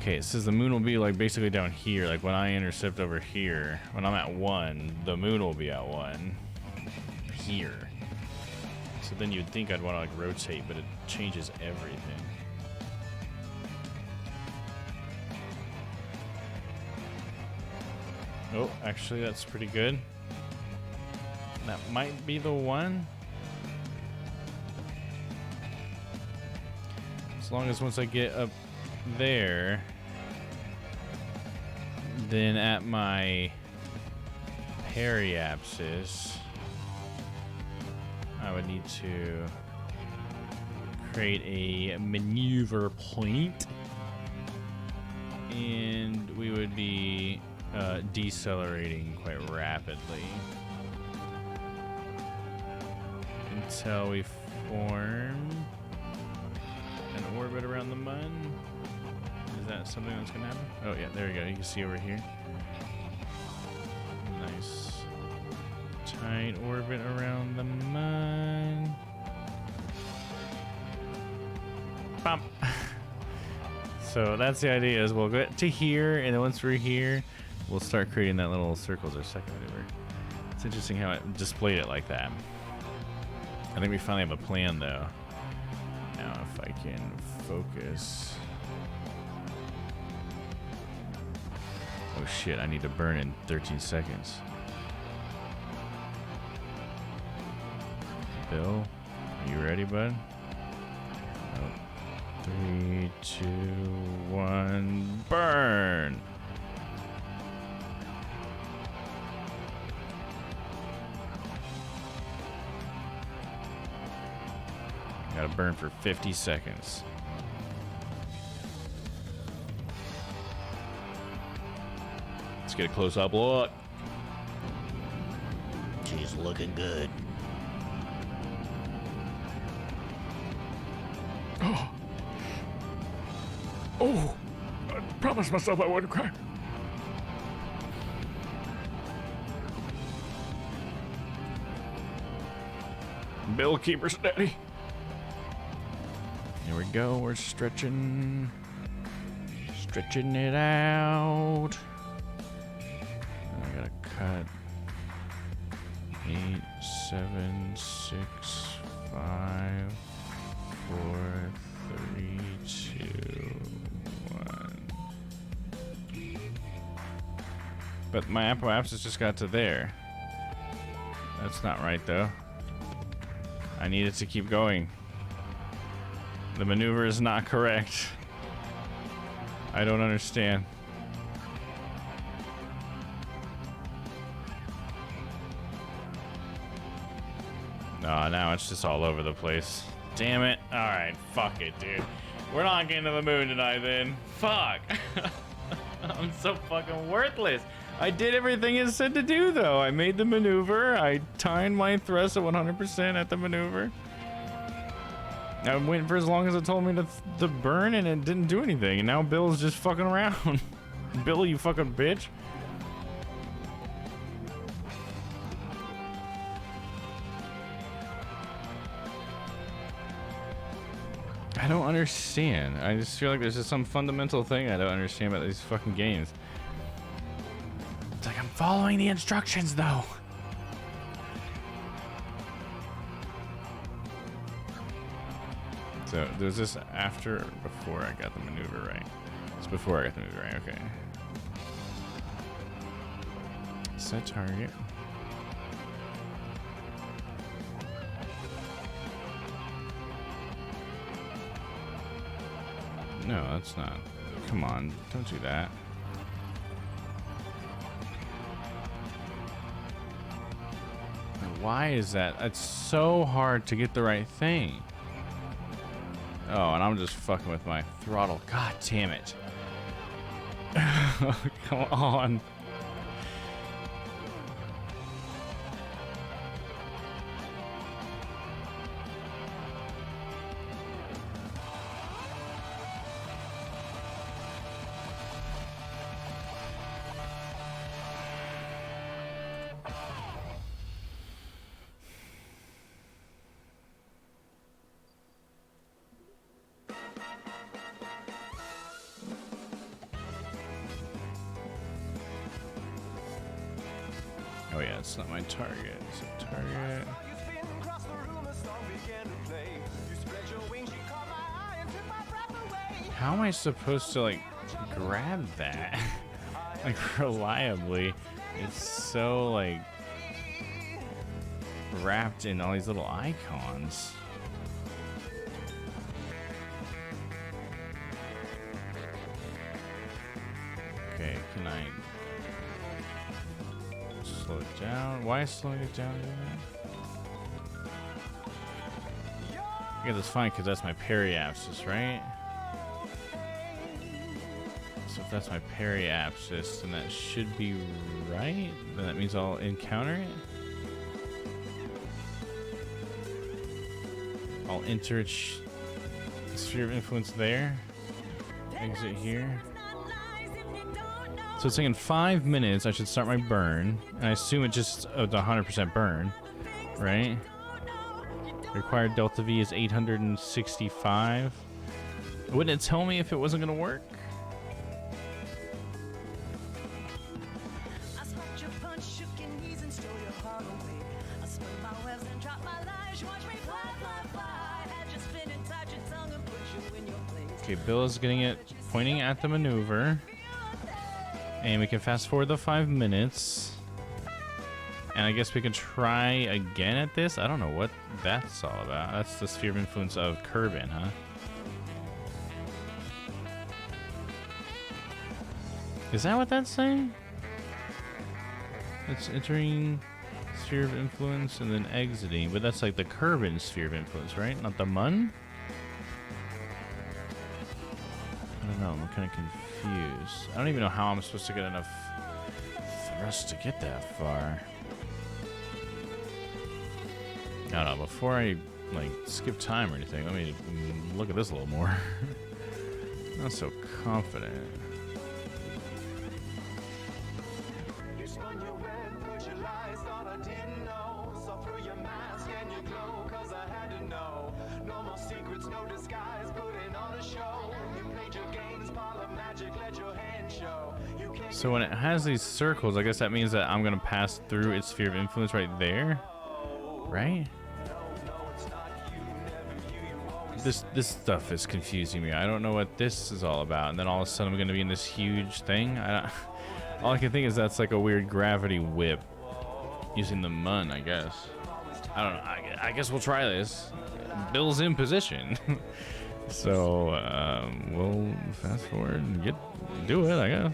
Okay, it says the moon will be like basically down here. Like when I intercept over here, when I'm at 1, the moon will be at 1 here. So then you'd think I'd want to like rotate, but it changes everything. Oh, actually, that's pretty good. That might be the one. As long as once I get up there, then at my periapsis, I would need to create a maneuver point, and we would be decelerating quite rapidly until we form an orbit around the mun. Is that something that's gonna happen? Oh yeah, there we go. You can see over here. Nice tight orbit around the mun. Bump. So that's the idea, is we'll get to here, and then once we're here, we'll start creating that little circles or second maneuver. It's interesting how it displayed it like that. I think we finally have a plan, though. Now, if I can focus. Oh shit, I need to burn in 13 seconds. Bill, are you ready, bud? Oh. 3, 2, 1, burn! Gotta burn for 50 seconds. Let's get a close-up look. She's looking good. Oh, I promised myself I wouldn't cry. Bill, keep her steady. Here we go, we're stretching it out. I gotta cut 8, 7, 6, 5, 4, 3, 2, 1. But my Apple Apps has just got to there. That's not right though. I need it to keep going. The maneuver is not correct. I don't understand. Oh, now it's just all over the place. Damn it. Alright, fuck it, dude. We're not getting to the moon tonight then. Fuck. I'm so fucking worthless. I did everything it said to do, though. I made the maneuver. I timed my thrust at 100% at the maneuver. I went for as long as it told me to burn, and it didn't do anything. And now Bill's just fucking around. Bill, you fucking bitch. I don't understand. I just feel like there's just some fundamental thing I don't understand about these fucking games. It's like I'm following the instructions though. So there's this after or before I got the maneuver right? It's before I got the maneuver right, okay. Set target. No, that's not. Come on, don't do that. Why is that? It's so hard to get the right thing. Oh, and I'm just fucking with my throttle. God damn it. Come on. Oh yeah, it's not my target. It's a target. How am I supposed to like grab that like reliably? It's so like wrapped in all these little icons. Okay, can I slow it down? Why is slowing it down doing that? Yeah, that's fine because that's my periapsis, right? So if that's my periapsis, then that should be right. Then that means I'll encounter it. I'll enter its sphere of influence there. Exit here. So it's saying in 5 minutes I should start my burn, and I assume it just the 100% burn, right? Required delta V is 865. Wouldn't it tell me if it wasn't gonna work? Okay, Bill is getting it, pointing at the maneuver. And we can fast forward the 5 minutes. And I guess we can try again at this. I don't know what that's all about. That's the sphere of influence of Kerbal, huh? Is that what that's saying? It's entering sphere of influence and then exiting. But that's like the Kerbal sphere of influence, right? Not the Mun? I don't know, I'm kind of confused. I don't even know how I'm supposed to get enough thrust to get that far. I don't know, before I like skip time or anything, let me look at this a little more. Not so confident. So when it has these circles, I guess that means that I'm gonna pass through its sphere of influence right there, right? This stuff is confusing me. I don't know what this is all about, and then all of a sudden I'm gonna be in this huge thing. All I can think is that's like a weird gravity whip using the Mun, I guess. I don't know. I guess we'll try this. Bill's in position, so we'll fast forward and do it, I guess.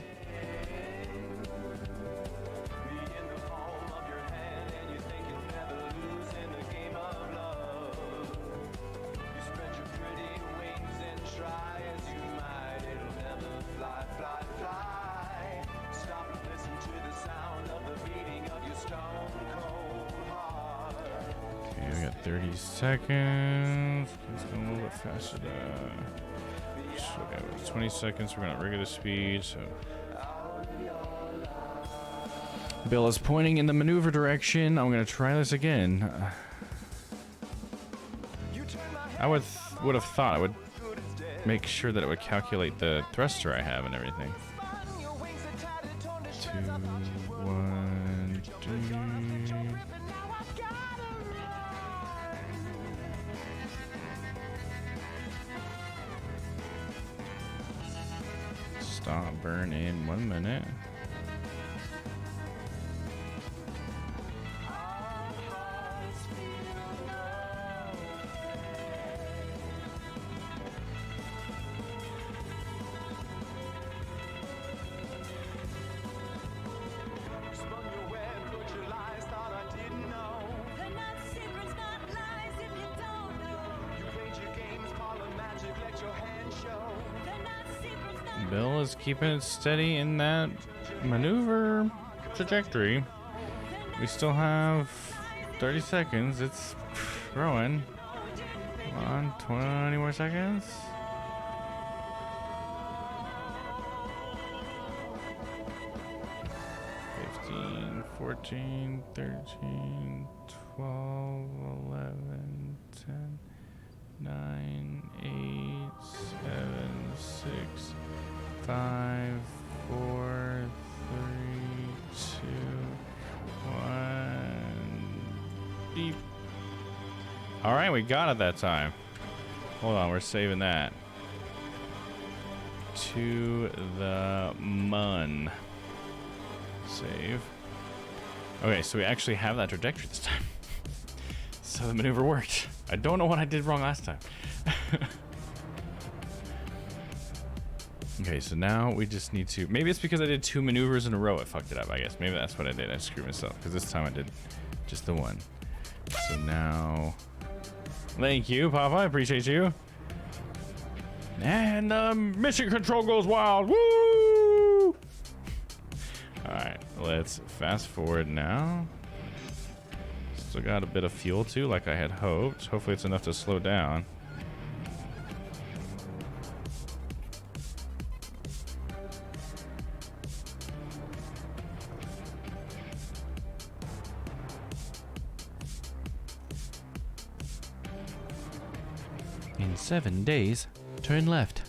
Okay, we got 30 seconds. Let's go a little bit faster. Okay, 20 seconds. We're going at regular speed. So Bill is pointing in the maneuver direction. I'm going to try this again. I would have thought I would make sure that it would calculate the thruster I have and everything. 2, 1, 2. Stop burn in 1 minute. Bill is keeping it steady in that maneuver trajectory. We still have 30 seconds. It's growing. Come on, 20 more seconds. $15, $14, $13, $12, $11, $10, $9, $8, $7, $6, 5, 4, 3, 2, 1. Beep. All right, we got it that time. Hold on, we're saving that. To the mun. Save. Okay, so we actually have that trajectory this time. So the maneuver worked. I don't know what I did wrong last time. Okay, so now we just need to... Maybe it's because I did 2 maneuvers in a row. I fucked it up, I guess. Maybe that's what I did. I screwed myself. Because this time I did just the one. So now... Thank you, Papa. I appreciate you. And mission control goes wild. Woo! Alright, let's fast forward now. Still got a bit of fuel too, like I had hoped. Hopefully it's enough to slow down. In 7 days, turn left.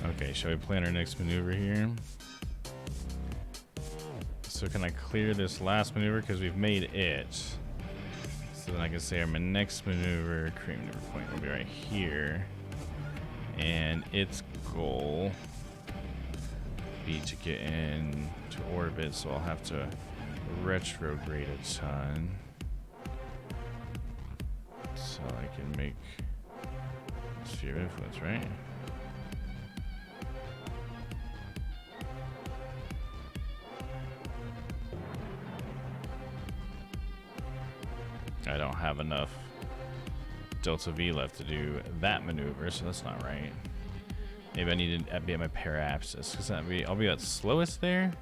Okay, shall we plan our next maneuver here? So can I clear this last maneuver because we've made it? So then I can say our next maneuver, create maneuver point, will be right here. And its goal be to get in to orbit, so I'll have to retrograde a ton. So I can make sphere of influence, right? I don't have enough delta V left to do that maneuver, so that's not right. Maybe I need to be at my paraapsis, because I'll be at slowest there?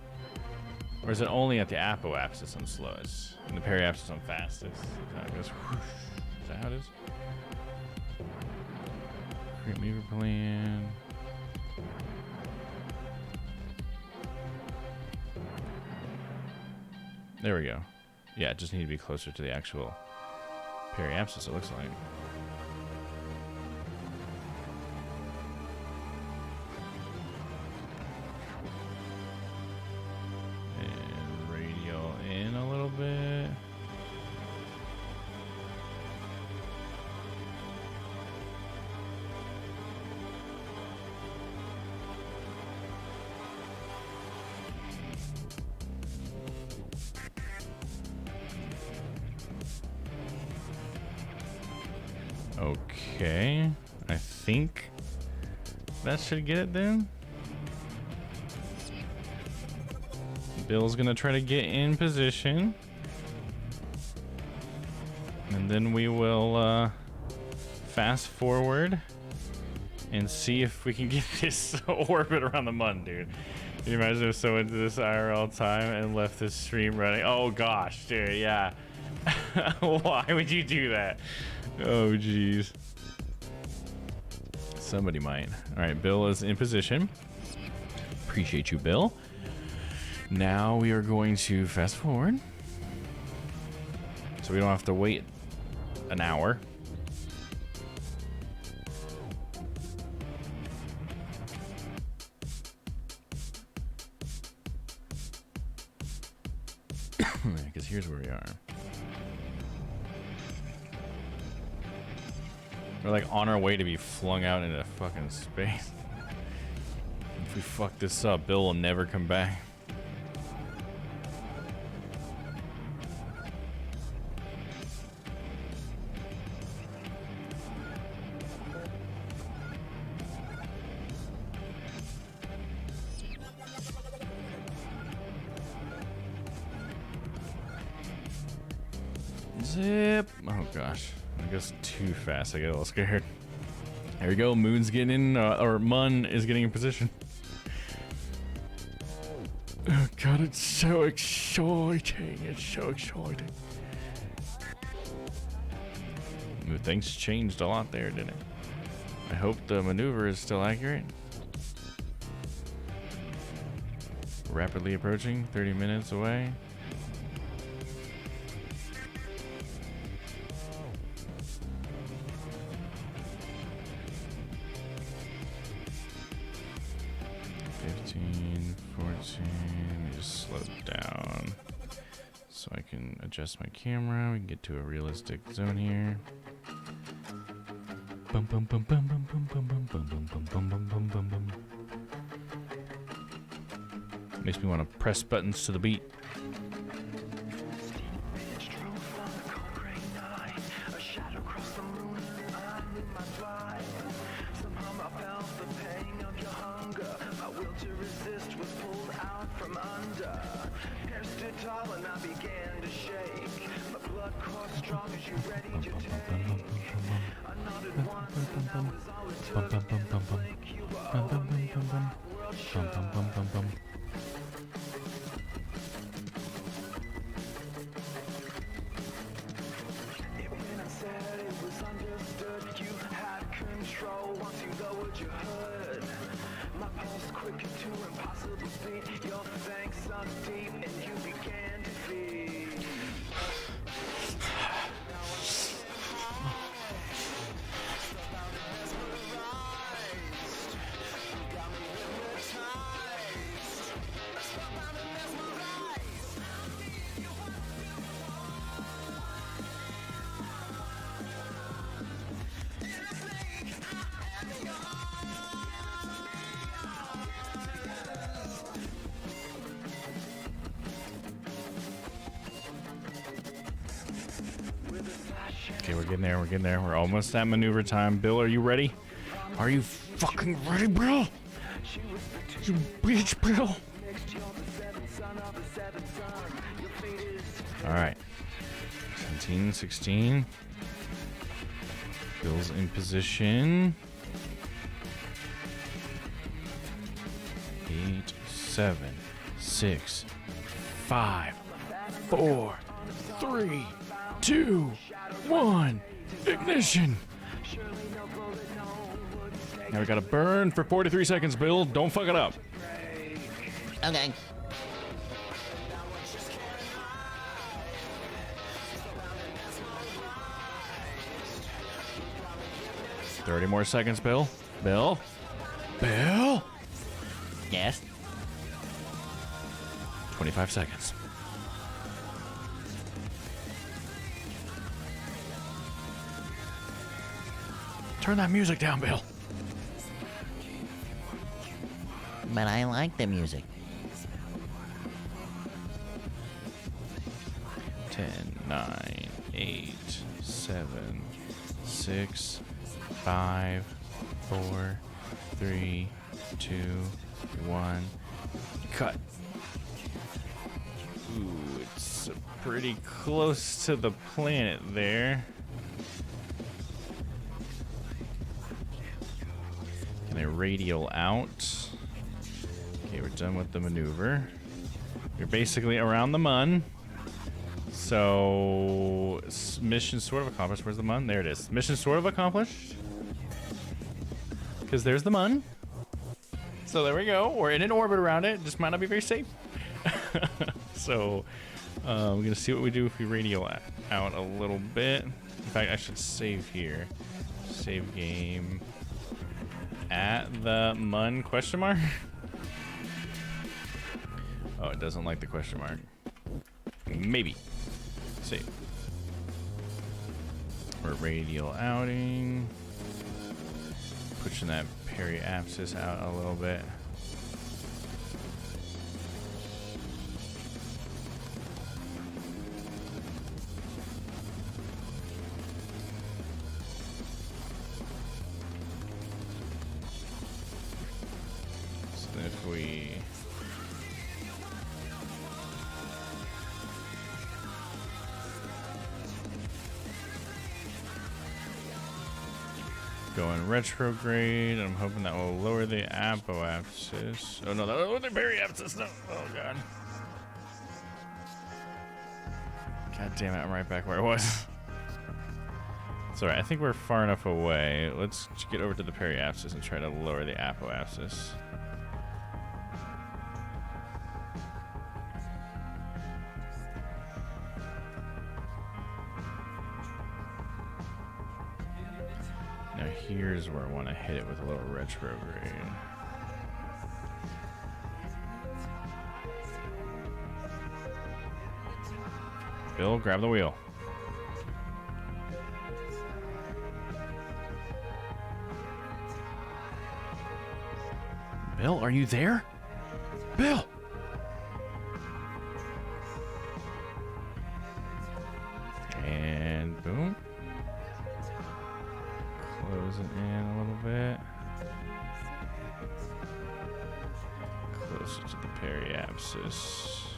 Or is it only at the apoapsis I'm slowest? And the periapsis I'm fastest? It goes whoosh. Is that how it is? Create maneuver plan. There we go. Yeah, it just need to be closer to the actual periapsis, it looks like. And radial in a little bit. Okay, I think that should get it then. Bill's gonna try to get in position. And then we will fast forward and see if we can get this orbit around the mun, dude. Can you imagine if someone did this IRL time and left this stream running? Oh gosh, dude, yeah. Why would you do that? Oh, jeez. Somebody might. All right, Bill is in position. Appreciate you, Bill. Now we are going to fast forward. So we don't have to wait an hour. Because here's where we are. We're like on our way to be flung out into fucking space. If we fuck this up, Bill will never come back. Zip. Oh gosh. I guess too fast. I get a little scared. There we go. Moon's getting in, or Mun is getting in position. Oh god, it's so exciting. It's so exciting. Ooh, things changed a lot there, didn't it? I hope the maneuver is still accurate. Rapidly approaching, 30 minutes away. Just slow down so I can adjust my camera. We can get to a realistic zone here. Bum bum bum bum bum bum bum bum bum bum bum bum bum bum bum. Makes me want to press buttons to the beat. Okay, we're getting there, we're getting there. We're almost at maneuver time. Bill, are you ready? Are you fucking ready, Bill? You bitch, Bill. Alright. 17, 16. Bill's in position. 8, 7, 6, 5, 4, 3, 2, 1. Ignition. Now we gotta burn for 43 seconds, Bill. Don't fuck it up. Okay. $30 more seconds, Bill. Bill? Bill? Yes? 25 seconds. Turn that music down, Bill. But I like the music. 10, 9, 8, 7, 6, 5, 4, 3, 2, 1. Cut. Ooh, it's pretty close to the planet there. Can I radial out? Okay, we're done with the maneuver. We're basically around the Mun. So, mission sort of accomplished. Where's the mun? There it is. Mission sort of accomplished. Because there's the mun. So there we go. We're in an orbit around it. Just might not be very safe. So, we're going to see what we do if we radio out a little bit. In fact, I should save here. Save game. At the mun question mark? Oh, it doesn't like the question mark. Maybe. Save. We're radial outing. Pushing that periapsis out a little bit. So if we go in retrograde, I'm hoping that will lower the apoapsis. Oh no, that will lower the periapsis. No. Oh god. God damn it, I'm right back where I was. It's alright, I think we're far enough away. Let's get over to the periapsis and try to lower the apoapsis. Now here's where I want to hit it with a little retrograde. Bill, grab the wheel. Bill, are you there? Bill! And boom. Close it in a little bit. Closer to the periapsis.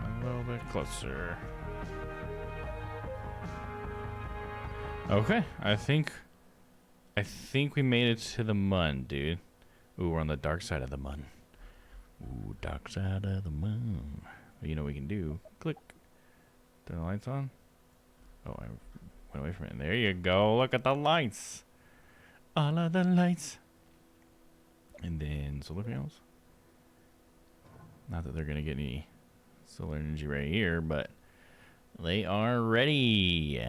A little bit closer. Okay, I think we made it to the mun, dude. Ooh, we're on the dark side of the mun. Ooh, dark side of the mun. Well, you know what we can do? Click. Turn the lights on. Oh, I went away from it. There you go. Look at the lights. All of the lights. And then solar panels. Not that they're going to get any solar energy right here, but they are ready.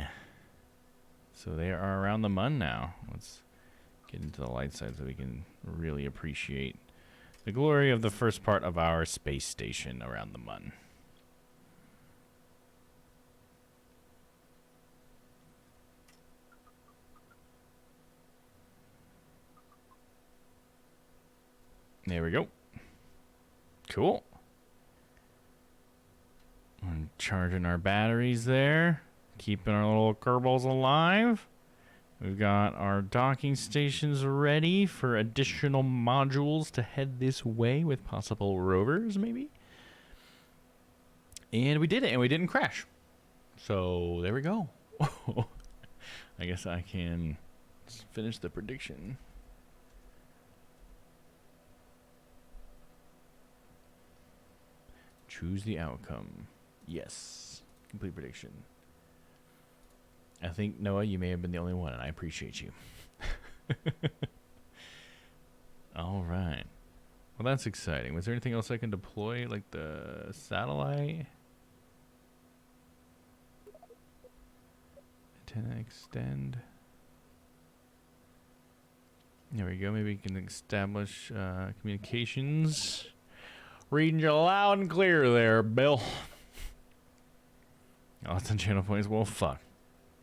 So they are around the mun now. Let's get into the light side so we can really appreciate the glory of the first part of our space station around the mun. There we go. Cool. We're charging our batteries there. Keeping our little Kerbals alive. We've got our docking stations ready for additional modules to head this way with possible rovers, maybe. And we did it, and we didn't crash. So there we go. I guess I can finish the prediction. Choose the outcome. Yes. Complete prediction. I think, Noah, you may have been the only one, and I appreciate you. All right. Well, that's exciting. Was there anything else I can deploy, like the satellite? Antenna extend. There we go. Maybe we can establish communications. Reading you loud and clear there, Bill. Oh, it's on channel points. Well, fuck.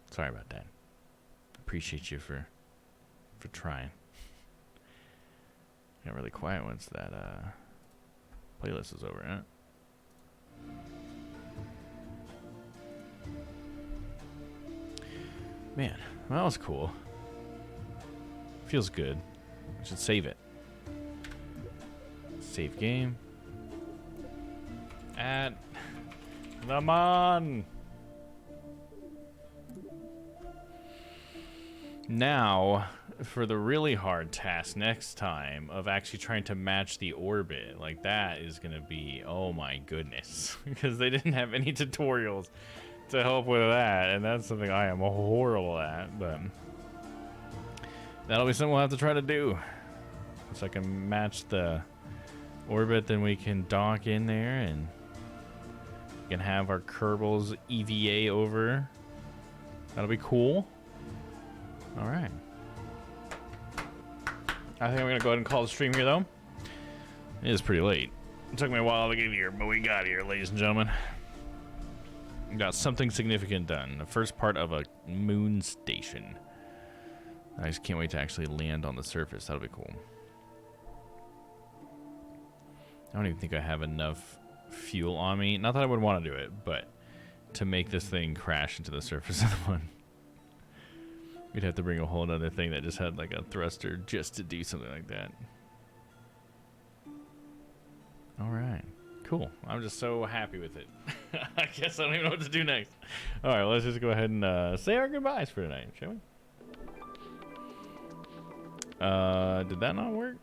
Sorry about that. Appreciate you for trying. Got really quiet once that playlist is over, huh? Man, well, that was cool. Feels good. I should save it. Save game. At the mun. Now, for the really hard task next time of actually trying to match the orbit, like that is gonna be, oh my goodness, because they didn't have any tutorials to help with that, and that's something I am horrible at, but that'll be something we'll have to try to do. So I can match the orbit, then we can dock in there and we can have our Kerbal's EVA over. That'll be cool. All right. I think I'm gonna go ahead and call the stream here, though. It is pretty late. It took me a while to get here, but we got here, ladies and gentlemen. We got something significant done. The first part of a moon station. I just can't wait to actually land on the surface. That'll be cool. I don't even think I have enough fuel on me. Not that I would want to do it, but to make this thing crash into the surface of the moon. We'd have to bring a whole other thing that just had like a thruster just to do something like that. All right, cool. I'm just so happy with it. I guess I don't even know what to do next. All right, let's just go ahead and say our goodbyes for tonight, shall we? Did that not work?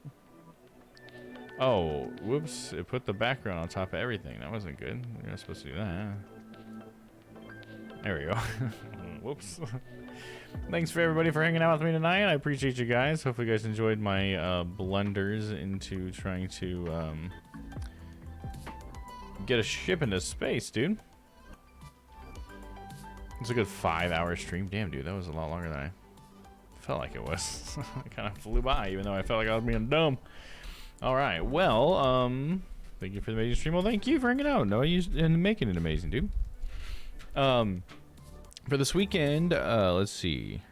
Oh, whoops. It put the background on top of everything. That wasn't good. You're not supposed to do that. There we go. Whoops. Thanks for everybody for hanging out with me tonight. I appreciate you guys. Hopefully you guys enjoyed my blunders into trying to get a ship into space, dude. It's a good 5-hour stream. Damn, dude, that was a lot longer than I felt like it was. It kind of flew by, even though I felt like I was being dumb. All right, well, thank you for the amazing stream. Well, thank you for hanging out. No, and making it amazing, dude. For this weekend, let's see.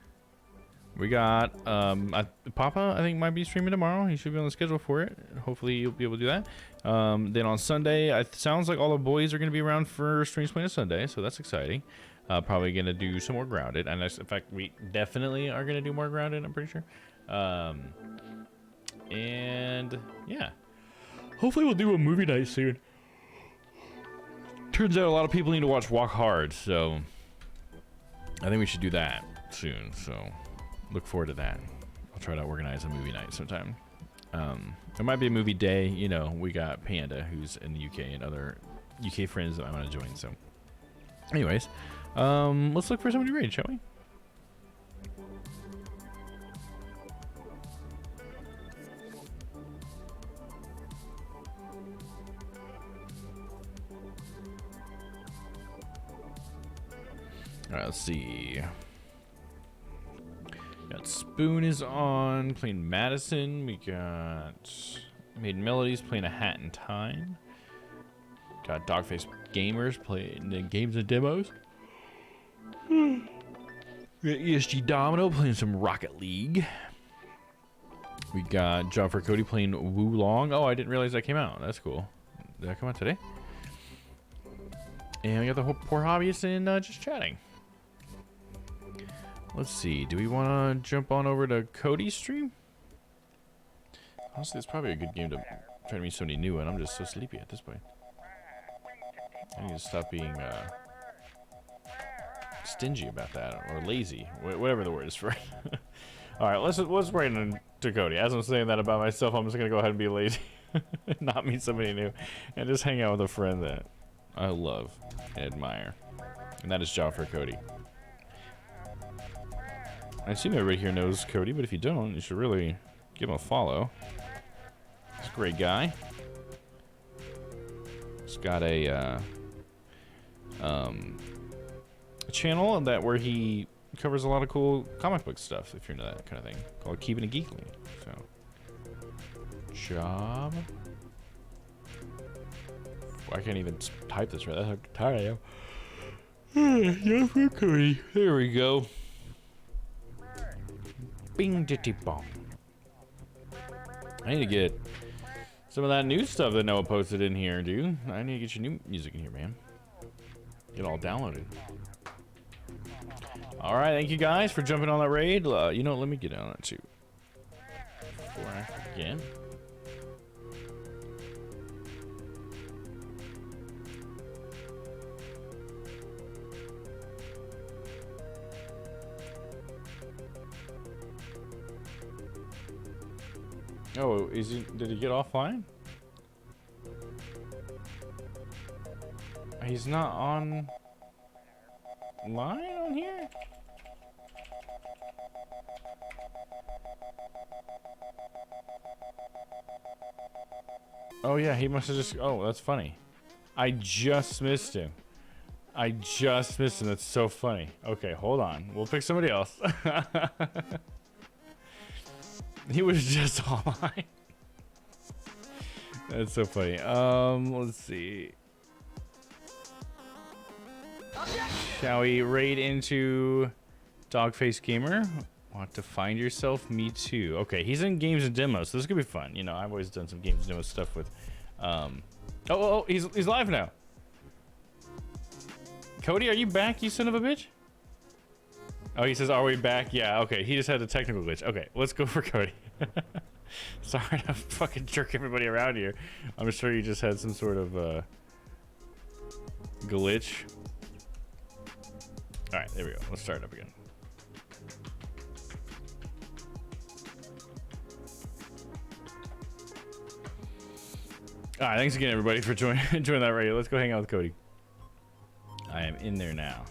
We got Papa, I think, might be streaming tomorrow. He should be on the schedule for it. Hopefully you'll be able to do that. Then on Sunday, it sounds like all the boys are going to be around for Stream Explain Sunday, so that's exciting. Probably going to do some more Grounded. And in fact, we definitely are going to do more Grounded, I'm pretty sure. And yeah, hopefully we'll do a movie night soon. Turns out a lot of people need to watch Walk Hard, so I think we should do that soon. So look forward to that. I'll try to organize a movie night sometime. It might be a movie day. You know, we got Panda, who's in the UK, and other UK friends that I want to join. So anyways, let's look for somebody to raid, shall we? All right, let's see. Got Spoon is on, playing Madison. We got Maiden Melodies playing A Hat in Time. Got Dogface Gamers playing the games and demos. We got ESG Domino playing some Rocket League. We got Job for Cody playing Wulong. Oh, I didn't realize that came out. That's cool. Did that come out today? And we got the poor hobbyists in just chatting. Let's see. Do we want to jump on over to Cody's stream? Honestly, it's probably a good game to try to meet somebody new, and I'm just so sleepy at this point. I need to stop being stingy about that, or lazy, whatever the word is for it. All right, let's wait to Cody. As I'm saying that about myself, I'm just gonna go ahead and be lazy, not meet somebody new, and just hang out with a friend that I love and admire, and that is Job for Cody. I assume everybody here knows Cody, but if you don't, you should really give him a follow. He's a great guy. He's got a channel where he covers a lot of cool comic book stuff, if you're into that kind of thing, called Keeping It Geekly. So, Job. I can't even type this right. That's how tired I am. Job for Cody. There we go. Bing ditty bong. I need to get some of that new stuff that Noah posted in here, dude. I need to get your new music in here, man. Get it all downloaded. All right, thank you guys for jumping on that raid. You know, let me get on it too. Before I forget. Oh, did he get offline? He's not on line on here? Oh yeah, he must have just, oh, that's funny. I just missed him. That's so funny. Okay, hold on. We'll pick somebody else. He was just online. That's so funny. Let's see. Shall we raid into Dogface Gamer? Want to find yourself? Me too. Okay, he's in games and demos, so this could be fun. You know, I've always done some games and demo stuff with. Oh, he's live now. Cody, are you back? You son of a bitch. Oh, he says, "Are we back?" Yeah. Okay, he just had a technical glitch. Okay, let's go for Cody. Sorry to fucking jerk everybody around here. I'm sure you just had some sort of glitch. All right, there we go. Let's start up again. All right, thanks again, everybody, for joining that radio. Let's go hang out with Cody. I am in there now.